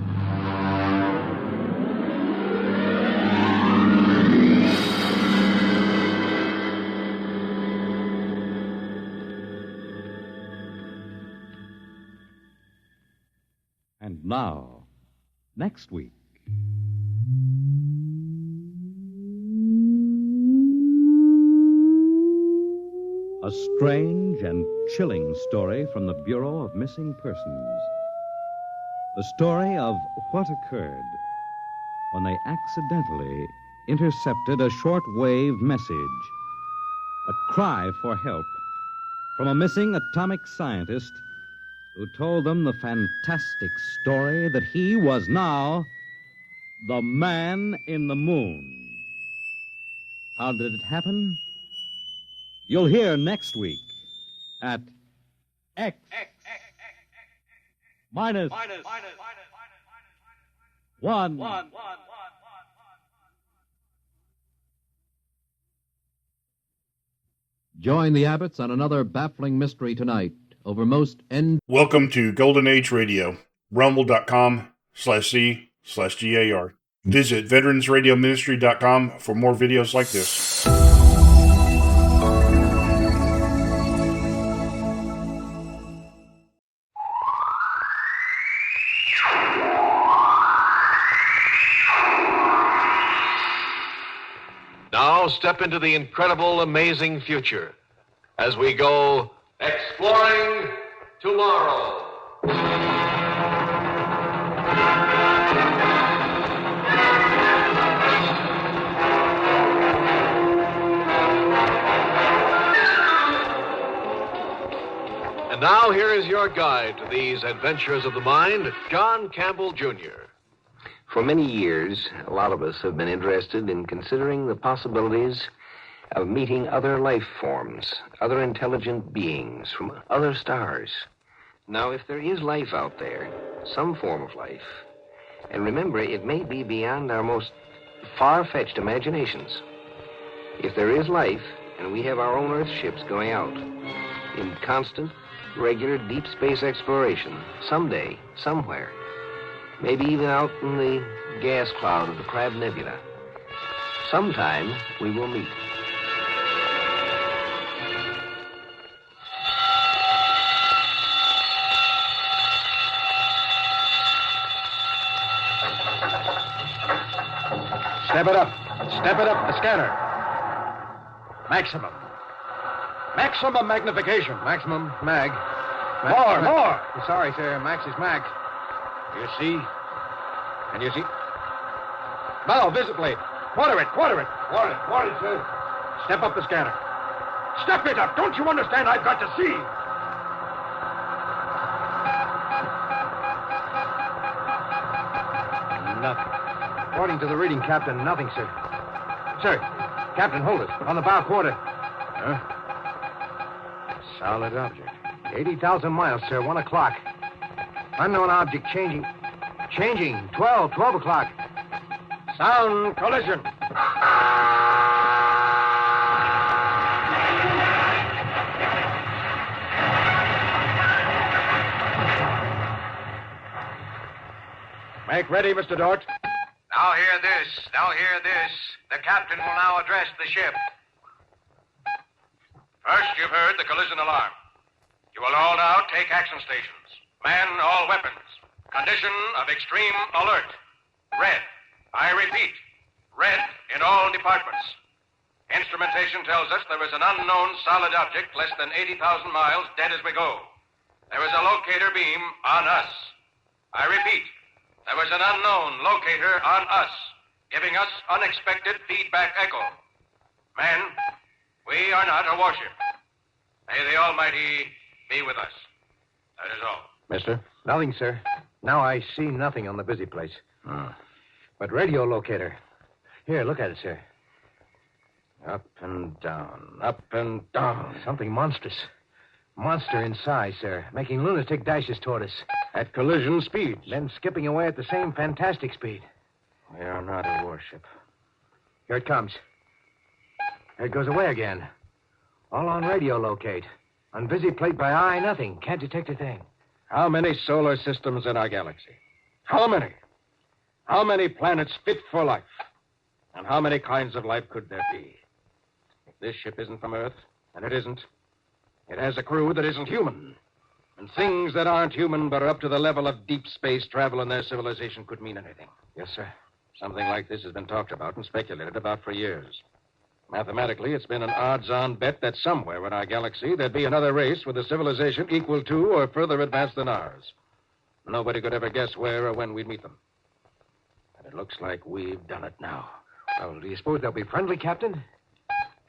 And now, next week. A strange and chilling story from the Bureau of Missing Persons. The story of what occurred when they accidentally intercepted a short-wave message, a cry for help from a missing atomic scientist who told them the fantastic story that he was now the man in the moon. How did it happen? You'll hear next week at X minus 1.
Join the Abbotts on another baffling mystery tonight over most
Welcome to Golden Age Radio, rumble.com/C/GAR. Visit veteransradioministry.com for more videos like this.
Now step into the incredible, amazing future as we go exploring tomorrow. And now here is your guide to these adventures of the mind, John Campbell, Jr.
For many years, a lot of us have been interested in considering the possibilities of meeting other life forms, other intelligent beings from other stars. Now, if there is life out there, some form of life, and remember, it may be beyond our most far-fetched imaginations. If there is life, and we have our own Earth ships going out in constant, regular deep space exploration, someday, somewhere, maybe even out in the gas cloud of the Crab Nebula, Sometime we will meet.
Step it up. Step it up, the scanner. Maximum. Maximum magnification.
Maximum mag.
More.
Sorry, sir. Max is max.
You see? Can you see? Now, visit plate. Quarter it.
Quarter it, sir.
Step up the scanner. Step it up. Don't you understand? I've got to see.
Nothing. According to the reading, Captain, nothing, sir. Sir, Captain, hold it. On the bow quarter.
Huh?
Solid object. 80,000 miles, sir. 1 o'clock. Unknown object changing. 12 o'clock.
Sound collision. Make ready, Mr. Dort.
Now hear this. The captain will now address the ship. First, you've heard the collision alarm. You will all now take action stations. Man all weapons. Condition of extreme alert. Red. I repeat, red in all departments. Instrumentation tells us there is an unknown solid object less than 80,000 miles dead as we go. There is a locator beam on us. I repeat, there is an unknown locator on us, giving us unexpected feedback echo. Men, we are not a warship. May the Almighty be with us. That is all.
Mister?
Nothing, sir. Now I see nothing on the busy place. But radio locator. Here, look at it, sir.
Up and down, up and down.
Something monstrous. Monster in size, sir. Making lunatic dashes toward us.
At collision speeds.
Then skipping away at the same fantastic speed.
We are not a warship.
Here it comes. There it goes away again. All on radio locate. On busy plate by eye, nothing. Can't detect a thing.
How many solar systems in our galaxy? How many? How many planets fit for life? And how many kinds of life could there be? If this ship isn't from Earth, and it isn't, it has a crew that isn't human. And things that aren't human but are up to the level of deep space travel in their civilization could mean anything.
Yes, sir.
Something like this has been talked about and speculated about for years. Mathematically, it's been an odds-on bet that somewhere in our galaxy there'd be another race with a civilization equal to or further advanced than ours. Nobody could ever guess where or when we'd meet them. And it looks like we've done it now.
Well, do you suppose they'll be friendly, Captain?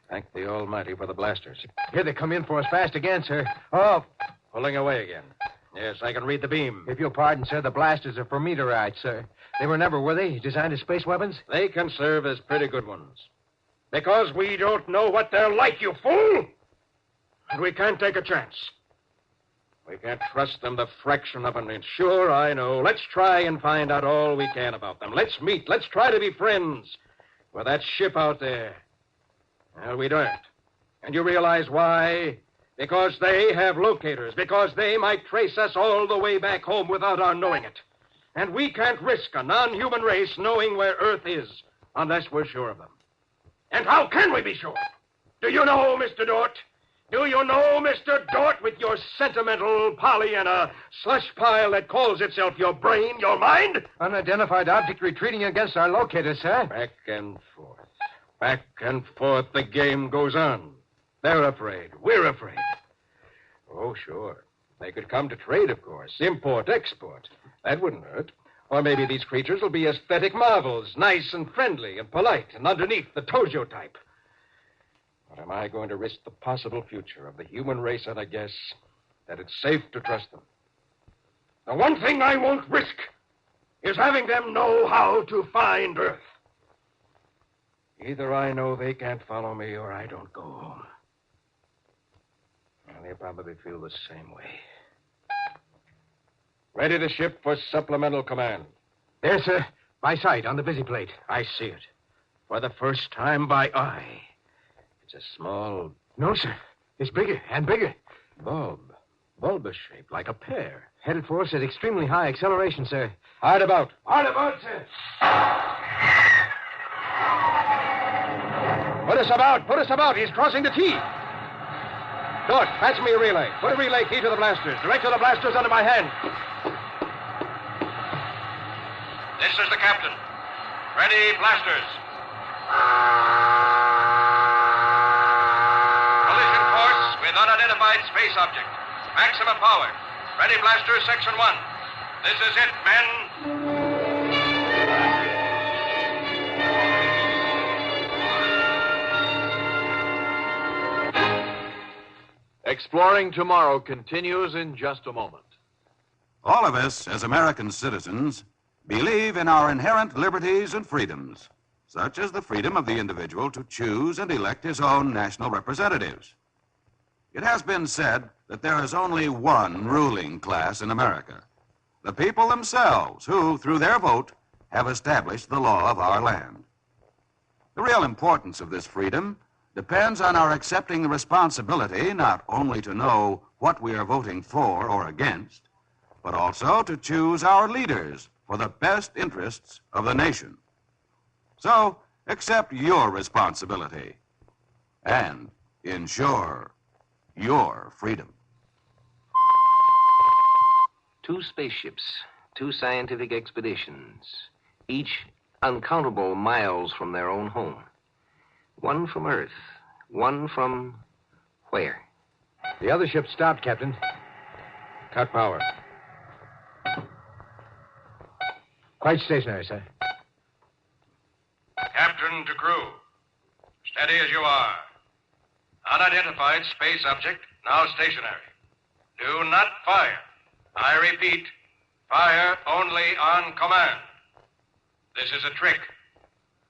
Thank the Almighty for the blasters.
Here they come in for us fast again, sir. Oh,
pulling away again. Yes, I can read the beam.
If you'll pardon, sir, the blasters are for meteorites, sir. They were they, designed as space weapons?
They can serve as pretty good ones. Because we don't know what they're like, you fool! And we can't take a chance. We can't trust them the fraction of an inch. Sure, I know. Let's try and find out all we can about them. Let's meet. Let's try to be friends with that ship out there. Well, we don't. And you realize why? Because they have locators. Because they might trace us all the way back home without our knowing it. And we can't risk a non-human race knowing where Earth is unless we're sure of them. And how can we be sure? Do you know, Mr. Dort? Do you know, Mr. Dort, with your sentimental Pollyanna slush pile that calls itself your brain, your mind?
Unidentified object retreating against our locator, sir.
Back and forth. Back and forth, the game goes on. They're afraid. We're afraid. Oh, sure. They could come to trade, of course. Import, export. That wouldn't hurt. Or maybe these creatures will be aesthetic marvels, nice and friendly and polite, and underneath the Tojo type. But am I going to risk the possible future of the human race on a guess that it's safe to trust them? The one thing I won't risk is having them know how to find Earth. Either I know they can't follow me or I don't go home. And they probably feel the same way. Ready to ship for supplemental command.
There, sir. By sight, on the busy plate.
I see it. For the first time by eye. It's a small...
No, sir. It's bigger and bigger.
Bulb. Bulbous shape, like a pear.
Headed for us at extremely high acceleration, sir.
Hard about.
Hard about, sir.
Put us about! Put us about! He's crossing the T! Dort, patch me a relay. Put a relay key to the blasters. Direct to the blasters under my hand.
This is the captain. Ready, blasters. Collision course with unidentified space object. Maximum power. Ready, blasters, section 1. This is it, men.
Exploring Tomorrow continues in just a moment.
All of us, as American citizens, believe in our inherent liberties and freedoms, such as the freedom of the individual to choose and elect his own national representatives. It has been said that there is only one ruling class in America, the people themselves, who, through their vote, have established the law of our land. The real importance of this freedom depends on our accepting the responsibility not only to know what we are voting for or against, but also to choose our leaders for the best interests of the nation. So, accept your responsibility and ensure your freedom.
2 spaceships, 2 scientific expeditions, each uncountable miles from their own home. One from Earth, one from where?
The other ship stopped, Captain.
Cut power.
Quite stationary, sir.
Captain to crew. Steady as you are. Unidentified space object, now stationary. Do not fire. I repeat, fire only on command. This is a trick.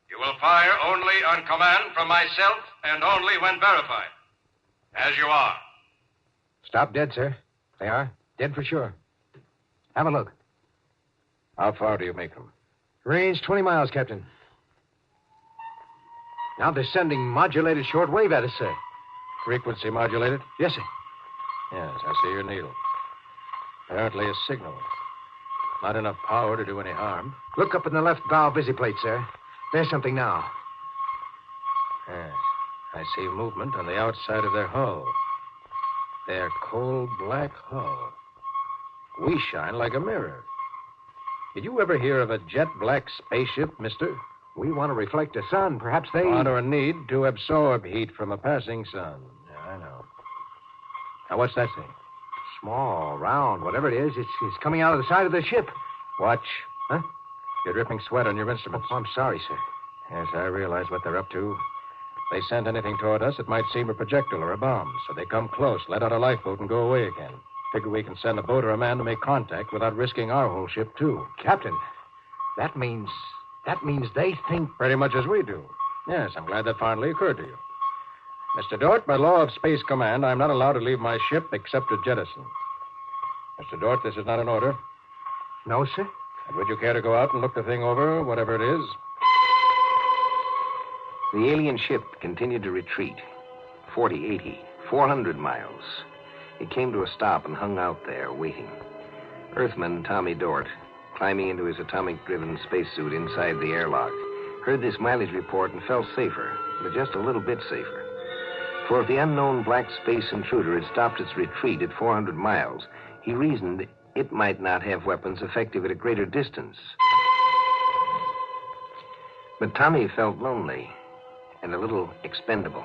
You will fire only on command from myself and only when verified. As you are.
Stop dead, sir. They are. Dead for sure. Have a look.
How far do you make them?
Range 20 miles, Captain. Now they're sending modulated shortwave at us, sir.
Frequency modulated?
Yes, sir.
Yes, I see your needle. Apparently a signal. Not enough power to do any harm.
Look up in the left bow visiplate, sir. There's something now.
Yes, I see movement on the outside of their hull. Their cold black hull. We shine like a mirror. Did you ever hear of a jet black spaceship, mister?
We want to reflect the sun. Perhaps they...
Want or need to absorb heat from a passing sun. Yeah, I know. Now, what's that thing?
Small, round, whatever it is, it's coming out of the side of the ship.
Watch.
Huh?
You're dripping sweat on your instruments.
Oh, I'm sorry, sir.
Yes, I realize what they're up to. If they send anything toward us, it might seem a projectile or a bomb. So they come close, let out a lifeboat, and go away again. Figure we can send a boat or a man to make contact without risking our whole ship, too.
Captain, that means they think...
Pretty much as we do. Yes, I'm glad that finally occurred to you. Mr. Dort, by law of Space Command, I'm not allowed to leave my ship except to jettison. Mr. Dort, this is not an order.
No, sir.
And would you care to go out and look the thing over, whatever it is?
The alien ship continued to retreat. 40, 80, 400 miles. It came to a stop and hung out there, waiting. Earthman Tommy Dort, climbing into his atomic-driven spacesuit inside the airlock, heard this mileage report and felt safer, but just a little bit safer. For if the unknown black space intruder had stopped its retreat at 400 miles, he reasoned it might not have weapons effective at a greater distance. But Tommy felt lonely and a little expendable,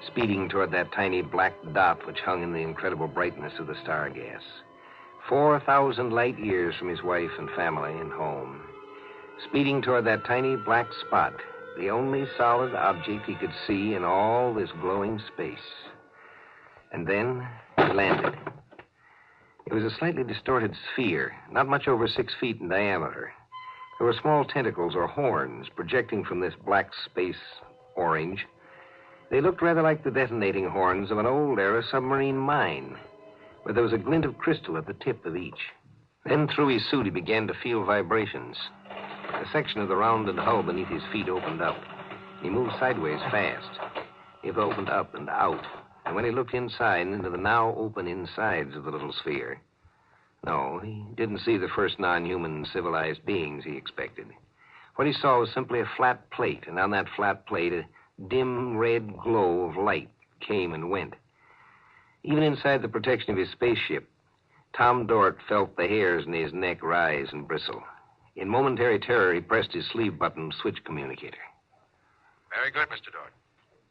speeding toward that tiny black dot which hung in the incredible brightness of the star gas. 4,000 light years from his wife and family and home. Speeding toward that tiny black spot, the only solid object he could see in all this glowing space. And then he landed. It was a slightly distorted sphere, not much over 6 feet in diameter. There were small tentacles or horns projecting from this black space orange. They looked rather like the detonating horns of an old-era submarine mine, but there was a glint of crystal at the tip of each. Then through his suit he began to feel vibrations. A section of the rounded hull beneath his feet opened up. He moved sideways fast. It opened up and out. And when he looked inside into the now open insides of the little sphere, no, he didn't see the first non-human civilized beings he expected. What he saw was simply a flat plate, and on that flat plate, dim red glow of light came and went. Even inside the protection of his spaceship, Tom Dort felt the hairs in his neck rise and bristle. In momentary terror, he pressed his sleeve button to switch communicator.
Very good, Mr. Dort.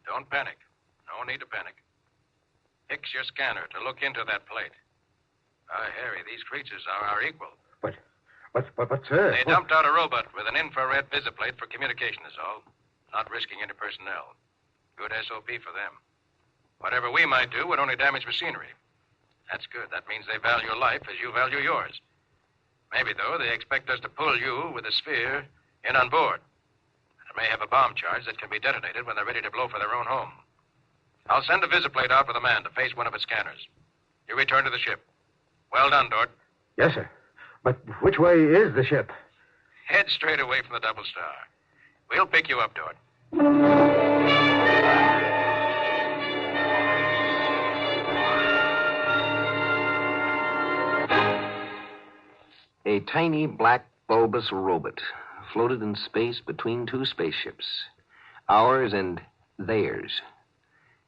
Don't panic. No need to panic. Fix your scanner to look into that plate. Harry, these creatures are our equal.
But, sir...
They dumped out a robot with an infrared visiplate for communication is all. Not risking any personnel. Good SOP for them. Whatever we might do would only damage machinery. That's good. That means they value life as you value yours. Maybe, though, they expect us to pull you with a sphere in on board. It may have a bomb charge that can be detonated when they're ready to blow for their own home. I'll send a visiplate out with a man to face one of its scanners. You return to the ship. Well done, Dort.
Yes, sir. But which way is the ship?
Head straight away from the Double Star. We'll pick you up, Dort.
A tiny black bulbous robot floated in space between two spaceships, ours and theirs.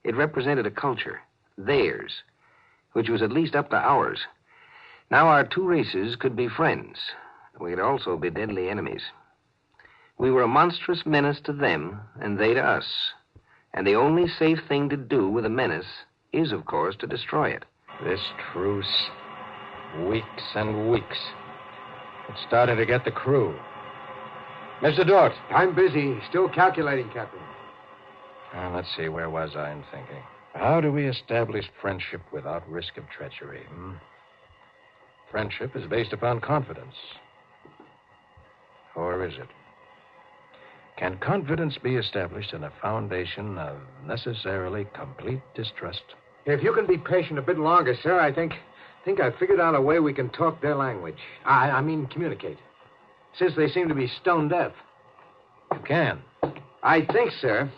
It represented a culture, theirs, which was at least up to ours. Now our two races could be friends. We could also be deadly enemies. We were a monstrous menace to them, and they to us. And the only safe thing to do with a menace is, of course, to destroy it.
This truce, weeks and weeks. It's starting to get the crew. Mr. Dort.
I'm busy. Still calculating, Captain.
Let's see, where was I in thinking? How do we establish friendship without risk of treachery? Friendship is based upon confidence. Or is it? Can confidence be established on a foundation of necessarily complete distrust?
If you can be patient a bit longer, sir, I think I've figured out a way we can talk their language. I mean, communicate. Since they seem to be stone deaf.
You can?
I think, sir.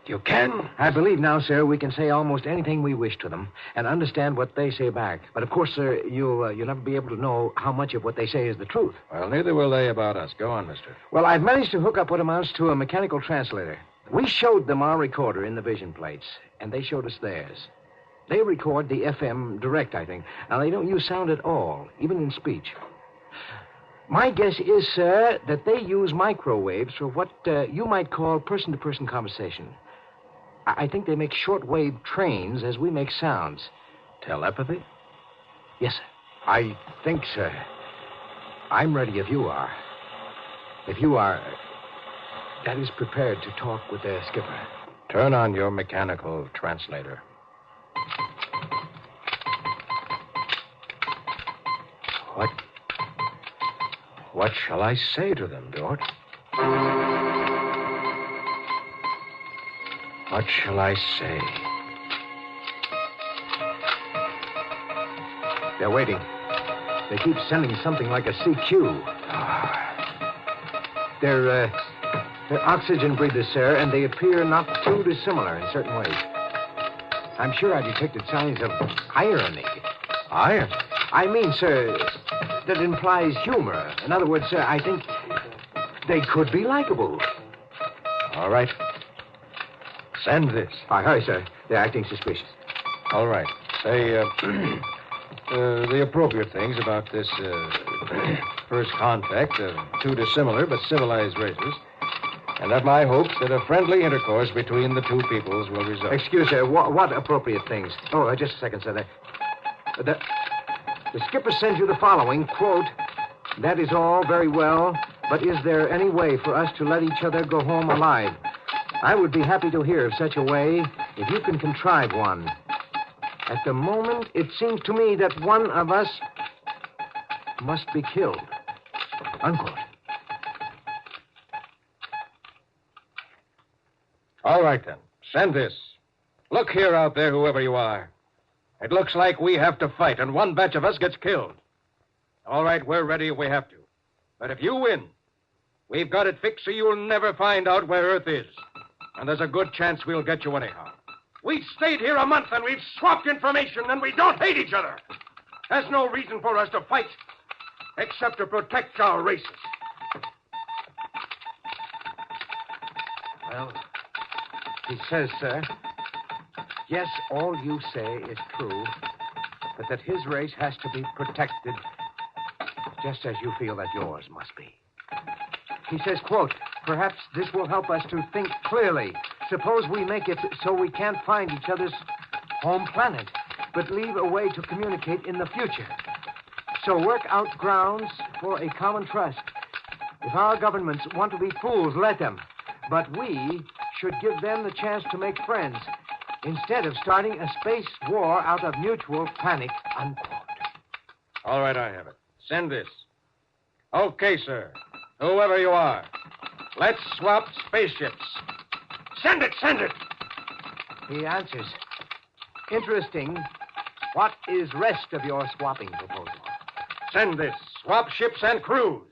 You can?
I believe now, sir, we can say almost anything we wish to them and understand what they say back. But, of course, sir, you'll never be able to know how much of what they say is the truth.
Well, neither will they about us. Go on, mister.
Well, I've managed to hook up what amounts to a mechanical translator. We showed them our recorder in the vision plates, and they showed us theirs. They record the FM direct, I think. Now, they don't use sound at all, even in speech. My guess is, sir, that they use microwaves for what you might call person-to-person conversation. I think they make shortwave trains as we make sounds.
Telepathy?
Yes, sir. I think, sir. I'm ready if you are. If you are, that is prepared to talk with the skipper.
Turn on your mechanical translator. What shall I say to them, Dort? What shall I say?
They're waiting. They keep sending something like a CQ. They're oxygen breathers, sir, and they appear not too dissimilar in certain ways. I'm sure I detected signs of irony.
Irony?
I mean, sir, that implies humor. In other words, sir, I think they could be likable.
All right. Send this.
Hurry, sir. They're acting suspicious.
All right. Say, the appropriate things about this first contact of two dissimilar but civilized races, and of my hopes that a friendly intercourse between the two peoples will result.
Excuse, sir. What appropriate things? Oh, just a second, sir. The skipper sends you the following, quote, "That is all very well, but is there any way for us to let each other go home alive? I would be happy to hear of such a way if you can contrive one. At the moment, it seems to me that one of us must be killed." Unquote.
All right, then. Send this. Look here out there, whoever you are. It looks like we have to fight, and one batch of us gets killed. All right, we're ready if we have to. But if you win, we've got it fixed so you'll never find out where Earth is. And there's a good chance we'll get you anyhow. We've stayed here a month, and we've swapped information, and we don't hate each other. There's no reason for us to fight, except to protect our races.
He says, sir, yes, all you say is true, but that his race has to be protected just as you feel that yours must be. He says, quote, perhaps this will help us to think clearly. Suppose we make it so we can't find each other's home planet, but leave a way to communicate in the future. So work out grounds for a common trust. If our governments want to be fools, let them. But we should give them the chance to make friends instead of starting a space war out of mutual panic, unquote.
All right, I have it. Send this. Okay, sir. Whoever you are, let's swap spaceships. Send it, send it.
He answers. Interesting. What is rest of your swapping proposal?
Send this. Swap ships and crews.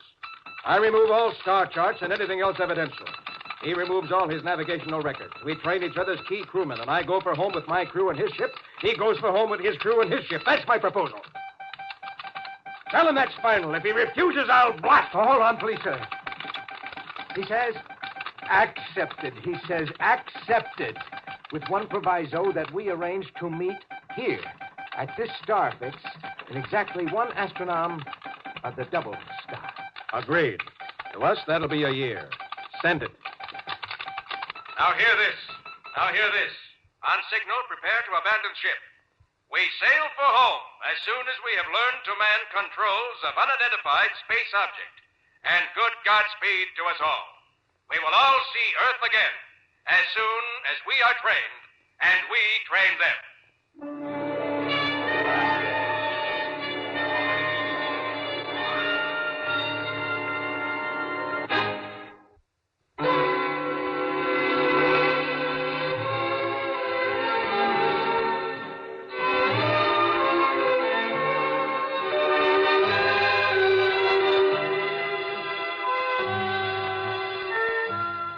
I remove all star charts and anything else evidential. He removes all his navigational records. We train each other's key crewmen, and I go for home with my crew and his ship. He goes for home with his crew and his ship. That's my proposal. Tell him that's final. If he refuses, I'll blast.
Hold on, please, sir. He says, accepted. He says, accepted. With one proviso that we arrange to meet here at this star fix in exactly one astronome of the double star.
Agreed. To us, that'll be a year. Send it.
Now hear this. Now hear this. On signal, prepare to abandon ship. We sail for home as soon as we have learned to man controls of unidentified space object. And good Godspeed to us all. We will all see Earth again as soon as we are trained and we train them.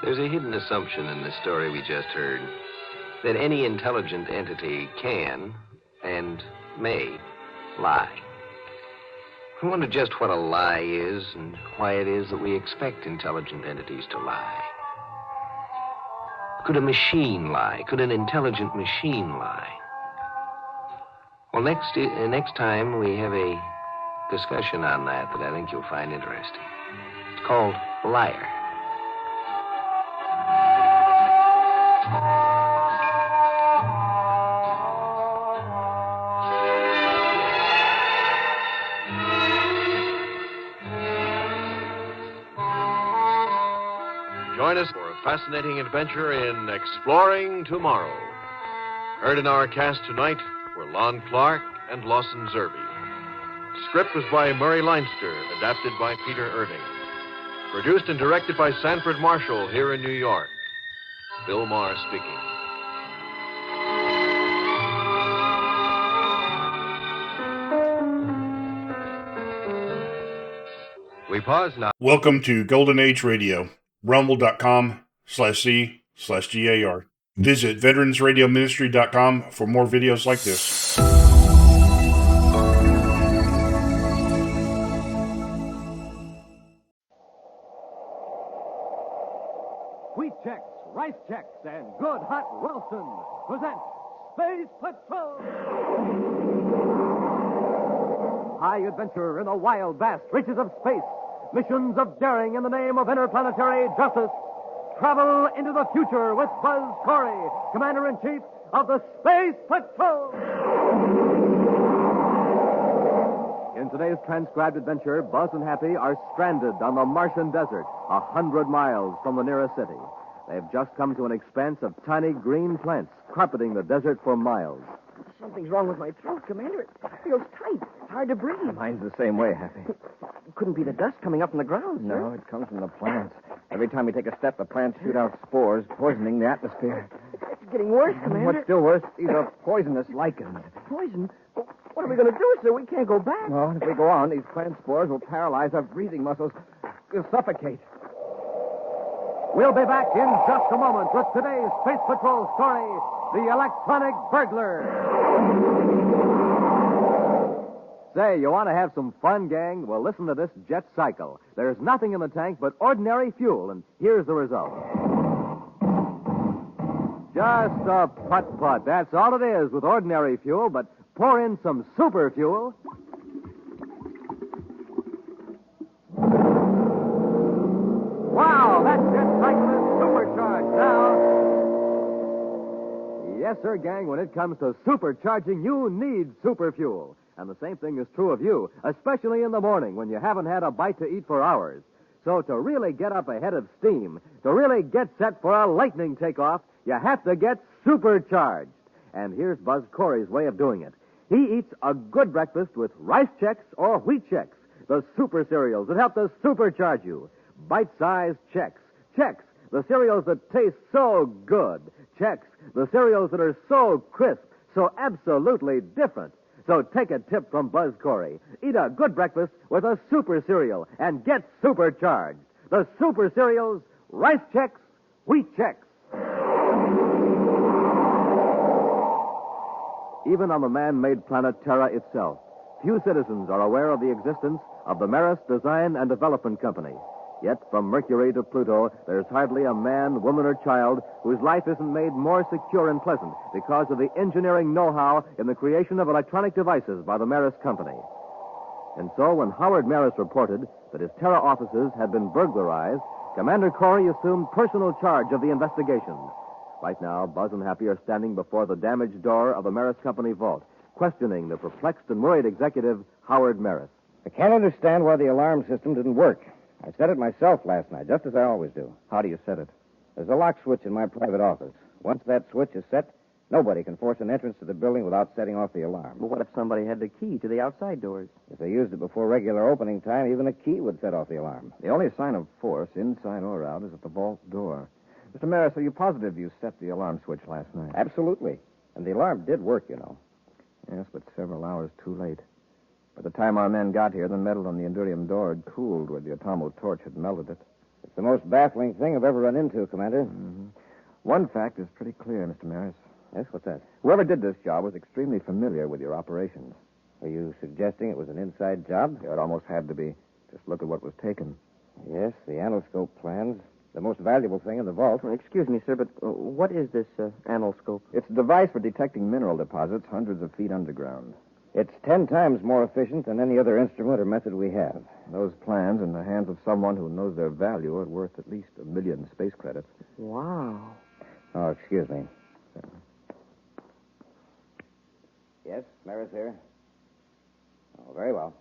There's a hidden assumption in the story we just heard that any intelligent entity can and may lie. I wonder just what a lie is and why it is that we expect intelligent entities to lie. Could a machine lie? Could an intelligent machine lie? Well, next time we have a discussion on that I think you'll find interesting. It's called Liar.
Join us for a fascinating adventure in Exploring Tomorrow. Heard in our cast tonight were Lon Clark and Lawson Zerbe. Script was by Murray Leinster, adapted by Peter Irving. Produced and directed by Sanford Marshall here in New York. Bill Maher speaking.
We pause now.
Welcome to Golden Age Radio. Rumble.com/C/GAR. Visit veteransradioministry.com for more videos like this.
Wheat checks, rice checks, and good hot Wilson present Space Patrol! High adventure in the wild, vast reaches of space. Missions of daring in the name of interplanetary justice. Travel into the future with Buzz Corey, Commander-in-Chief of the Space Patrol. In today's transcribed adventure, Buzz and Happy are stranded on the Martian desert, 100 miles from the nearest city. They've just come to an expanse of tiny green plants carpeting the desert for miles.
Something's wrong with my throat, Commander. It feels tight. It's hard to breathe.
Mine's the same way, Happy.
It couldn't be the dust coming up from the ground, sir.
No, it comes from the plants. Every time we take a step, the plants shoot out spores, poisoning the atmosphere.
It's getting worse, Commander.
What's still worse, these are poisonous lichens.
Poison? What are we going to do, sir? We can't go back.
Well, if we go on, these plant spores will paralyze our breathing muscles. We'll suffocate.
We'll be back in just a moment with today's Space Patrol story, The Electronic Burglar.
Say, you want to have some fun, gang? Well, listen to this jet cycle. There's nothing in the tank but ordinary fuel, and here's the result.
Just a putt-putt. That's all it is with ordinary fuel, but pour in some super fuel. Wow, that jet cycle is supercharged now. Yes, sir, gang, when it comes to supercharging, you need super fuel. And the same thing is true of you, especially in the morning when you haven't had a bite to eat for hours. So to really get up ahead of steam, to really get set for a lightning takeoff, you have to get supercharged. And here's Buzz Corey's way of doing it. He eats a good breakfast with Rice Chex or Wheat Chex, the super cereals that help to supercharge you. Bite-sized Chex. Chex, the cereals that taste so good. Chex, the cereals that are so crisp, so absolutely different. So take a tip from Buzz Corey. Eat a good breakfast with a super cereal and get supercharged. The super cereals, Rice Chex, Wheat Chex. Even on the man-made planet Terra itself, few citizens are aware of the existence of the Immerse Design and Development Company. Yet from Mercury to Pluto, there's hardly a man, woman, or child whose life isn't made more secure and pleasant because of the engineering know-how in the creation of electronic devices by the Immerse Company. And so when Howard Immerse reported that his Terra offices had been burglarized, Commander Corey assumed personal charge of the investigation. Right now, Buzz and Happy are standing before the damaged door of the Immerse Company vault, questioning the perplexed and worried executive, Howard Immerse.
I can't understand why the alarm system didn't work. I set it myself last night, just as I always do.
How do you set it?
There's a lock switch in my private office. Once that switch is set, nobody can force an entrance to the building without setting off the alarm.
But what if somebody had the key to the outside doors?
If they used it before regular opening time, even a key would set off the alarm.
The only sign of force, inside or out, is at the vault door. Mr. Immerse, are you positive you set the alarm switch last night?
Absolutely. And the alarm did work, you know.
Yes, but several hours too late. By the time our men got here, the metal on the Endurium door had cooled where the atomo torch had melted it.
It's the most baffling thing I've ever run into, Commander.
Mm-hmm. One fact is pretty clear, Mr. Immerse.
Yes, what's that?
Whoever did this job was extremely familiar with your operations.
Are you suggesting it was an inside job?
Yeah, it almost had to be. Just look at what was taken.
Yes, the anoscope plans. The most valuable thing in the vault.
Excuse me, sir, but what is this anoscope? It's a device for detecting mineral deposits hundreds of feet underground.
It's 10 times more efficient than any other instrument or method we have.
Those plans in the hands of someone who knows their value are worth at least 1 million space credits.
Wow. Oh, excuse me. Yes, Maris here. Oh, very well.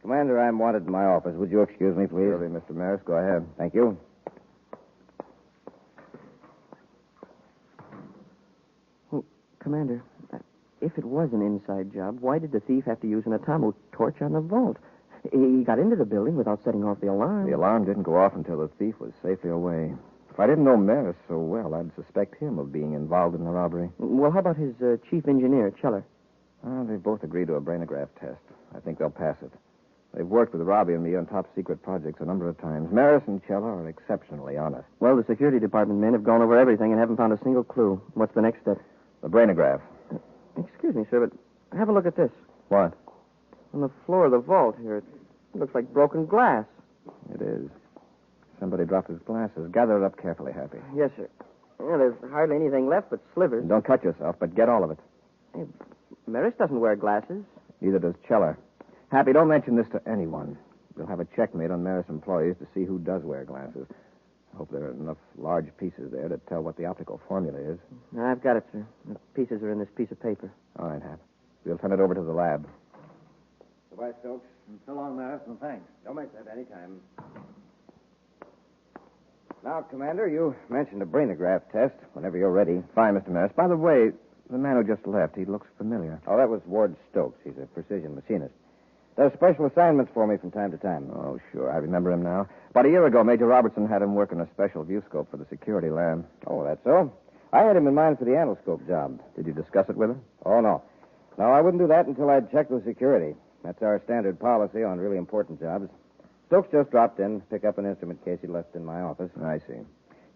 Commander, I'm wanted in my office. Would you excuse me, please?
Surely, Mr. Immerse. Go ahead.
Thank you.
Well, Commander, if it was an inside job, why did the thief have to use an atomo torch on the vault? He got into the building without setting off the alarm.
The alarm didn't go off until the thief was safely away. If I didn't know Immerse so well, I'd suspect him of being involved in the robbery.
Well, how about his chief engineer, Cheller?
They've both agreed to a brainograph test. I think they'll pass it. They've worked with Robbie and me on top-secret projects a number of times. Immerse and Cheller are exceptionally honest.
Well, the security department men have gone over everything and haven't found a single clue. What's the next step?
The brainograph.
Excuse me, sir, but have a look at this.
What?
On the floor of the vault here, it looks like broken glass.
It is. Somebody dropped his glasses. Gather it up carefully, Happy.
Yes, sir. Well, there's hardly anything left but slivers.
Don't cut yourself, but get all of it.
Hey, Maris doesn't wear glasses.
Neither does Cheller. Happy, don't mention this to anyone. We'll have a check made on Maris employees to see who does wear glasses. I hope there are enough large pieces there to tell what the optical formula is.
I've got it, sir. The pieces are in this piece of paper.
All right, Hap. We'll turn it over to the lab.
Goodbye, Stokes. And so long, Maris, and thanks. Don't mention that any time. Now, Commander, you mentioned a brainograph test whenever you're ready.
Fine, Mr. Immerse. By the way, the man who just left, he looks familiar.
Oh, that was Ward Stokes. He's a precision machinist. Does special assignments for me from time to time.
Oh, sure. I remember him now. About a year ago, Major Robertson had him work on a special viewscope for the security lab.
Oh, that's so? I had him in mind for the anoscope job.
Did you discuss it with him?
Oh, no. No, I wouldn't do that until I'd checked with security. That's our standard policy on really important jobs. Stokes just dropped in, pick up an instrument case he left in my office.
I see.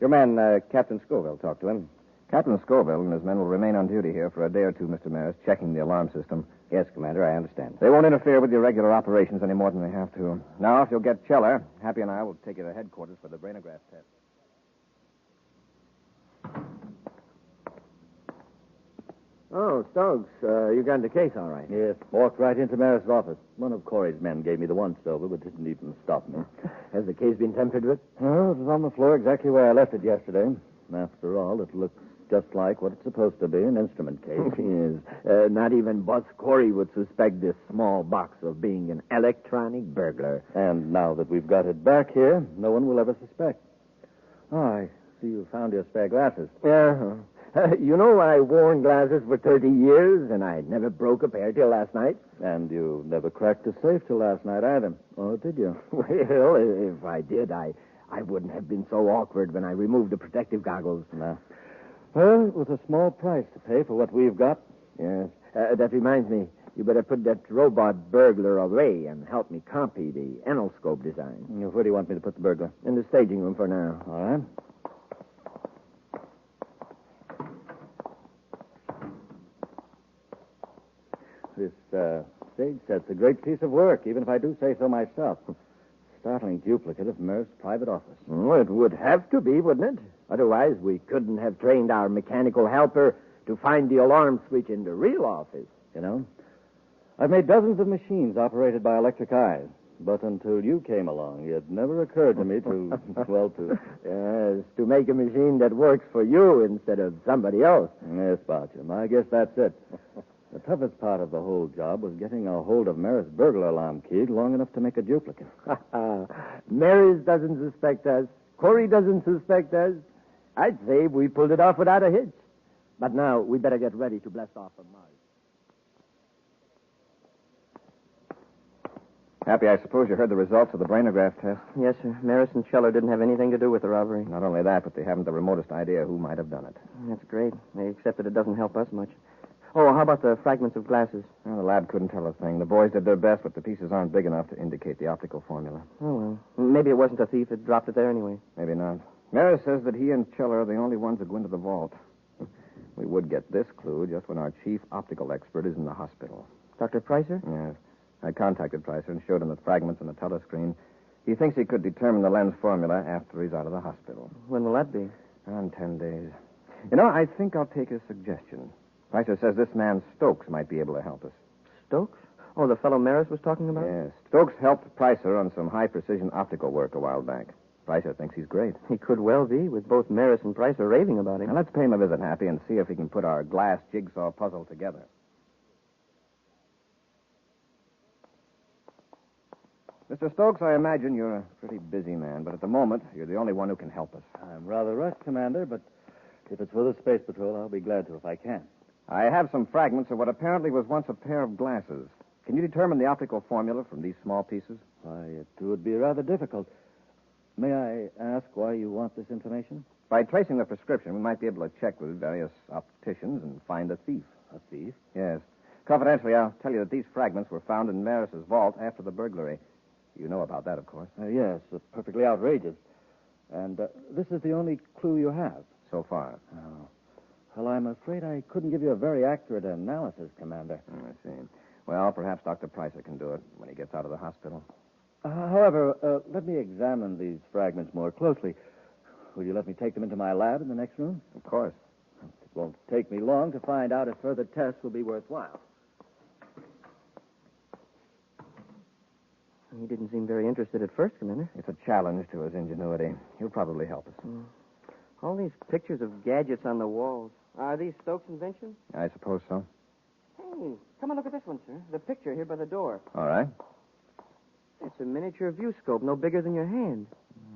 Your man, Captain Scoville, talked to him.
Captain Scoville and his men will remain on duty here for a day or two, Mr. Immerse, checking the alarm system.
Yes, Commander, I understand.
They won't interfere with your regular operations any more than they have to. Now, if you'll get Cheller, Happy and I will take you to headquarters for the brainograph test. Oh, Stokes, you got the case all right.
Yes, walked right into Maris' office. One of Corey's men gave me the once-over, but didn't even stop me.
Has the case been tampered with?
Well, it was on the floor exactly where I left it yesterday. After all, it looks just like what it's supposed to be, an instrument case.
Yes. Not even Buzz Corey would suspect this small box of being an electronic burglar.
And now that we've got it back here, no one will ever suspect. Oh, I see you found your spare glasses.
Yeah. You know, I've worn glasses for 30 years, and I never broke a pair till last night.
And you never cracked a safe till last night either. Oh, did you?
Well, if I did, I wouldn't have been so awkward when I removed the protective goggles.
No. Well, it was a small price to pay for what we've got.
Yes. That reminds me, you better put that robot burglar away and help me copy the endoscope design.
Where do you want me to put the burglar?
In the staging room for now.
All right. This stage set's a great piece of work, even if I do say so myself. Startling duplicate of Merce's private office.
Well, it would have to be, wouldn't it? Otherwise, we couldn't have trained our mechanical helper to find the alarm switch in the real office.
You know, I've made dozens of machines operated by electric eyes, but until you came along, it never occurred to me to,
Yes, to make a machine that works for you instead of somebody else.
Yes, Bartram, I guess that's it. The toughest part of the whole job was getting a hold of Maris' burglar alarm key long enough to make a duplicate.
Maris doesn't suspect us. Corey doesn't suspect us. I'd say we pulled it off without a hitch. But now we better get ready to blast off from Mars.
Happy, I suppose you heard the results of the brainograph test.
Yes, sir. Maris and Scheller didn't have anything to do with the robbery.
Not only that, but they haven't the remotest idea who might have done it.
That's great, except that it doesn't help us much. Oh, how about the fragments of glasses?
Well, the lab couldn't tell a thing. The boys did their best, but the pieces aren't big enough to indicate the optical formula.
Oh, well. Maybe it wasn't a thief that dropped it there anyway.
Maybe not. Maris says that he and Scheller are the only ones that go into the vault. We would get this clue just when our chief optical expert is in the hospital.
Dr. Pricer?
Yes. I contacted Pricer and showed him the fragments on the telescreen. He thinks he could determine the lens formula after he's out of the hospital.
When will that be?
In 10 days. You know, I think I'll take his suggestion. Pricer says this man Stokes might be able to help us.
Stokes? Oh, the fellow Maris was talking about?
Yes. Stokes helped Pricer on some high-precision optical work a while back. Pricer thinks he's great.
He could well be, with both Maris and Pricer raving about him.
Now, let's pay him a visit, Happy, and see if he can put our glass jigsaw puzzle together. Mr. Stokes, I imagine you're a pretty busy man, but at the moment, you're the only one who can help us.
I'm rather rushed, Commander, but if it's for the Space Patrol, I'll be glad to if I can.
I have some fragments of what apparently was once a pair of glasses. Can you determine the optical formula from these small pieces?
Why, it would be rather difficult. May I ask why you want this information?
By tracing the prescription, we might be able to check with various opticians and find a thief.
A thief?
Yes. Confidentially, I'll tell you that these fragments were found in Maris's vault after the burglary. You know about that, of course.
Yes, perfectly outrageous. And this is the only clue you have?
So far.
Oh. Well, I'm afraid I couldn't give you a very accurate analysis, Commander.
I see. Well, perhaps Dr. Pricer can do it when he gets out of the hospital.
However, let me examine these fragments more closely. Will you let me take them into my lab in the next room?
Of course.
It won't take me long to find out if further tests will be worthwhile.
He didn't seem very interested at first, Commander.
It's a challenge to his ingenuity. He'll probably help us.
All these pictures of gadgets on the walls. Are these Stokes' inventions?
I suppose so.
Hey, come and look at this one, sir. The picture here by the door.
All right.
It's a miniature view scope, no bigger than your hand.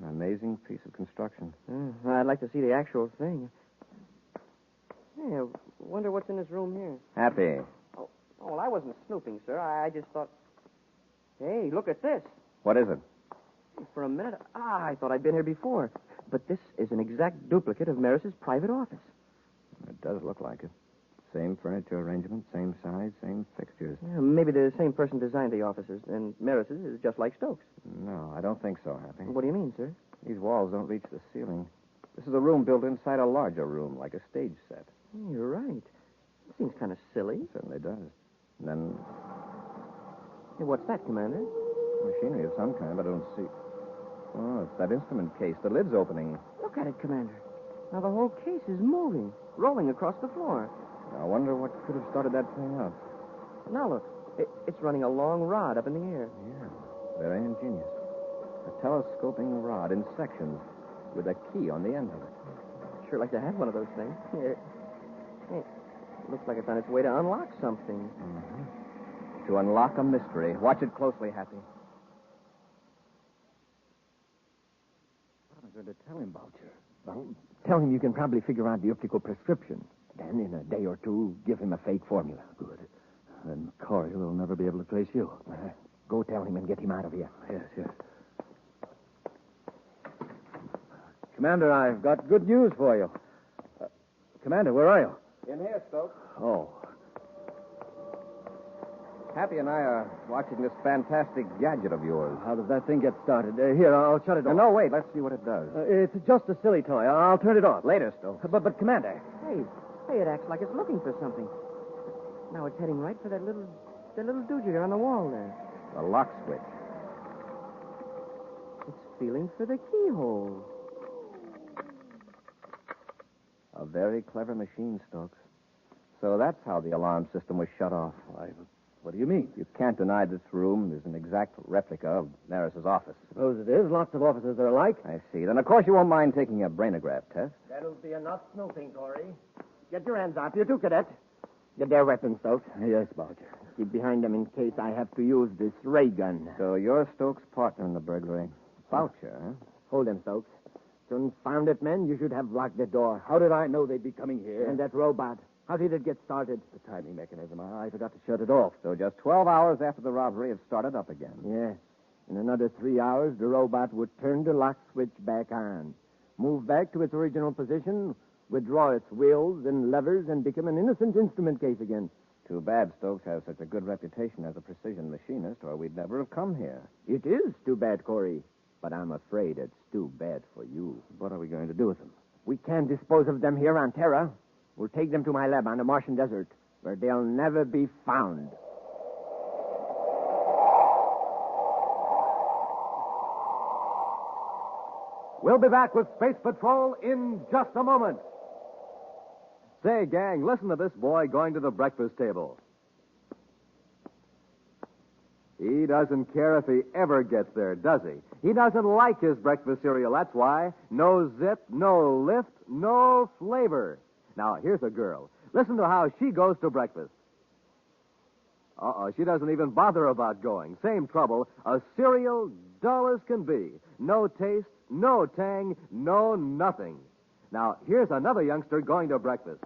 An amazing piece of construction.
I'd like to see the actual thing. Hey, I wonder what's in this room here.
Happy.
Oh, well, I wasn't snooping, sir. I just thought... Hey, look at this.
What is it?
For a minute, I thought I'd been here before. But this is an exact duplicate of Maris's private office.
It does look like it. Same furniture arrangement, same size, same fixtures.
Yeah, maybe the same person designed the offices, and Maris's is just like Stokes.
No, I don't think so, Happy.
What do you mean, sir?
These walls don't reach the ceiling. This is a room built inside a larger room, like a stage set.
You're right. It seems kind of silly.
It certainly does. And then...
Hey, what's that, Commander?
Machinery of some kind, but I don't see... Oh, it's that instrument case. The lid's opening.
Look at it, Commander. Now the whole case is moving, rolling across the floor.
I wonder what could have started that thing up.
Now look, it's running a long rod up in the air.
Yeah, very ingenious. A telescoping rod in sections with a key on the end of it.
Sure like to have one of those things. Here. Hey, looks like it's on its way to unlock something.
Mm-hmm. To unlock a mystery. Watch it closely, Happy.
What am I going to tell him, Boucher?
Well, tell him you can probably figure out the optical prescription. Then, in a day or two, give him a fake formula.
Good. Then Corey will never be able to trace you.
Go tell him and get him out of here.
Yes. Commander, I've got good news for you. Commander, where are you?
In here, Stokes.
Oh.
Happy and I are watching this fantastic gadget of yours.
How does that thing get started? Here, I'll shut it off.
No, wait. Let's see what it does.
It's just a silly toy. I'll turn it off.
Later, Stokes.
But Commander.
Hey, it acts like it's looking for something. Now it's heading right for that little doogie on the wall there.
The lock switch.
It's feeling for the keyhole.
A very clever machine, Stokes. So that's how the alarm system was shut off.
What do you mean?
You can't deny this room is an exact replica of Maris's office.
Suppose it is. Lots of offices are alike.
I see. Then, of course, you won't mind taking a brainograph test.
That'll be enough snooping, Corey. Get your hands up. You too, cadet. Get their weapons, Stokes.
Yes, Boucher.
Keep behind them in case I have to use this ray gun.
So you're Stokes' partner in the burglary. Boucher, huh?
Hold them, Stokes. Confounded men, you should have locked the door.
How did I know they'd be coming here?
And that robot. How did it get started?
The timing mechanism. I forgot to shut it off.
So just 12 hours after the robbery, it started up again.
Yes. In another 3 hours, the robot would turn the lock switch back on, move back to its original position, withdraw its wheels and levers, and become an innocent instrument case again.
Too bad Stokes has such a good reputation as a precision machinist, or we'd never have come here.
It is too bad, Corey. But I'm afraid it's too bad for you.
What are we going to do with them?
We can't dispose of them here on Terra. We'll take them to my lab on the Martian desert, where they'll never be found.
We'll be back with Space Patrol in just a moment. Say, gang, listen to this boy going to the breakfast table. He doesn't care if he ever gets there, does he? He doesn't like his breakfast cereal, that's why. No zip, no lift, no flavor. Now, here's a girl. Listen to how she goes to breakfast. She doesn't even bother about going. Same trouble. A cereal dull as can be. No taste, no tang, no nothing. Now, here's another youngster going to breakfast.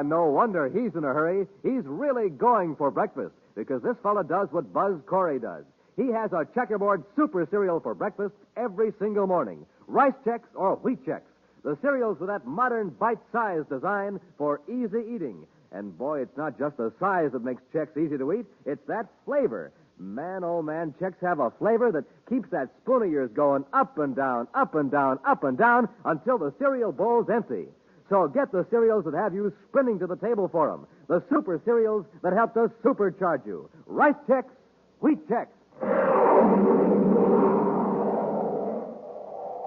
No wonder he's in a hurry. He's really going for breakfast, because this fella does what Buzz Corey does. He has a checkerboard super cereal for breakfast every single morning. Rice Chex or Wheat Chex. The cereals with that modern bite-sized design for easy eating. And boy, it's not just the size that makes Chex easy to eat. It's that flavor. Man, oh man, Chex have a flavor that keeps that spoon of yours going up and down, up and down, up and down until the cereal bowl's empty. So get the cereals that have you sprinting to the table for them. The super cereals that help to supercharge you. Rice Chex, Wheat Chex.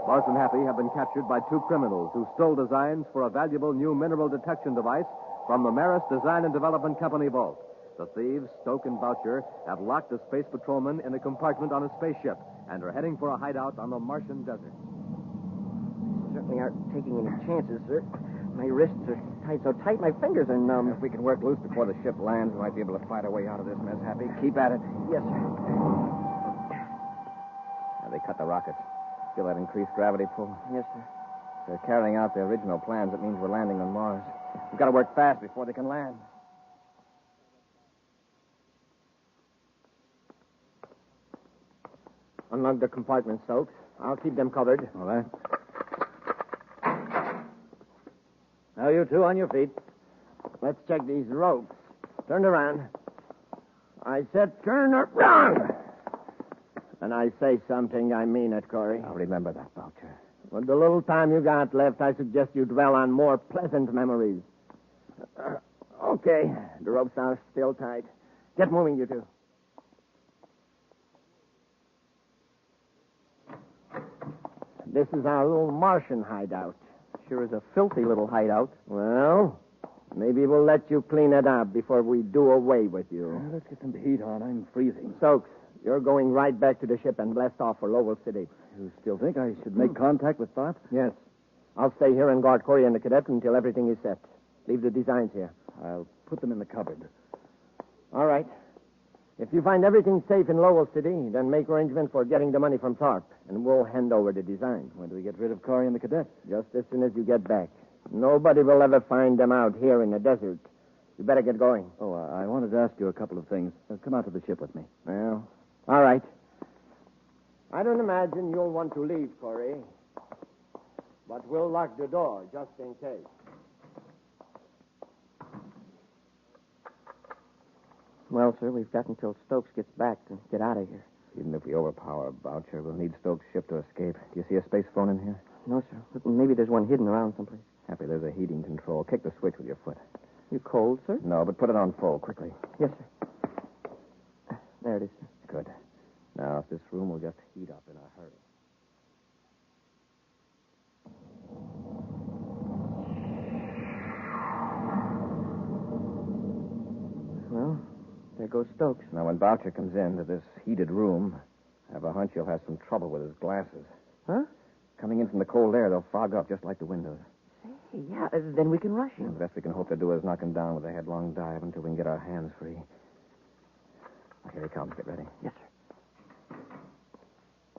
Buzz and Happy have been captured by two criminals who stole designs for a valuable new mineral detection device from the Maris Design and Development Company vault. The thieves, Stoke and Boucher, have locked a space patrolman in a compartment on a spaceship and are heading for a hideout on the Martian desert.
Certainly aren't taking any chances, sir. My wrists are tied so tight, my fingers are numb.
If we can work loose before the ship lands, we might be able to fight our way out of this mess, Happy. Keep at it.
Yes, sir.
Now, they cut the rockets. Feel that increased gravity pull?
Yes, sir.
They're carrying out their original plans. It means we're landing on Mars. We've got to work fast before they can land.
Unlock the compartment, Stokes. I'll keep them covered.
All right. Now, you two on your feet.
Let's check these ropes. Turn around. I said turn around. When I say something, I mean it, Corey.
I'll remember that, Boucher.
With the little time you got left, I suggest you dwell on more pleasant memories. Okay. The ropes are still tight. Get moving, you two.
This is our little Martian hideout.
Sure is a filthy little hideout.
Well, maybe we'll let you clean it up before we do away with you.
Let's get some heat on. I'm freezing.
Stokes, you're going right back to the ship and blast off for Lowell City.
You still think I should make contact with Thorpe?
Yes. I'll stay here and guard Corey and the cadet until everything is set. Leave the designs here.
I'll put them in the cupboard.
All right. If you find everything safe in Lowell City, then make arrangements for getting the money from Thorpe, and we'll hand over the design.
When do we get rid of Corey and the cadet?
Just as soon as you get back. Nobody will ever find them out here in the desert. You better get going.
Oh, I wanted to ask you a couple of things. Come out to the ship with me.
Well, all right. I don't imagine you'll want to leave, Corey. But we'll lock the door just in case.
Well, sir, we've got until Stokes gets back to get out of here.
Even if we overpower Boucher, we'll need Stokes' ship to escape. Do you see a space phone in here?
No, sir. But maybe there's one hidden around someplace.
Happy, there's a heating control. Kick the switch with your foot.
You cold, sir?
No, but put it on full, quickly.
Yes, sir. There it is, sir.
Good. Now, if this room will just heat up in a hurry.
Well, there goes Stokes.
Now, when Boucher comes into this heated room, I have a hunch he'll have some trouble with his glasses.
Huh?
Coming in from the cold air, they'll fog up just like the windows.
Hey, yeah, then we can rush him.
The best we can hope to do is knock him down with a headlong dive until we can get our hands free. Here he comes. Get ready.
Yes, sir.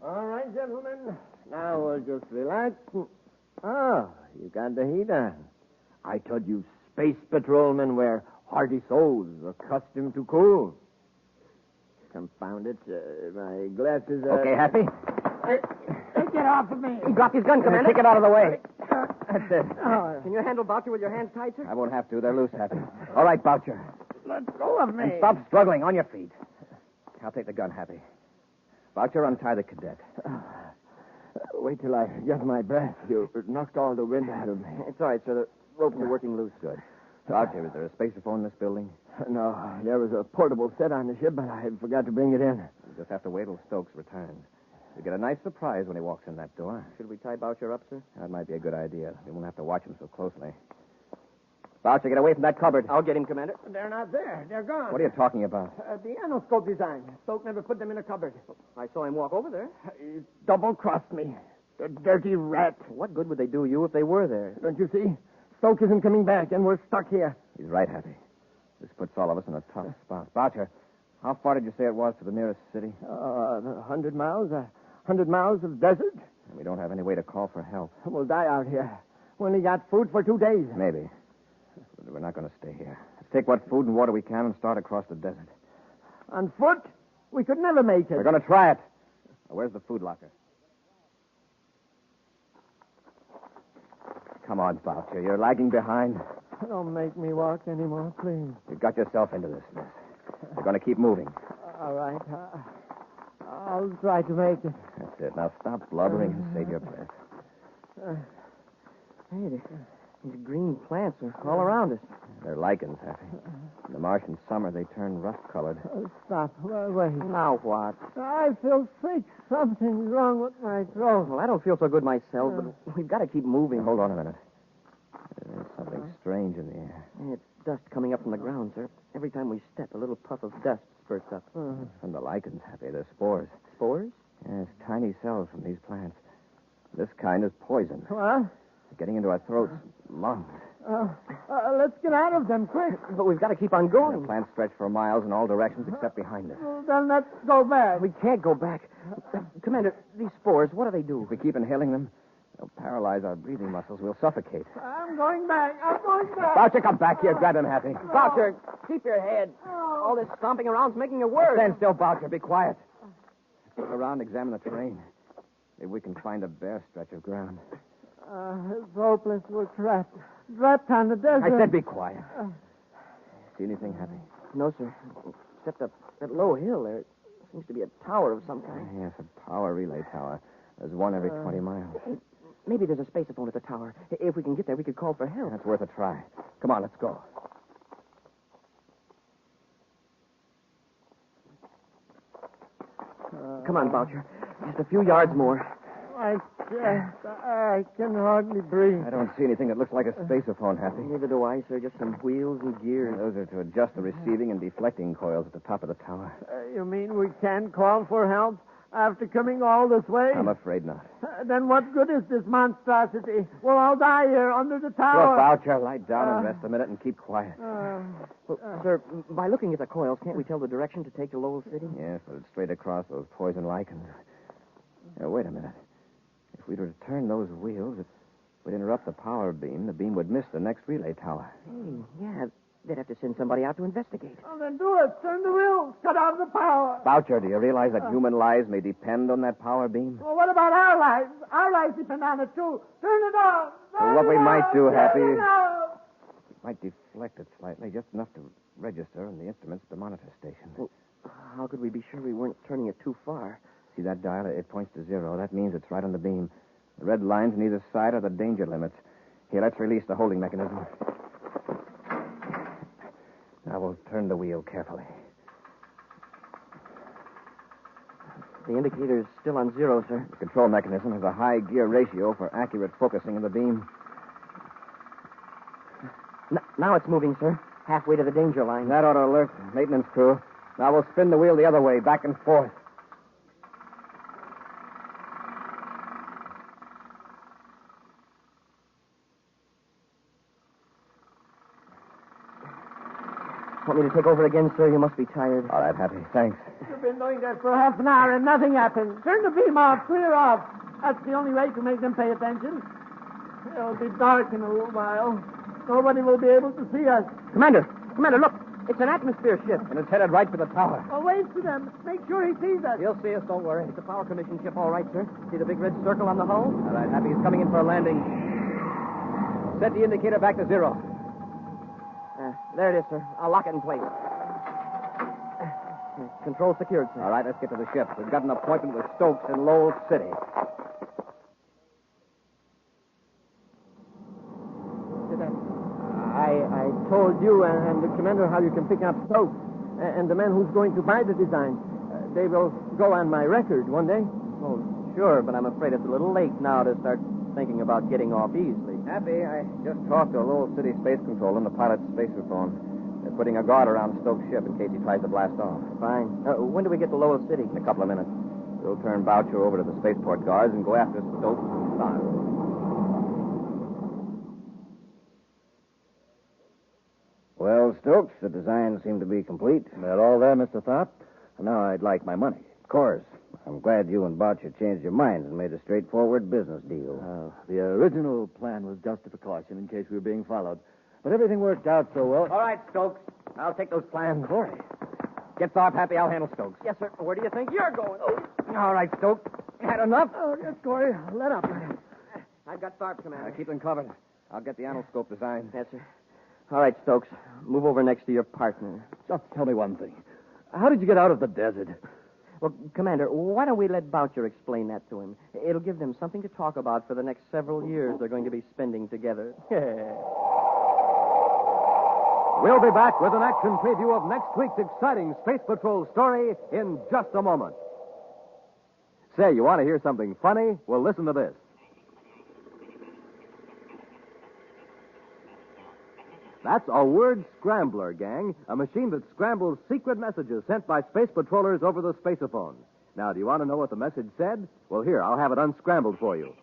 All right, gentlemen. Now we'll just relax. Oh, you got the heat on. I told you space patrolmen were hardy souls accustomed to cool. Confound it. My glasses are...
Okay, Happy?
Hey, get off of me.
He dropped his gun, Commander.
Take it out of the way. That's it.
Can you handle Boucher with your hands tied, sir?
I won't have to. They're loose, Happy. All right, Boucher.
Let go of me.
And stop struggling. On your feet. I'll take the gun, Happy. Boucher, untie the cadet.
Wait till I get my breath. You knocked all the wind out of me.
It's all right, sir. The ropes are working loose.
Good. Boucher, is there a spacephone in this building?
No, there was a portable set on the ship, but I forgot to bring it in.
We'll just have to wait till Stokes returns. You'll get a nice surprise when he walks in that door.
Should we tie Boucher up, sir?
That might be a good idea. We won't have to watch him so closely. Boucher, get away from that cupboard.
I'll get him, Commander.
They're not there. They're gone.
What are you talking about?
The anoscope design. Stoke never put them in a cupboard.
I saw him walk over there.
He double-crossed me. The dirty rat.
What good would they do you if they were there?
Don't you see? Stoke isn't coming back, and we're stuck here.
He's right, Happy. This puts all of us in a tough spot. Boucher, how far did you say it was to the nearest city?
100 miles. 100 miles of desert.
We don't have any way to call for help.
We'll die out here. We only got food for 2 days.
Maybe. But we're not going to stay here. Let's take what food and water we can and start across the desert.
On foot? We could never make it.
We're going to try it. Now, where's the food locker? Come on, Boucher. You're lagging behind.
Don't make me walk anymore, please.
You've got yourself into this mess. We're going to keep moving.
All right. I'll try to make it.
That's it. Now stop blubbering and save your breath.
Hey, these green plants are all around us.
They're lichens, Happy. In the Martian summer, they turn rust-colored.
Stop. Wait.
Now what?
I feel sick. Something's wrong with my throat.
Well, I don't feel so good myself, but we've got to keep moving.
Hold on a minute. There's something strange in the air.
It's dust coming up from the ground, sir. Every time we step, a little puff of dust spurts up.
It's from the lichens, Happy. They're spores.
Spores?
Yes, tiny cells from these plants. This kind is poison.
What?
It's getting into our throats, lungs.
Let's get out of them, quick.
But we've got to keep on going.
The plants stretch for miles in all directions except behind us.
Well, then let's go back.
We can't go back. Commander, these spores, what do they do?
If we keep inhaling them, they'll paralyze our breathing muscles. We'll suffocate.
I'm going back.
Boucher, come back here. Grab him, Happy.
Boucher, keep your head. All this stomping around's making it worse.
Stand still, Boucher. Be quiet. Look around, examine the terrain. Maybe we can find a bare stretch of ground.
It's hopeless. We're trapped. Trapped on the desert.
I said be quiet. See anything, Happy?
No, sir. Except that low hill there. It seems to be a tower of some kind.
Yes, a power relay tower. There's one every 20 miles.
Maybe there's a spacephone at the tower. If we can get there, we could call for help.
That's worth a try. Come on, let's go.
Come on, Boucher. Just a few yards more.
I chest. I can hardly breathe.
I don't see anything that looks like a spaceophone, Happy.
Neither do I, sir. Just some wheels and gears.
Those are to adjust the receiving and deflecting coils at the top of the tower.
You mean we can't call for help after coming all this way?
I'm afraid not.
Then what good is this monstrosity? We'll all die here under the
Look,
tower.
Boucher, lie down and rest a minute and keep quiet.
Well, sir, by looking at the coils, can't we tell the direction to take to Lowell City?
Yes, but it's straight across those poison lichens. Now, wait a minute. If we were to turn those wheels, it would interrupt the power beam. The beam would miss the next relay tower.
Hey, yeah, they'd have to send somebody out to investigate.
Well, then do it. Turn the wheels. Cut off the power.
Boucher, do you realize that human lives may depend on that power beam?
Well, what about our lives? Our lives depend on it, too. Turn it off.
Well, what we might do, Happy,
Turn it off.
might deflect it slightly, just enough to register on the instruments at the monitor station.
Well, how could we be sure we weren't turning it too far?
See that dial? It points to 0. That means it's right on the beam. The red lines on either side are the danger limits. Here, let's release the holding mechanism. Now we'll turn the wheel carefully.
The indicator's still on 0, sir.
The control mechanism has a high gear ratio for accurate focusing of the beam.
Now it's moving, sir. Halfway to the danger line.
That ought to alert the maintenance crew. Now we'll spin the wheel the other way, back and forth.
Want me to take over again, sir? You must be tired.
All right, Happy. Thanks.
You've been doing that for half an hour and nothing happened. Turn the beam off. Clear off. That's the only way to make them pay attention. It'll be dark in a little while. Nobody will be able to see us.
Commander, look. It's an atmosphere ship.
And it's headed right for the tower.
Well, wave to them. Make sure he sees us.
He'll see us, don't worry. It's a power commission ship, all right, sir. See the big red circle on the hull?
All right, Happy. He's coming in for a landing. Set the indicator back to 0.
There it is, sir. I'll lock it in place. Control secured, sir.
All right, let's get to the ship. We've got an appointment with Stokes in Lowell City.
I told you and the commander how you can pick up Stokes and the man who's going to buy the design. They will go on my record one day.
Oh, sure, but I'm afraid it's a little late now to start thinking about getting off easily.
Happy, I just talked to a Lowell City space control on the pilot's spaceophone. They're putting a guard around Stokes' ship in case he tries to blast off.
Fine. When do we get to Lowell City?
In a couple of minutes. We'll turn Boucher over to the spaceport guards and go after Stokes and start. Well, Stokes, the design seemed to be complete.
That all there, Mr. Tharp? Now I'd like my money.
Of course. I'm glad you and Boucher changed your minds and made a straightforward business deal.
The original plan was just a precaution in case we were being followed. But everything worked out so well.
All right, Stokes. I'll take those plans. Corey. Get Tharp, Happy. I'll handle Stokes.
Yes, sir. Where do you think you're going?
All right, Stokes. Had enough?
Oh, yes, Corey. Let up.
I've got Tharp, Commander.
Keep them covered. I'll get the anoscope design.
Yes, sir. All right, Stokes. Move over next to your partner.
Just tell me one thing. How did you get out of the desert?
Well, Commander, why don't we let Boucher explain that to him? It'll give them something to talk about for the next several years they're going to be spending together.
We'll be back with an action preview of next week's exciting Space Patrol story in just a moment. Say, you want to hear something funny? Well, listen to this. That's a word scrambler, gang. A machine that scrambles secret messages sent by space patrollers over the spaceophone. Now, do you want to know what the message said? Well, here, I'll have it unscrambled for you.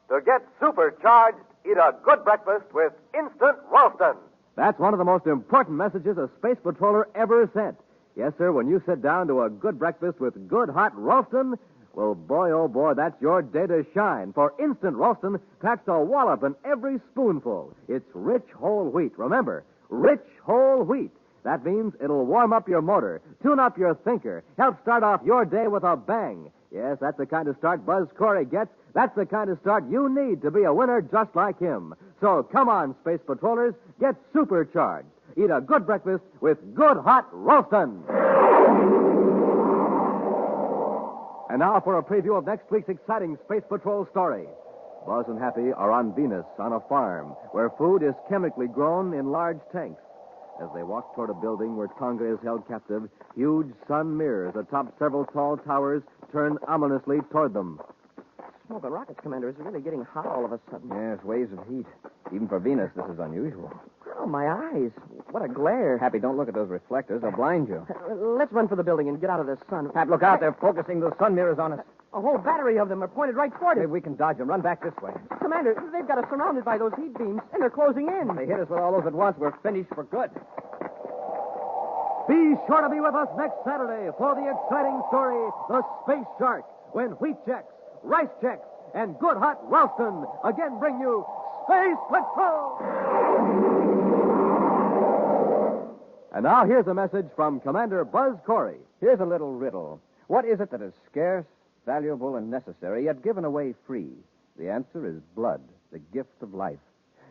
To get supercharged, eat a good breakfast with Instant Ralston.
That's one of the most important messages a space patroller ever sent. Yes, sir, when you sit down to a good breakfast with good hot Ralston, well, boy, oh, boy, that's your day to shine. For Instant Ralston packs a wallop in every spoonful. It's rich whole wheat. Remember, rich whole wheat. That means it'll warm up your motor, tune up your thinker, help start off your day with a bang. Yes, that's the kind of start Buzz Corey gets. That's the kind of start you need to be a winner just like him. So come on, Space Patrollers, get supercharged. Eat a good breakfast with good hot Ralston. And now for a preview of next week's exciting Space Patrol story. Buzz and Happy are on Venus on a farm where food is chemically grown in large tanks. As they walk toward a building where Tonga is held captive, huge sun mirrors atop several tall towers turn ominously toward them.
Smoke and rockets, Commander. It's really getting hot all of a sudden.
Yes, waves of heat. Even for Venus, this is unusual.
Oh, my eyes. What a glare.
Happy, don't look at those reflectors. They'll blind you.
Let's run for the building and get out of this sun.
Pat, look out. They're focusing those sun mirrors on us.
A whole battery of them are pointed right toward us.
Maybe we can dodge them. Run back this way.
Commander, they've got us surrounded by those heat beams, and they're closing in.
If they hit us with all those at once, we're finished for good.
Be sure to be with us next Saturday for the exciting story, The Space Shark, when wheat checks, rice checks, and good hot Ralston again bring you Space Patrol! And now here's a message from Commander Buzz Corey.
Here's a little riddle. What is it that is scarce, valuable, and necessary, yet given away free? The answer is blood, the gift of life.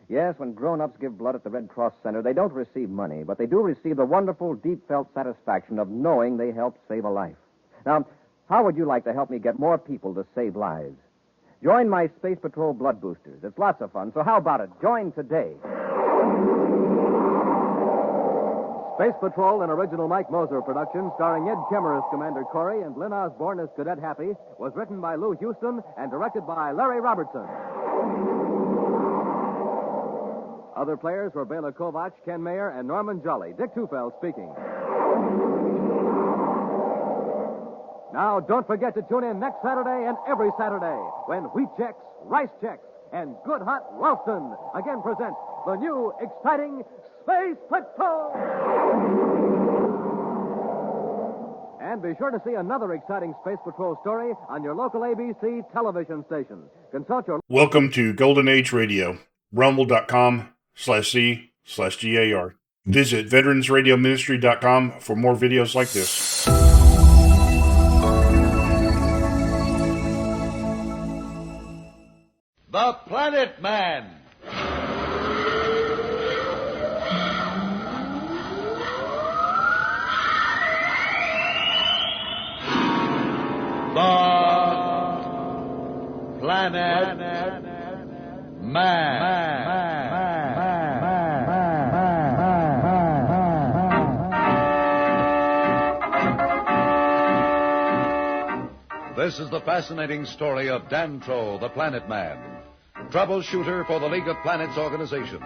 Yes, when grown-ups give blood at the Red Cross Center, they don't receive money, but they do receive the wonderful, deep-felt satisfaction of knowing they helped save a life. Now, how would you like to help me get more people to save lives? Join my Space Patrol Blood Boosters. It's lots of fun, so how about it? Join today.
Space Patrol, an original Mike Moser production starring Ed Kemmer as Commander Corey and Lynn Osborne as Cadet Happy, was written by Lou Houston and directed by Larry Robertson. Other players were Bela Kovac, Ken Mayer, and Norman Jolly. Dick Tufeld speaking. Now, don't forget to tune in next Saturday and every Saturday when wheat checks, rice checks, and good hot Ralston again present the new, exciting Space Patrol! And be sure to see another exciting Space Patrol story on your local ABC television station. Consult your...
Welcome to Golden Age Radio. Rumble.com/C/GAR. Visit VeteransRadioMinistry.com for more videos like this.
The Planet Man. The Planet Man. This is the fascinating story of Dantro, the Planet Man, troubleshooter for the League of Planets organization,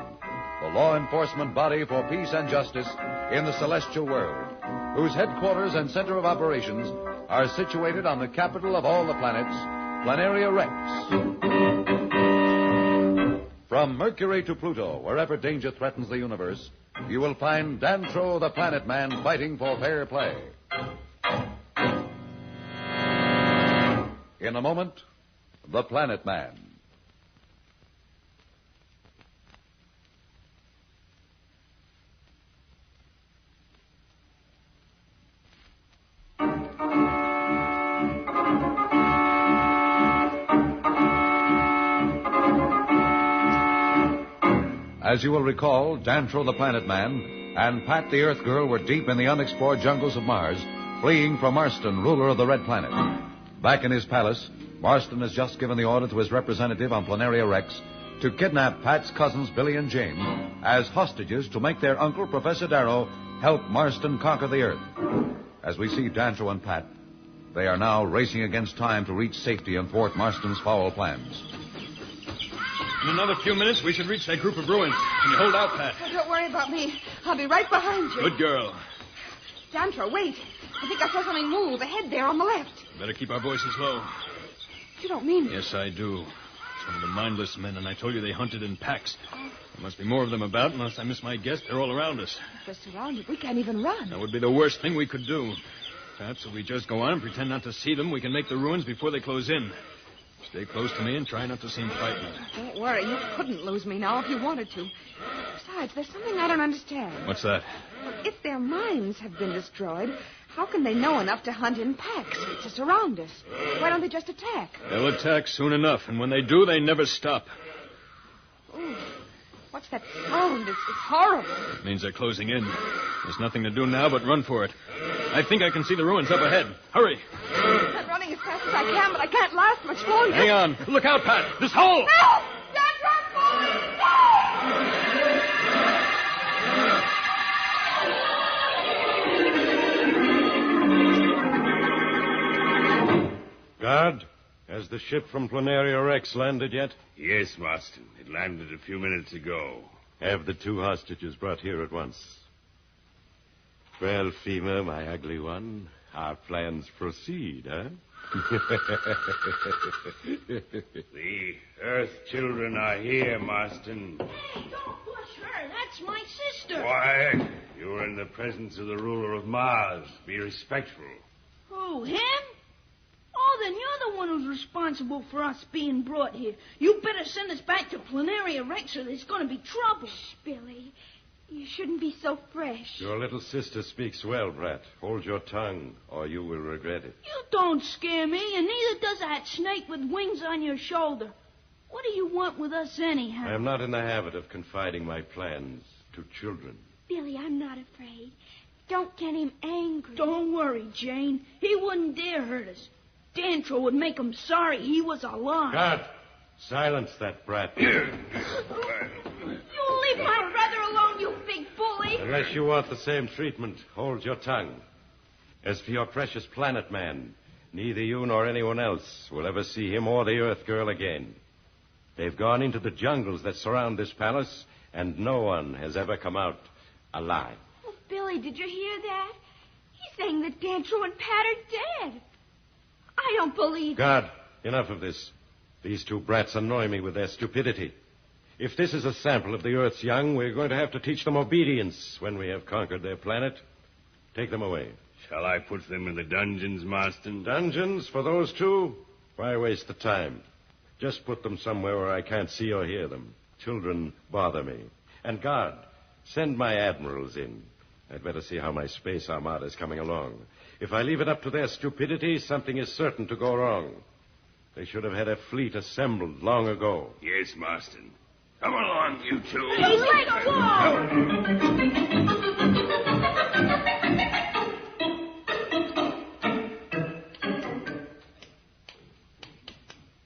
the law enforcement body for peace and justice in the celestial world, whose headquarters and center of operations are situated on the capital of all the planets, Planaria Rex. From Mercury to Pluto, wherever danger threatens the universe, you will find Dantro, the Planet Man, fighting for fair play. In a moment, The Planet Man. As you will recall, Dantro the Planet Man and Pat the Earth Girl were deep in the unexplored jungles of Mars, fleeing from Marston, ruler of the Red Planet. Back in his palace, Marston has just given the order to his representative on Planaria Rex to kidnap Pat's cousins Billy and Jane as hostages to make their uncle, Professor Darrow, help Marston conquer the Earth. As we see Dantro and Pat, they are now racing against time to reach safety and thwart Marston's foul plans.
In another few minutes, we should reach that group of ruins. Can you hold out, Pat?
Oh, don't worry about me. I'll be right behind you.
Good girl.
Dantro, wait. I think I saw something move ahead there on the left.
Better keep our voices low.
You don't mean it.
Yes, I do. It's one of the mindless men, and I told you they hunted in packs. There must be more of them about, unless I miss my guess. They're all around us.
If we're surrounded, we can't even run.
That would be the worst thing we could do. Perhaps if we just go on and pretend not to see them, we can make the ruins before they close in. Stay close to me and try not to seem frightened.
Don't worry. You couldn't lose me now if you wanted to. Besides, there's something I don't understand.
What's that?
If their minds have been destroyed, how can they know enough to hunt in packs to surround us? Why don't they just attack?
They'll attack soon enough, and when they do, they never stop.
Ooh, what's that sound? It's horrible.
It means they're closing in. There's nothing to do now but run for it. I think I can see the ruins up ahead. Hurry.
I'm running as fast as I can, but I can't last much longer.
Hang on. Look out, Pat. This hole!
No! Don't run, boys! No!
Guard, has the ship from Planaria Rex landed yet?
Yes, Marston. It landed a few minutes ago.
Have the 2 hostages brought here at once. Well, Fema, my ugly one, our plans proceed, huh?
The Earth children are here, Marston.
Hey, don't push her. That's my sister.
Quiet. You're in the presence of the ruler of Mars. Be respectful.
Oh, him? Oh, then you're the one who's responsible for us being brought here. You better send us back to Planaria Rex or there's going to be trouble.
Shh, Billy. You shouldn't be so fresh.
Your little sister speaks well, Brat. Hold your tongue, or you will regret it.
You don't scare me, and neither does that snake with wings on your shoulder. What do you want with us anyhow?
I am not in the habit of confiding my plans to children.
Billy, I'm not afraid. Don't get him angry.
Don't worry, Jane. He wouldn't dare hurt us. Dantro would make him sorry he was alive.
Guard! Silence that brat.
You leave my brother alone, you big bully.
Unless you want the same treatment, hold your tongue. As for your precious planet man, neither you nor anyone else will ever see him or the Earth girl again. They've gone into the jungles that surround this palace, and no one has ever come out alive.
Oh, Billy, did you hear that? He's saying that Dantro and Pat are dead. I don't believe
Guard, enough of this. These 2 brats annoy me with their stupidity. If this is a sample of the Earth's young, we're going to have to teach them obedience when we have conquered their planet. Take them away.
Shall I put them in the dungeons, Marston?
Dungeons for those 2? Why waste the time? Just put them somewhere where I can't see or hear them. Children bother me. And guard, send my admirals in. I'd better see how my space armada is coming along. If I leave it up to their stupidity, something is certain to go wrong. They should have had a fleet assembled long ago.
Yes, Marston. Come along, you 2.
Hey, let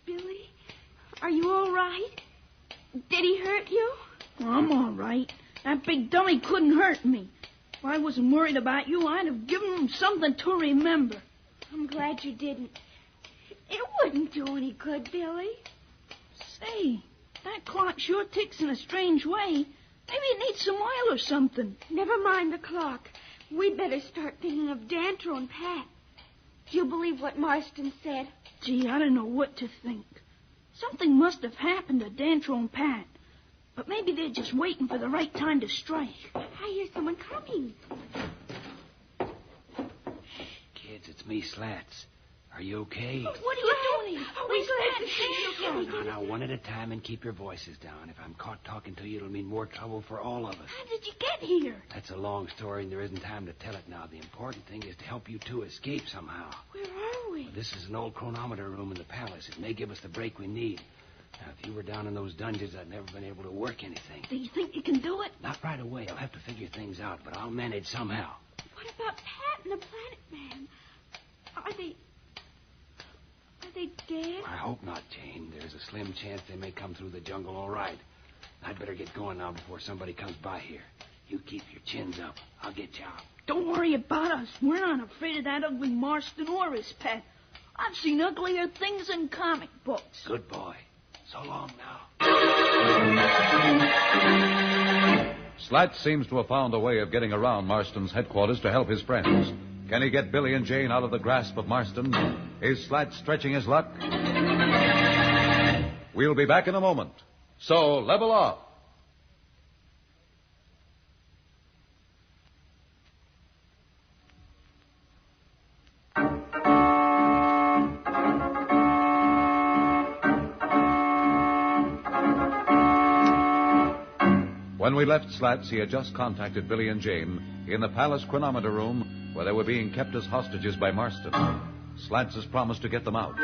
Billy, are you all right? Did he hurt you?
I'm all right. That big dummy couldn't hurt me. If I wasn't worried about you, I'd have given him something to remember.
I'm glad you didn't. It wouldn't do any good, Billy.
Say, that clock sure ticks in a strange way. Maybe it needs some oil or something.
Never mind the clock. We'd better start thinking of Dantro and Pat. Do you believe what Marston said?
Gee, I don't know what to think. Something must have happened to Dantro and Pat. But maybe they're just waiting for the right time to strike.
I hear someone coming.
Kids, it's me, Slats. Are you okay?
What are you doing here?
We're glad to see you.
Now, one at a time and keep your voices down. If I'm caught talking to you, it'll mean more trouble for all of us.
How did you get here?
That's a long story, and there isn't time to tell it now. The important thing is to help you 2 escape somehow.
Where are we?
This is an old chronometer room in the palace. It may give us the break we need. Now, if you were down in those dungeons, I'd never been able to work anything.
Do you think you can do it?
Not right away. I'll have to figure things out, but I'll manage somehow.
What about Pat and the Planet Man? Are they dead?
I hope not, Jane. There's a slim chance they may come through the jungle all right. I'd better get going now before somebody comes by here. You keep your chins up. I'll get you out.
Don't worry about us. We're not afraid of that ugly Marston or his pet. I've seen uglier things in comic books.
Good boy. So long now.
Slat seems to have found a way of getting around Marston's headquarters to help his friends. Can he get Billy and Jane out of the grasp of Marston? Is Slat stretching his luck? We'll be back in a moment. So, level off. When we left Slats, he had just contacted Billy and Jane in the palace chronometer room where they were being kept as hostages by Marston. Slats has promised to get them out.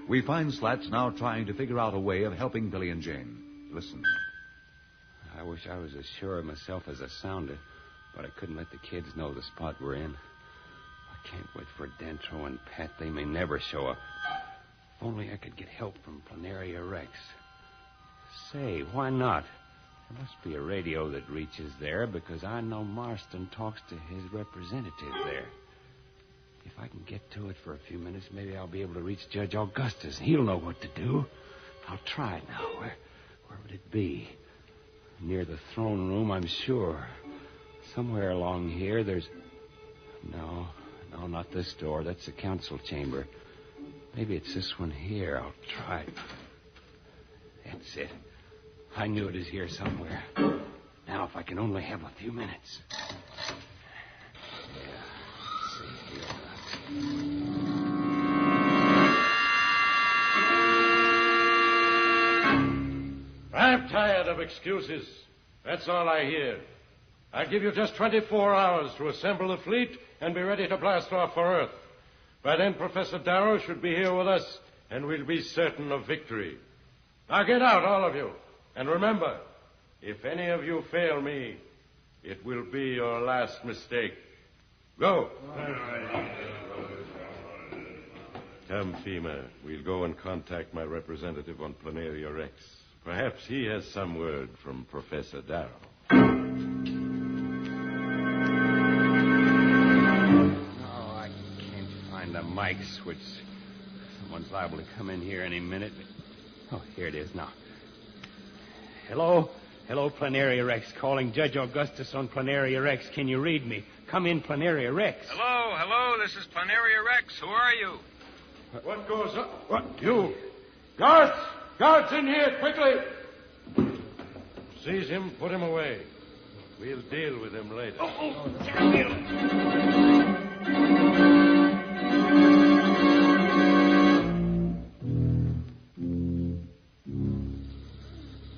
We find Slats now trying to figure out a way of helping Billy and Jane. Listen.
I wish I was as sure of myself as I sounded, but I couldn't let the kids know the spot we're in. I can't wait for Dantro and Pat. They may never show up. If only I could get help from Planaria Rex. Say, why not? There must be a radio that reaches there because I know Marston talks to his representative there. If I can get to it for a few minutes, maybe I'll be able to reach Judge Augustus. He'll know what to do. I'll try it now. Where would it be? Near the throne room, I'm sure. Somewhere along here, there's... No, not this door. That's the council chamber. Maybe it's this one here. I'll try it. That's it. I knew it was here somewhere. Now, if I can only have a few minutes.
I'm tired of excuses. That's all I hear. I'll give you just 24 hours to assemble the fleet and be ready to blast off for Earth. By then, Professor Darrow should be here with us, and we'll be certain of victory. Now get out, all of you. And remember, if any of you fail me, it will be your last mistake. Go. Come, FEMA. We'll go and contact my representative on Planaria Rex. Perhaps he has some word from Professor Darrow.
Oh, I can't find the mic switch. Someone's liable to come in here any minute. Oh, here it is now. Hello, Planaria Rex. Calling Judge Augustus on Planaria Rex. Can you read me? Come in, Planaria Rex.
Hello, this is Planaria Rex. Who are you?
What goes on? What? You? Guards! Guards in here, quickly! Seize him, put him away. We'll deal with him later.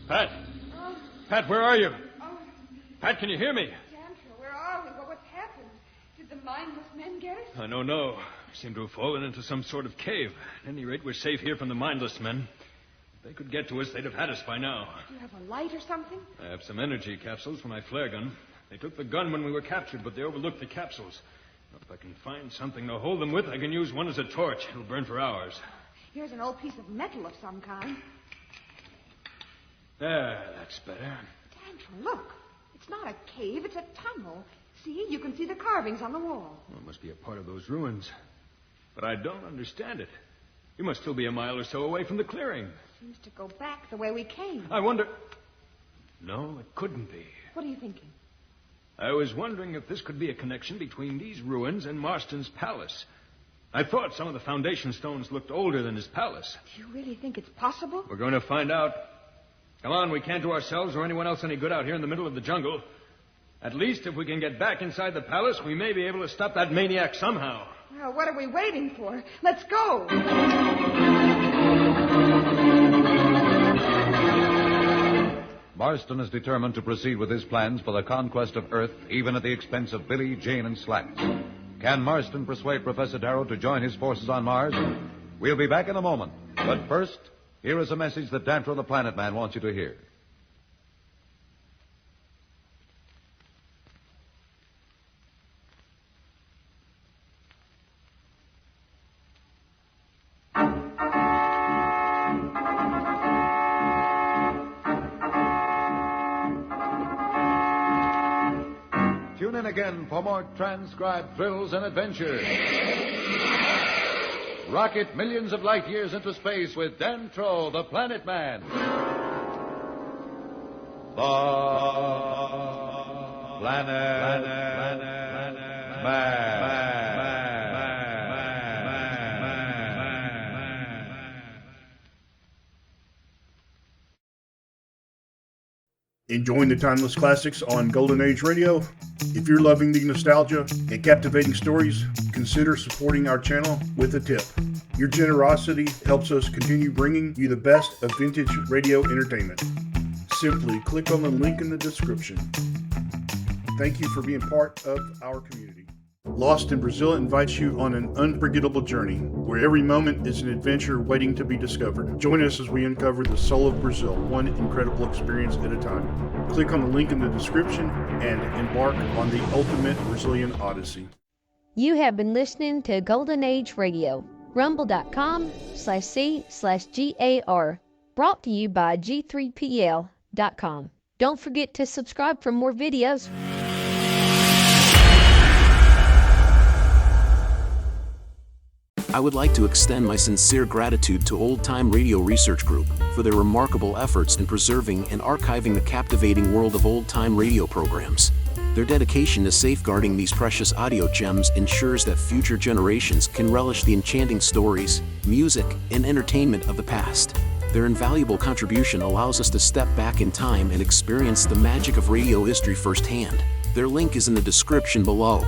Pat! Pat, where are you? Pat, can you hear me?
Dantra, where are we? What's happened? Did the mindless men get us?
I don't know. We seem to have fallen into some sort of cave. At any rate, we're safe here from the mindless men. If they could get to us, they'd have had us by now.
Do you have a light or something?
I have some energy capsules for my flare gun. They took the gun when we were captured, but they overlooked the capsules. If I can find something to hold them with, I can use one as a torch. It'll burn for hours.
Here's an old piece of metal of some kind.
There, that's better.
Dantra, look. It's not a cave, it's a tunnel. See, you can see the carvings on the wall.
Well, it must be a part of those ruins. But I don't understand it. You must still be a mile or so away from the clearing.
Seems to go back the way we came.
I wonder... No, it couldn't be.
What are you thinking?
I was wondering if this could be a connection between these ruins and Marston's palace. I thought some of the foundation stones looked older than his palace.
Do you really think it's possible?
We're going to find out. Come on, we can't do ourselves or anyone else any good out here in the middle of the jungle. At least if we can get back inside the palace, we may be able to stop that maniac somehow.
Well, what are we waiting for? Let's go.
Marston is determined to proceed with his plans for the conquest of Earth, even at the expense of Billy, Jane, and Slats. Can Marston persuade Professor Darrow to join his forces on Mars? We'll be back in a moment. But first, here is a message that Dantro the Planet Man wants you to hear. Tune in again for more transcribed thrills and adventures. Rocket millions of light years into space with Dantro, the Planet Man. The Planet Man.
Enjoying the timeless classics on Golden Age Radio? If you're loving the nostalgia and captivating stories, consider supporting our channel with a tip. Your generosity helps us continue bringing you the best of vintage radio entertainment. Simply click on the link in the description. Thank you for being part of our community. Lost in Brazil invites you on an unforgettable journey, where every moment is an adventure waiting to be discovered. Join us as we uncover the soul of Brazil, one incredible experience at a time. Click on the link in the description and embark on the ultimate Brazilian odyssey.
You have been listening to Golden Age Radio, rumble.com/C/GAR, brought to you by G3PL.com. Don't forget to subscribe for more videos.
I would like to extend my sincere gratitude to Old Time Radio Research Group for their remarkable efforts in preserving and archiving the captivating world of old-time radio programs. Their dedication to safeguarding these precious audio gems ensures that future generations can relish the enchanting stories, music, and entertainment of the past. Their invaluable contribution allows us to step back in time and experience the magic of radio history firsthand. Their link is in the description below.